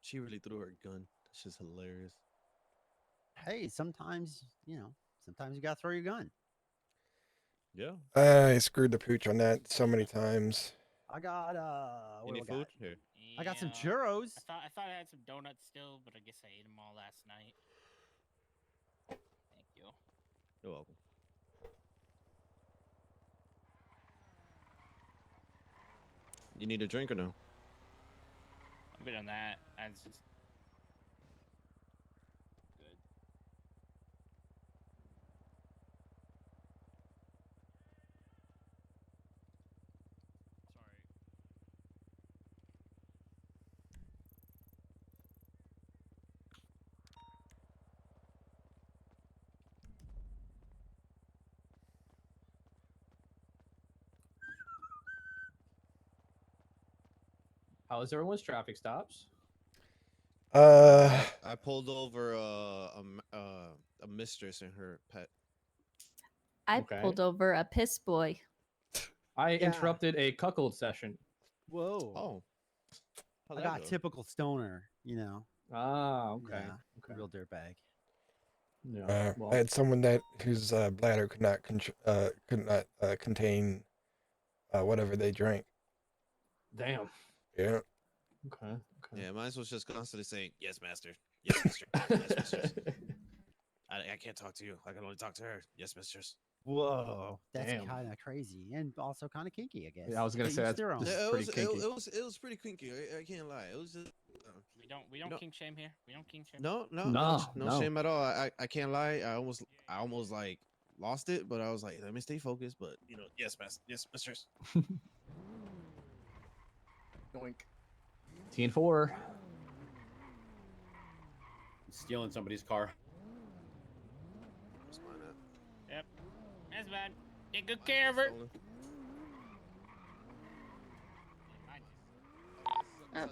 Speaker 11: She really threw her gun. That's just hilarious.
Speaker 12: Hey, sometimes sometimes you gotta throw your gun.
Speaker 11: Yeah.
Speaker 3: I screwed the pooch on that so many times.
Speaker 12: I got what
Speaker 11: Any
Speaker 12: do I
Speaker 11: food?
Speaker 12: got?
Speaker 11: Here.
Speaker 12: I got some
Speaker 22: Yeah,
Speaker 12: churros.
Speaker 22: I thought I had some donuts still, but I guess I ate them all last night. Thank you.
Speaker 11: You're welcome. You need a drink or no?
Speaker 22: I'm good on that. I just... Good.
Speaker 10: How is everyone's traffic stops?
Speaker 11: I pulled over a mistress and her pet.
Speaker 23: I
Speaker 10: Okay.
Speaker 23: pulled over a piss boy.
Speaker 10: I interrupted a cuckold session.
Speaker 12: Whoa.
Speaker 11: Oh.
Speaker 12: I got typical stoner,
Speaker 10: Ah, okay.
Speaker 12: Yeah,
Speaker 10: Okay.
Speaker 12: real dirtbag.
Speaker 10: Yeah.
Speaker 3: I had someone that whose bladder could not contain whatever they drank.
Speaker 10: Damn.
Speaker 3: Yeah.
Speaker 10: Okay.
Speaker 11: Yeah, mine was just constantly saying, "Yes, master. Yes, mister. Yes, mistress." I can't talk to you. I can only talk to her. Yes, mistress.
Speaker 12: Whoa, that's
Speaker 10: Damn.
Speaker 12: kind of crazy and also kind of kinky, I guess.
Speaker 10: Yeah, I was gonna
Speaker 12: To
Speaker 10: say
Speaker 12: each
Speaker 10: that's
Speaker 12: their own.
Speaker 10: this is
Speaker 11: Yeah,
Speaker 10: pretty kinky.
Speaker 11: it was pretty kinky. I can't lie. It was just.
Speaker 22: We don't
Speaker 11: no.
Speaker 22: kink shame here. We don't kink shame.
Speaker 11: No shame at all. I can't lie. I almost like lost it, but I was like, let me stay focused. But yes, master. Yes, mistress.
Speaker 16: Doink.
Speaker 10: T4.
Speaker 19: Stealing somebody's car.
Speaker 11: What's mine at?
Speaker 22: Yep. That's bad. Take good care of her.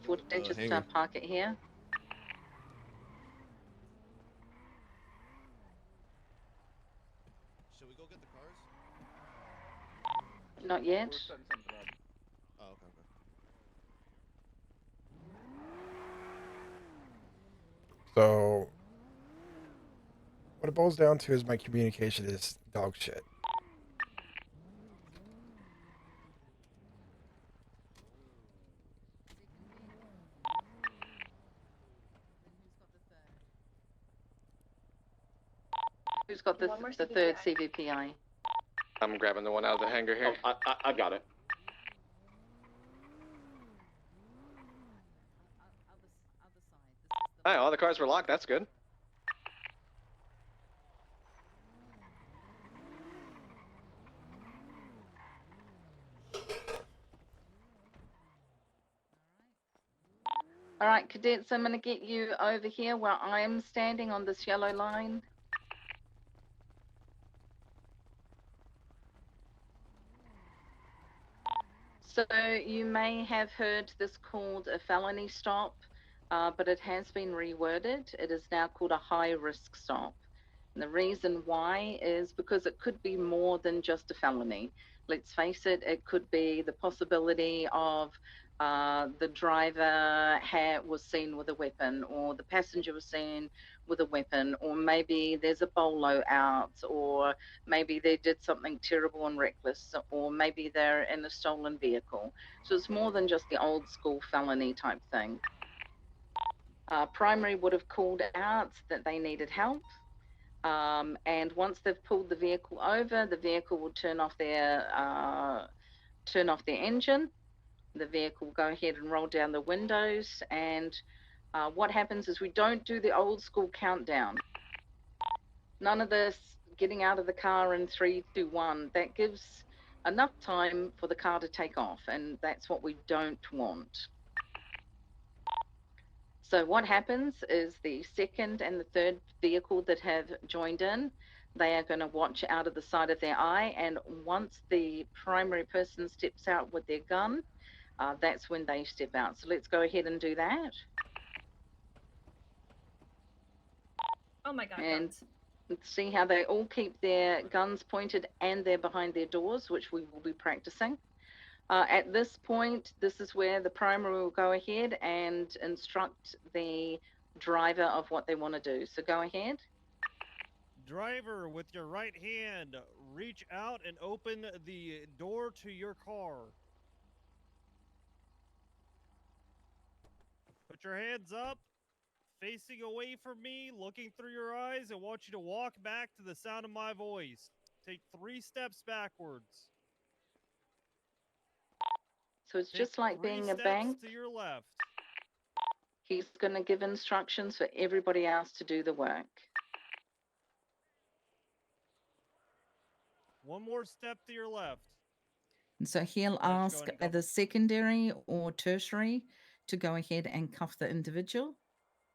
Speaker 13: Forte, just
Speaker 11: hanger.
Speaker 13: park it here.
Speaker 11: Should we go get the cars?
Speaker 13: Not yet.
Speaker 11: Oh, okay.
Speaker 3: So what it boils down to is my communication is dog shit.
Speaker 13: Who's got the third CVPI?
Speaker 20: I'm grabbing the one out of the hangar here.
Speaker 19: Oh, I've got it.
Speaker 20: Hi, all the cars were locked. That's good.
Speaker 13: All right, cadets, I'm going to get you over here where I'm standing on this yellow line. So you may have heard this called a felony stop, but it has been reworded. It is now called a high-risk stop. And the reason why is because it could be more than just a felony. Let's face it, it could be the possibility of the driver was seen with a weapon, or the passenger was seen with a weapon, or maybe there's a bolo out, or maybe they did something terrible and reckless, or maybe they're in a stolen vehicle. So it's more than just the old school felony type thing. Primary would have called out that they needed help. And once they've pulled the vehicle over, the vehicle will turn off their engine. The vehicle will go ahead and roll down the windows. And what happens is we don't do the old school countdown. None of this getting out of the car in 3, 2, 1. That gives enough time for the car to take off, and that's what we don't want. So what happens is the second and the third vehicle that have joined in, they are going to watch out of the side of their eye, and once the primary person steps out with their gun, that's when they step out. So let's go ahead and do that.
Speaker 7: Oh my god,
Speaker 13: And
Speaker 7: guns.
Speaker 13: see how they all keep their guns pointed and they're behind their doors, which we will be practicing. At this point, this is where the primary will go ahead and instruct the driver of what they want to do. So go ahead.
Speaker 8: Driver, with your right hand, reach out and open the door to your car. Put your hands up, facing away from me, looking through your eyes. I want you to walk back to the sound of my voice. Take 3 steps backwards.
Speaker 13: So it's
Speaker 8: Take
Speaker 13: just like
Speaker 8: 3
Speaker 13: being a
Speaker 8: steps
Speaker 13: bank.
Speaker 8: to your left.
Speaker 13: He's going to give instructions for everybody else to do the work.
Speaker 8: 1 more step to your left.
Speaker 6: And so he'll ask either secondary or tertiary to go ahead and cuff the individual.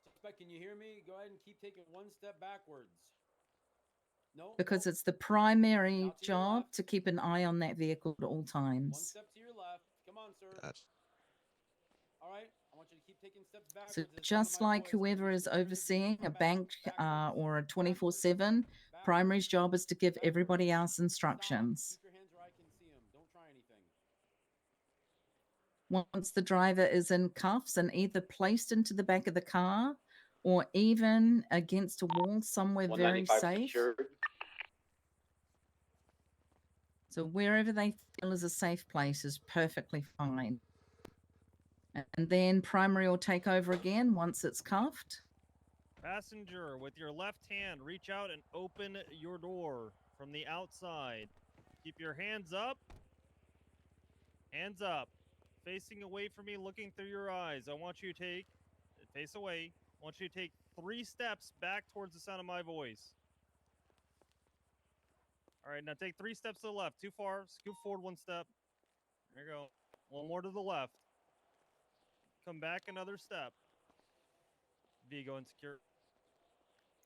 Speaker 4: Suspect, can you hear me? Go ahead and keep taking 1 step backwards. No.
Speaker 6: Because it's the primary job to keep an eye on that vehicle at all
Speaker 4: 1
Speaker 6: times.
Speaker 4: step to your left. Come on, sir. All right. I want you to keep taking steps backwards.
Speaker 6: So just like whoever is overseeing a bank or a 24/7, primary's job is to give everybody else instructions.
Speaker 4: Keep your hands where I can see them. Don't try anything.
Speaker 6: Once the driver is in cuffs and either placed into the back of the car or even against a wall somewhere very
Speaker 19: 195
Speaker 6: safe.
Speaker 19: secured.
Speaker 6: So wherever they feel is a safe place is perfectly fine. And then primary will take over again once it's cuffed.
Speaker 8: Passenger, with your left hand, reach out and open your door from the outside. Keep your hands up. Hands up. Facing away from me, looking through your eyes. I want you to take, face away. I want you to take 3 steps back towards the sound of my voice. All right, now take 3 steps to the left. Too far. Scoot forward 1 step. There you go. 1 more to the left. Come back another step. Vigo and secure.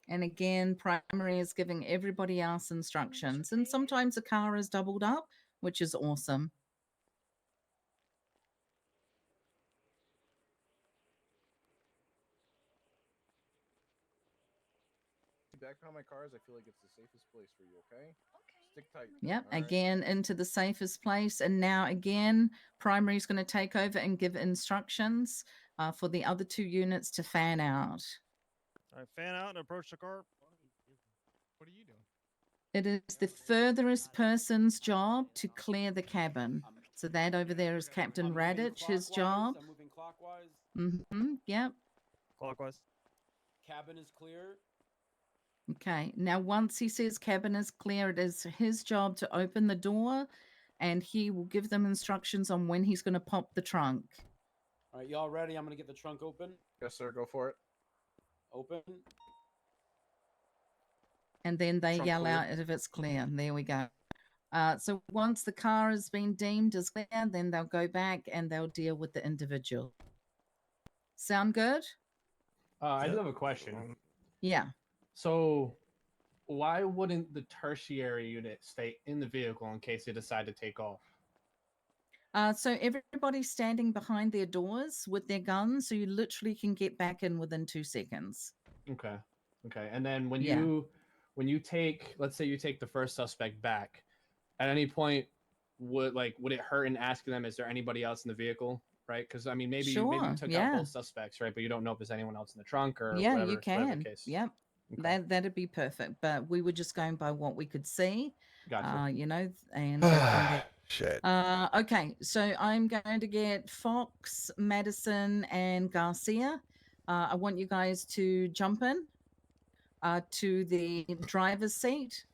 Speaker 6: And again, primary is giving everybody else instructions. And sometimes a car is doubled up, which is awesome.
Speaker 16: Back behind my cars, I feel like it's the safest place for you, okay? Stick tight.
Speaker 6: Yep.
Speaker 16: all right?
Speaker 6: Again, into the safest place. And now again, primary is going to take over and give instructions for the other 2 units to fan out.
Speaker 8: All right, fan out and approach the car.
Speaker 9: What are you doing?
Speaker 6: It is the furthest person's job to clear the cabin. So that over there is Captain Radich, his job.
Speaker 4: I'm moving clockwise.
Speaker 6: Yep.
Speaker 8: Clockwise.
Speaker 4: Cabin is clear.
Speaker 6: Okay. Now, once he says cabin is clear, it is his job to open the door and he will give them instructions on when he's going to pop the trunk.
Speaker 4: All right, y'all ready? I'm gonna get the trunk open.
Speaker 16: Yes, sir. Go for it.
Speaker 4: Open.
Speaker 6: And then they
Speaker 16: Trunk
Speaker 6: yell
Speaker 16: clear.
Speaker 6: out if it's clear. There we go. So once the car has been deemed as clear, then they'll go back and they'll deal with the individual. Sound good?
Speaker 10: I do have a question.
Speaker 6: Yeah.
Speaker 10: So, why wouldn't the tertiary unit stay in the vehicle in case they decide to take off?
Speaker 6: So everybody's standing behind their doors with their guns, so you literally can get back in within 2 seconds.
Speaker 10: Okay. Okay. And then when
Speaker 6: Yeah.
Speaker 10: you take, let's say you take the first suspect back, at any point would it hurt in asking them, is there anybody else in the vehicle? Right? Because I mean, maybe you
Speaker 6: Sure,
Speaker 10: took out
Speaker 6: yeah.
Speaker 10: both suspects, right? But you don't know if there's anyone else in the trunk or
Speaker 6: Yeah,
Speaker 10: whatever,
Speaker 6: you
Speaker 10: whatever the
Speaker 6: can.
Speaker 10: case.
Speaker 6: Yep.
Speaker 10: Okay.
Speaker 6: That'd be perfect. But we were just going by what we could see.
Speaker 10: Gotcha.
Speaker 6: You know, and go from there.
Speaker 3: Shit.
Speaker 6: Okay, so I'm going to get Fox, Madison, and Garcia. I want you guys to jump in to the driver's seat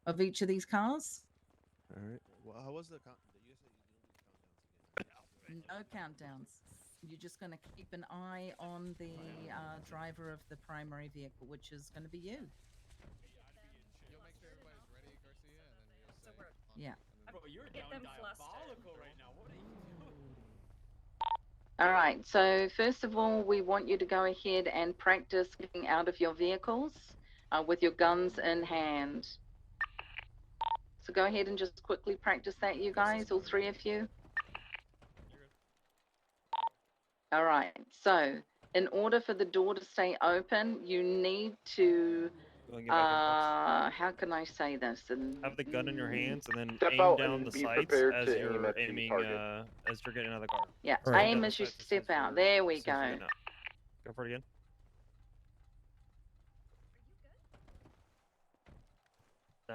Speaker 6: of each of these cars.
Speaker 11: All right. Well, how was the count? You said you didn't do countdowns again.
Speaker 6: No countdowns. You're just going to keep an eye on the driver of the primary vehicle, which is going to be you.
Speaker 9: You'll make sure everybody's ready, Garcia, and then you'll say.
Speaker 6: Yeah.
Speaker 4: Bro, you're
Speaker 7: Get
Speaker 4: down
Speaker 7: them
Speaker 4: diabolical right now. What are you doing?
Speaker 13: All right, so first of all, we want you to go ahead and practice getting out of your vehicles with your guns in hand. So go ahead and just quickly practice that, you guys, all 3 of you. All right, so in order for the door to stay open, you need to,
Speaker 8: Go and get back in, Fox.
Speaker 13: how can I say this?
Speaker 8: Have the gun in your hands and then
Speaker 1: Step
Speaker 8: aim
Speaker 1: out
Speaker 8: down
Speaker 1: and
Speaker 8: the
Speaker 1: be
Speaker 8: sights
Speaker 1: prepared
Speaker 8: as
Speaker 1: to aim
Speaker 8: you're
Speaker 1: at the
Speaker 8: aiming,
Speaker 1: target.
Speaker 8: as you're getting out of the car.
Speaker 13: Yeah,
Speaker 3: All right.
Speaker 13: aim
Speaker 8: Down
Speaker 13: as
Speaker 8: the
Speaker 13: you
Speaker 8: sights
Speaker 13: step
Speaker 8: as
Speaker 13: out.
Speaker 8: you're-
Speaker 13: There we
Speaker 8: as you're
Speaker 13: go.
Speaker 8: getting out. Go for it again.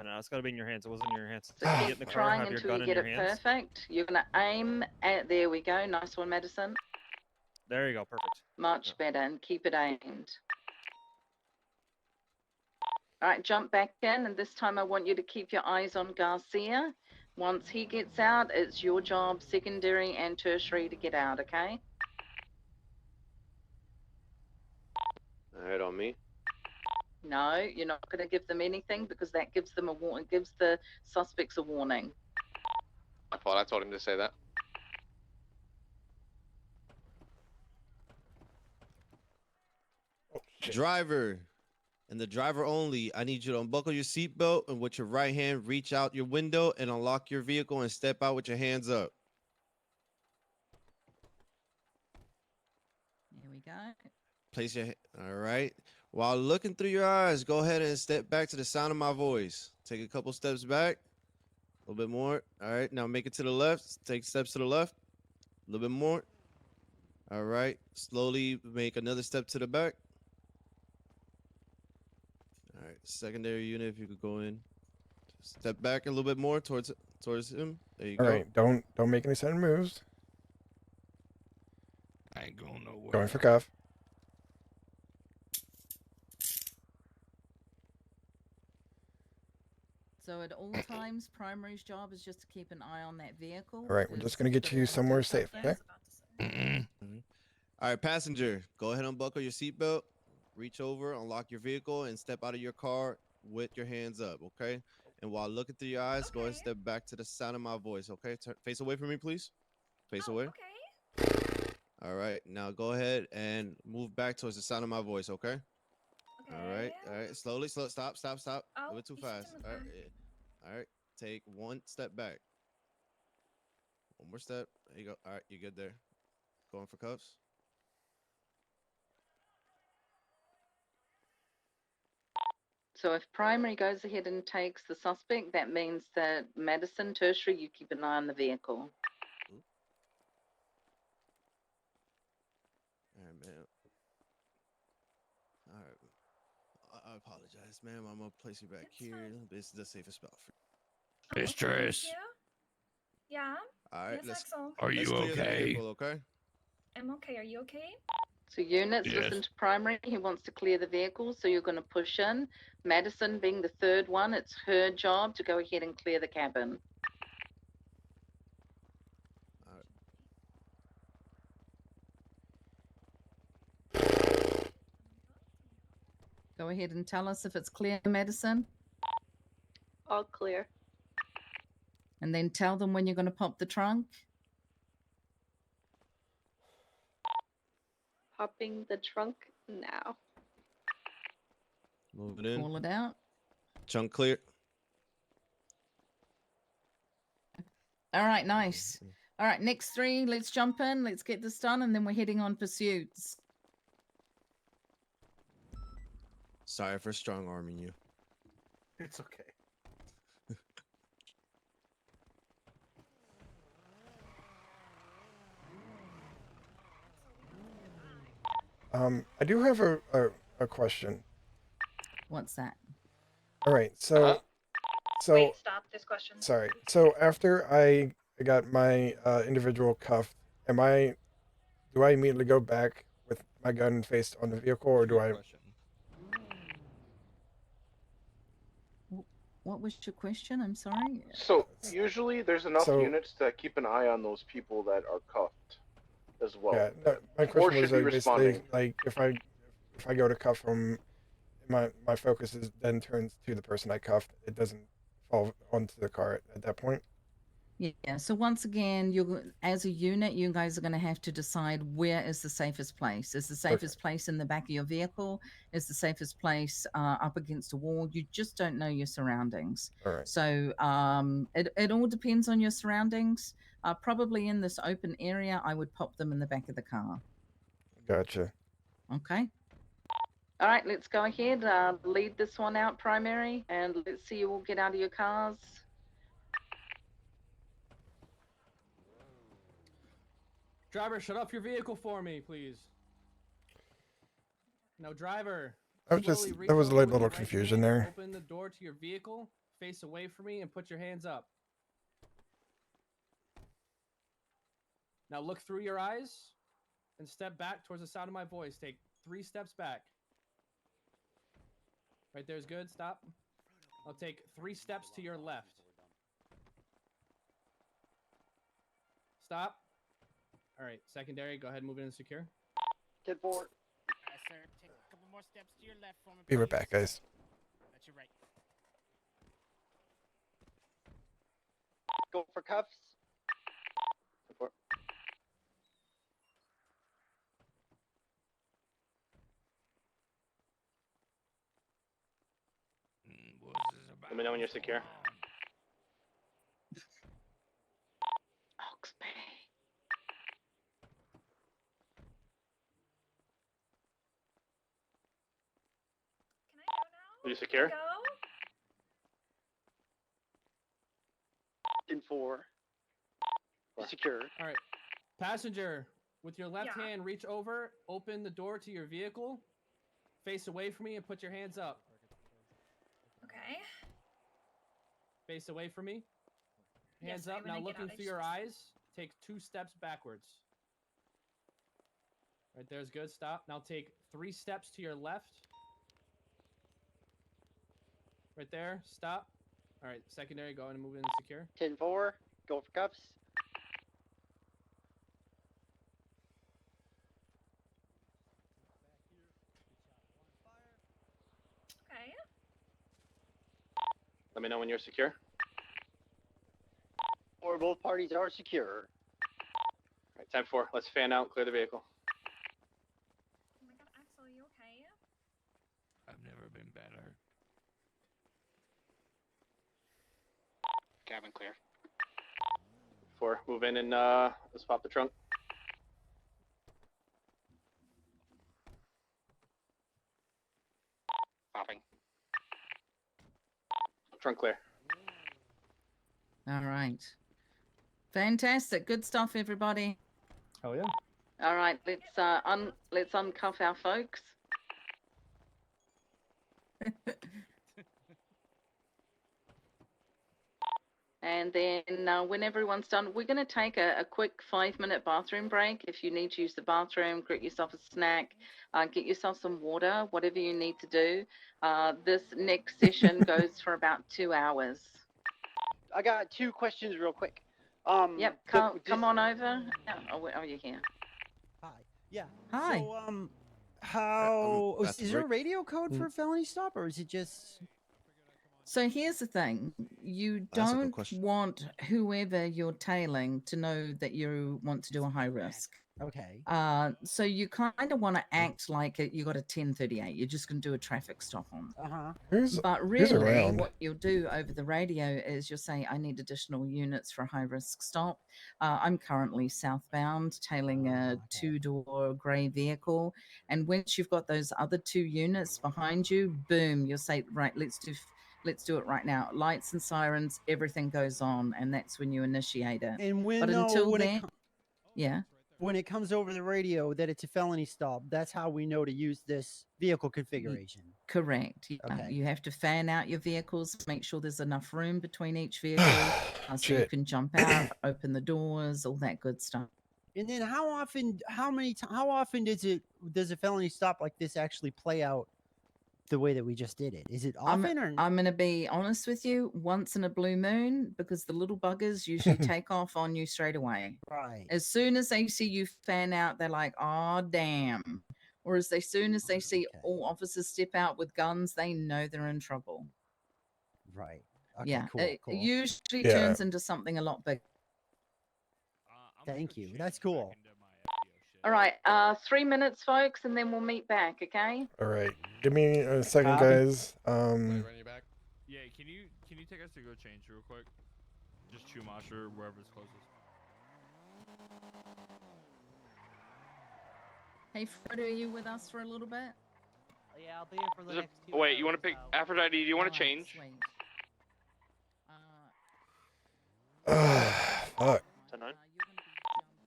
Speaker 8: No, it's got to be in your hands. It wasn't in your hands.
Speaker 13: So
Speaker 8: When you
Speaker 13: keep
Speaker 8: get in the car,
Speaker 13: trying
Speaker 8: have your
Speaker 13: until
Speaker 8: gun
Speaker 13: you
Speaker 8: in
Speaker 13: get
Speaker 8: your
Speaker 13: it
Speaker 8: hands.
Speaker 13: perfect. You're going to aim at, there we go. Nice one, Madison.
Speaker 8: There you go. Perfect.
Speaker 13: Much better, and keep it aimed. All right, jump back in, and this time I want you to keep your eyes on Garcia. Once he gets out, it's your job, secondary and tertiary, to get out, okay?
Speaker 17: All right, on me.
Speaker 13: No, you're not going to give them anything because that gives them a warning, gives the suspects a warning.
Speaker 20: My fault. I told him to say that.
Speaker 11: Driver, and the driver only. I need you to unbuckle your seatbelt and with your right hand reach out your window and unlock your vehicle and step out with your hands up.
Speaker 6: Here we go.
Speaker 11: Place your all right. While looking through your eyes, go ahead and step back to the sound of my voice. Take a couple steps back. A little bit more. All right. Now make it to the left. Take steps to the left. A little bit more. All right. Slowly make another step to the back. Secondary unit, if you could go in. Step back a little bit more towards him. There you
Speaker 3: All
Speaker 11: go.
Speaker 3: right, don't make any sudden moves.
Speaker 9: I ain't going nowhere.
Speaker 3: Going for cuff.
Speaker 6: So at all times, primary's job is just to keep an eye on that vehicle.
Speaker 3: All right, we're
Speaker 6: because
Speaker 3: just gonna get
Speaker 6: the
Speaker 3: you
Speaker 6: law
Speaker 3: somewhere
Speaker 6: does
Speaker 3: safe,
Speaker 6: that.
Speaker 3: okay?
Speaker 11: All right, passenger, go ahead and unbuckle your seatbelt. Reach over, unlock your vehicle, and step out of your car with your hands up, okay? And while looking through your eyes, go ahead and step back to the sound of my voice, okay? Face away from me, please. Face away.
Speaker 7: Okay.
Speaker 11: All right, now go ahead and move back towards the sound of my voice, okay? All right, slowly, stop. A little bit too fast. All right, all right, take one step back. One more step. There you go. All right, you're good there. Going for cuffs.
Speaker 13: So if primary goes ahead and takes the suspect, that means that Madison, tertiary, you keep an eye on the vehicle.
Speaker 11: All right, man. All right. I apologize, ma'am. I'm gonna place you back here. This is the safest spot for you.
Speaker 9: Mistress.
Speaker 7: Thank you. Yeah.
Speaker 11: All right,
Speaker 7: Yes, Axel.
Speaker 9: Are
Speaker 11: let's
Speaker 9: you
Speaker 11: clear the
Speaker 9: okay?
Speaker 11: vehicle, okay?
Speaker 7: I'm okay. Are you okay?
Speaker 13: So units,
Speaker 9: Yes.
Speaker 13: listen to primary. He wants to clear the vehicle, so you're going to push in. Madison being the third one, it's her job to go ahead and clear the cabin.
Speaker 6: Go ahead and tell us if it's clear, Madison.
Speaker 1: All clear.
Speaker 6: And then tell them when you're going to pop the trunk.
Speaker 1: Popping the trunk now.
Speaker 11: Move it in.
Speaker 6: Call it out.
Speaker 11: Chunk clear.
Speaker 6: All right, nice. All right, next three, let's jump in. Let's get this done, and then we're heading on pursuits.
Speaker 11: Sorry for strong arming you.
Speaker 16: It's okay.
Speaker 3: I do have a question.
Speaker 6: What's that?
Speaker 3: All right, so
Speaker 7: Wait, stop. This question.
Speaker 3: sorry. So after I got my individual cuffed, do I immediately go back with my gun faced on the vehicle, or do I?
Speaker 6: What was your question? I'm sorry.
Speaker 16: So usually there's enough
Speaker 3: So-
Speaker 16: units to keep an eye on those people that are cuffed as well.
Speaker 3: Yeah, no, my
Speaker 16: or
Speaker 3: question
Speaker 16: should
Speaker 3: was
Speaker 16: be
Speaker 3: like basically
Speaker 16: responding.
Speaker 3: like if I go to cuff them, my focus is then turns to the person I cuffed. It doesn't fall onto the car at that point.
Speaker 6: Yeah. So once again, as a unit, you guys are going to have to decide where is the safest place. Is the safest place in the back of your vehicle? Is the safest place up against a wall? You just don't know your surroundings.
Speaker 3: All right.
Speaker 6: So it all depends on your surroundings. Probably in this open area, I would pop them in the back of the car.
Speaker 3: Gotcha.
Speaker 6: Okay.
Speaker 13: All right, let's go ahead. Lead this one out, primary, and let's see you all get out of your cars.
Speaker 10: Driver, shut off your vehicle for me, please. No, driver.
Speaker 3: I was just
Speaker 10: slowly reach
Speaker 3: there was a
Speaker 10: over with your
Speaker 3: little
Speaker 10: right
Speaker 3: confusion
Speaker 10: hand,
Speaker 3: there.
Speaker 10: Open the door to your vehicle, face away from me, and put your hands up. Now look through your eyes and step back towards the sound of my voice. Take 3 steps back. Right there's good. Stop. I'll take 3 steps to your left. Stop. All right, secondary. Go ahead and move in and secure.
Speaker 2: Get forward.
Speaker 22: Sir, take a couple more steps to your left for me.
Speaker 3: Be right
Speaker 22: please.
Speaker 3: back, guys.
Speaker 22: That's your right.
Speaker 2: Go for cuffs. Support.
Speaker 15: Let me know when you're secure.
Speaker 13: Ox Bay.
Speaker 15: Are you secure?
Speaker 7: Go.
Speaker 2: In 4. Secure.
Speaker 10: All right. Passenger, with your left
Speaker 7: Yeah.
Speaker 10: hand, reach over, open the door to your vehicle, face away from me, and put your hands up. Face away from me. Hands
Speaker 7: Yes,
Speaker 10: up.
Speaker 7: when
Speaker 10: Now
Speaker 7: I get
Speaker 10: looking
Speaker 7: out, I
Speaker 10: through your
Speaker 7: just-
Speaker 10: eyes. Take 2 steps backwards. Right there's good. Stop. Now take 3 steps to your left. Right there. Stop. All right. Secondary. Go ahead and move in secure.
Speaker 2: 10-4. Go for cuffs.
Speaker 7: Okay.
Speaker 15: Let me know when you're secure.
Speaker 2: Or both parties are secure.
Speaker 15: All right, 10-4. Let's fan out and clear the vehicle.
Speaker 7: Oh my god, Axel, you okay?
Speaker 9: I've never been better.
Speaker 15: Cabin clear. 4, move in and let's pop the trunk. Popping. Trunk clear.
Speaker 6: All right. Fantastic. Good stuff, everybody.
Speaker 10: Oh yeah.
Speaker 13: All right, let's uncuff our folks. And then when everyone's done, we're going to take a quick 5-minute bathroom break. If you need to use the bathroom, get yourself a snack, get yourself some water, whatever you need to do. This next session goes for about 2 hours.
Speaker 2: I got 2 questions real quick.
Speaker 13: Yep, come on over. Oh, you're here.
Speaker 12: Hi. Yeah.
Speaker 6: Hi.
Speaker 12: So, how
Speaker 11: that's
Speaker 12: is there a
Speaker 11: Rick.
Speaker 12: radio code for felony stop, or is it just?
Speaker 6: So here's the thing. You
Speaker 11: That's a good
Speaker 6: don't
Speaker 11: question.
Speaker 6: want whoever you're tailing to know that you want to do a high risk.
Speaker 12: Okay.
Speaker 6: So you kind of want to act like you got a 1038. You're just going to do a traffic stop on.
Speaker 3: Who's
Speaker 6: But
Speaker 3: who's
Speaker 6: really,
Speaker 3: around?
Speaker 6: what you'll do over the radio is you'll say, I need additional units for a high risk stop. I'm currently southbound, tailing a 2-door grey vehicle. And once you've got those other 2 units behind you, boom, you'll say, right, let's do it right now. Lights and sirens, everything goes on. And that's when you initiate it.
Speaker 12: And
Speaker 6: But until
Speaker 12: when
Speaker 6: then, yeah.
Speaker 12: when it comes over the radio that it's a felony stop, that's how we know to use this vehicle configuration.
Speaker 6: Correct. Yeah.
Speaker 12: Okay.
Speaker 6: You have to fan out your vehicles, make sure there's enough room between each vehicle so you
Speaker 3: Shit.
Speaker 6: can jump out, open the doors, all that good stuff.
Speaker 12: And then how often does a felony stop like this actually play out the way that we just did it? Is it often or
Speaker 6: I'm going to be honest with you, once in a blue moon, because the little buggers usually take off on you straight away.
Speaker 12: Right.
Speaker 6: As soon as they see you fan out, they're like, oh, damn. Or as soon as they see all officers step out with guns, they know they're in trouble.
Speaker 12: Right. Okay,
Speaker 6: Yeah.
Speaker 12: cool,
Speaker 6: It
Speaker 12: cool.
Speaker 6: usually
Speaker 3: Yeah.
Speaker 6: turns into something a lot bigger.
Speaker 12: Thank you. That's cool.
Speaker 13: All right, 3 minutes, folks, and then we'll meet back, okay?
Speaker 3: All right. Give me a second,
Speaker 12: Copy.
Speaker 3: guys.
Speaker 9: Run you back. Yeah, can you take us to go change real quick? Just Chumash or wherever's closest.
Speaker 6: Hey, Frodo, are you with us for a little bit?
Speaker 5: Yeah, I'll be here for the next 2
Speaker 15: Wait, you want
Speaker 5: hours,
Speaker 15: to pick
Speaker 5: so-
Speaker 15: Aphrodite? Do you want to
Speaker 6: Alright,
Speaker 15: change?
Speaker 6: sweet.
Speaker 3: Fuck.
Speaker 15: 10-9.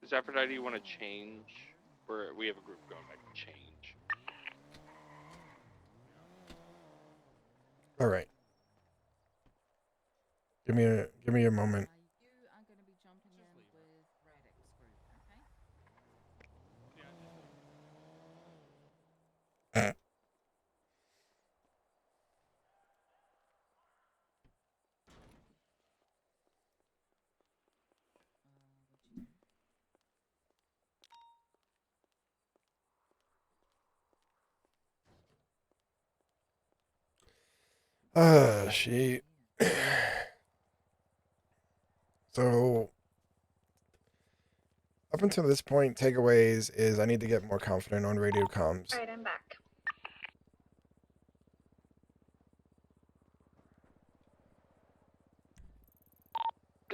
Speaker 15: Does Aphrodite want to change? Or we have a group going back to change.
Speaker 3: All right. Give me a moment.
Speaker 6: You are going to be jumping in with Radix group, okay?
Speaker 3: Shit. So, up until this point, takeaways is I need to get more confident on radio comms.
Speaker 7: Alright, I'm back.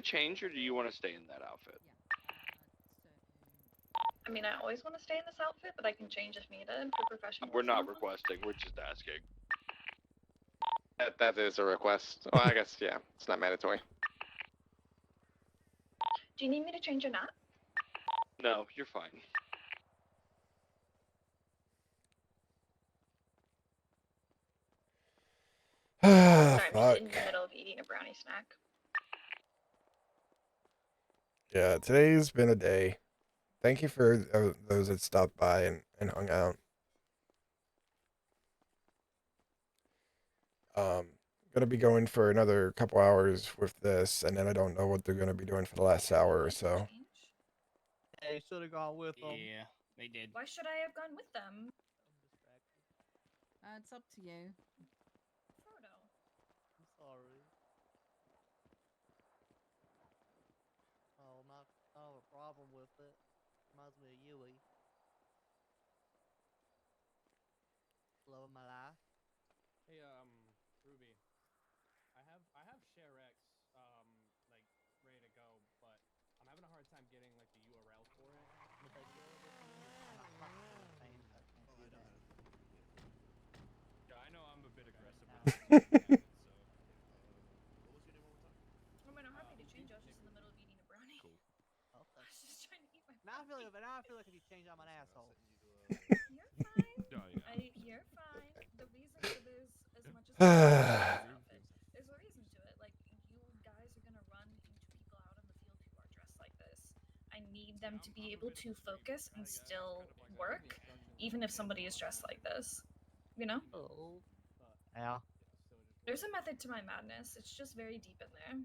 Speaker 15: Change, or do you want to stay in that outfit?
Speaker 7: I mean, I always want to stay in this outfit, but I can change if needed for professional.
Speaker 15: We're not requesting. We're just asking.
Speaker 20: That is a request. Well, I guess, yeah, it's not mandatory.
Speaker 7: Do you need me to change or not?
Speaker 15: No, you're fine.
Speaker 7: Sorry, I'm just
Speaker 3: Fuck.
Speaker 7: in the middle of eating eating a brownie snack.
Speaker 3: Yeah, today's been a day. Thank you for those that stopped by and hung out. Gonna be going for another couple hours with this, and then I don't know what they're gonna be doing for the last hour or so.
Speaker 5: Hey, should have gone with them.
Speaker 22: Yeah, they did.
Speaker 7: Why should I have gone with them?
Speaker 6: It's up to you.
Speaker 7: Frodo.
Speaker 5: I'm sorry. Oh, not have a problem with it. Reminds me of Yui. Love of my life.
Speaker 9: Hey, Ruby, I have ShareX, like ready to go, but I'm having a hard time getting like the URL for it.
Speaker 5: If I share it with you, I'm not fucking insane, so I can't do that.
Speaker 9: Yeah, I know I'm a bit aggressive with it, so.
Speaker 11: What was your name one more time?
Speaker 7: Oh man, I'm happy to change. I was just in the middle of eating a brownie.
Speaker 11: Cool.
Speaker 5: Okay.
Speaker 7: I was just trying to eat my
Speaker 5: Now I feel
Speaker 7: brownie.
Speaker 5: like if you change, I'm an asshole.
Speaker 7: You're fine.
Speaker 9: Oh, yeah.
Speaker 7: You're fine. The reason for this, as much as there's a reason to it. Like, you guys are gonna run into people out on the field who are dressed like this. I need them to be able to focus and still work, even if somebody is dressed like this. You know?
Speaker 5: Oh. Yeah.
Speaker 7: There's a method to my madness. It's just very deep in there.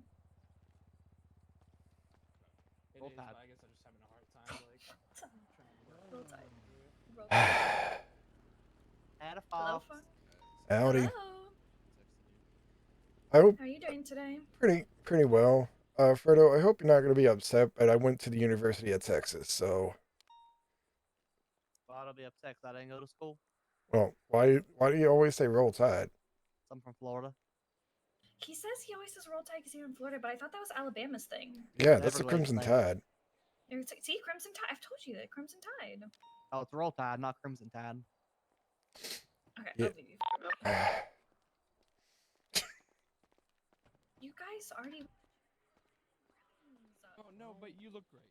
Speaker 9: It is, but I guess I'm just having a hard time, like, trying to work.
Speaker 7: Roll Tide. Roll
Speaker 5: Add a
Speaker 7: Hello,
Speaker 5: fox.
Speaker 7: Fox.
Speaker 3: Howdy.
Speaker 7: Hello.
Speaker 3: I hope
Speaker 7: How are you doing today?
Speaker 3: pretty well. Fredo, I hope you're not gonna be upset, but I went to the University of Texas, so
Speaker 5: Well, I'll be upset 'cause I didn't go to school.
Speaker 3: well, why do you always say roll tide?
Speaker 5: I'm from Florida.
Speaker 7: He says he always says Roll Tide because you're in Florida, but I thought that was Alabama's thing.
Speaker 3: Yeah, that's the
Speaker 5: Everglades
Speaker 3: Crimson
Speaker 5: thing.
Speaker 3: Tide.
Speaker 7: See, Crimson Tide. I've told you that Crimson Tide.
Speaker 5: Oh, it's Roll Tide, not Crimson Tide.
Speaker 7: Okay,
Speaker 3: Yeah.
Speaker 7: I'll leave you. You guys already.
Speaker 9: Oh no, but you look great.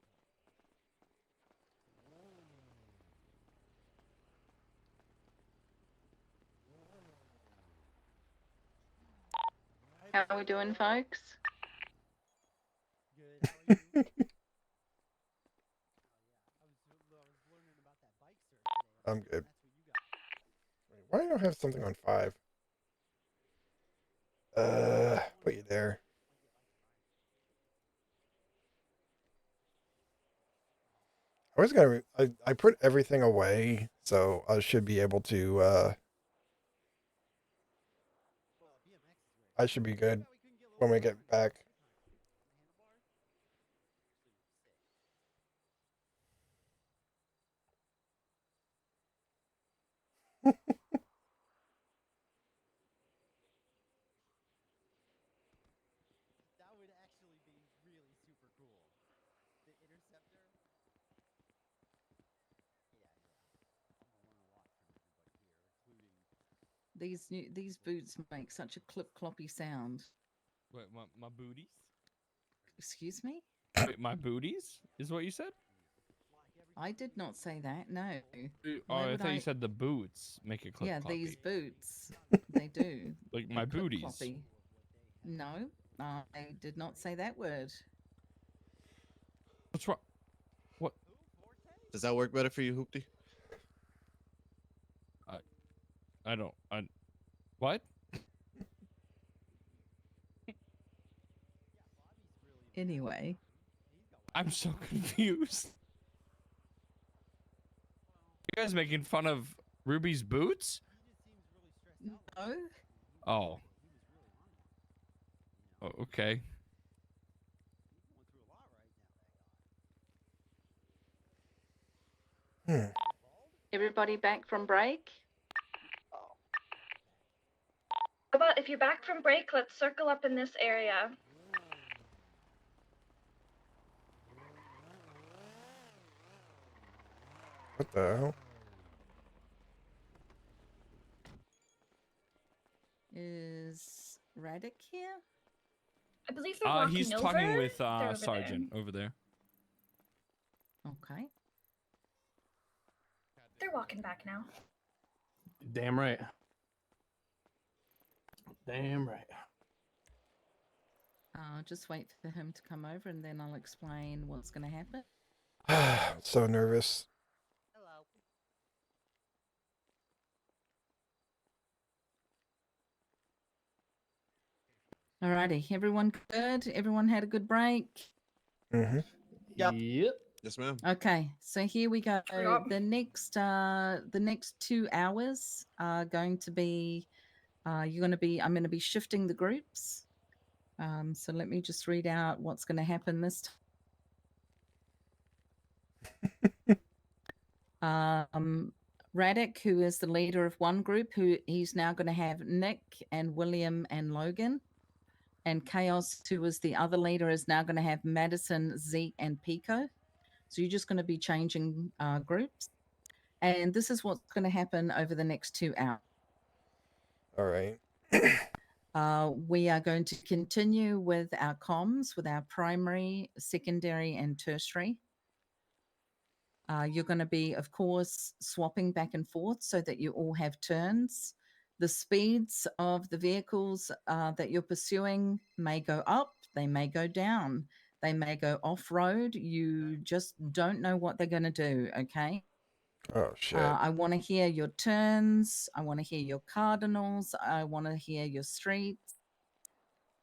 Speaker 13: How are we doing, folks?
Speaker 5: Good. How are you? I was learning about that bike search today.
Speaker 3: I'm good.
Speaker 5: That's what you got.
Speaker 3: Wait, why do I have something on 5? Put you there. I was gonna. I put everything away, so I should be able to. I should be good when we get back.
Speaker 5: That would actually be really super cool. The interceptor. Yeah. I'm gonna learn a lot from everybody here, including.
Speaker 6: These boots make such a clip cloppy sound.
Speaker 9: Wait, my booties?
Speaker 6: Excuse me?
Speaker 9: Wait, my booties is what you said?
Speaker 6: I did not say that. No.
Speaker 9: Oh,
Speaker 6: Why
Speaker 9: I
Speaker 6: would
Speaker 9: thought you said the boots make it clip
Speaker 6: Yeah,
Speaker 9: cloppy.
Speaker 6: these boots. They do.
Speaker 9: Like
Speaker 6: They
Speaker 9: my
Speaker 6: clip
Speaker 9: booties.
Speaker 6: cloppy. No, I did not say that word.
Speaker 9: What's wrong? What?
Speaker 11: Does that work better for you, Hoopty?
Speaker 9: I don't. What?
Speaker 6: Anyway.
Speaker 9: I'm so confused. You guys making fun of Ruby's boots?
Speaker 6: No.
Speaker 9: Oh. Oh, okay.
Speaker 13: Everybody back from break?
Speaker 7: How about if you're back from break, let's circle up in this area.
Speaker 3: What the hell?
Speaker 6: Is Radek here?
Speaker 7: I believe they're walking
Speaker 9: He's
Speaker 7: over.
Speaker 9: talking with
Speaker 7: They're over
Speaker 9: Sergeant
Speaker 7: there.
Speaker 9: over there.
Speaker 6: Okay.
Speaker 7: They're walking back now.
Speaker 10: Damn right. Damn right.
Speaker 6: Just wait for him to come over, and then I'll explain what's going to happen.
Speaker 3: So nervous.
Speaker 6: Alrighty, everyone good? Everyone had a good break?
Speaker 3: Mm-hmm.
Speaker 12: Yep.
Speaker 11: Yes, ma'am.
Speaker 6: Okay, so here we go.
Speaker 7: Yep.
Speaker 6: The next 2 hours are going to be I'm going to be shifting the groups. So let me just read out what's going to happen this time. Radek, who is the leader of one group, he's now going to have Nick and William and Logan. And Chaos, who is the other leader, is now going to have Madison, Zeke, and Pico. So you're just going to be changing groups. And this is what's going to happen over the next 2 hours.
Speaker 3: All right.
Speaker 6: We are going to continue with our comms, with our primary, secondary, and tertiary. You're going to be, of course, swapping back and forth so that you all have turns. The speeds of the vehicles that you're pursuing may go up, they may go down, they may go off-road. You just don't know what they're going to do, okay?
Speaker 3: Oh, shit.
Speaker 6: I want to hear your turns. I want to hear your cardinals. I want to hear your streets.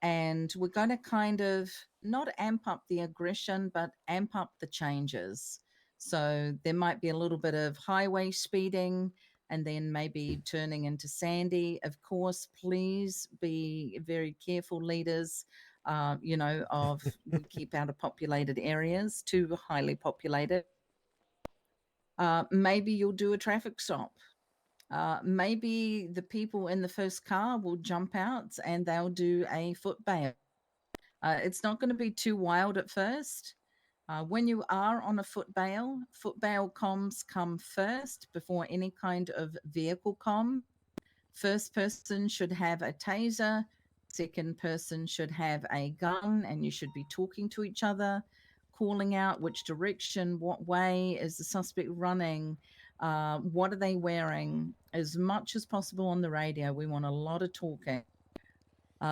Speaker 6: And we're going to kind of not amp up the aggression, but amp up the changes. So there might be a little bit of highway speeding and then maybe turning into Sandy. Of course, please be very careful, leaders, of we keep out of populated areas, too highly populated. Maybe you'll do a traffic stop. Maybe the people in the first car will jump out and they'll do a foot bail. It's not going to be too wild at first. When you are on a foot bail comms come first before any kind of vehicle comm. First person should have a taser. Second person should have a gun, and you should be talking to each other, calling out which direction, what way is the suspect running, what are they wearing, as much as possible on the radio. We want a lot of talking.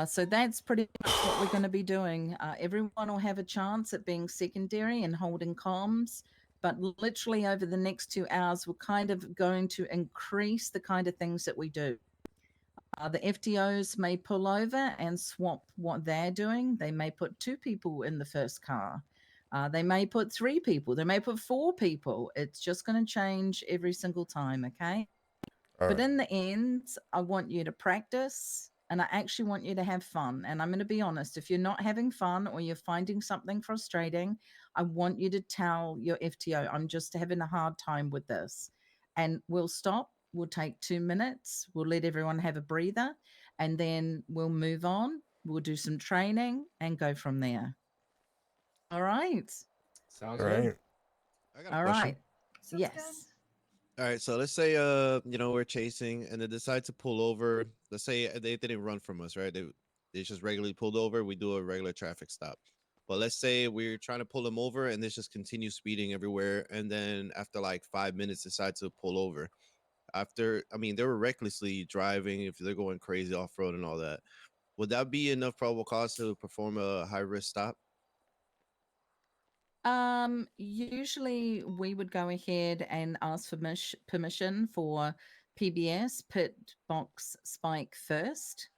Speaker 6: So that's pretty much what we're going to be doing. Everyone will have a chance at being secondary and holding comms, but literally over the next 2 hours, we're kind of going to increase the kind of things that we do. The FTOs may pull over and swap what they're doing. They may put 2 people in the first car. They may put 3 people. They may put 4 people. It's just going to change every single time, okay? But in the end, I want you to practice, and I actually want you to have fun. And I'm going to be honest, if you're not having fun or you're finding something frustrating, I want you to tell your FTO, I'm just having a hard time with this. And we'll stop. We'll take 2 minutes. We'll let everyone have a breather, and then we'll move on. We'll do some training and go from there. All right.
Speaker 10: Sounds
Speaker 3: All
Speaker 10: good.
Speaker 3: right.
Speaker 11: I got a
Speaker 6: All
Speaker 11: question.
Speaker 6: right. Yes.
Speaker 11: All right, so let's say we're chasing and they decide to pull over. Let's say they didn't run from us, right? They just regularly pulled over. We do a regular traffic stop. But let's say we're trying to pull them over and they just continue speeding everywhere, and then after like 5 minutes decide to pull over. They were recklessly driving if they're going crazy off road and all that. Would that be enough probable cause to perform a high risk stop?
Speaker 6: Usually we would go ahead and ask for permission for PBS, pit box spike first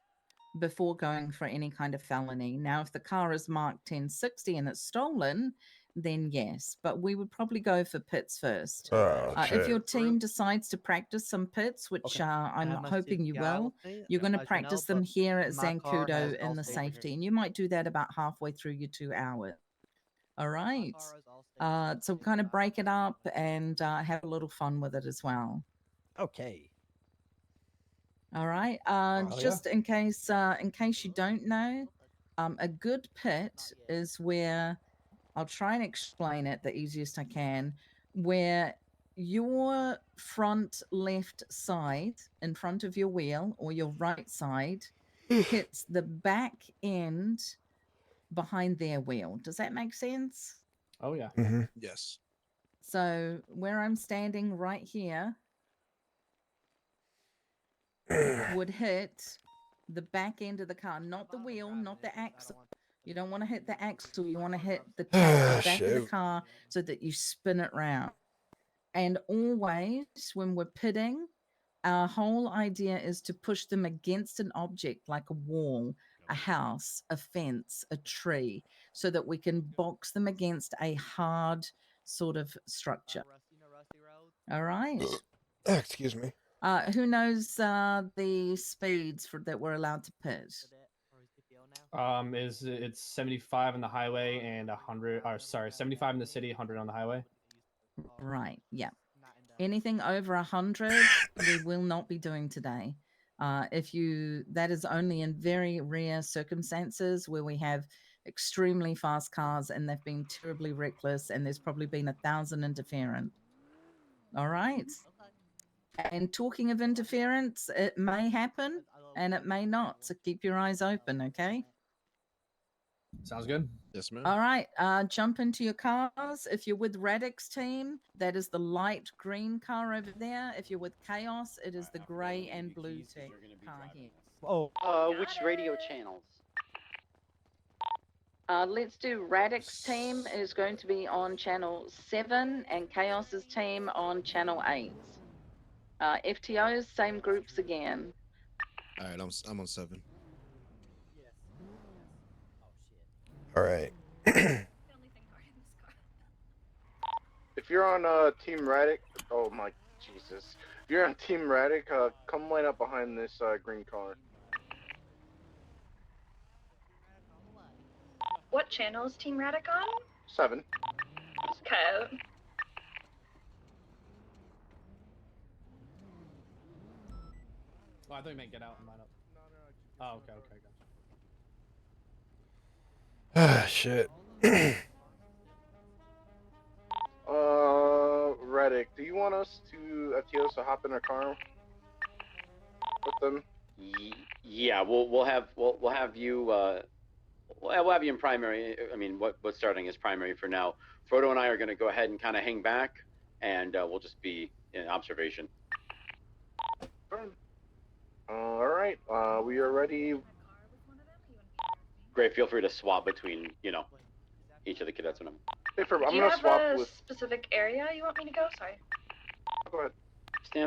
Speaker 6: before going for any kind of felony. Now, if the car is marked 1060 and it's stolen, then yes, but we would probably go for pits first.
Speaker 3: Oh,
Speaker 6: if your
Speaker 3: shit.
Speaker 6: team decides to practice some pits, which I'm hoping you will, you're going to practice them here at Zancudo in the safety, and you might do that about halfway through your 2 hours. All right. So kind of break it up and have a little fun with it as well.
Speaker 12: Okay.
Speaker 6: All right.
Speaker 12: yeah.
Speaker 6: Just in case you don't know, a good pit is where I'll try and explain it the easiest I can, where your front left side in front of your wheel or your right side hits the back end behind their wheel. Does that make sense?
Speaker 10: Oh yeah.
Speaker 3: Mm-hmm.
Speaker 11: Yes.
Speaker 6: So where I'm standing right here would hit the back end of the car, not the wheel, not the axle, You don't want to hit the axle. You want to hit the back of the
Speaker 3: Shoot.
Speaker 6: car so that you spin it round. And always, when we're pitting, our whole idea is to push them against an object like a wall, a house, a fence, a tree, so that we can box them against a hard sort of structure. All right.
Speaker 3: Excuse me.
Speaker 6: Who knows the speeds that we're allowed to pit?
Speaker 10: It's 75 on the highway and 100, or sorry, 75 in the city, 100 on the highway.
Speaker 6: Right. Yeah. Anything over 100, we will not be doing today. That is only in very rare circumstances where we have extremely fast cars and they've been terribly reckless and there's probably been 1,000 interference. All right. And talking of interference, it may happen and it may not. So keep your eyes open, okay?
Speaker 10: Sounds good.
Speaker 11: Yes, ma'am.
Speaker 6: All right, jump into your cars. If you're with Radix team, that is the light green car over there. If you're with Chaos, it is the gray and blue car here.
Speaker 2: Oh. Which radio channels?
Speaker 13: Let's do Radix team is going to be on channel 7 and Chaos's team on channel 8. FTOs, same groups again.
Speaker 11: All right, I'm on 7.
Speaker 3: All right.
Speaker 16: If you're on Team Radic, oh my Jesus! If you're on Team Radic, come line up behind this green car.
Speaker 7: What channel is Team Radic on?
Speaker 16: 7.
Speaker 7: Okay.
Speaker 10: Oh, I thought you meant get out and line up. Oh, okay, gotcha.
Speaker 3: Ah, shit.
Speaker 16: Radic, do you want us to FTOs to hop in our car with them?
Speaker 19: Yeah, we'll have you we'll have you in primary. I mean, what's starting as primary for now. Frodo and I are going to go ahead and kind of hang back, and we'll just be in observation.
Speaker 16: All right, we are ready.
Speaker 19: Great. Feel free to swap between each of the cadets and them.
Speaker 16: Hey,
Speaker 7: Do you
Speaker 16: gonna
Speaker 7: have
Speaker 16: swap
Speaker 7: a
Speaker 16: with.
Speaker 7: specific area you want me to go? Sorry.
Speaker 16: Go ahead.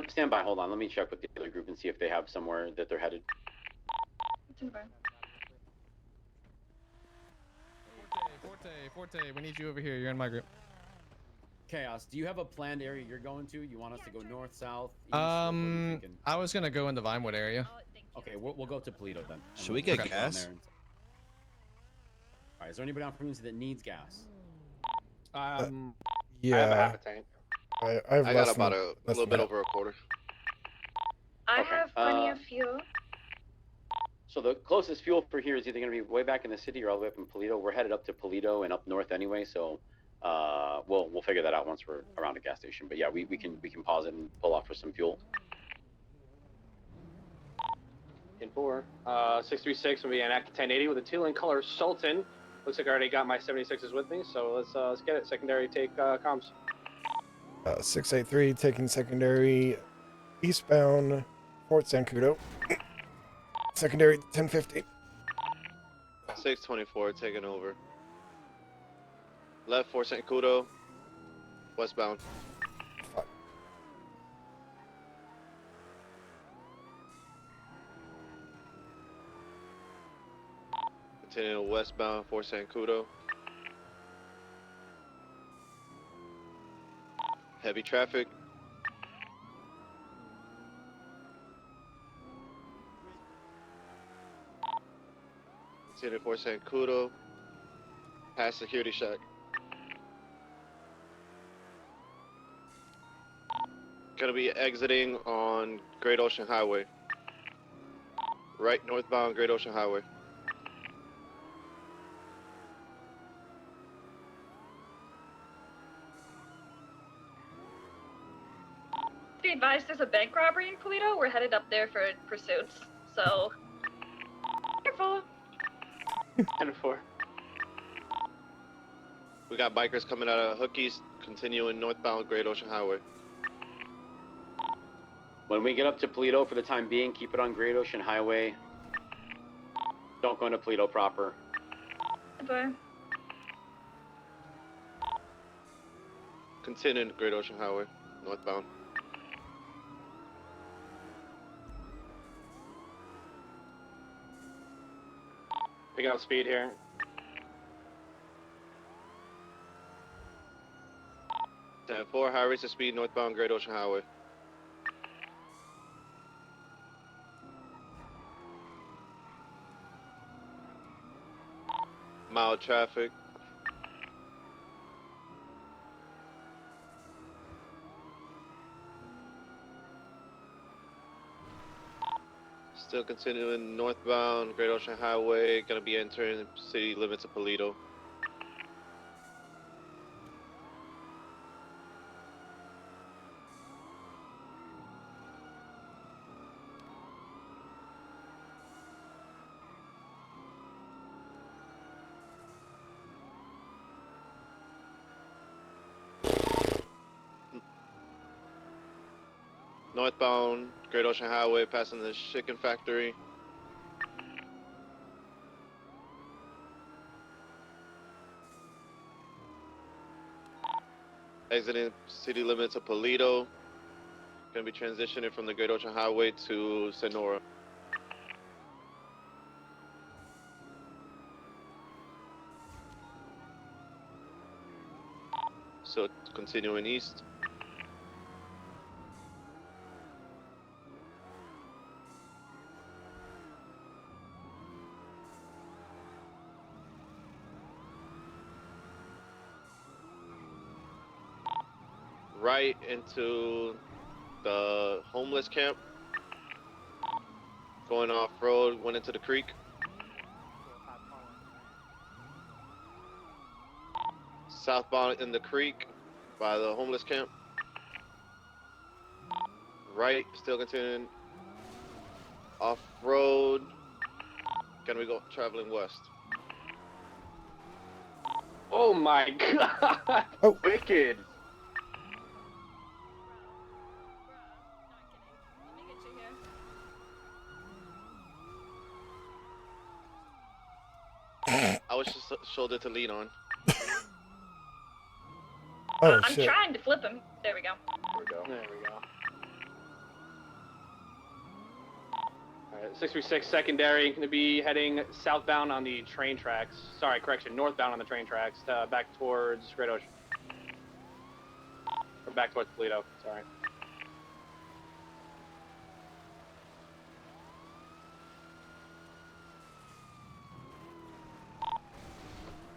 Speaker 19: Stand by. Hold on. Let me check with the other group and see if they have somewhere that they're headed.
Speaker 9: Forte, we need you over here. You're in my group.
Speaker 4: Chaos, do you have a planned area you're going to? You want us to go north, south, east?
Speaker 9: I was gonna go in the Vinewood area.
Speaker 4: Okay, we'll go to Toledo then.
Speaker 11: Should we get gas?
Speaker 4: All right, is there anybody on frequency that needs gas?
Speaker 3: Yeah.
Speaker 17: I have a half a tank.
Speaker 3: I have
Speaker 17: I
Speaker 3: less
Speaker 17: got about
Speaker 3: than-
Speaker 17: a
Speaker 3: less
Speaker 17: little
Speaker 3: than
Speaker 17: bit
Speaker 3: that.
Speaker 17: over a quarter.
Speaker 7: I
Speaker 19: Okay,
Speaker 7: have plenty of fuel.
Speaker 19: So the closest fuel for here is either going to be way back in the city or all the way up in Polito. We're headed up to Polito and up north anyway, so we'll figure that out once we're around a gas station. But yeah, we can pause it and pull off for some fuel.
Speaker 14: In 4, 636 will be an Act 1080 with a teal in color Sultan. Looks like I already got my 76s with me, so let's get it. Secondary, take comms.
Speaker 3: 683 taking secondary eastbound Fort Zancudo. Secondary 1050.
Speaker 17: 624 taking over. Left 4 St. Cudo. Westbound. Continuing westbound 4 St. Cudo. Heavy traffic. Continuing 4 St. Cudo. Past security shack. Gonna be exiting on Great Ocean Highway. Right northbound Great Ocean Highway.
Speaker 7: Be advised, there's a bank robbery in Polito. We're headed up there for pursuits, so careful.
Speaker 17: 10-4. We got bikers coming out of Hookies, continuing northbound Great Ocean Highway.
Speaker 19: When we get up to Polito, for the time being, keep it on Great Ocean Highway. Don't go into Polito proper.
Speaker 7: Goodbye.
Speaker 17: Continuing Great Ocean Highway, northbound.
Speaker 14: Picking up speed here.
Speaker 17: Stand 4, high rates of speed, northbound Great Ocean Highway. Mild traffic. Still continuing northbound Great Ocean Highway, gonna be entering city limits of Paleto. Northbound Great Ocean Highway, passing the chicken factory. Exiting city limits of Paleto. Gonna be transitioning from the Great Ocean Highway to Sonora. So continuing east. Right into the homeless camp. Going off road, went into the creek. Southbound in the creek by the homeless camp. Right, still continuing off road. Gonna be traveling west.
Speaker 14: Oh my god!
Speaker 3: Oh.
Speaker 14: Wicked!
Speaker 17: I was just shoulder to lean on.
Speaker 3: Oh,
Speaker 7: I'm
Speaker 3: shit.
Speaker 7: trying to flip him. There we go.
Speaker 14: There we go. There we go. Alright, 636 secondary, going to be heading southbound on the train tracks. Sorry, correction, northbound on the train tracks, back towards Great Ocean. Or back towards Toledo, sorry.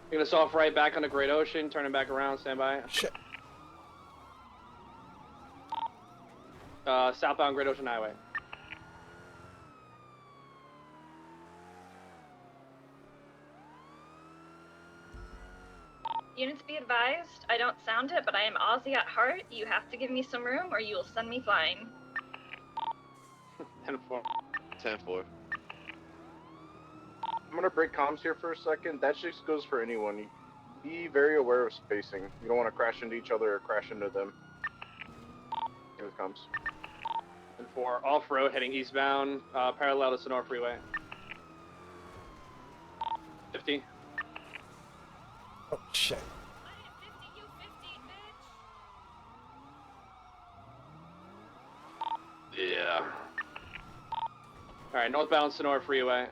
Speaker 14: Taking us off right back on the Great Ocean, turning back around, stand by.
Speaker 3: Shit.
Speaker 14: Southbound Great Ocean Highway.
Speaker 7: Units be advised, I don't sound it, but I am Aussie at heart. You have to give me some room or you will send me flying.
Speaker 14: 10-4.
Speaker 17: 10-4.
Speaker 16: I'm gonna break comms here for a second. That just goes for anyone. Be very aware of spacing. You don't want to crash into each other or crash into them. Here it comes.
Speaker 14: 10-4, off-road, heading eastbound, parallel to Sonora Freeway. 50.
Speaker 3: Oh, shit.
Speaker 14: Yeah. Alright, northbound Sonora Freeway.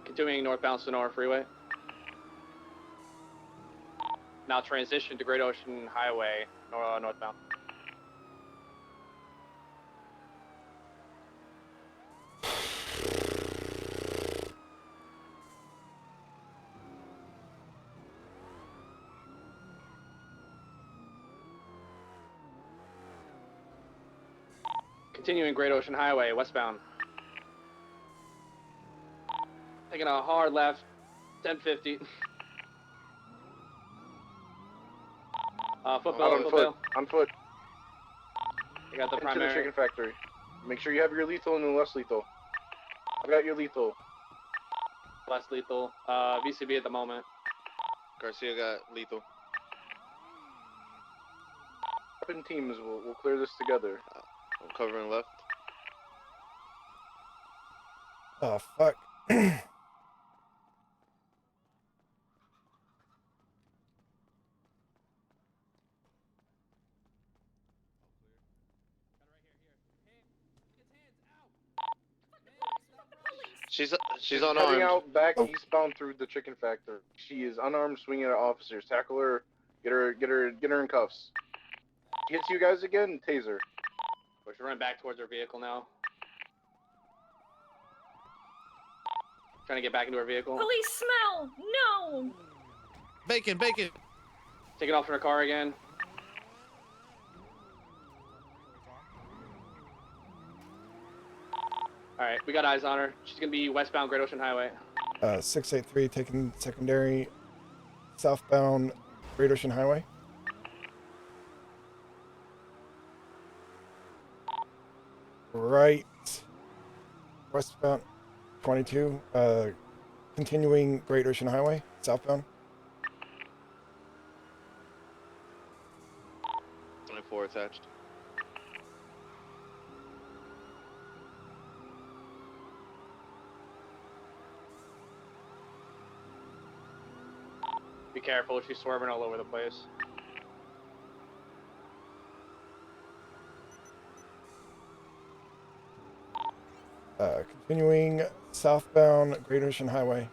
Speaker 14: Continuing northbound Sonora Freeway. Now transition to Great Ocean Highway, northbound. Continuing Great Ocean Highway, westbound. Taking a hard left, 1050. Football,
Speaker 16: On foot. On foot.
Speaker 14: I got the
Speaker 16: Into
Speaker 14: primary.
Speaker 16: the chicken factory. Make sure you have your lethal and the less lethal. I've got your lethal.
Speaker 14: Less lethal. VCB at the moment.
Speaker 17: Garcia got lethal.
Speaker 16: Weapon teams, we'll clear this together.
Speaker 17: I'm covering left.
Speaker 3: Oh, fuck.
Speaker 17: She's
Speaker 16: She's
Speaker 17: unarmed.
Speaker 16: heading out back eastbound through the chicken factory. She is unarmed, swinging at officers. Tackle her. Get her in cuffs. Hits you guys again. Taser.
Speaker 14: We're running back towards our vehicle now. Trying to get back into our vehicle.
Speaker 7: Police smell! No!
Speaker 11: Bacon.
Speaker 14: Taking off from her car again. Alright, we got eyes on her. She's gonna be westbound Great Ocean Highway.
Speaker 3: 683 taking secondary southbound Great Ocean Highway. Right. Westbound 22. Continuing Great Ocean Highway, southbound.
Speaker 17: 24 attached.
Speaker 14: Be careful, she's swerving all over the place.
Speaker 3: Continuing southbound Great Ocean Highway.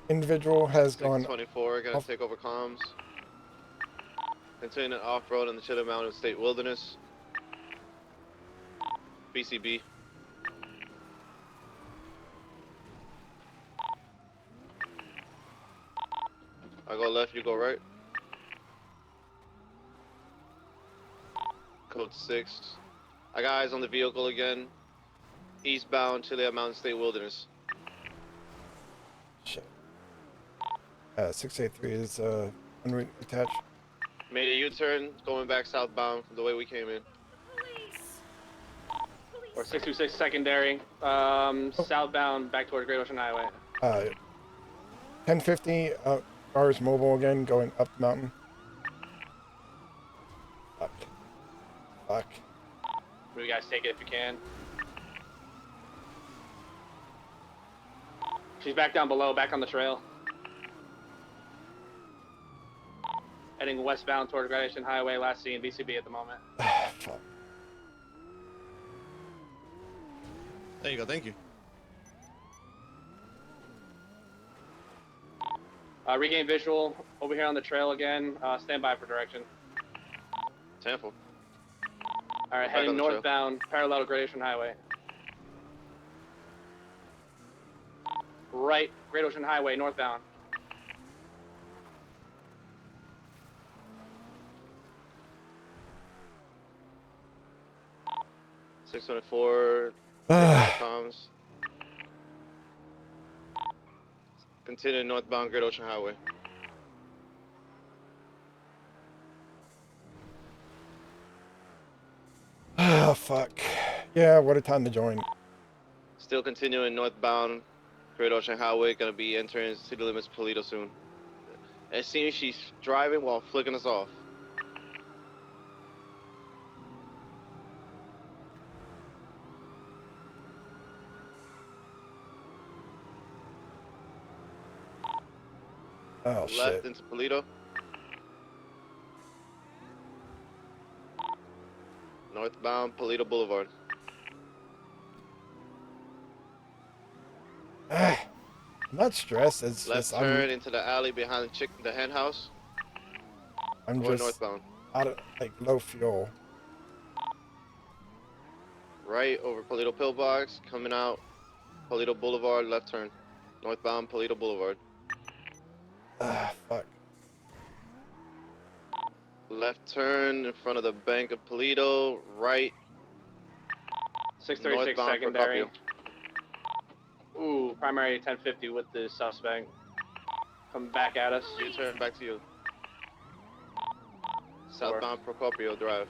Speaker 3: Individual has gone
Speaker 17: 24 gonna take over comms. Continuing off-road in the Chittim Mountain State Wilderness. BCB. I go left, you go right. Code 6. I got eyes on the vehicle again. Eastbound Chile Mountain State Wilderness.
Speaker 3: Shit. 683 is attached.
Speaker 17: Made a U-turn, going back southbound from the way we came in.
Speaker 14: Or 626 secondary, southbound back towards Great Ocean Highway.
Speaker 3: 1050, cars mobile again, going up the mountain. Fuck.
Speaker 14: You guys take it if you can. She's back down below, back on the trail. Heading westbound toward Great Ocean Highway, last seen BCB at the moment.
Speaker 3: Fuck.
Speaker 11: There you go. Thank you.
Speaker 14: Regain visual over here on the trail again. Stand by for direction.
Speaker 17: Temple.
Speaker 14: All right,
Speaker 17: Back on
Speaker 14: heading
Speaker 17: the trail.
Speaker 14: northbound, parallel to Great Ocean Highway. Right, Great Ocean Highway, northbound.
Speaker 17: .624. Comms. Continue northbound Great Ocean Highway.
Speaker 3: Ah, fuck. Yeah, what a time to join.
Speaker 17: Still continuing northbound Great Ocean Highway. Gonna be entering city limits Polito soon. It seems she's driving while flicking us off.
Speaker 3: Oh,
Speaker 17: Left
Speaker 3: shit.
Speaker 17: into Polito. Northbound Polito Boulevard.
Speaker 3: I'm not stressed. It's
Speaker 17: Left
Speaker 3: just
Speaker 17: turn into the alley behind the hen house.
Speaker 3: I'm
Speaker 17: Going
Speaker 3: just
Speaker 17: northbound.
Speaker 3: out of low fuel.
Speaker 17: Right over Polito Pillbox, coming out Polito Boulevard, left turn. Northbound Polito Boulevard.
Speaker 3: Ah, fuck.
Speaker 17: Left turn in front of the Bank of Polito, right.
Speaker 14: 636
Speaker 17: northbound
Speaker 14: secondary.
Speaker 17: Procopio.
Speaker 14: Ooh, primary 1050 with the suspect. Coming back at us.
Speaker 17: U-turn back to you. Southbound Procopio Drive.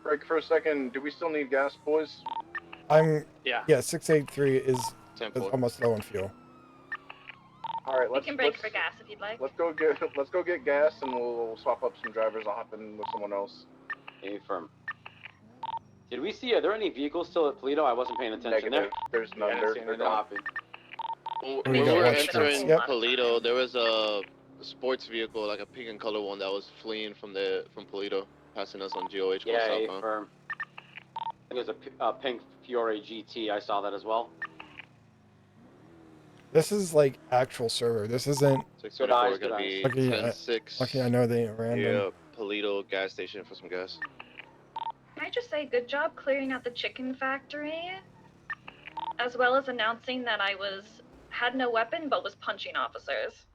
Speaker 16: Break for a second. Do we still need gas, boys?
Speaker 3: Yeah, 683 is
Speaker 17: 10-4.
Speaker 3: almost low on fuel.
Speaker 16: All right,
Speaker 7: We can break for gas if you'd like.
Speaker 16: let's go get gas, and we'll swap up some drivers. I'll hop in with someone else.
Speaker 19: Affirm. Did we see? Are there any vehicles still at Toledo? I wasn't paying attention
Speaker 16: Negative. There's
Speaker 19: there.
Speaker 16: none. They're gone.
Speaker 19: Copy.
Speaker 17: When
Speaker 3: We
Speaker 17: we
Speaker 3: got
Speaker 17: were
Speaker 3: one
Speaker 17: entering
Speaker 3: streets, yep.
Speaker 17: Polito, there was a sports vehicle, like a pink and color one, that was fleeing from Polito, passing us on GOH.
Speaker 19: Yeah,
Speaker 17: southbound.
Speaker 19: affirm. I think it was a pink Fiore GT. I saw that as well.
Speaker 3: This is like actual server. This isn't.
Speaker 17: 624 gonna be
Speaker 3: Lucky,
Speaker 17: 10-6.
Speaker 3: lucky I know they ain't random.
Speaker 17: Yeah, Polito gas station for some gas.
Speaker 7: Can I just say good job clearing out the chicken factory, as well as announcing that I had no weapon but was punching officers.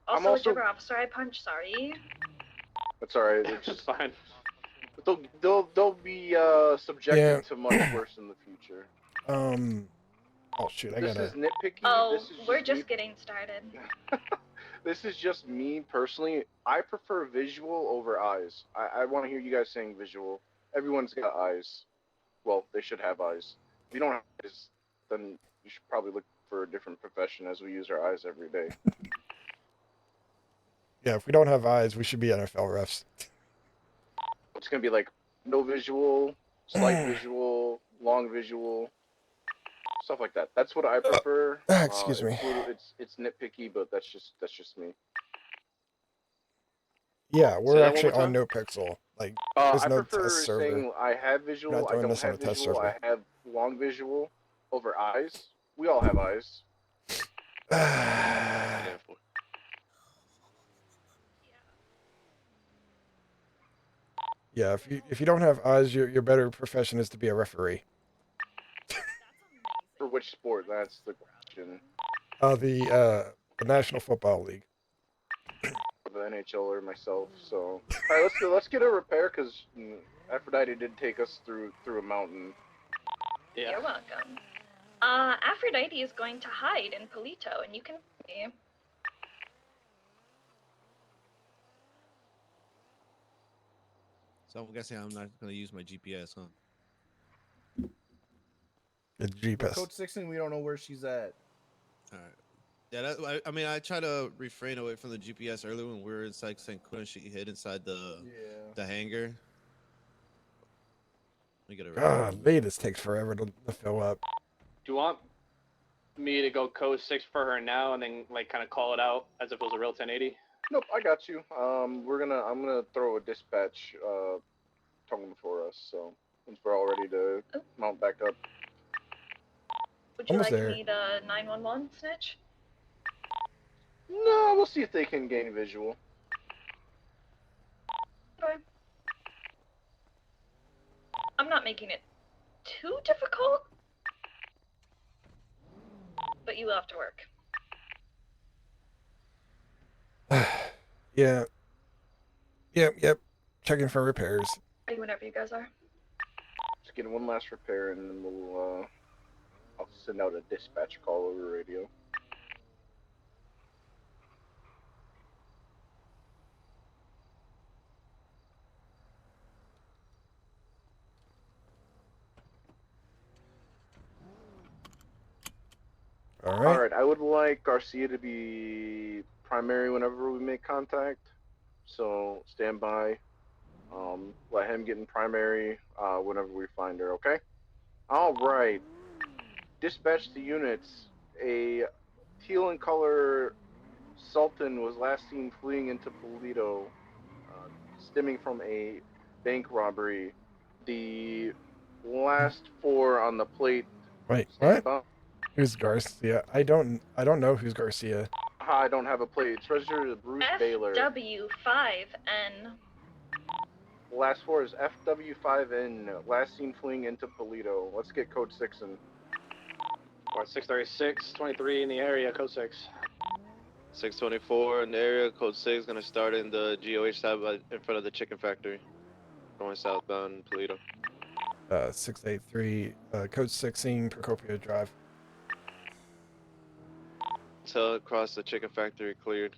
Speaker 7: Also, whichever officer I punched, sorry.
Speaker 16: That's all right. It's
Speaker 14: It's fine.
Speaker 16: They'll be subjected to much worse in the future.
Speaker 3: Oh shoot, I
Speaker 16: This
Speaker 3: gotta.
Speaker 16: is nitpicky.
Speaker 7: Oh,
Speaker 16: This is
Speaker 7: we're
Speaker 16: me.
Speaker 7: just getting started.
Speaker 16: This is just me personally. I prefer visual over eyes. I want to hear you guys saying visual. Everyone's got eyes. Well, they should have eyes. If you don't have eyes, then you should probably look for a different profession, as we use our eyes every day.
Speaker 3: Yeah, if we don't have eyes, we should be NFL refs.
Speaker 16: It's gonna be like no visual, slight visual, long visual, stuff like that. That's what I prefer.
Speaker 3: Excuse me.
Speaker 16: It's nitpicky, but that's just me.
Speaker 3: Yeah,
Speaker 16: Say
Speaker 3: we're
Speaker 16: that one
Speaker 3: actually
Speaker 16: more
Speaker 3: on
Speaker 16: time?
Speaker 3: NoPixel. Like, there's
Speaker 16: I
Speaker 3: no
Speaker 16: prefer
Speaker 3: test server.
Speaker 16: saying I have
Speaker 3: We're
Speaker 16: visual,
Speaker 3: not
Speaker 16: I
Speaker 3: doing
Speaker 16: don't
Speaker 3: this on
Speaker 16: have
Speaker 3: a test
Speaker 16: visual, I
Speaker 3: server.
Speaker 16: have long visual over eyes. We all have eyes.
Speaker 3: Yeah, if you don't have eyes, your better profession is to be a referee.
Speaker 16: For which sport? That's the question.
Speaker 3: The National Football League.
Speaker 16: The NHL or myself. So, all right, let's get a repair because Aphrodite did take us through a mountain.
Speaker 14: Yeah.
Speaker 7: You're welcome. Aphrodite is going to hide in Polito, and you can see.
Speaker 11: So I'm guessing I'm not gonna use my GPS, huh?
Speaker 3: The
Speaker 16: With
Speaker 3: GPS.
Speaker 16: Code 16, we don't know where she's at.
Speaker 11: All right. Yeah, I mean, I try to refrain away from the GPS earlier when we were inside St. Quentin. She hid inside the hangar. Let me get it right.
Speaker 3: God, this takes forever to fill up.
Speaker 14: Do you want me to go code 6 for her now and then like kind of call it out as if it was a real 1080?
Speaker 16: Nope, I got you. I'm gonna throw a dispatch tone for us. So once we're all ready to mount back up.
Speaker 7: Would you
Speaker 3: Almost
Speaker 7: like
Speaker 3: there.
Speaker 7: me to 911 snitch?
Speaker 16: No, we'll see if they can gain visual.
Speaker 7: Okay. I'm not making it too difficult, but you will have to work.
Speaker 3: Yeah. Yep. Checking for repairs.
Speaker 7: Ready whenever you guys are.
Speaker 16: Just get one last repair and then we'll I'll send out a dispatch call over radio.
Speaker 3: All right.
Speaker 16: All right, I would like Garcia to be primary whenever we make contact. So stand by. Let him get in primary whenever we find her, okay? All right. Dispatch to units. A teal in color Sultan was last seen fleeing into Polito, stemming from a bank robbery. The last four on the plate.
Speaker 3: Wait,
Speaker 16: stand
Speaker 3: what?
Speaker 16: by.
Speaker 3: Who's Garcia? I don't know who's Garcia.
Speaker 16: I don't have a plate. It's registered as Bruce Baylor.
Speaker 7: FW5N.
Speaker 16: Last four is FW5N. Last seen fleeing into Polito. Let's get code 6 in.
Speaker 14: Or 636, 23 in the area, code 6.
Speaker 17: 624 in the area, code 6, gonna start in the GOH side in front of the chicken factory. Going southbound Polito.
Speaker 3: 683, code 16, Procopio Drive.
Speaker 17: Till across the chicken factory cleared.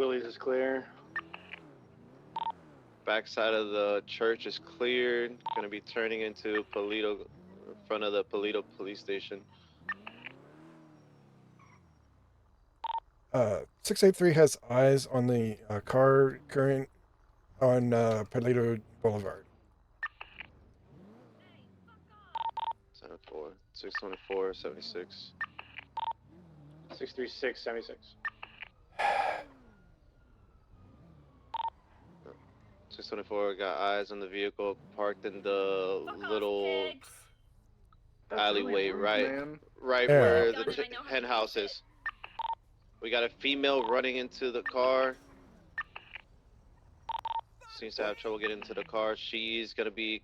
Speaker 14: Willie's is clear.
Speaker 17: Backside of the church is cleared. Gonna be turning into Polito, in front of the Polito police station.
Speaker 3: 683 has eyes on the car current on Polito Boulevard.
Speaker 17: 10-4, 624, 76.
Speaker 14: 636, 76.
Speaker 17: 624 got eyes on the vehicle parked in the little
Speaker 16: That's
Speaker 17: alleyway,
Speaker 16: really rude,
Speaker 17: right,
Speaker 16: man.
Speaker 17: right
Speaker 3: Yeah.
Speaker 17: where the hen house is. We got a female running into the car. Seems to have trouble getting into the car. She's gonna be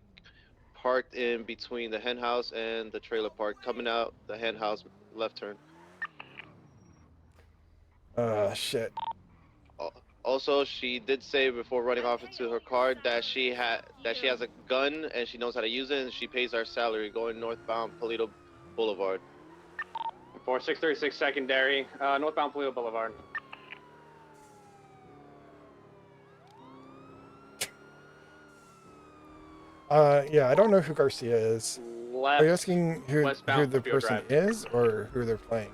Speaker 17: parked in between the hen house and the trailer park. Coming out the hen house, left turn.
Speaker 3: Shit.
Speaker 17: Also, she did say before running off into her car that she has a gun and she knows how to use it, and she pays our salary going northbound Polito Boulevard.
Speaker 14: 4636 secondary, northbound Polito Boulevard.
Speaker 3: Yeah, I don't know who Garcia is.
Speaker 14: Left.
Speaker 3: Are you asking who
Speaker 14: westbound
Speaker 3: the
Speaker 14: Scorpio
Speaker 3: person
Speaker 14: Drive.
Speaker 3: is or who they're playing?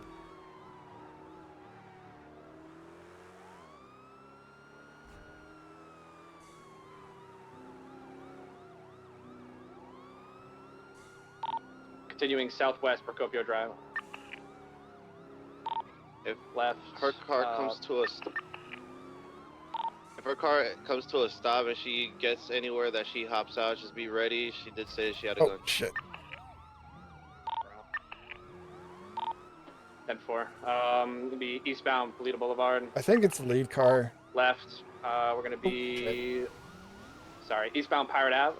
Speaker 14: Continuing southwest Procopio Drive.
Speaker 17: If
Speaker 14: left,
Speaker 17: her car comes to a if her car comes to a stop and she gets anywhere that she hops out, just be ready. She did say she had a gun.
Speaker 3: Oh shit.
Speaker 14: 10-4. Gonna be eastbound Polito Boulevard.
Speaker 3: I think it's the lead car.
Speaker 14: Left. We're gonna be. Sorry, eastbound Pirate Ave.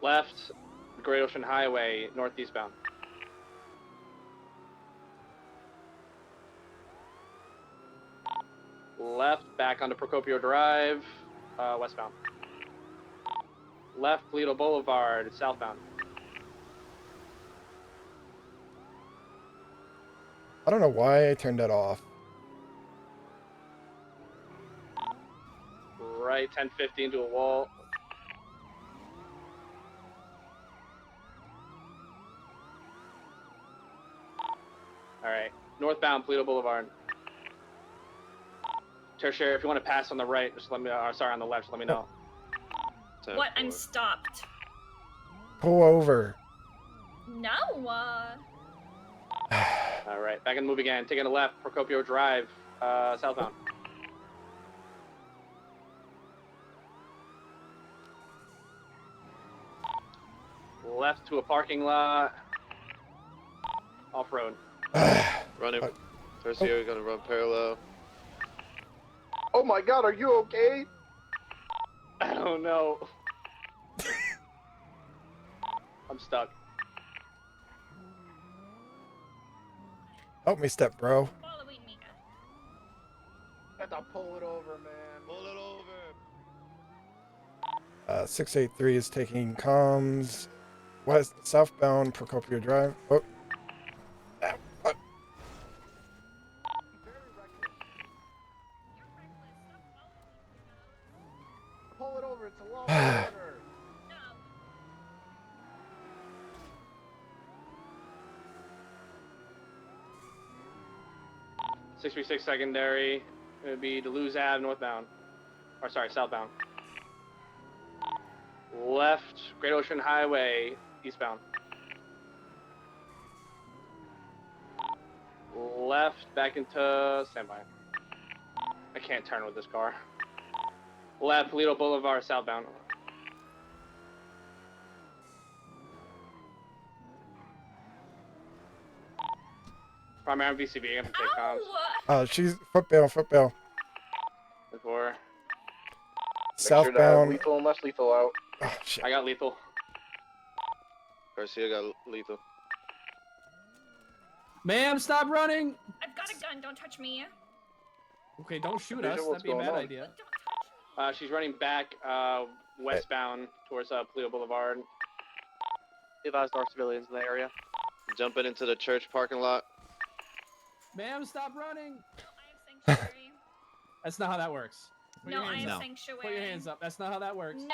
Speaker 14: Left, Great Ocean Highway, northeastbound. Left, back onto Procopio Drive, westbound. Left, Polito Boulevard, southbound.
Speaker 3: I don't know why I turned that off.
Speaker 14: Right, 1050 into a wall. All right, northbound Polito Boulevard. Tertiary, if you want to pass on the right, just let me. Sorry, on the left, just let me know.
Speaker 7: What? I'm stopped.
Speaker 3: Pull over.
Speaker 7: No.
Speaker 14: All right, back in the move again. Taking a left, Procopio Drive, southbound. Left to a parking lot. Off road.
Speaker 17: Running. Tertiary gonna run parallel.
Speaker 16: Oh my god, are you okay?
Speaker 14: I don't know. I'm stuck.
Speaker 3: Help me, step bro.
Speaker 7: Following me.
Speaker 16: Have to pull it over, man.
Speaker 17: Pull it over.
Speaker 3: 683 is taking comms west southbound Procopio Drive. Oh.
Speaker 16: Pull it over, it's a law order.
Speaker 14: 636 secondary. It would be Duluth Ave northbound. Or sorry, southbound. Left, Great Ocean Highway, eastbound. Left, back into standby. I can't turn with this car. Left, Polito Boulevard, southbound. Primary VCB, I'm gonna take comms.
Speaker 3: She's footbail.
Speaker 14: Before.
Speaker 3: Southbound.
Speaker 16: Lethal and less lethal out.
Speaker 3: Oh, shit.
Speaker 14: I got lethal.
Speaker 17: Garcia got lethal.
Speaker 10: Ma'am, stop running!
Speaker 7: I've got a gun. Don't touch me.
Speaker 10: Okay, don't shoot
Speaker 16: Vision,
Speaker 10: us.
Speaker 16: what's
Speaker 10: That'd be a
Speaker 16: going
Speaker 10: bad
Speaker 16: on?
Speaker 10: idea.
Speaker 14: She's running back westbound towards Polito Boulevard.
Speaker 2: Advised our civilians in the area.
Speaker 17: Jumping into the church parking lot.
Speaker 10: Ma'am, stop running! That's not how that works. Put
Speaker 7: No,
Speaker 10: your
Speaker 7: I
Speaker 10: hands
Speaker 7: have
Speaker 10: up.
Speaker 7: sanctuary.
Speaker 10: Put your hands up. That's not how that works.
Speaker 7: No,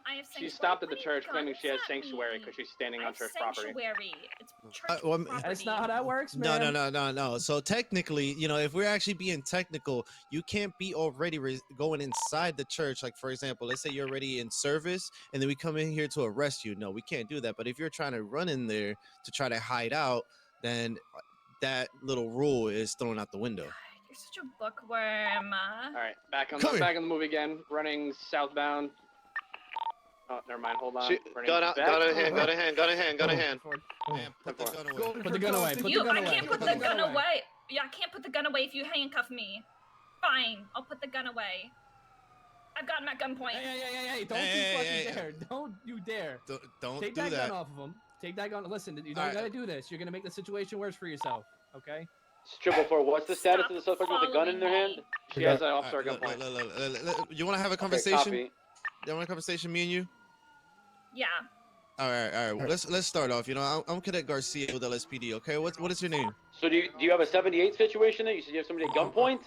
Speaker 7: I have sanctuary.
Speaker 14: She stopped at the
Speaker 7: What
Speaker 14: church
Speaker 7: do you
Speaker 14: claiming
Speaker 7: got?
Speaker 14: she has
Speaker 7: What's that
Speaker 14: sanctuary
Speaker 7: mean?
Speaker 14: because she's standing
Speaker 7: I
Speaker 14: on
Speaker 7: have
Speaker 14: church property.
Speaker 7: sanctuary. It's church
Speaker 11: Well,
Speaker 7: property.
Speaker 10: That's not how that works,
Speaker 11: No,
Speaker 10: man.
Speaker 11: no. So technically, you know, if we're actually being technical, you can't be already going inside the church. Like, for example, let's say you're already in service and then we come in here to arrest you. No, we can't do that. But if you're trying to run in there to try to hide out, then that little rule is thrown out the window.
Speaker 7: You're such a bookworm.
Speaker 14: All right, back on
Speaker 11: Come
Speaker 14: back in the movie again. Running southbound. Oh, never mind. Hold on. Running
Speaker 17: Gun out,
Speaker 14: back.
Speaker 17: gun in hand, gun in hand, gun in hand, gun in hand.
Speaker 11: Man, put the gun away.
Speaker 10: Put the gun away. Put the gun
Speaker 7: I
Speaker 10: away.
Speaker 7: can't put the gun away. Yeah, I can't put the gun away if you handcuff me. Fine, I'll put the gun away. I've got him at gunpoint.
Speaker 10: Hey, don't you fucking dare. Don't you dare.
Speaker 11: Don't
Speaker 10: Take
Speaker 11: do
Speaker 10: that
Speaker 11: that.
Speaker 10: gun off of him. Take that gun. Listen, you don't
Speaker 11: All right.
Speaker 10: gotta do this. You're gonna make the situation worse for yourself. Okay?
Speaker 14: Triple 4. What's the status of the suspect with a gun in their hand? She has an officer at gunpoint.
Speaker 11: You want to have a
Speaker 14: Okay,
Speaker 11: conversation?
Speaker 14: copy.
Speaker 11: You want a conversation, me and you?
Speaker 7: Yeah.
Speaker 11: All right. Well, let's start off. You know, I'm Cadet Garcia with LSPD. Okay, what is your name?
Speaker 14: So do you have a 78 situation there? You said you have somebody at gunpoint?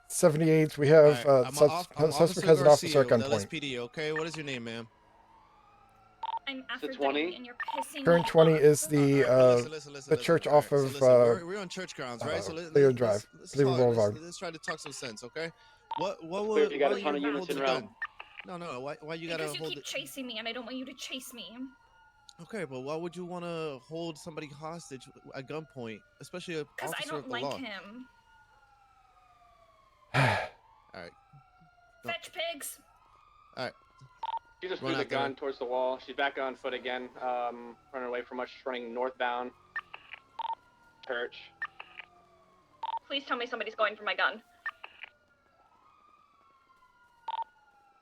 Speaker 3: 78. We have
Speaker 11: I'm
Speaker 3: suspect has an officer at
Speaker 11: with
Speaker 3: gunpoint.
Speaker 11: LSPD. Okay, what is your name, ma'am?
Speaker 7: I'm
Speaker 14: The
Speaker 7: Aphrodite
Speaker 14: 20?
Speaker 7: and you're pissing
Speaker 3: Current
Speaker 7: me
Speaker 3: 20
Speaker 7: off.
Speaker 3: is the the church off
Speaker 11: All right,
Speaker 3: of
Speaker 11: we're on church grounds, right? So
Speaker 3: Leo Drive, Leo
Speaker 11: talk.
Speaker 3: Boulevard.
Speaker 11: Let's try to talk some sense, okay? What
Speaker 14: Clear, you got a
Speaker 11: why
Speaker 14: ton of
Speaker 11: you
Speaker 14: units
Speaker 11: hold
Speaker 14: in
Speaker 11: the
Speaker 14: route.
Speaker 11: gun? No. Why you gotta
Speaker 7: Because you
Speaker 11: hold
Speaker 7: keep
Speaker 11: it?
Speaker 7: chasing me and I don't want you to chase me.
Speaker 11: Okay, but why would you want to hold somebody hostage at gunpoint, especially an
Speaker 7: Because I
Speaker 11: officer of
Speaker 7: don't
Speaker 11: the
Speaker 7: like
Speaker 11: law?
Speaker 7: him.
Speaker 11: All right.
Speaker 7: Fetch pigs.
Speaker 11: All right.
Speaker 14: She just
Speaker 11: Run
Speaker 14: threw the
Speaker 11: out there.
Speaker 14: gun towards the wall. She's back on foot again, running away from us. She's running northbound. Church.
Speaker 7: Please tell me somebody's going for my gun.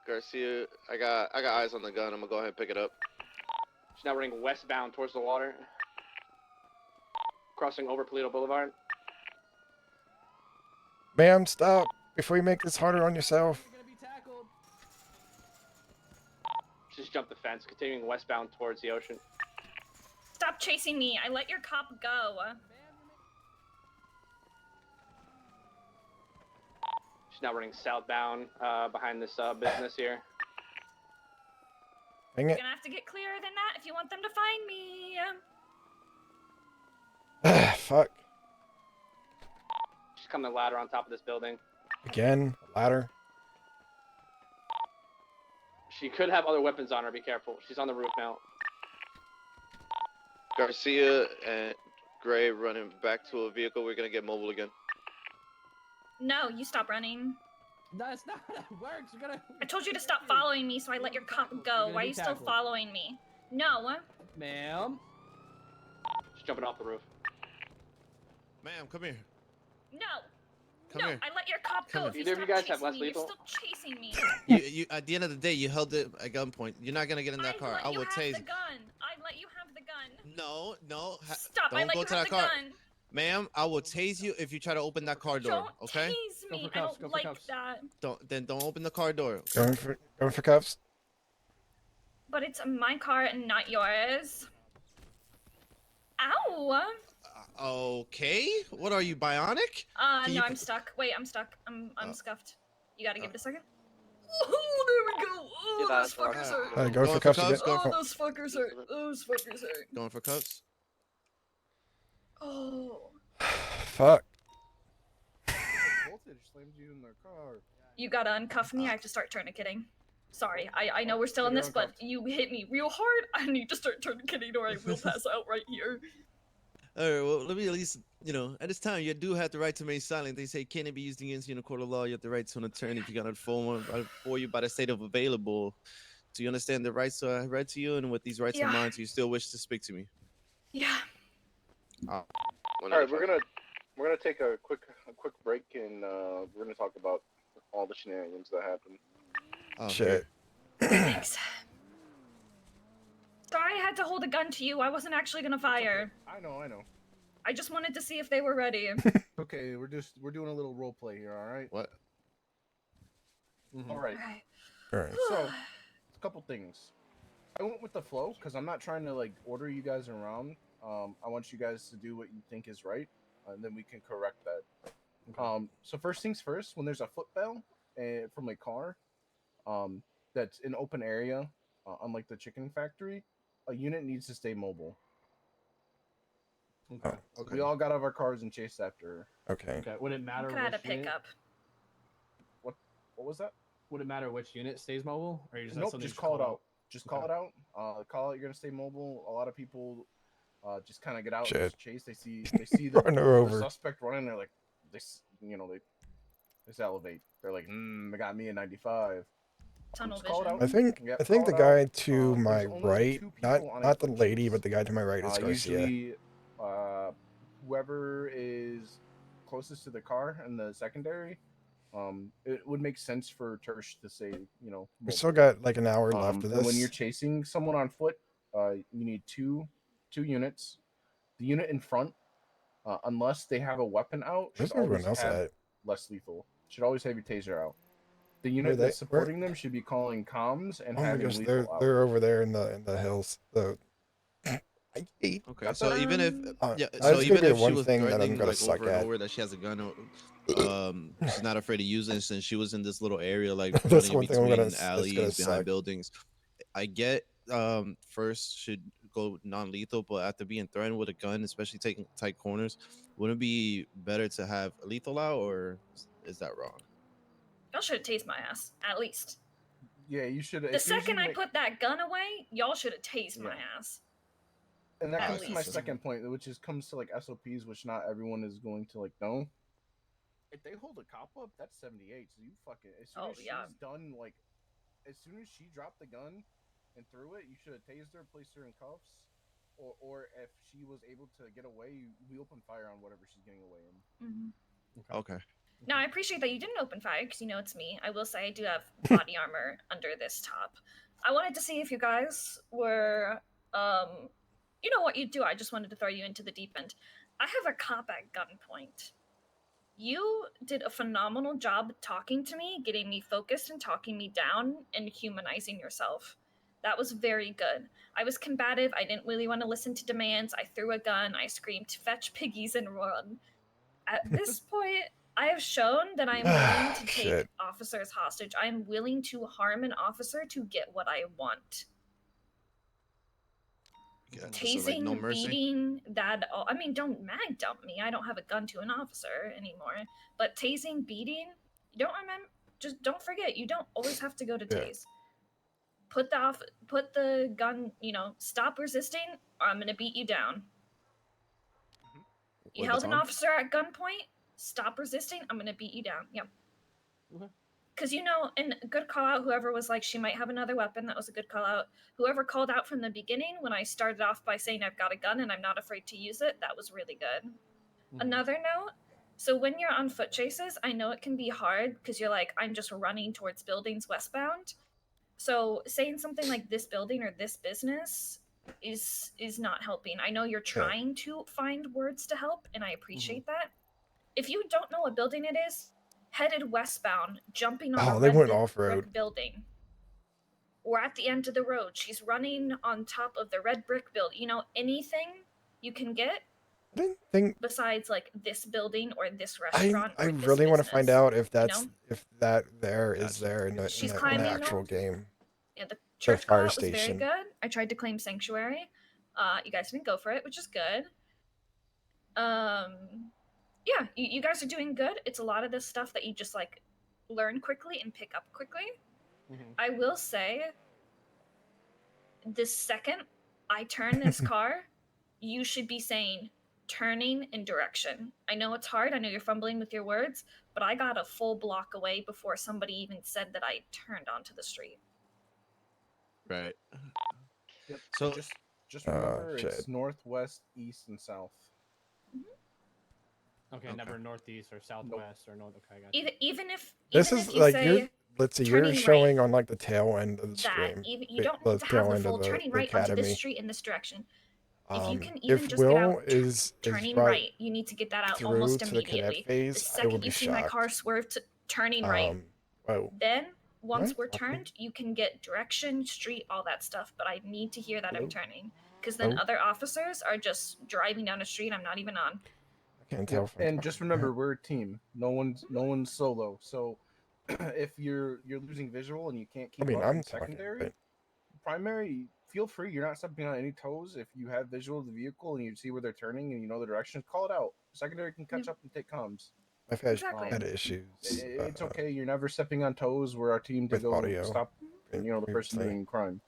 Speaker 17: Garcia, I got eyes on the gun. I'm gonna go ahead and pick it up.
Speaker 14: She's now running westbound towards the water. Crossing over Polito Boulevard.
Speaker 3: Ma'am, stop before you make this harder on yourself.
Speaker 14: She just jumped the fence, continuing westbound towards the ocean.
Speaker 7: Stop chasing me. I let your cop go.
Speaker 14: She's now running southbound behind this business here.
Speaker 3: Dang
Speaker 7: You're
Speaker 3: it.
Speaker 7: gonna have to get clearer than that if you want them to find me.
Speaker 3: Fuck.
Speaker 14: She's coming the ladder on top of this building.
Speaker 3: Again, ladder.
Speaker 14: She could have other weapons on her. Be careful. She's on the roof now.
Speaker 17: Garcia and Gray running back to a vehicle. We're gonna get mobile again.
Speaker 7: No, you stop running.
Speaker 10: That's not how that works. You're gonna.
Speaker 7: I told you to stop following me, so I let your cop go. Why are you still
Speaker 10: tackled.
Speaker 7: following me? No.
Speaker 10: Ma'am.
Speaker 14: She's jumping off the roof.
Speaker 11: Ma'am, come here.
Speaker 7: No.
Speaker 11: Come
Speaker 7: no,
Speaker 11: here.
Speaker 7: I let your cop
Speaker 11: Come
Speaker 7: go.
Speaker 11: here.
Speaker 7: If you
Speaker 14: Either of you
Speaker 7: stop
Speaker 14: guys have
Speaker 7: chasing
Speaker 14: less
Speaker 7: me,
Speaker 14: lethal?
Speaker 7: You're still chasing me.
Speaker 11: You at the end of the day, you held it at gunpoint. You're not gonna get in that car.
Speaker 7: I
Speaker 11: I
Speaker 7: let you
Speaker 11: will
Speaker 7: have
Speaker 11: tase.
Speaker 7: the gun. I let you have the gun.
Speaker 11: No.
Speaker 7: Stop! I
Speaker 11: Don't
Speaker 7: let
Speaker 11: go
Speaker 7: you
Speaker 11: to
Speaker 7: have
Speaker 11: that
Speaker 7: the
Speaker 11: car.
Speaker 7: gun.
Speaker 11: Ma'am, I will tase you if you try to open that car door.
Speaker 7: Don't
Speaker 11: Okay?
Speaker 7: tase me. I don't like that.
Speaker 11: Don't open the car door.
Speaker 3: Going for cuffs.
Speaker 7: But it's my car and not yours. Ow!
Speaker 11: Okay. What are you, bionic? Can you
Speaker 7: No,
Speaker 11: p-
Speaker 7: I'm stuck. Wait, I'm stuck. I'm
Speaker 11: Oh.
Speaker 7: scuffed. You gotta give it a second. Oh, there we go. Oh, those fuckers hurt.
Speaker 3: Going for cuffs again.
Speaker 7: Oh, those fuckers hurt. Those fuckers hurt.
Speaker 11: Going for cuffs.
Speaker 7: Oh.
Speaker 3: Fuck.
Speaker 16: Voltage slammed you in the car.
Speaker 7: You gotta uncuff me. I have to start tourniqueting. Sorry, I know we're still in this, but you hit me real hard. I need to start tourniqueting or I will pass out right here.
Speaker 11: All right. Well, let me at least, at this time, you do have the right to remain silent. They say can't be used against you in a court of law. You have the right to an attorney if you got a phone for you by the state of available. Do you understand the rights I read to you? And with these rights in
Speaker 7: Yeah.
Speaker 11: mind, do you still wish to speak to me?
Speaker 7: Yeah.
Speaker 11: Oh.
Speaker 16: All right, we're gonna take a quick break, and we're gonna talk about all the shenanigans that happened.
Speaker 3: Shit.
Speaker 7: Thanks. Sorry I had to hold a gun to you. I wasn't actually gonna fire.
Speaker 16: I know.
Speaker 7: I just wanted to see if they were ready.
Speaker 16: Okay, we're doing a little role play here. All right.
Speaker 11: What?
Speaker 16: All right.
Speaker 3: Alright.
Speaker 16: So, a couple things. I went with the flow because I'm not trying to order you guys around. I want you guys to do what you think is right, and then we can correct that. So first things first, when there's a foot bell from a car, that's in open area, unlike the chicken factory, a unit needs to stay mobile.
Speaker 10: Okay.
Speaker 16: We all got out of our cars and chased after her.
Speaker 3: Okay.
Speaker 10: Okay. Would it matter
Speaker 7: Could add a
Speaker 10: which unit?
Speaker 7: pickup.
Speaker 16: What was that?
Speaker 10: Would it matter which unit stays mobile, or you just
Speaker 16: Nope,
Speaker 10: something
Speaker 16: just call it out. Just call
Speaker 10: Okay.
Speaker 16: it out. Call out. You're gonna stay mobile. A lot of people just kind of get out
Speaker 3: Shit.
Speaker 16: and just chase. They see the,
Speaker 3: Run her over.
Speaker 16: the suspect running. They're like, they salivate. They're like, they got me in 95.
Speaker 7: Tunnel
Speaker 16: Just call it
Speaker 7: vision.
Speaker 16: out.
Speaker 3: I think
Speaker 16: Yep,
Speaker 3: I think
Speaker 16: call
Speaker 3: the
Speaker 16: it out.
Speaker 3: guy to my
Speaker 16: There's only
Speaker 3: right,
Speaker 16: 2 people on a
Speaker 3: not the
Speaker 16: foot
Speaker 3: lady,
Speaker 16: chase.
Speaker 3: but the guy to my right is Garcia.
Speaker 16: Usually, whoever is closest to the car in the secondary, it would make sense for Tersh to say,
Speaker 3: We still got like an hour left of
Speaker 16: and when you're
Speaker 3: this.
Speaker 16: chasing someone on foot, you need two units. The unit in front, unless they have a weapon out, should
Speaker 3: Where's everyone
Speaker 16: always
Speaker 3: else
Speaker 16: have
Speaker 3: at?
Speaker 16: less lethal. Should always have your taser out. The
Speaker 3: Where
Speaker 16: unit
Speaker 3: they-
Speaker 16: that's supporting them should be calling comms and
Speaker 3: Oh my
Speaker 16: having
Speaker 3: gosh,
Speaker 16: lethal out.
Speaker 3: they're over there in the hills. I hate.
Speaker 11: Okay, so even if
Speaker 3: that's
Speaker 11: so
Speaker 3: gonna
Speaker 11: even
Speaker 3: be the
Speaker 11: if she
Speaker 3: one
Speaker 11: was
Speaker 3: thing that I'm
Speaker 11: threatening
Speaker 3: gonna
Speaker 11: like
Speaker 3: suck
Speaker 11: over and
Speaker 3: at.
Speaker 11: over that she has a gun, she's not afraid to use it since she was in this little area like
Speaker 3: That's
Speaker 11: running in
Speaker 3: one thing I'm
Speaker 11: between
Speaker 3: gonna- that's gonna
Speaker 11: alleys behind
Speaker 3: suck.
Speaker 11: buildings. I get first should go non-lethal, but after being threatened with a gun, especially taking tight corners, wouldn't it be better to have lethal out, or is that wrong?
Speaker 7: Y'all should have tased my ass, at least.
Speaker 16: Yeah, you should.
Speaker 7: The second I put that gun away, y'all should have tased my ass.
Speaker 16: And that
Speaker 7: At
Speaker 16: comes to my
Speaker 7: least.
Speaker 16: second point, which comes to like SOPs, which not everyone is going to like know. If they hold a cop up, that's 78. So you fucking as soon as she's done, like as soon as she dropped the gun and threw it, you should have tased her, placed her in cuffs, or if she was able to get away, we open fire on whatever she's getting away in.
Speaker 7: Mm-hmm.
Speaker 11: Okay.
Speaker 7: Now, I appreciate that you didn't open fire, because you know it's me. I will say I do have body armor under this top. I wanted to see if you guys were, you know what you do. I just wanted to throw you into the deep end. I have a cop at gunpoint. You did a phenomenal job talking to me, getting me focused and talking me down and humanizing yourself. That was very good. I was combative. I didn't really want to listen to demands. I threw a gun. I screamed, "Fetch piggies and run." At this point, I have shown that I am willing to take
Speaker 3: Shit.
Speaker 7: officers hostage. I am willing to harm an officer to get what I want. Tasing,
Speaker 11: no mercy?
Speaker 7: beating, I mean, don't mag dump me. I don't have a gun to an officer anymore. But tasing, beating, you don't remember. Just don't forget, you don't always have to go to tase. Put the gun. Stop resisting, or I'm gonna beat you down. You held an officer at gunpoint. Stop resisting. I'm gonna beat you down. Yep. Because and good call out. Whoever was like she might have another weapon. That was a good call out. Whoever called out from the beginning when I started off by saying I've got a gun and I'm not afraid to use it. That was really good. Another note. So when you're on foot chases, I know it can be hard because you're like, I'm just running towards buildings westbound. So saying something like this building or this business is not helping. I know you're trying to find words to help, and I appreciate that. If you don't know what building it is, headed westbound, jumping on a
Speaker 3: they
Speaker 7: red
Speaker 3: went
Speaker 7: brick
Speaker 3: off-road.
Speaker 7: building. Or at the end of the road. She's running on top of the red brick building. Anything you can get besides like this building or this restaurant.
Speaker 3: I
Speaker 7: or this
Speaker 3: really want to
Speaker 7: business,
Speaker 3: find out if
Speaker 7: you
Speaker 3: that's
Speaker 7: know?
Speaker 3: if that there is there in the,
Speaker 7: She's
Speaker 3: in the
Speaker 7: climbing
Speaker 3: actual
Speaker 7: north.
Speaker 3: game.
Speaker 7: Yeah, the
Speaker 3: The
Speaker 7: church
Speaker 3: fire
Speaker 7: call was very
Speaker 3: station.
Speaker 7: good. I tried to claim sanctuary. You guys didn't go for it, which is good. Yeah, you guys are doing good. It's a lot of this stuff that you just like learn quickly and pick up quickly. I will say, the second I turn this car, you should be saying turning in direction. I know it's hard. I know you're fumbling with your words, but I got a full block away before somebody even said that I turned onto the street.
Speaker 11: Right.
Speaker 16: Yep.
Speaker 11: So
Speaker 16: just remember, it's
Speaker 3: shit.
Speaker 16: northwest, east, and south.
Speaker 10: Okay, never northeast or southwest or north. Okay, I got
Speaker 7: Even if
Speaker 3: This
Speaker 7: even
Speaker 3: is
Speaker 7: if you
Speaker 3: like
Speaker 7: say
Speaker 3: let's see, you're
Speaker 7: turning
Speaker 3: showing on like the tail end of the
Speaker 7: that
Speaker 3: stream.
Speaker 7: you don't
Speaker 3: the
Speaker 7: need to have
Speaker 3: tail
Speaker 7: the
Speaker 3: end
Speaker 7: full
Speaker 3: of the
Speaker 7: turning right onto
Speaker 3: academy.
Speaker 7: this street in this direction. If you can
Speaker 3: If
Speaker 7: even just get
Speaker 3: Will
Speaker 7: out
Speaker 3: is
Speaker 7: turning
Speaker 3: right
Speaker 7: right, you need to get that out
Speaker 3: through
Speaker 7: almost
Speaker 3: to the cadet
Speaker 7: immediately.
Speaker 3: phase,
Speaker 7: The
Speaker 3: I
Speaker 7: second
Speaker 3: would
Speaker 7: you
Speaker 3: be
Speaker 7: see my
Speaker 3: shocked.
Speaker 7: car swerve to turning right,
Speaker 3: Oh,
Speaker 7: then once
Speaker 3: What?
Speaker 7: we're turned, you can get direction, street, all that stuff. But I need to hear that
Speaker 3: Hello?
Speaker 7: I'm turning, because then
Speaker 3: Oh.
Speaker 7: other officers are just driving down a street I'm not even on.
Speaker 3: Can't
Speaker 16: Yeah,
Speaker 3: tell from
Speaker 16: and just remember, we're a team. No one's solo. So if you're losing visual and you can't keep up
Speaker 3: I'm
Speaker 16: in
Speaker 3: talking,
Speaker 16: secondary,
Speaker 3: but
Speaker 16: primary, feel free. You're not stepping on any toes. If you have visual of the vehicle and you see where they're turning and you know the direction, call it out. Secondary can catch up and take comms.
Speaker 3: I've had
Speaker 7: Exactly.
Speaker 3: had issues
Speaker 16: It's okay. You're never stepping on toes. We're our team to
Speaker 3: with
Speaker 16: go
Speaker 3: audio.
Speaker 16: stop, the person
Speaker 3: previously.
Speaker 16: doing crime.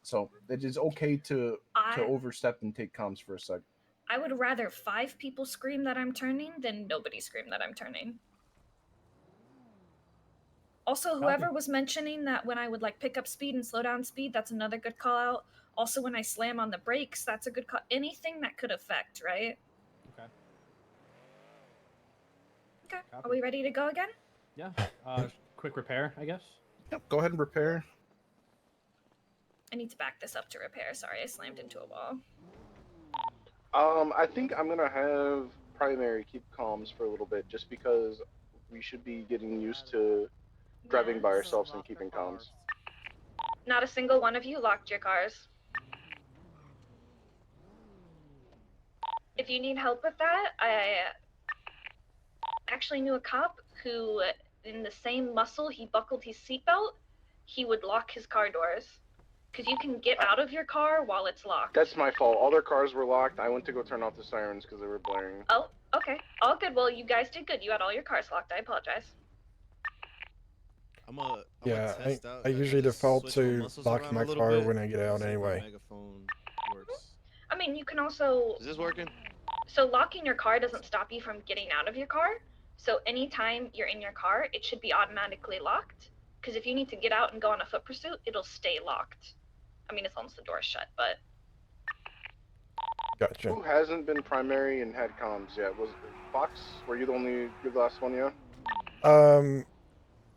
Speaker 16: So it is okay to overstep and take comms for a sec.
Speaker 7: I would rather 5 people scream that I'm turning than nobody scream that I'm turning. Also, whoever was mentioning that when I would like pick up speed and slow down speed, that's another good call out. Also, when I slam on the brakes, that's a good call. Anything that could affect, right?
Speaker 9: Okay.
Speaker 7: Okay. Are we ready to go again?
Speaker 9: Yeah. Quick repair, I guess.
Speaker 16: Yep. Go ahead and repair.
Speaker 7: I need to back this up to repair. Sorry, I slammed into a wall.
Speaker 16: I think I'm gonna have primary keep comms for a little bit, just because we should be getting used to driving by ourselves and keeping comms.
Speaker 7: Not a single one of you locked your cars. If you need help with that, I actually knew a cop who, in the same muscle he buckled his seatbelt, he would lock his car doors. Because you can get out of your car while it's locked.
Speaker 16: That's my fault. All their cars were locked. I went to go turn off the sirens because they were blaring.
Speaker 7: Oh, okay. All good. Well, you guys did good. You had all your cars locked. I apologize.
Speaker 3: Yeah,
Speaker 11: test out.
Speaker 3: I usually default
Speaker 11: switch my
Speaker 3: to
Speaker 11: muscles
Speaker 3: locking
Speaker 11: around
Speaker 3: my
Speaker 11: a little
Speaker 3: car
Speaker 11: bit,
Speaker 3: when I get out
Speaker 11: see if my
Speaker 3: anyway.
Speaker 11: megaphone works.
Speaker 7: I mean, you can also...
Speaker 11: Is this working?
Speaker 7: So locking your car doesn't stop you from getting out of your car. So anytime you're in your car, it should be automatically locked. Because if you need to get out and go on a foot pursuit, it'll stay locked. I mean, as long as the door's shut, but...
Speaker 3: Gotcha.
Speaker 16: Who hasn't been primary and had comms yet? Was Fox? Were you the last one? Yeah.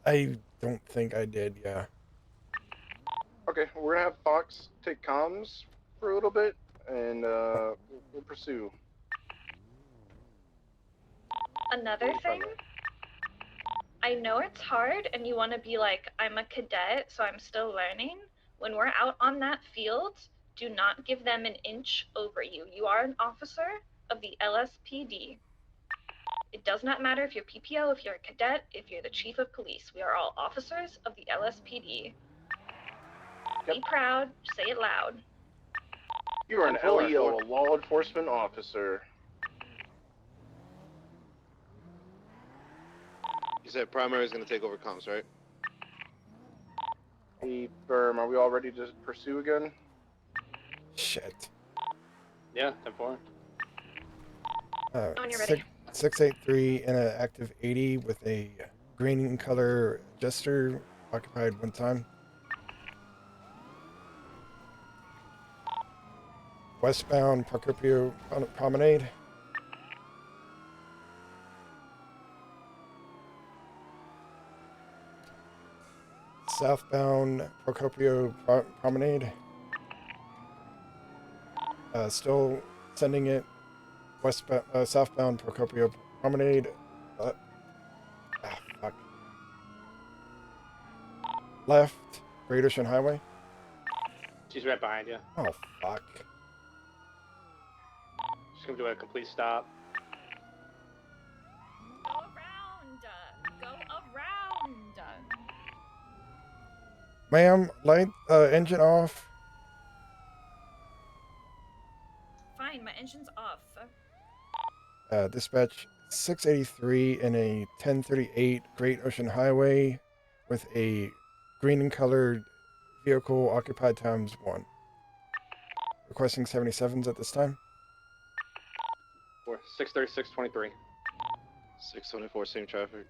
Speaker 3: I don't think I did. Yeah.
Speaker 16: Okay, we're gonna have Fox take comms for a little bit, and we'll pursue.
Speaker 7: Another thing, I know it's hard and you want to be like, I'm a cadet, so I'm still learning. When we're out on that field, do not give them an inch over you. You are an officer of the LSPD. It does not matter if you're PPO, if you're a cadet, if you're the chief of police. We are all officers of the LSPD. Be proud, say it loud.
Speaker 16: You are an
Speaker 7: 10-4.
Speaker 16: LEO, a law enforcement officer.
Speaker 17: You said primary is going to take over comms, right?
Speaker 16: Hey, Firm, are we all ready to pursue again?
Speaker 3: Shit.
Speaker 14: Yeah, 10-4.
Speaker 7: When you're ready.
Speaker 3: 683 and an active 80 with a green color jester occupied one time. Westbound Procopio Promenade. Southbound Procopio Promenade. Still sending it. Southbound Procopio Promenade. Fuck. Left, Great Ocean Highway.
Speaker 14: She's right behind you.
Speaker 3: Oh, fuck.
Speaker 14: She's gonna do a complete stop.
Speaker 7: Go around. Go around.
Speaker 3: Ma'am, light, engine off.
Speaker 7: Fine, my engine's off.
Speaker 3: Dispatch 683 in a 1038 Great Ocean Highway with a green and colored vehicle occupied ×1. Requesting 77s at this time.
Speaker 14: 636, 23.
Speaker 17: 624, same traffic.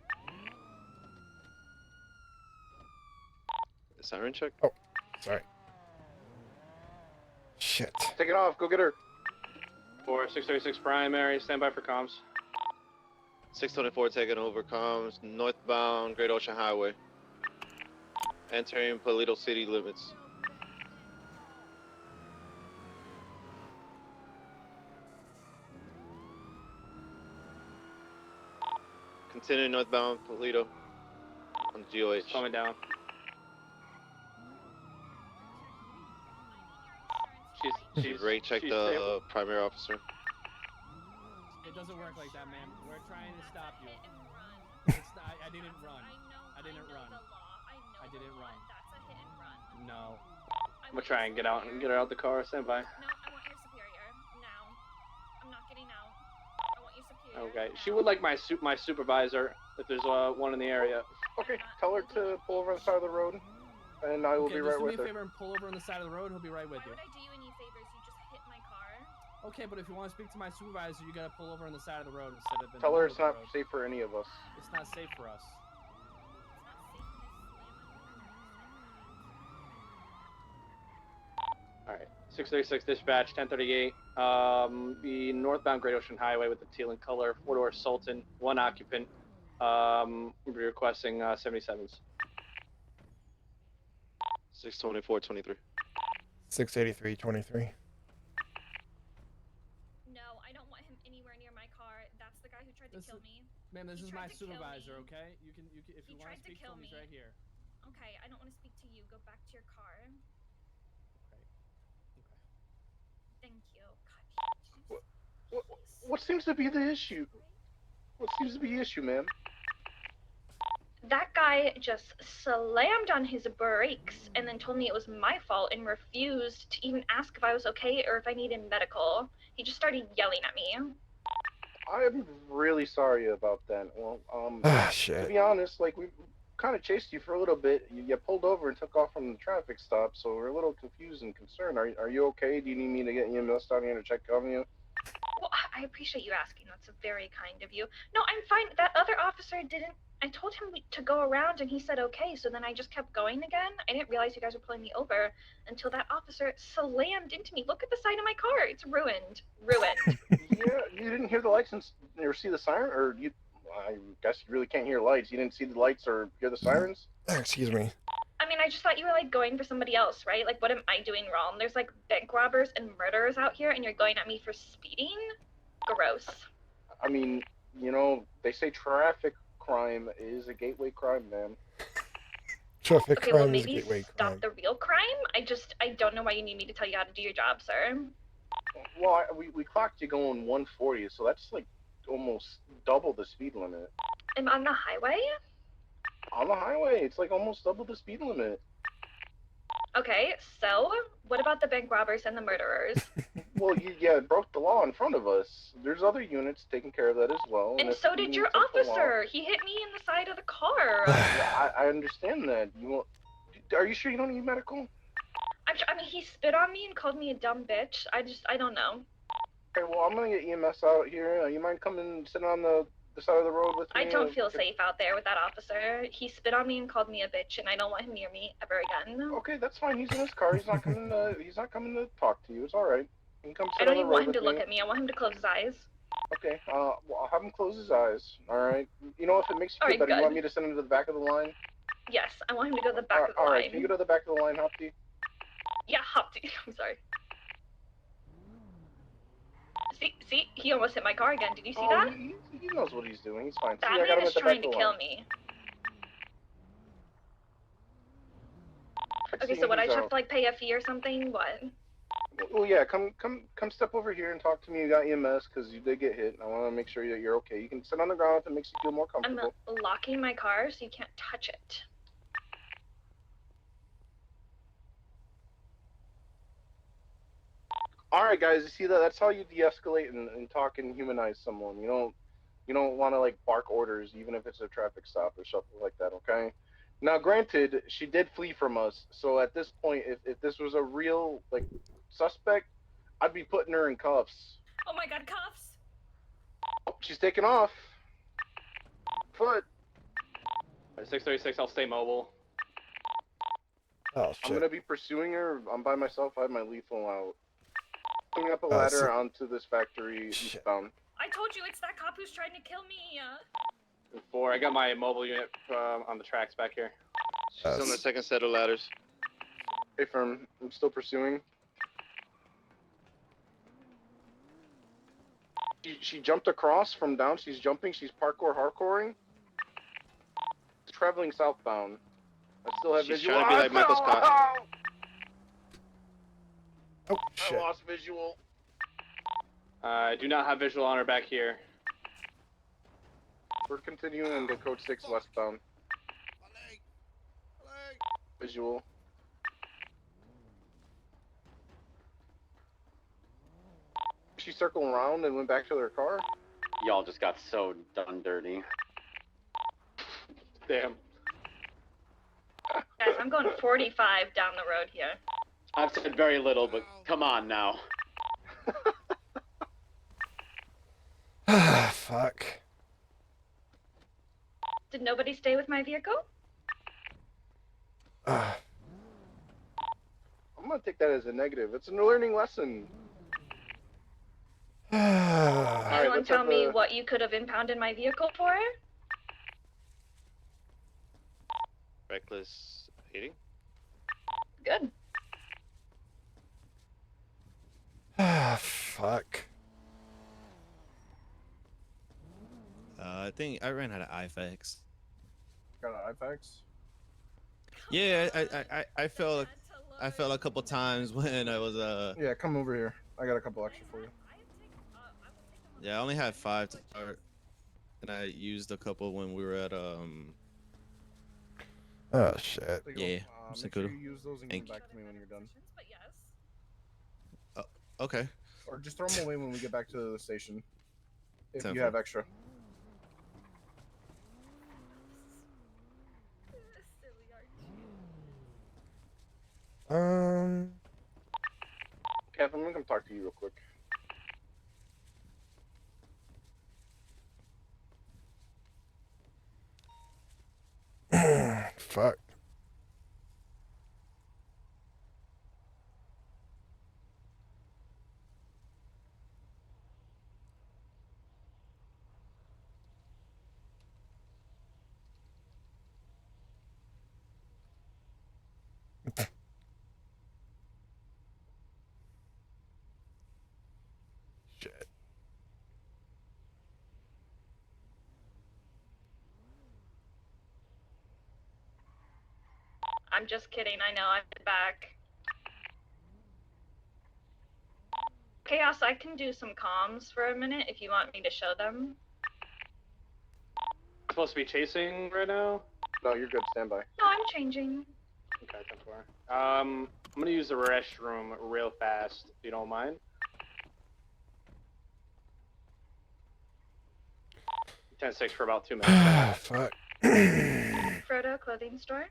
Speaker 17: Siren check?
Speaker 3: Oh, sorry. Shit.
Speaker 16: Take it off. Go get her.
Speaker 14: 636 primary. Stand by for comms.
Speaker 17: 624 taking over comms. Northbound Great Ocean Highway. Entering Paleto city limits. Continuing northbound Paleto on GOH.
Speaker 14: Coming down.
Speaker 17: She's rate check the primary officer.
Speaker 10: it doesn't work like that, ma'am. We're trying to stop you. It's not, I didn't run. I didn't run. I didn't run.
Speaker 7: That's a hit and run.
Speaker 10: No.
Speaker 14: I'm gonna try and get out and get her out the car. Stand by.
Speaker 7: No, I want your superior now. I'm not getting out. I want your superior.
Speaker 14: Okay. She would like my supervisor if there's one in the area.
Speaker 16: Okay, tell her to pull over on the side of the road, and I will
Speaker 10: Okay,
Speaker 16: be
Speaker 10: just
Speaker 16: right
Speaker 10: do
Speaker 16: with
Speaker 10: me a
Speaker 16: her.
Speaker 10: favor and pull over on the side of the road. He'll be right with you.
Speaker 7: Why would I do you any favors? You just hit my car.
Speaker 10: Okay, but if you want to speak to my supervisor, you gotta pull over on the side of the road instead of in
Speaker 16: Tell
Speaker 10: the
Speaker 16: her
Speaker 10: middle
Speaker 16: it's
Speaker 10: of
Speaker 16: not
Speaker 10: the road.
Speaker 16: safe for any of us.
Speaker 10: It's not safe for us.
Speaker 14: Alright. 636 dispatch, 1038. The northbound Great Ocean Highway with the teal in color, 4-door Sultan, 1 occupant. We'll be requesting 77s.
Speaker 17: 624-23.
Speaker 3: 683-23.
Speaker 7: No, I don't want him anywhere near my car. That's the guy who tried to kill me.
Speaker 10: Ma'am, this
Speaker 7: He
Speaker 10: is my
Speaker 7: tried to kill
Speaker 10: supervisor,
Speaker 7: me.
Speaker 10: okay? You can if
Speaker 7: He
Speaker 10: you want
Speaker 7: tried
Speaker 10: to
Speaker 7: to
Speaker 10: speak to
Speaker 7: kill
Speaker 10: him, he's
Speaker 7: me.
Speaker 10: right here.
Speaker 7: Okay, I don't want to speak to you. Go back to your car. Thank you.
Speaker 16: What seems to be the issue? What seems to be the issue, ma'am?
Speaker 7: That guy just slammed on his brakes and then told me it was my fault and refused to even ask if I was okay or if I needed medical. He just started yelling at me.
Speaker 16: I'm really sorry about that. Well,
Speaker 3: Ah,
Speaker 16: to
Speaker 3: shit.
Speaker 16: be honest, like we kind of chased you for a little bit. You pulled over and took off from the traffic stop, so we're a little confused and concerned. Are you okay? Do you need me to get EMS down here to check on you?
Speaker 7: Well, I appreciate you asking. That's very kind of you. No, I'm fine. That other officer didn't. I told him to go around and he said okay, so then I just kept going again. I didn't realize you guys were pulling me over until that officer slammed into me. Look at the side of my car. It's ruined. Ruined.
Speaker 16: Yeah, you didn't hear the lights or see the siren, or you? I guess you really can't hear lights. You didn't see the lights or hear the sirens.
Speaker 3: Excuse me.
Speaker 7: I mean, I just thought you were like going for somebody else, right? Like, what am I doing wrong? There's like bank robbers and murderers out here, and you're going at me for speeding? Gross.
Speaker 16: I mean, you know, they say traffic crime is a gateway crime, man.
Speaker 3: Traffic
Speaker 7: Okay, well,
Speaker 3: crime is a
Speaker 7: maybe
Speaker 3: gateway
Speaker 7: stop
Speaker 3: crime.
Speaker 7: the real crime. I don't know why you need me to tell you how to do your job, sir.
Speaker 16: Well, we clocked you going 140, so that's like almost double the speed limit.
Speaker 7: I'm on the highway?
Speaker 16: On the highway, it's like almost double the speed limit.
Speaker 7: Okay, so what about the bank robbers and the murderers?
Speaker 16: Well, you broke the law in front of us. There's other units taking care of that as well.
Speaker 7: And
Speaker 16: if
Speaker 7: so
Speaker 16: you
Speaker 7: did your
Speaker 16: took the law-
Speaker 7: officer. He hit me in the side of the car.
Speaker 16: Yeah, I understand that. Are you sure you don't need medical?
Speaker 7: I mean, he spit on me and called me a dumb bitch. I don't know.
Speaker 16: Okay, well, I'm gonna get EMS out here. You mind coming sitting on the side of the road with me?
Speaker 7: I don't feel safe out there with that officer. He spit on me and called me a bitch, and I don't want him near me ever again.
Speaker 16: Okay, that's fine. He's in his car. He's not coming to. He's not coming to talk to you. It's all right. You can come
Speaker 7: I
Speaker 16: sit
Speaker 7: don't
Speaker 16: on the
Speaker 7: even
Speaker 16: road
Speaker 7: want him
Speaker 16: with
Speaker 7: to look
Speaker 16: me.
Speaker 7: at me. I want him to close his eyes.
Speaker 16: Okay. Well, I'll have him close his eyes. All right. You know, if it makes you
Speaker 7: All
Speaker 16: feel
Speaker 7: right,
Speaker 16: better, you want
Speaker 7: good.
Speaker 16: me to send him to the back of the line?
Speaker 7: Yes, I want him to go to the back of the
Speaker 16: All
Speaker 7: line.
Speaker 16: right. Can you go to the back of the line, Hopty?
Speaker 7: Yeah, Hopty. I'm sorry. See, he almost hit my car again. Did you see that?
Speaker 16: He knows what he's doing. He's fine.
Speaker 7: That
Speaker 16: See, I got
Speaker 7: man
Speaker 16: him
Speaker 7: is
Speaker 16: at the
Speaker 7: trying
Speaker 16: back
Speaker 7: to
Speaker 16: of the
Speaker 7: kill
Speaker 16: line.
Speaker 7: me.
Speaker 16: I
Speaker 7: Okay,
Speaker 16: see
Speaker 7: so what? I
Speaker 16: he's
Speaker 7: just have
Speaker 16: out.
Speaker 7: to like pay a fee or something? What?
Speaker 16: Well, yeah. Come step over here and talk to me. You got EMS because you did get hit. And I want to make sure that you're okay. You can sit on the ground if it makes you feel more
Speaker 7: I'm
Speaker 16: comfortable.
Speaker 7: locking my car so you can't touch it.
Speaker 16: All right, guys. You see that? That's how you de-escalate and talk and humanize someone. You don't want to like bark orders, even if it's a traffic stop or something like that. Okay. Now, granted, she did flee from us. So at this point, if this was a real like suspect, I'd be putting her in cuffs.
Speaker 7: Oh my god, cuffs!
Speaker 16: Oh, she's taking off. Foot.
Speaker 14: 636, I'll stay mobile.
Speaker 3: Oh,
Speaker 16: I'm
Speaker 3: shit.
Speaker 16: gonna be pursuing her. I'm by myself. I have my lethal out. Coming up a ladder onto this factory eastbound.
Speaker 7: I told you it's that cop who's trying to kill me.
Speaker 14: 4, I got my mobile unit on the tracks back here.
Speaker 17: She's on the second set of ladders.
Speaker 16: Hey, firm. I'm still pursuing. She jumped across from down. She's jumping. She's hardcoring. Traveling southbound. I still have
Speaker 17: She's
Speaker 16: visual.
Speaker 17: trying to be like Michael Scott.
Speaker 3: Oh, shit.
Speaker 16: I lost visual.
Speaker 14: I do not have visual on her back here.
Speaker 16: We're continuing into Code 6 westbound. Visual. She circled around and went back to their car?
Speaker 19: Y'all just got so done dirty.
Speaker 14: Damn.
Speaker 7: Guys, I'm going 45 down the road here.
Speaker 19: I've said very little, but come on now.
Speaker 3: Fuck.
Speaker 7: Did nobody stay with my vehicle?
Speaker 16: I'm gonna take that as a negative. It's a learning lesson.
Speaker 7: Anyone tell me what you could have impounded my vehicle for?
Speaker 17: Reckless hitting.
Speaker 7: Good.
Speaker 3: Fuck.
Speaker 11: I think I ran out of IFAX.
Speaker 16: Got an IFAX?
Speaker 11: Yeah, I fell a couple times when I was
Speaker 16: Yeah, come over here. I got a couple extra for you.
Speaker 11: yeah, I only had 5 to start, and I used a couple when we were at
Speaker 3: Oh shit.
Speaker 11: Yeah,
Speaker 16: Make sure you use those and give them back to me when you're done.
Speaker 7: But yes.
Speaker 11: Okay.
Speaker 16: Or just throw them away when we get back to the station. If
Speaker 11: Ten
Speaker 16: you
Speaker 11: four.
Speaker 16: have extra. Kev, I'm gonna come talk to you real quick.
Speaker 3: Fuck. Shit.
Speaker 7: I'm just kidding. I know. I'm back. Chaos, I can do some comms for a minute if you want me to show them.
Speaker 14: Supposed to be chasing right now?
Speaker 16: No, you're good. Stand by.
Speaker 7: No, I'm changing.
Speaker 14: Okay, 10-4. I'm gonna use the restroom real fast, if you don't mind. 10-6 for about 2 minutes.
Speaker 3: Fuck.
Speaker 7: Frodo clothing store.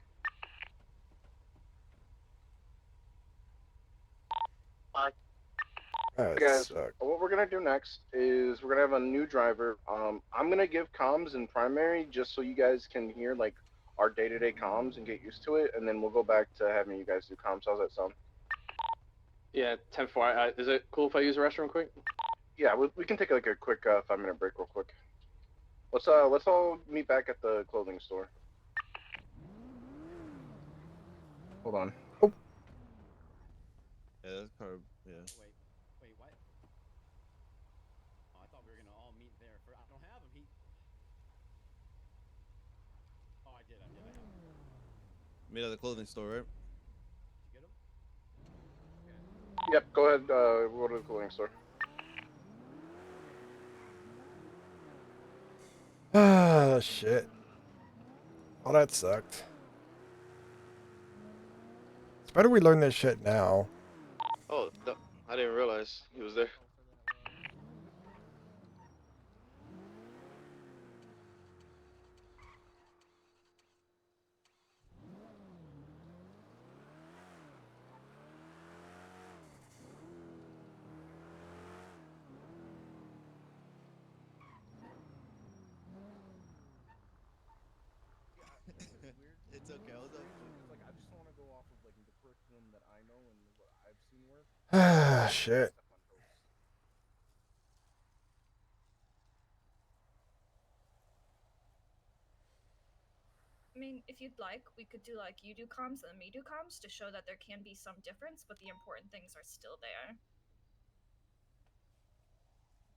Speaker 16: Guys, what we're gonna do next is we're gonna have a new driver. I'm gonna give comms in primary just so you guys can hear like our day-to-day comms and get used to it, and then we'll go back to having you guys do comms. How's that sound?
Speaker 14: Yeah, 10-4. Is it cool if I use the restroom quick?
Speaker 16: Yeah, we can take like a quick 5-minute break real quick. Let's all meet back at the clothing store. Hold on.
Speaker 11: Yeah, that's car. Yeah.
Speaker 10: Wait, what? Oh, I thought we were gonna all meet there. I don't have him. Oh, I did. I have him.
Speaker 11: Meet at the clothing store, right?
Speaker 10: Did you get him?
Speaker 16: Yep, go ahead. We'll go to the clothing store.
Speaker 3: Ah, shit. Oh, that sucked. It's better we learn this shit now.
Speaker 17: Oh, no, I didn't realize he was there.
Speaker 11: It's okay. I was up.
Speaker 16: Like, I just want to go off of like the curriculum that I know and what I've seen work.
Speaker 3: Ah, shit.
Speaker 7: I mean, if you'd like, we could do like you do comms and me do comms to show that there can be some difference, but the important things are still there.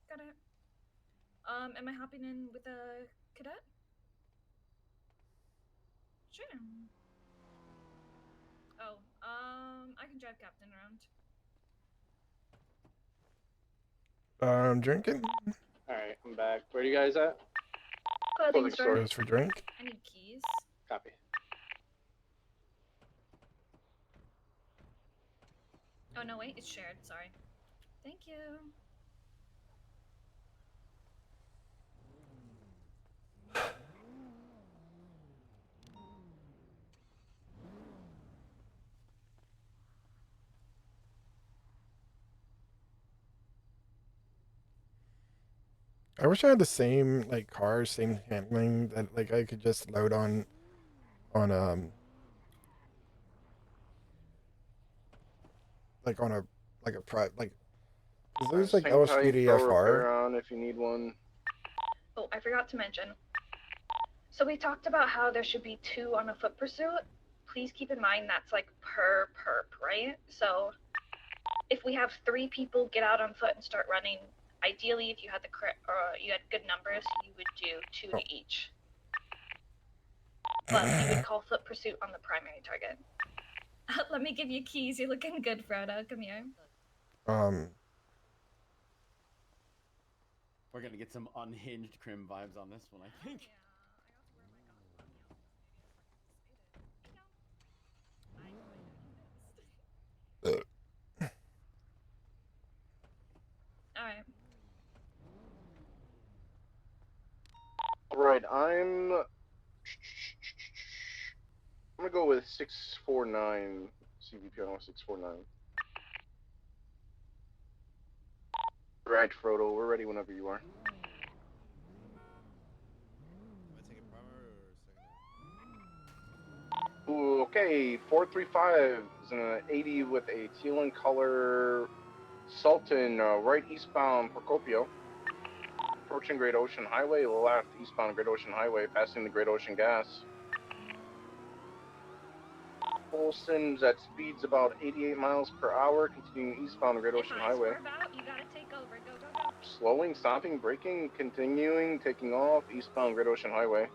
Speaker 7: Got it. Am I hopping in with a cadet? Sure. Oh, I can drive Captain around.
Speaker 3: Drinking?
Speaker 14: Alright, I'm back. Where are you guys at?
Speaker 7: Clothing store.
Speaker 3: Goes for drink.
Speaker 7: I need keys.
Speaker 14: Copy.
Speaker 7: Oh no, wait, it's shared. Sorry. Thank you.
Speaker 3: I wish I had the same like cars, same handling that like I could just load on like on a like a pri like is there's like
Speaker 16: Hang tight, throw
Speaker 3: LSPDFR.
Speaker 16: repair on if you need one.
Speaker 7: Oh, I forgot to mention. So we talked about how there should be 2 on a foot pursuit. Please keep in mind that's like per perp, right? So if we have 3 people get out on foot and start running, ideally if you had you had good numbers, you would do 2 to each. But you would call foot pursuit on the primary target. Let me give you keys. You're looking good, Frodo. Come here.
Speaker 10: We're gonna get some unhinged crim vibes on this one, I think.
Speaker 7: Alright.
Speaker 16: Right, I'm gonna go with 649 CVP on 649. Right, Frodo, we're ready whenever you are. Ooh, okay, 435 is an 80 with a teal in color Sultan, right eastbound Procopio. Approaching Great Ocean Highway, left eastbound Great Ocean Highway, passing the Great Ocean Gas. Olson's at speeds about 88 miles per hour, continuing eastbound Great Ocean Highway.
Speaker 7: Out, you gotta take over. Go, go, go.
Speaker 16: Slowing, stopping, braking, continuing, taking off, eastbound Great Ocean Highway.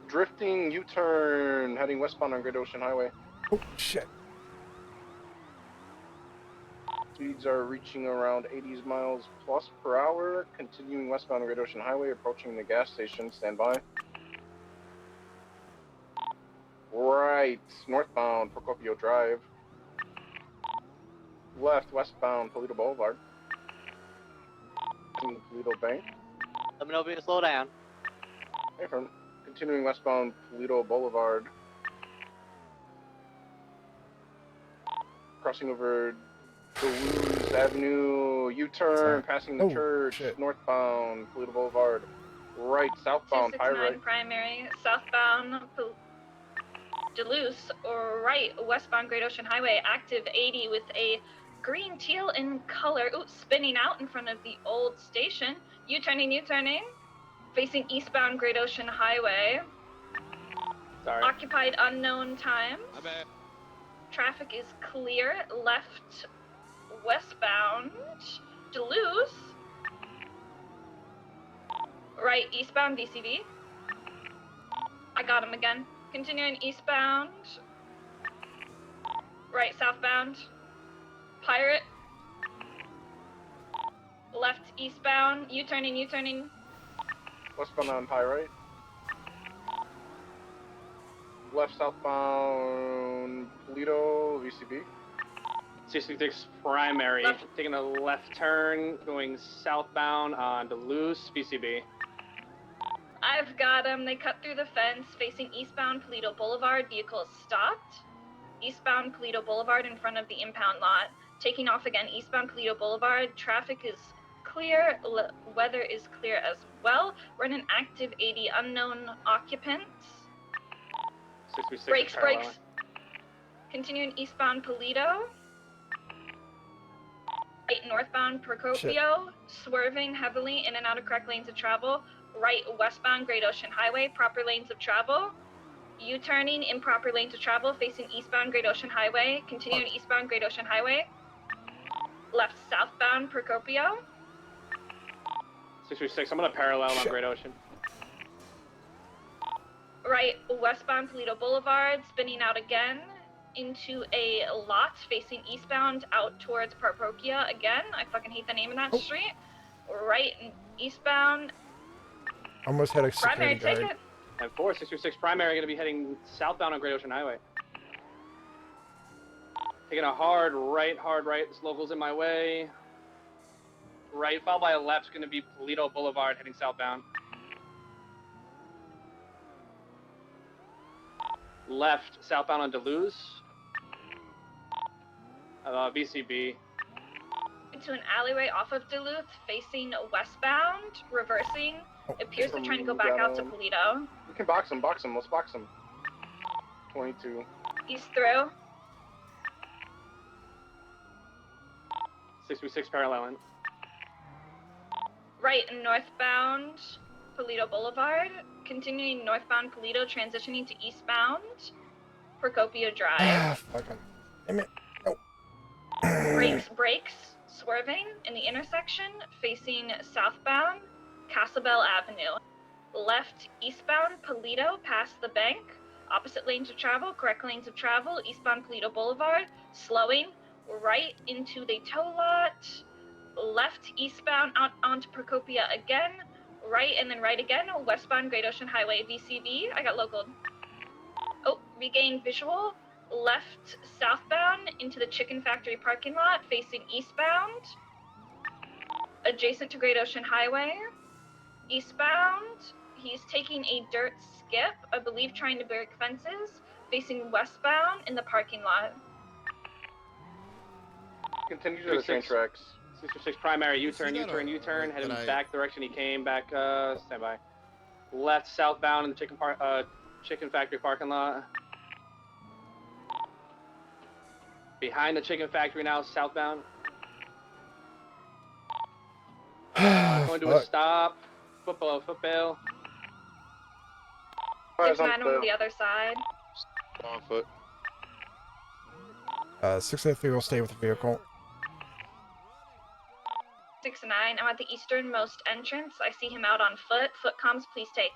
Speaker 16: Drifting, U-turn, heading westbound on Great Ocean Highway.
Speaker 3: Oh, shit.
Speaker 16: Speeds are reaching around 80 miles plus per hour, continuing westbound on Great Ocean Highway, approaching the gas station. Stand by. Right, northbound Procopio Drive. Left, westbound Toledo Boulevard. Toledo Bank.
Speaker 2: Let me know if you can slow down.
Speaker 16: Hey, friend. Continuing westbound Toledo Boulevard. Crossing over Duluth Avenue, U-turn, passing the church, northbound Toledo Boulevard. Right, southbound
Speaker 7: 269
Speaker 16: Pyrite.
Speaker 7: primary, southbound Duluth, or right, westbound Great Ocean Highway, active 80 with a green teal in color. Ooh, spinning out in front of the old station. U-turning, facing eastbound Great Ocean Highway.
Speaker 14: Sorry.
Speaker 7: Occupied unknown times.
Speaker 15: My bad.
Speaker 7: Traffic is clear. Left westbound Duluth. Right eastbound VCV. I got him again. Continuing eastbound. Right southbound. Pirate. Left eastbound. U-turning.
Speaker 16: Westbound on Pyrite. Left southbound Toledo VCB.
Speaker 14: 666 primary, taking a left turn, going southbound on Duluth, BCB.
Speaker 7: I've got him. They cut through the fence, facing eastbound Toledo Boulevard. Vehicle is stopped. Eastbound Toledo Boulevard in front of the impound lot. Taking off again, eastbound Toledo Boulevard. Traffic is clear. Weather is clear as well. We're in an active 80 unknown occupants.
Speaker 14: 636
Speaker 7: Brakes. Continuing eastbound Toledo. Right northbound Procopio. Swerving heavily in and out of correct lanes of travel. Right westbound Great Ocean Highway, proper lanes of travel. U-turning improper lanes of travel, facing eastbound Great Ocean Highway. Continuing eastbound Great Ocean Highway. Left southbound Procopio.
Speaker 14: 636, I'm gonna parallel on Great Ocean.
Speaker 7: Right westbound Toledo Boulevard, spinning out again into a lot facing eastbound out towards Parroquia again. I fucking hate the name of that street. Right Eastbound.
Speaker 3: Almost had a
Speaker 7: Primary,
Speaker 3: security
Speaker 7: take
Speaker 3: guard.
Speaker 7: it.
Speaker 14: And 466 primary going to be heading southbound on Great Ocean Highway. Taking a hard right. This local's in my way. Right, followed by a left's going to be Polito Boulevard heading southbound. Left, southbound on Duluth. VCB.
Speaker 7: Into an alleyway off of Duluth, facing westbound, reversing. Appears they're trying to go back out to Polito.
Speaker 16: We can box him. Let's box him. 22.
Speaker 7: He's through.
Speaker 14: 636 paralleling.
Speaker 7: Right and northbound, Polito Boulevard. Continuing northbound Polito, transitioning to eastbound, Procopio Drive.
Speaker 3: Fucking. Damn it.
Speaker 7: Brakes, swerving in the intersection, facing southbound, Casabel Avenue. Left eastbound Polito, past the bank. Opposite lanes of travel, correct lanes of travel, eastbound Polito Boulevard. Slowing, right into the tow lot. Left eastbound out onto Procopia again. Right and then right again, westbound Great Ocean Highway VCV. I got local. Oh, regained visual. Left southbound into the Chicken Factory parking lot, facing eastbound. Adjacent to Great Ocean Highway. Eastbound, he's taking a dirt skip, I believe trying to break fences, facing westbound in the parking lot.
Speaker 16: Continue to the train tracks.
Speaker 14: 636 primary, U-turn, heading back direction he came, back, stand by. Left, southbound in the Chicken Factory parking lot. Behind the Chicken Factory now, southbound. Going to a stop. Foot bail.
Speaker 7: 6-9 over the other side.
Speaker 17: On foot.
Speaker 3: 603 will stay with the vehicle.
Speaker 7: 6-9, I'm at the easternmost entrance. I see him out on foot. Foot comms, please take.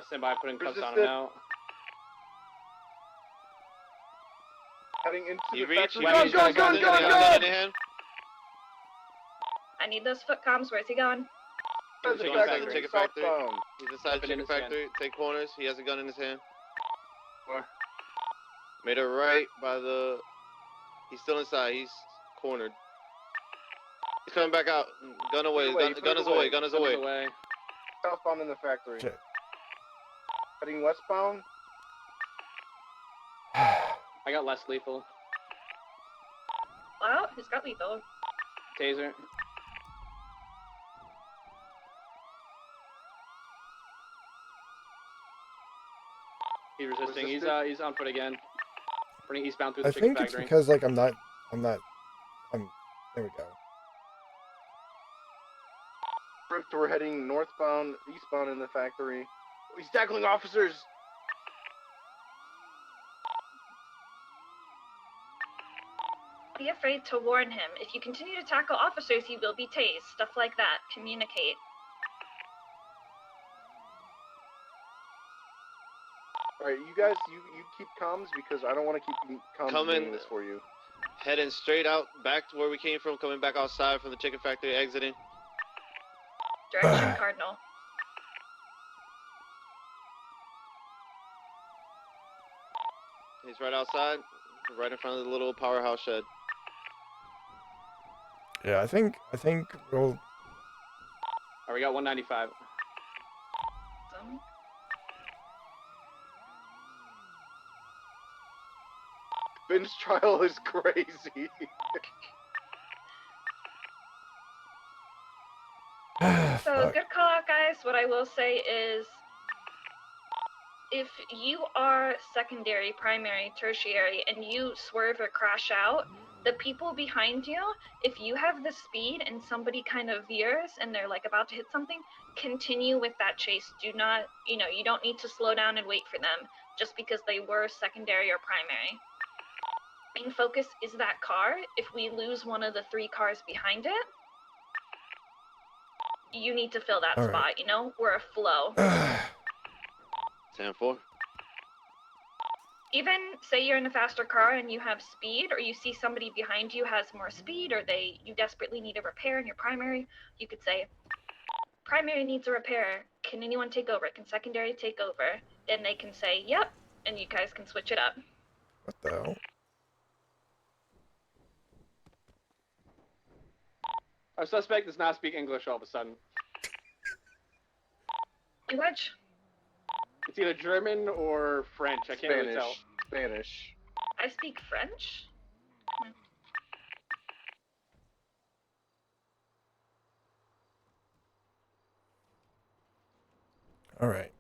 Speaker 14: Stand by, putting cuffs on him now.
Speaker 16: Heading into
Speaker 17: You
Speaker 16: the
Speaker 17: reach,
Speaker 16: factory.
Speaker 17: Gun!
Speaker 7: I need those foot comms. Where's he going?
Speaker 17: Chicken factory. He's inside the chicken factory. Take corners. He has a gun in his hand. Made a right by the. He's still inside. He's cornered. He's coming back out. Gun away. Gun is away. Gun is away.
Speaker 16: Southbound in the factory. Heading westbound.
Speaker 14: I got less lethal.
Speaker 7: Wow, who's got lethal?
Speaker 14: Taser. He's resisting. He's on foot again. Running eastbound through the
Speaker 3: I
Speaker 14: chicken
Speaker 3: think it's
Speaker 14: factory.
Speaker 3: because like I'm there we go.
Speaker 16: We're heading northbound, eastbound in the factory. He's tackling officers.
Speaker 7: Be afraid to warn him. If you continue to tackle officers, he will be tased. Stuff like that. Communicate.
Speaker 16: Alright, you guys, you keep comms because I don't want to keep comms doing this for you.
Speaker 17: Heading straight out back to where we came from, coming back outside from the chicken factory, exiting.
Speaker 7: Direction Cardinal.
Speaker 17: He's right outside, right in front of the little powerhouse shed.
Speaker 3: Yeah, I think we'll.
Speaker 14: Alright, we got 195.
Speaker 16: Ben's trial is crazy.
Speaker 7: So good call out, guys. What I will say is, if you are secondary, primary, tertiary, and you swerve or crash out, the people behind you, if you have the speed and somebody kind of veers and they're like about to hit something, continue with that chase. Do not, you don't need to slow down and wait for them just because they were secondary or primary. Main focus is that car. If we lose one of the 3 cars behind it, you need to fill that
Speaker 3: All
Speaker 7: spot, we're a flow.
Speaker 17: 10-4.
Speaker 7: Even say you're in a faster car and you have speed, or you see somebody behind you has more speed, or you desperately need a repair in your primary, you could say, primary needs a repair. Can anyone take over? Can secondary take over? Then they can say, yep, and you guys can switch it up.
Speaker 3: What the hell?
Speaker 14: Our suspect does not speak English all of a sudden.
Speaker 7: Language?
Speaker 14: It's either German or French. I can't really tell.
Speaker 16: Spanish.
Speaker 7: I speak French.
Speaker 3: All right.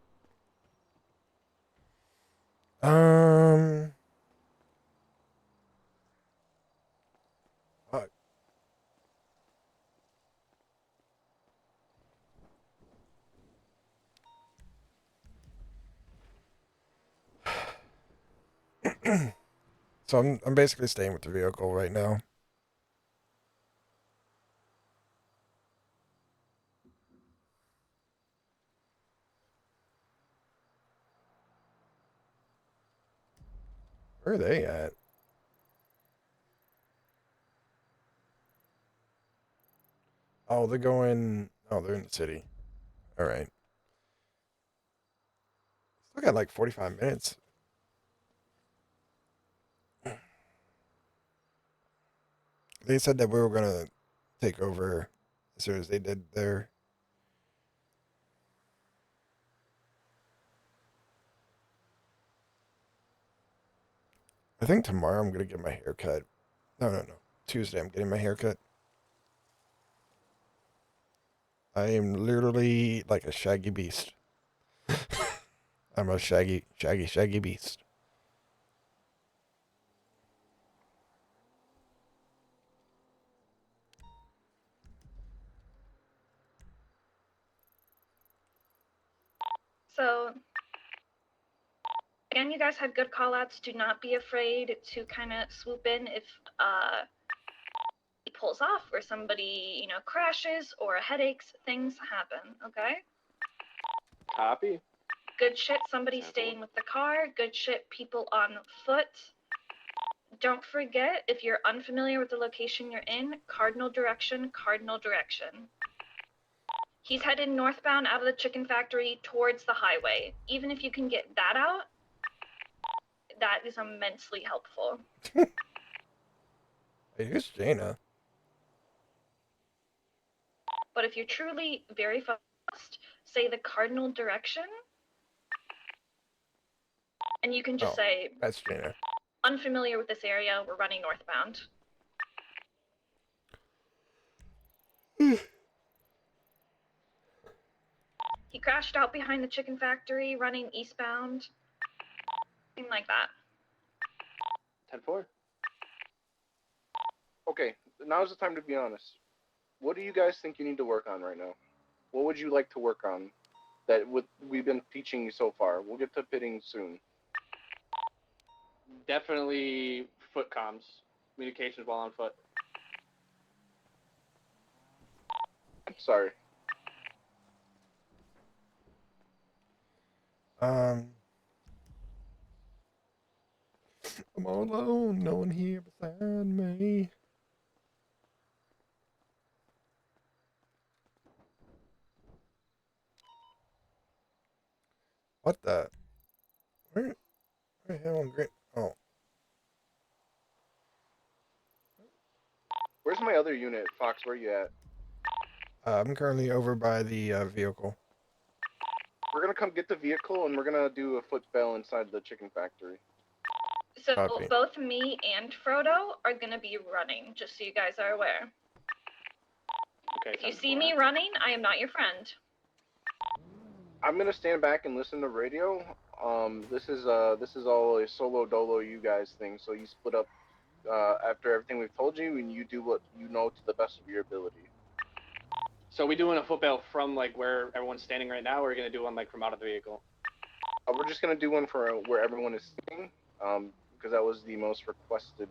Speaker 3: Fuck. So I'm basically staying with the vehicle right now. Where are they at? Oh, they're going. Oh, they're in the city. All right. Still got like 45 minutes. They said that we were gonna take over as soon as they did their. I think tomorrow I'm gonna get my hair cut. No. Tuesday I'm getting my hair cut. I am literally like a shaggy beast. I'm a shaggy beast.
Speaker 7: So, again, you guys had good call-outs. Do not be afraid to kind of swoop in if he pulls off or somebody, crashes or headaches. Things happen, okay?
Speaker 14: Copy.
Speaker 7: Good shit, somebody staying with the car. Good shit, people on foot. Don't forget, if you're unfamiliar with the location you're in, cardinal direction, cardinal direction. He's headed northbound out of the chicken factory towards the highway. Even if you can get that out, that is immensely helpful.
Speaker 3: Hey, who's Jaina?
Speaker 7: But if you're truly very fast, say the cardinal direction, and you can just say,
Speaker 3: That's Jaina.
Speaker 7: unfamiliar with this area, we're running northbound. He crashed out behind the chicken factory, running eastbound. Something like that.
Speaker 14: 10-4.
Speaker 16: Okay, now's the time to be honest. What do you guys think you need to work on right now? What would you like to work on that we've been teaching you so far? We'll get to pitting soon.
Speaker 14: Definitely foot comms. Communications while on foot.
Speaker 16: Sorry.
Speaker 3: I'm all alone, no one here beside me. What the? Where the hell am I? Oh.
Speaker 16: Where's my other unit, Fox? Where you at?
Speaker 3: I'm currently over by the vehicle.
Speaker 16: We're gonna come get the vehicle and we're gonna do a foot bail inside the chicken factory.
Speaker 7: So
Speaker 3: Copy.
Speaker 7: both me and Frodo are gonna be running, just so you guys are aware.
Speaker 14: Okay.
Speaker 7: If you see me running, I am not your friend.
Speaker 16: I'm gonna stand back and listen to radio. This is all a solo dolo you guys thing. So you split up after everything we've told you, and you do what you know to the best of your ability.
Speaker 14: So are we doing a foot bail from like where everyone's standing right now, or are we gonna do one like from out of the vehicle?
Speaker 16: We're just gonna do one for where everyone is sitting, because that was the most requested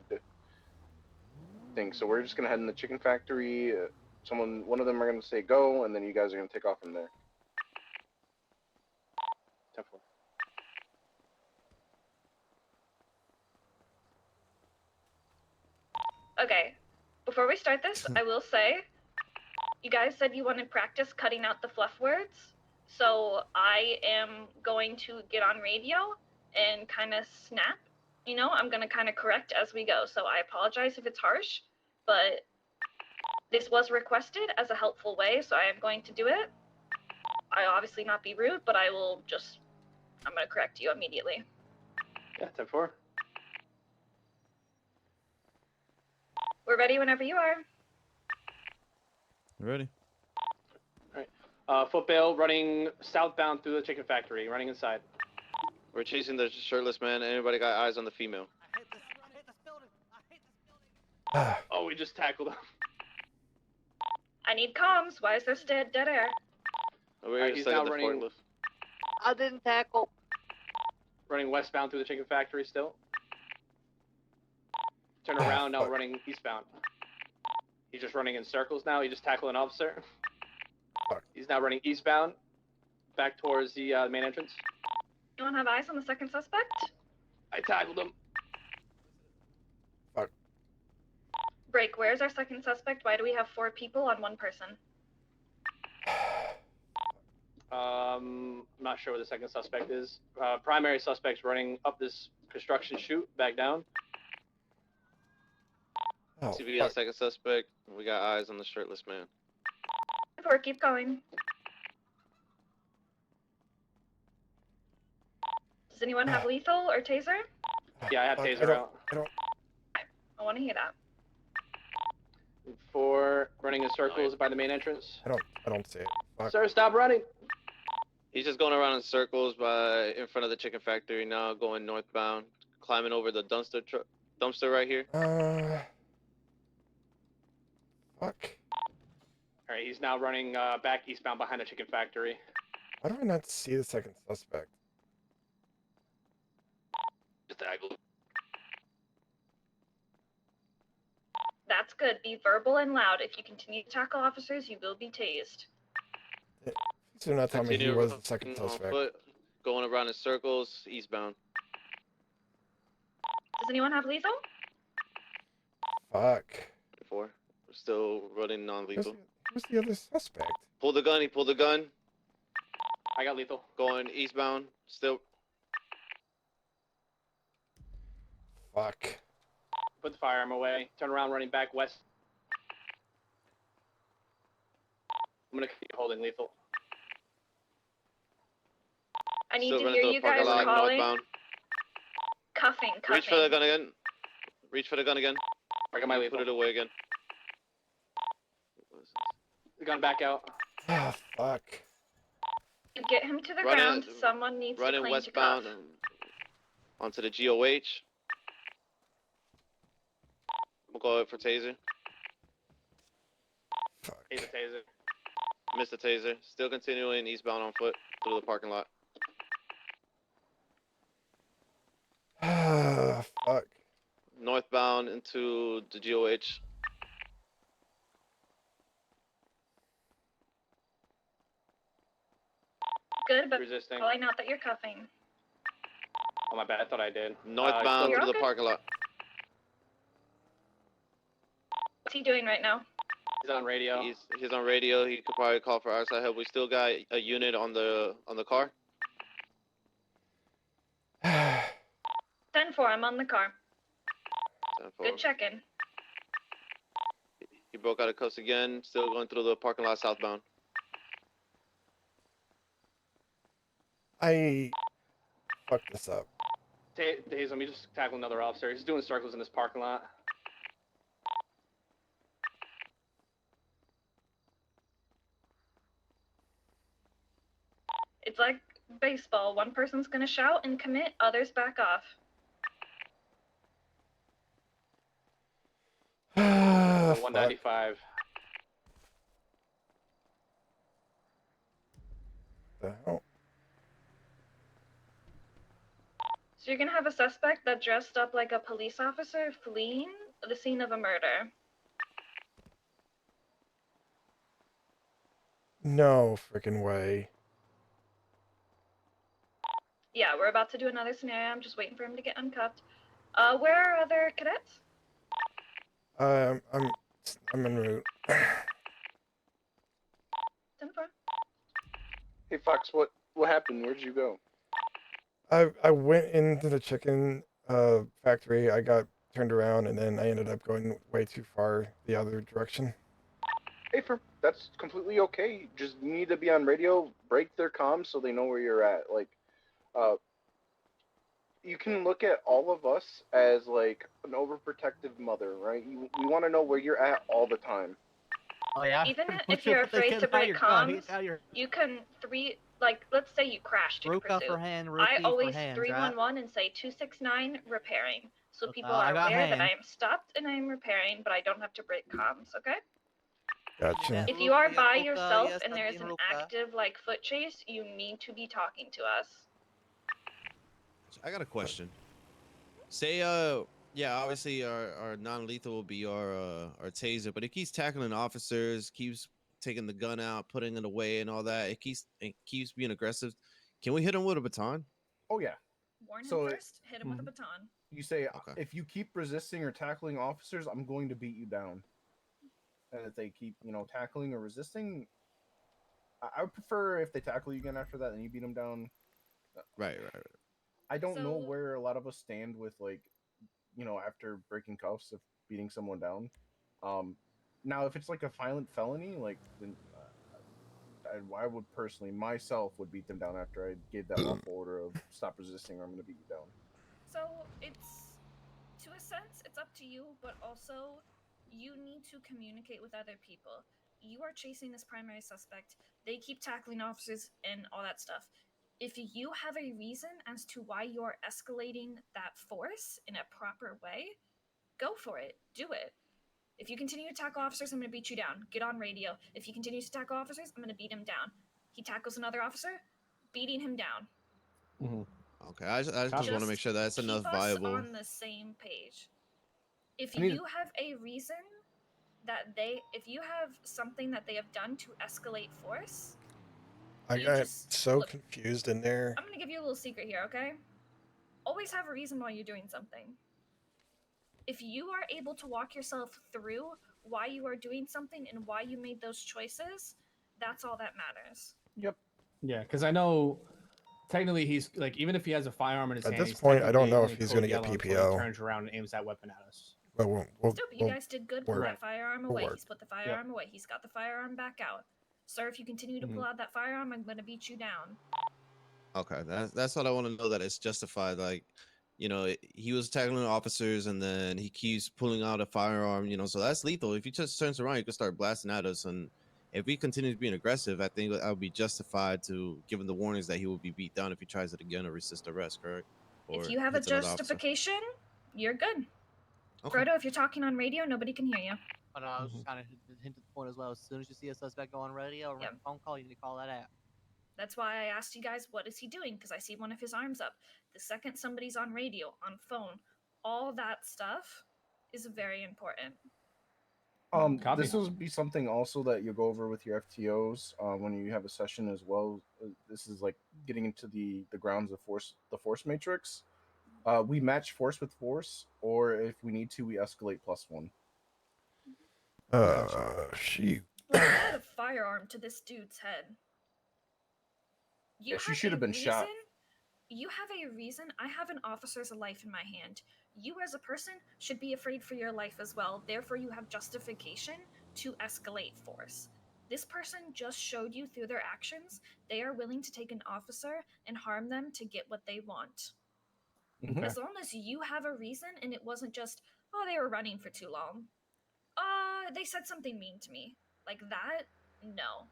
Speaker 16: thing. So we're just gonna head in the chicken factory. One of them are gonna say go, and then you guys are gonna take off from there.
Speaker 14: 10-4.
Speaker 7: Okay, before we start this, I will say, you guys said you wanted practice cutting out the fluff words, so I am going to get on radio and kind of snap. You know, I'm gonna kind of correct as we go, so I apologize if it's harsh, but this was requested as a helpful way, so I am going to do it. I obviously not be rude, but I will just, I'm gonna correct you immediately.
Speaker 14: Yeah, 10-4.
Speaker 7: We're ready whenever you are.
Speaker 11: Ready?
Speaker 14: Foot bail running southbound through the chicken factory, running inside.
Speaker 17: We're chasing the shirtless man. Anybody got eyes on the female?
Speaker 14: Oh, we just tackled him.
Speaker 7: I need comms. Why is there dead air?
Speaker 17: We're
Speaker 14: he's
Speaker 17: stuck
Speaker 14: now
Speaker 17: at the
Speaker 14: running.
Speaker 17: forklift.
Speaker 2: I didn't tackle.
Speaker 14: Running westbound through the chicken factory still. Turn around, now running eastbound. He's just running in circles now. He just tackled an officer. He's now running eastbound, back towards the main entrance.
Speaker 7: You don't have eyes on the second suspect?
Speaker 14: I tackled him.
Speaker 7: Break, where's our second suspect? Why do we have 4 people on 1 person?
Speaker 14: I'm not sure where the second suspect is. Primary suspect's running up this construction chute, back down.
Speaker 17: See if we got a second suspect. We got eyes on the shirtless man.
Speaker 7: 4, keep going. Does anyone have lethal or taser?
Speaker 14: Yeah, I have taser out.
Speaker 7: I want to hear that.
Speaker 14: 4 running in circles by the main entrance.
Speaker 3: I don't see it. Fuck.
Speaker 14: Sir, stop running.
Speaker 17: He's just going around in circles in front of the chicken factory now, going northbound, climbing over the dumpster right here.
Speaker 3: Fuck.
Speaker 14: All right, he's now running back eastbound behind the chicken factory.
Speaker 3: Why do I not see the second suspect?
Speaker 14: Just tackled.
Speaker 7: That's good. Be verbal and loud. If you continue to tackle officers, you will be tased.
Speaker 3: So not tell me he was the second
Speaker 17: on
Speaker 3: suspect.
Speaker 17: foot, going around in circles, eastbound.
Speaker 7: Does anyone have lethal?
Speaker 3: Fuck.
Speaker 17: 4. We're still running non-lethal.
Speaker 3: Who's the other suspect?
Speaker 17: Pull the gun. He pulled the gun.
Speaker 14: I got lethal.
Speaker 17: Going eastbound. Still.
Speaker 3: Fuck.
Speaker 14: Put the firearm away. Turn around, running back west. I'm gonna continue holding lethal.
Speaker 7: I need
Speaker 17: Still
Speaker 7: to
Speaker 17: running
Speaker 7: hear
Speaker 17: through
Speaker 7: you
Speaker 17: the parking
Speaker 7: guys
Speaker 17: lot,
Speaker 7: calling.
Speaker 17: northbound.
Speaker 7: Cuffing.
Speaker 17: Reach for the gun again. Reach for the gun again.
Speaker 14: I got my lethal.
Speaker 17: Put it away again.
Speaker 14: The gun back out.
Speaker 3: Ah, fuck.
Speaker 7: Get him to the
Speaker 17: Running-
Speaker 7: ground. Someone needs to
Speaker 17: Running
Speaker 7: claim
Speaker 17: westbound
Speaker 7: to cuff.
Speaker 17: and onto the GOH. We'll go for taser.
Speaker 14: Taser, taser.
Speaker 17: Missed the taser. Still continuing eastbound on foot through the parking lot.
Speaker 3: Ah, fuck.
Speaker 17: Northbound into the GOH.
Speaker 7: Good, but
Speaker 14: Resisting.
Speaker 7: calling out that you're cuffing.
Speaker 14: Oh, my bad. I thought I did.
Speaker 17: Northbound
Speaker 7: You're
Speaker 17: through the
Speaker 7: okay.
Speaker 17: parking lot.
Speaker 7: What's he doing right now?
Speaker 14: He's on radio.
Speaker 17: He's on radio. He could probably call for outside help. We still got a unit on the car.
Speaker 7: 10-4, I'm on the car.
Speaker 17: 10-4.
Speaker 7: Good check-in.
Speaker 17: He broke out of cuffs again. Still going through the parking lot southbound.
Speaker 3: I fucked this up.
Speaker 14: Taser, let me just tackle another officer. He's doing circles in this parking lot.
Speaker 7: It's like baseball. One person's gonna shout and commit, others back off.
Speaker 3: Ah,
Speaker 14: 195.
Speaker 3: The hell?
Speaker 7: So you're gonna have a suspect that dressed up like a police officer fleeing the scene of a murder.
Speaker 3: No freaking way.
Speaker 7: Yeah, we're about to do another scenario. I'm just waiting for him to get uncuffed. Where are other cadets?
Speaker 3: I'm en route.
Speaker 16: Hey Fox, what happened? Where'd you go?
Speaker 3: I went into the chicken factory. I got turned around, and then I ended up going way too far the other direction.
Speaker 16: Hey, that's completely okay. You just need to be on radio, break their comms so they know where you're at. Like, you can look at all of us as like an overprotective mother, right? We want to know where you're at all the time.
Speaker 2: Oh yeah.
Speaker 7: Even
Speaker 2: Put
Speaker 7: if you're
Speaker 2: put that
Speaker 7: afraid
Speaker 2: kid
Speaker 7: to
Speaker 2: out
Speaker 7: break
Speaker 2: your gun.
Speaker 7: comms,
Speaker 2: Out your
Speaker 7: you can let's say you crashed in
Speaker 2: Ruka
Speaker 7: pursuit.
Speaker 2: for hand,
Speaker 7: I
Speaker 2: Rookie for
Speaker 7: always
Speaker 2: hands,
Speaker 7: 311 and say 269 repairing, so people
Speaker 2: I
Speaker 7: are
Speaker 2: got
Speaker 7: aware that I
Speaker 2: hands.
Speaker 7: am stopped and I am repairing, but I don't have to break comms. Okay.
Speaker 3: Gotcha.
Speaker 7: If you are by yourself and there's an active foot chase, you need to be talking to us.
Speaker 11: I got a question. Say, yeah, obviously our non-lethal will be our taser, but it keeps tackling officers, keeps taking the gun out, putting it away, and all that. It keeps being aggressive. Can we hit him with a baton?
Speaker 16: Oh yeah.
Speaker 7: Warn him
Speaker 16: So
Speaker 7: first. Hit him with a baton.
Speaker 16: You say,
Speaker 11: Okay.
Speaker 16: if you keep resisting or tackling officers, I'm going to beat you down. And if they keep, tackling or resisting, I would prefer if they tackle you again after that and you beat them down.
Speaker 11: Right.
Speaker 16: I don't know where a lot of us stand with after breaking cuffs of beating someone down. Now if it's like a violent felony, then I would personally myself would beat them down after I gave that lawful order of stop resisting or I'm going to beat you down.
Speaker 7: So it's, to a sense, it's up to you, but also you need to communicate with other people. You are chasing this primary suspect. They keep tackling officers and all that stuff. If you have a reason as to why you're escalating that force in a proper way, go for it. Do it. If you continue to tackle officers, I'm going to beat you down. Get on radio. If he continues to tackle officers, I'm going to beat him down. He tackles another officer, beating him down.
Speaker 11: Okay, I just want to make sure that's enough
Speaker 7: Keep us
Speaker 11: viable.
Speaker 7: on the same page. If you have a reason if you have something that they have done to escalate force,
Speaker 3: I got so confused in there.
Speaker 7: I'm gonna give you a little secret here, okay? Always have a reason why you're doing something. If you are able to walk yourself through why you are doing something and why you made those choices, that's all that matters.
Speaker 16: Yep.
Speaker 10: Yeah, because I know technically he's like, even if he has a firearm in his hand,
Speaker 3: At this
Speaker 10: he's
Speaker 3: point, I don't know
Speaker 10: technically
Speaker 3: if he's
Speaker 10: code
Speaker 3: going to get
Speaker 10: yellow until
Speaker 3: PPO.
Speaker 10: he turns around and aims that weapon at us.
Speaker 3: But we'll
Speaker 7: Still, but you guys did good. Pull that firearm away.
Speaker 3: work.
Speaker 7: He's put the firearm away. He's got the firearm back out. Sir, if you continue to pull out that firearm, I'm gonna beat you down.
Speaker 11: Okay, that's what I want to know, that it's justified. Like, he was tackling officers and then he keeps pulling out a firearm. So that's lethal. If he just turns around, he could start blasting at us. And if he continues being aggressive, I think I would be justified to give him the warnings that he will be beat down if he tries it again or resist arrest. Correct? Or
Speaker 7: If you have a
Speaker 11: hits another officer.
Speaker 7: justification, you're good.
Speaker 11: Okay.
Speaker 7: Frodo, if you're talking on radio, nobody can hear you.
Speaker 2: Oh, no, I was just kind of hint to the point as well. As soon as you see a suspect go on radio or make a phone call, you need to call that out.
Speaker 7: That's why I asked you guys, what is he doing? Because I see one of his arms up. The second somebody's on radio, on phone, all that stuff is very important.
Speaker 16: This will be something also that you'll go over with your FTOs when you have a session as well. This is like getting into the grounds of the force matrix. We match force with force, or if we need to, we escalate +1.
Speaker 3: Shoot.
Speaker 7: Look, I had a firearm to this dude's head.
Speaker 16: Yeah, she should have been shot.
Speaker 7: You have a reason. I have an officer's life in my hand. You as a person should be afraid for your life as well. Therefore, you have justification to escalate force. This person just showed you through their actions they are willing to take an officer and harm them to get what they want.
Speaker 16: Okay.
Speaker 7: As long as you have a reason and it wasn't just, oh, they were running for too long. They said something mean to me. Like that? No.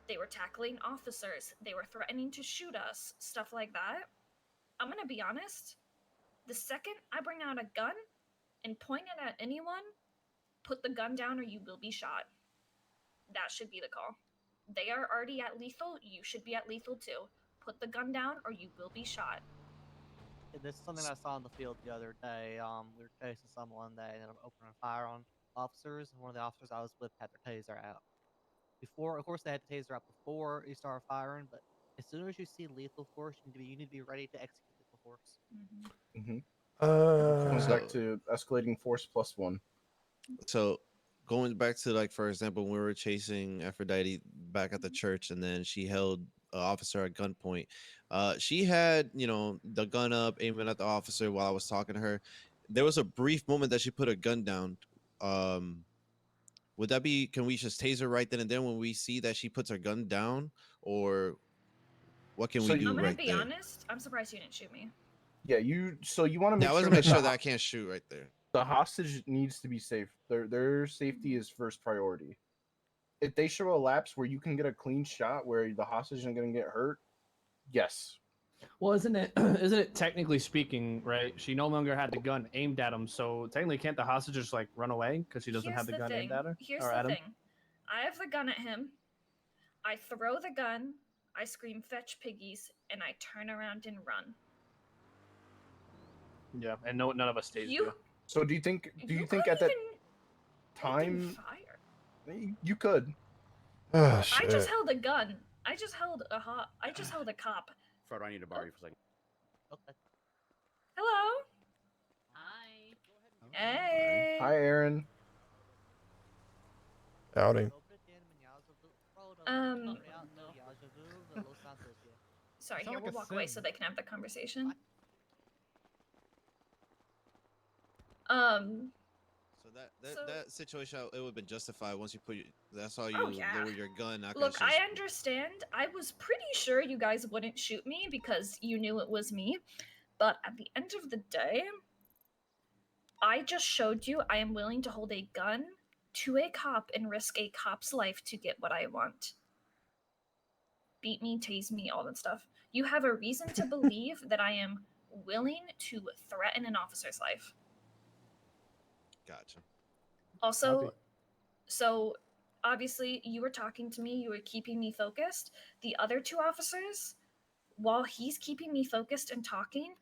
Speaker 7: They were tackling officers. They were threatening to shoot us. Stuff like that. I'm gonna be honest. The second I bring out a gun and point it at anyone, put the gun down or you will be shot. That should be the call. They are already at lethal. You should be at lethal too. Put the gun down or you will be shot.
Speaker 2: And this is something I saw in the field the other day. We were chasing someone that ended up opening fire on officers, and one of the officers I was with had their taser out. Of course, they had the taser out before he started firing, but as soon as you see lethal force, you need to be ready to execute lethal force.
Speaker 16: Comes back to escalating force +1.
Speaker 11: So going back to, like, for example, when we were chasing Aphrodite back at the church, and then she held an officer at gunpoint. She had, the gun up, aiming at the officer while I was talking to her. There was a brief moment that she put her gun down. Um, would that be? Can we just tase her right then and then when we see that she puts her gun down, or what can
Speaker 16: So
Speaker 11: we
Speaker 16: you-
Speaker 11: do
Speaker 7: I'm gonna
Speaker 11: right
Speaker 7: be
Speaker 11: there?
Speaker 7: honest. I'm surprised you didn't shoot me.
Speaker 16: Yeah, you want to
Speaker 11: Yeah,
Speaker 16: make
Speaker 11: I was
Speaker 16: sure
Speaker 11: to make
Speaker 16: that
Speaker 11: sure that I can't shoot right there.
Speaker 16: the hostage needs to be safe. Their safety is first priority. If they show a lapse where you can get a clean shot where the hostage isn't going to get hurt, yes.
Speaker 10: Well, isn't it technically speaking, right? She no longer had the gun aimed at him, so technically can't the hostage just like run away because she doesn't
Speaker 7: Here's
Speaker 10: have the gun aimed at her
Speaker 7: Here's
Speaker 10: or
Speaker 7: the
Speaker 10: at him?
Speaker 7: thing. I have the gun at him. I throw the gun. I scream, "Fetch piggies," and I turn around and run.
Speaker 10: Yeah, and none of us stays
Speaker 7: You-
Speaker 10: you.
Speaker 16: So do you think at that time you could?
Speaker 3: Oh,
Speaker 7: I
Speaker 3: shit.
Speaker 7: just held a gun. I just held a cop.
Speaker 19: Frodo, I need to borrow you for a second.
Speaker 2: Okay.
Speaker 7: Hello.
Speaker 13: Hi.
Speaker 7: Hey.
Speaker 16: Hi, Aaron.
Speaker 3: Howdy.
Speaker 7: Sorry,
Speaker 9: Sound
Speaker 7: here,
Speaker 9: like
Speaker 7: we'll
Speaker 9: a
Speaker 7: walk away
Speaker 9: sim.
Speaker 7: so they can have the conversation.
Speaker 11: So that situation, it would have been justified once you that's how you
Speaker 7: Oh, yeah.
Speaker 11: lower your gun. Not
Speaker 7: Look, I understand. I was pretty sure you guys wouldn't shoot me because you knew it was me. But at the end of the day, I just showed you I am willing to hold a gun to a cop and risk a cop's life to get what I want. Beat me, tase me, all that stuff. You have a reason to believe that I am willing to threaten an officer's life.
Speaker 11: Gotcha.
Speaker 7: Also, so obviously you were talking to me, you were keeping me focused. The other two officers, while he's keeping me focused and talking,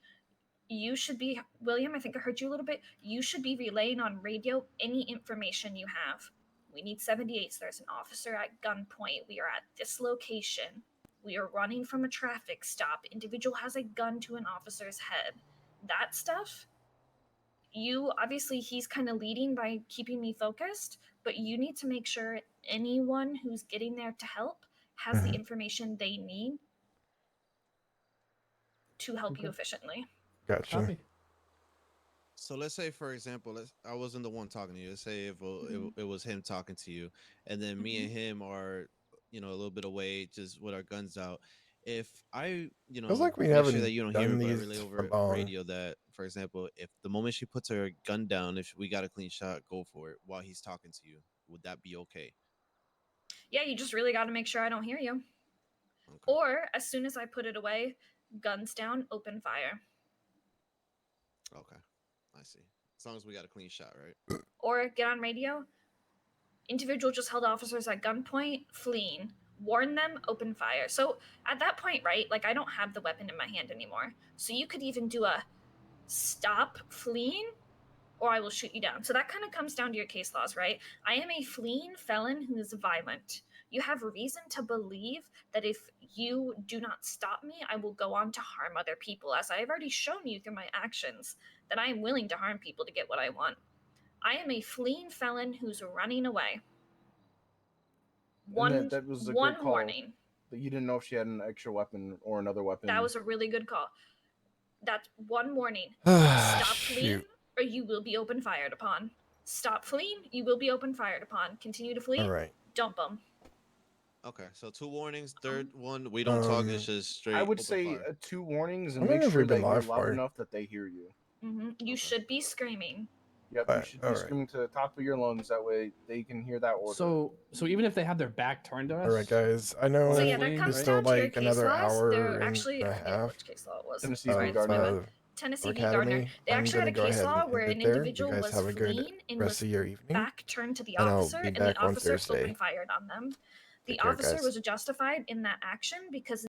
Speaker 7: you should be, William, I think I heard you a little bit, you should be relaying on radio any information you have. We need 78s. There's an officer at gunpoint. We are at this location. We are running from a traffic stop. Individual has a gun to an officer's head. That stuff, you, obviously he's kind of leading by keeping me focused, but you need to make sure anyone who's getting there to help has the information they need to help you efficiently.
Speaker 3: Gotcha.
Speaker 11: So let's say, for example, I wasn't the one talking to you. Let's say if it was him talking to you, and then me and him are, a little bit away, just with our guns out. If I,
Speaker 3: Feels like we
Speaker 11: make
Speaker 3: haven't
Speaker 11: sure that you don't hear
Speaker 3: done
Speaker 11: it, but I
Speaker 3: these
Speaker 11: relay
Speaker 3: for
Speaker 11: over
Speaker 3: long.
Speaker 11: radio that, for example, if the moment she puts her gun down, if we got a clean shot, go for it while he's talking to you. Would that be okay?
Speaker 7: Yeah, you just really got to make sure I don't hear you. Okay. Or as soon as I put it away, guns down, open fire.
Speaker 11: Okay, I see. As long as we got a clean shot, right?
Speaker 7: Or get on radio. Individual just held officers at gunpoint, fleeing. Warn them, open fire. So at that point, right, like I don't have the weapon in my hand anymore. So you could even do a stop fleeing, or I will shoot you down. So that kind of comes down to your case laws, right? I am a fleeing felon who is violent. You have reason to believe that if you do not stop me, I will go on to harm other people, as I have already shown you through my actions that I am willing to harm people to get what I want. I am a fleeing felon who's running away.
Speaker 16: That was a
Speaker 7: one
Speaker 16: good call.
Speaker 7: warning.
Speaker 16: That you didn't know if she had an extra weapon or another weapon.
Speaker 7: That was a really good call. That's one warning. Stop fleeing, or you will be open fired upon. Stop fleeing, you will be open fired upon. Continue to flee.
Speaker 3: All right.
Speaker 7: Dump them.
Speaker 11: Okay, so 2 warnings. Third one, we don't talk. It's just straight.
Speaker 16: I would
Speaker 11: open
Speaker 16: say
Speaker 11: fire.
Speaker 16: 2 warnings
Speaker 3: I
Speaker 16: and
Speaker 3: wonder
Speaker 16: make
Speaker 3: if
Speaker 16: sure
Speaker 3: we've
Speaker 16: that
Speaker 3: been
Speaker 16: you're
Speaker 3: live
Speaker 16: loud
Speaker 3: for.
Speaker 16: enough that they hear you.
Speaker 7: You should be screaming.
Speaker 16: Yep, you should be screaming to the top of your lungs. That way they can hear that order.
Speaker 10: So even if they have their back turned to us.
Speaker 3: All right, guys. I know
Speaker 7: So yeah, that comes
Speaker 3: it's still
Speaker 7: down to your
Speaker 3: like
Speaker 7: case
Speaker 3: another
Speaker 7: laws.
Speaker 3: hour
Speaker 7: They're
Speaker 3: and
Speaker 7: actually,
Speaker 3: a
Speaker 7: I forget
Speaker 3: half
Speaker 7: which case law it was.
Speaker 16: Tennessee
Speaker 7: Sorry,
Speaker 16: v. Gardner.
Speaker 7: Tennessee v.
Speaker 3: Academy.
Speaker 7: Gardner. They
Speaker 3: I'm
Speaker 7: actually
Speaker 3: gonna
Speaker 7: had a
Speaker 3: go
Speaker 7: case
Speaker 3: ahead
Speaker 7: law
Speaker 3: and
Speaker 7: where
Speaker 3: end
Speaker 7: an
Speaker 3: it there.
Speaker 7: individual
Speaker 3: You guys
Speaker 7: was
Speaker 3: have a good
Speaker 7: fleeing and
Speaker 3: rest
Speaker 7: was
Speaker 3: of your evening.
Speaker 7: back turned to the
Speaker 3: And I'll
Speaker 7: officer,
Speaker 3: be
Speaker 7: and
Speaker 3: back
Speaker 7: the
Speaker 3: on
Speaker 7: officer
Speaker 3: Thursday.
Speaker 7: opened fired on them. The
Speaker 3: Take care,
Speaker 7: officer
Speaker 3: guys.
Speaker 7: was justified in that action because